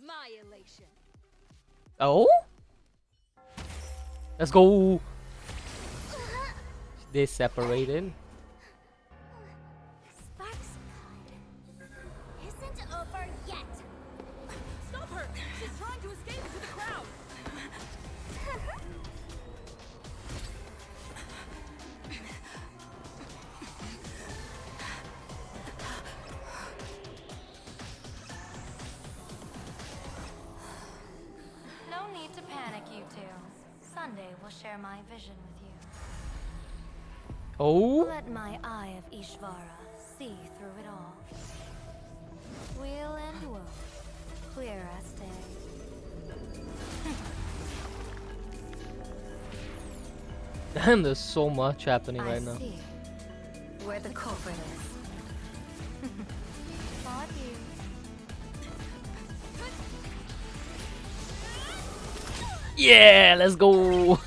my elation. Oh? Let's go. They separated. Sparksicle isn't over yet. Stop her! She's trying to escape into the crowd! No need to panic, you two. Sunday will share my vision with you. Oh? Let my eye of Ishvara see through it all. Weal and woe, clear as day. Damn, there's so much happening right now. I see where the culprit is. Fought you. Yeah, let's go.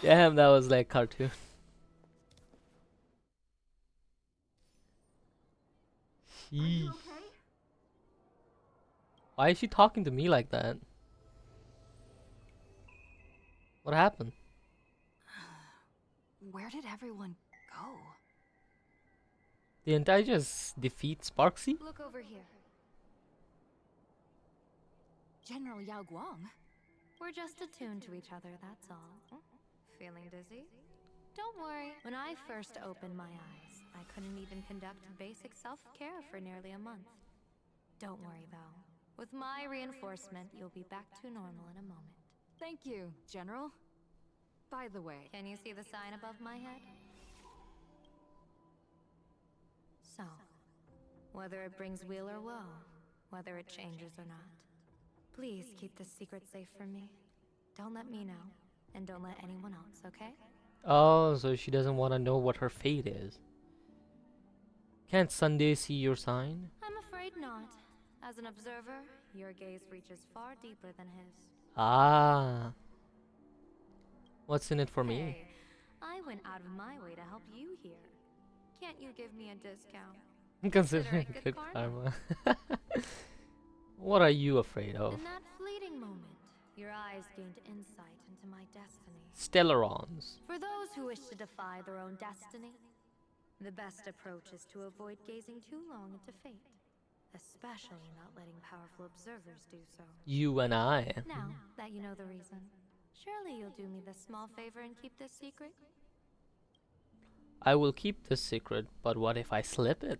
Damn, that was like cartoon. Sheesh. Why is she talking to me like that? What happened? Where did everyone go? Didn't I just defeat Sparksy? Look over here. General Yao Guang? We're just attuned to each other, that's all. Feeling dizzy? Don't worry. When I first opened my eyes, I couldn't even conduct basic self-care for nearly a month. Don't worry, though. With my reinforcement, you'll be back to normal in a moment. Thank you, General. By the way, Can you see the sign above my head? So, whether it brings weal or woe, whether it changes or not, please keep this secret safe from me. Don't let me know, and don't let anyone else, okay? Oh, so she doesn't want to know what her fate is. Can't Sunday see your sign? I'm afraid not. As an observer, your gaze reaches far deeper than his. Ah. What's in it for me? Hey, I went out of my way to help you here. Can't you give me a discount? Considering good karma. What are you afraid of? In that fleeting moment, your eyes gained insight into my destiny. Stellarons. For those who wish to defy their own destiny, the best approach is to avoid gazing too long into fate, especially not letting powerful observers do so. You and I. Now that you know the reason, surely you'll do me this small favor and keep this secret? I will keep this secret, but what if I slip it?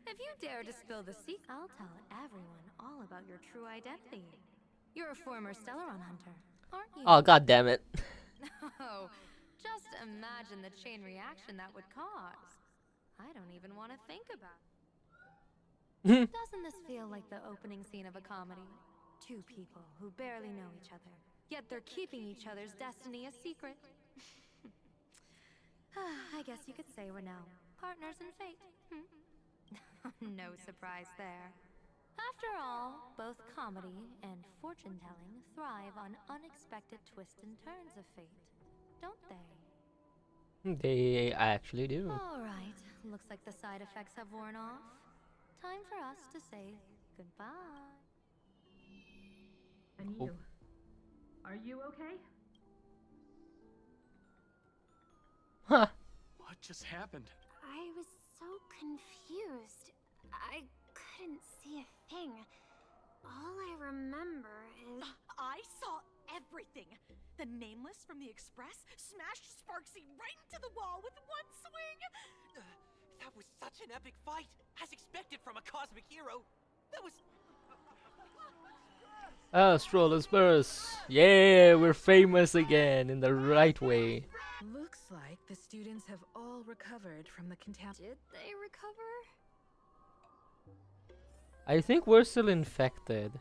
If you dare to spill the secret, I'll tell everyone all about your true identity. You're a former Stellaron hunter, aren't you? Oh, god damn it. Oh, just imagine the chain reaction that would cause. I don't even want to think about it. Doesn't this feel like the opening scene of a comedy? Two people who barely know each other, yet they're keeping each other's destiny a secret. I guess you could say we're now partners in fate. No surprise there. After all, both comedy and fortune-telling thrive on unexpected twists and turns of fate, don't they? They actually do. Alright, looks like the side effects have worn off. Time for us to say goodbye. And you? Are you okay? Huh. What just happened? I was so confused. I couldn't see a thing. All I remember is... I saw everything. The Nameless from the Express smashed Sparksy right into the wall with one swing. That was such an epic fight, as expected from a cosmic hero. That was... Astrolus Burst. Yeah, we're famous again in the right way. Looks like the students have all recovered from the did they recover? I think we're still infected.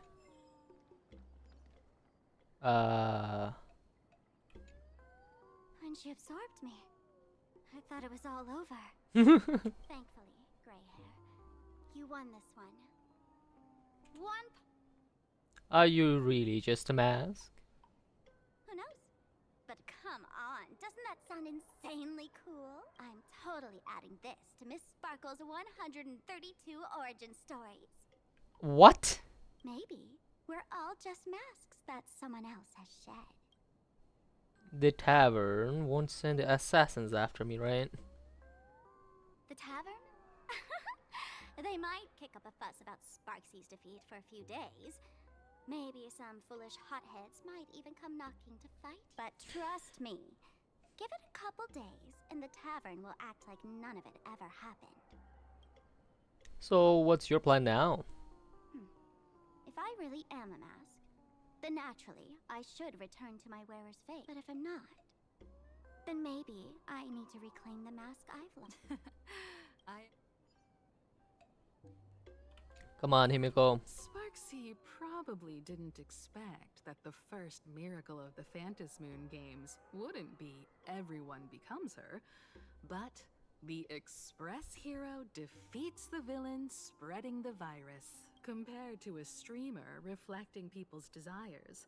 When she absorbed me, I thought it was all over. Thankfully, gray hair, you won this one. One. Are you really just a mask? Who knows? But come on, doesn't that sound insanely cool? I'm totally adding this to Miss Sparkle's 132 origin stories. What? Maybe we're all just masks that someone else has shed. The tavern won't send assassins after me, right? The tavern? They might kick up a fuss about Sparksy's defeat for a few days. Maybe some foolish hotheads might even come knocking to fight. But trust me, give it a couple days and the tavern will act like none of it ever happened. So, what's your plan now? If If I really am a mask, then naturally I should return to my wearer's face. But if I'm not, then maybe I need to reclaim the mask I've lost. Come on, Himiko. Sparksy probably didn't expect that the first miracle of the Phantasmoon games wouldn't be everyone becomes her, but the Express hero defeats the villain spreading the virus. Compared to a streamer reflecting people's desires,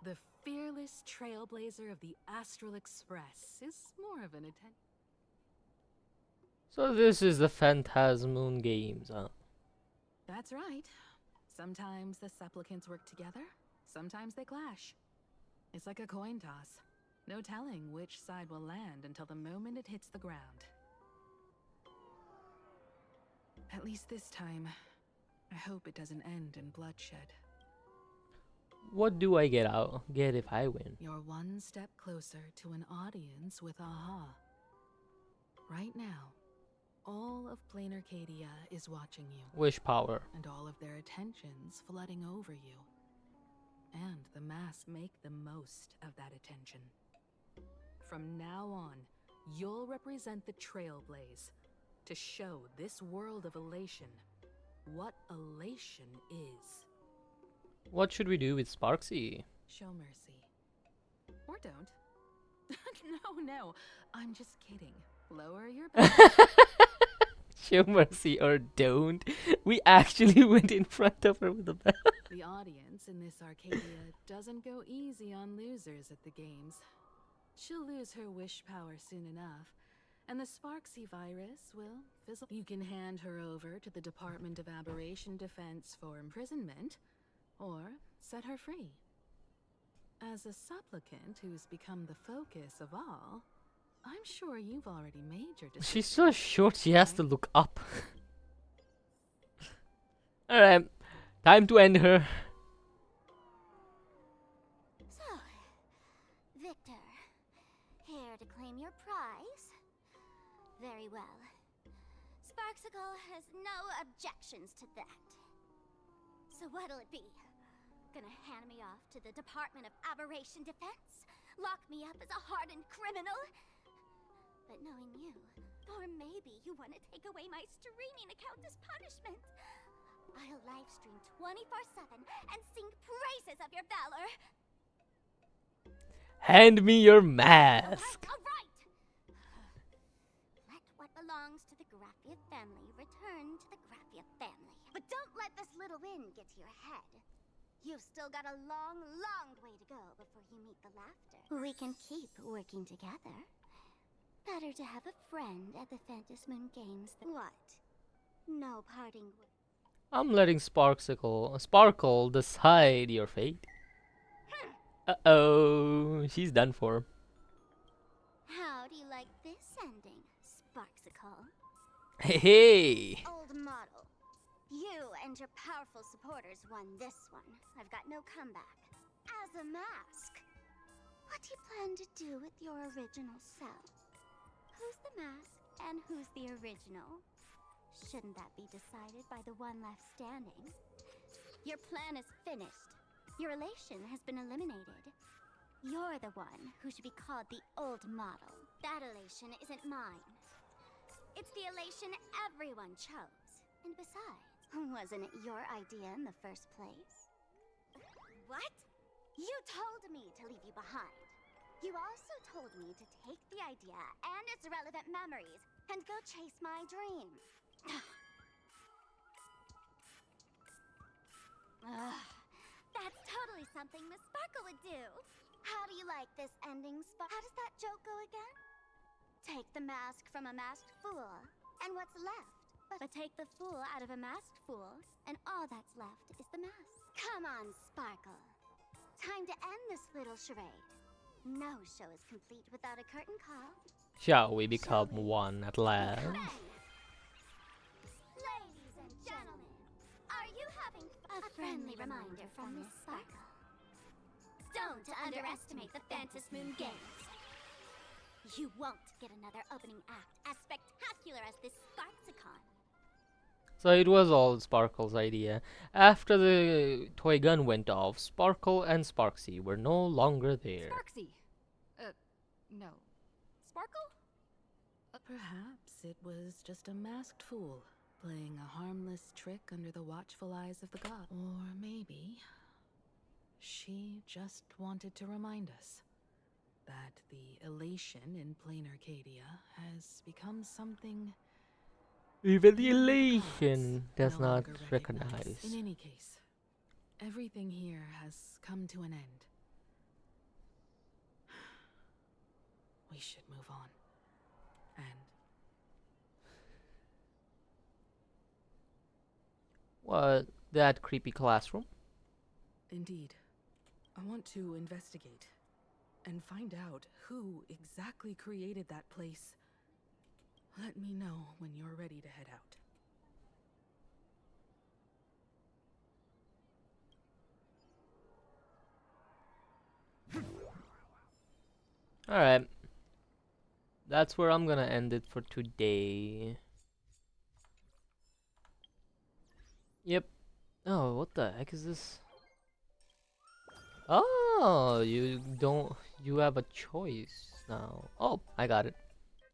the fearless trailblazer of the Astral Express is more of an attention. So this is the Phantasmoon games, huh? That's right. Sometimes the supplicants work together, sometimes they clash. It's like a coin toss. No telling which side will land until the moment it hits the ground. At least this time, I hope it doesn't end in bloodshed. What do I get if I win? You're one step closer to an audience with Aha. Right now, all of Plain Arcadia is watching you. Wish power. And all of their attention's flooding over you. And the masks make the most of that attention. From now on, you'll represent the Trailblaze to show this world of elation what elation is. What should we do with Sparksy? Show mercy. Or don't. No, I'm just kidding. Lower your belt. Show mercy or don't. We actually went in front of her with a bell. The audience in this Arcadia doesn't go easy on losers at the games. She'll lose her wish power soon enough, and the Sparksy virus will fizzle. You can hand her over to the Department of Aberration Defense for imprisonment, or set her free. As a supplicant who's become the focus of all, I'm sure you've already made your decision. She's so short she has to look up. Alright, time to end her. So, Victor, here to claim your prize? Very well. Sparksicle has no objections to that. So what'll it be? Gonna hand me off to the Department of Aberration Defense? Lock me up as a hardened criminal? But knowing you, or maybe you want to take away my streaming account as punishment. I'll livestream 24/7 and sing praises of your valor. Hand me your mask. All right. Let what belongs to the Graphia family return to the Graphia family. But don't let this little win get to your head. You've still got a long, long way to go before you meet the laughter. We can keep working together. Better to have a friend at the Phantasmoon Games than what? No parting. I'm letting Sparkle decide your fate. Uh-oh, she's done for. How do you like this ending, Sparksicle? Hey! Old model. You and your powerful supporters won this one. I've got no comeback. As a mask, what do you plan to do with your original self? Who's the mask and who's the original? Shouldn't that be decided by the one left standing? Your plan is finished. Your elation has been eliminated. You're the one who should be called the old model. That elation isn't mine. It's the elation everyone chose. And besides, wasn't it your idea in the first place? What? You told me to leave you behind. You also told me to take the idea and its relevant memories and go chase my dream. That's totally something Miss Sparkle would do. How do you like this ending, How does that joke go again? Take the mask from a masked fool, and what's left? But take the fool out of a masked fool, and all that's left is the mask. Come on, Sparkle. Time to end this little charade. No show is complete without a curtain call. Shall we become one at last? Ladies and gentlemen, are you having a friendly reminder from Miss Sparkle? Don't underestimate the Phantasmoon Games. You won't get another opening act as spectacular as this Sparksicon. So it was all Sparkle's idea. After the toy gun went off, Sparkle and Sparksy were no longer there. Sparksy! No. Sparkle? Perhaps it was just a masked fool, playing a harmless trick under the watchful eyes of the god. Or maybe she just wanted to remind us that the elation in plain Arcadia has become something Even the elation does not recognize. In any case, everything here has come to an end. We should move on. And What? That creepy classroom? indeed, I want to investigate and find out who exactly created that place. Let me know when you're ready to head out. Alright. That's where I'm gonna end it for today. Yep. Oh, what the heck is this? Oh, you have a choice now. Oh, I got it.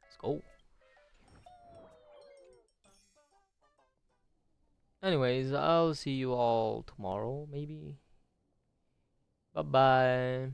Let's go. Anyways, I'll see you all tomorrow, maybe. Bye-bye.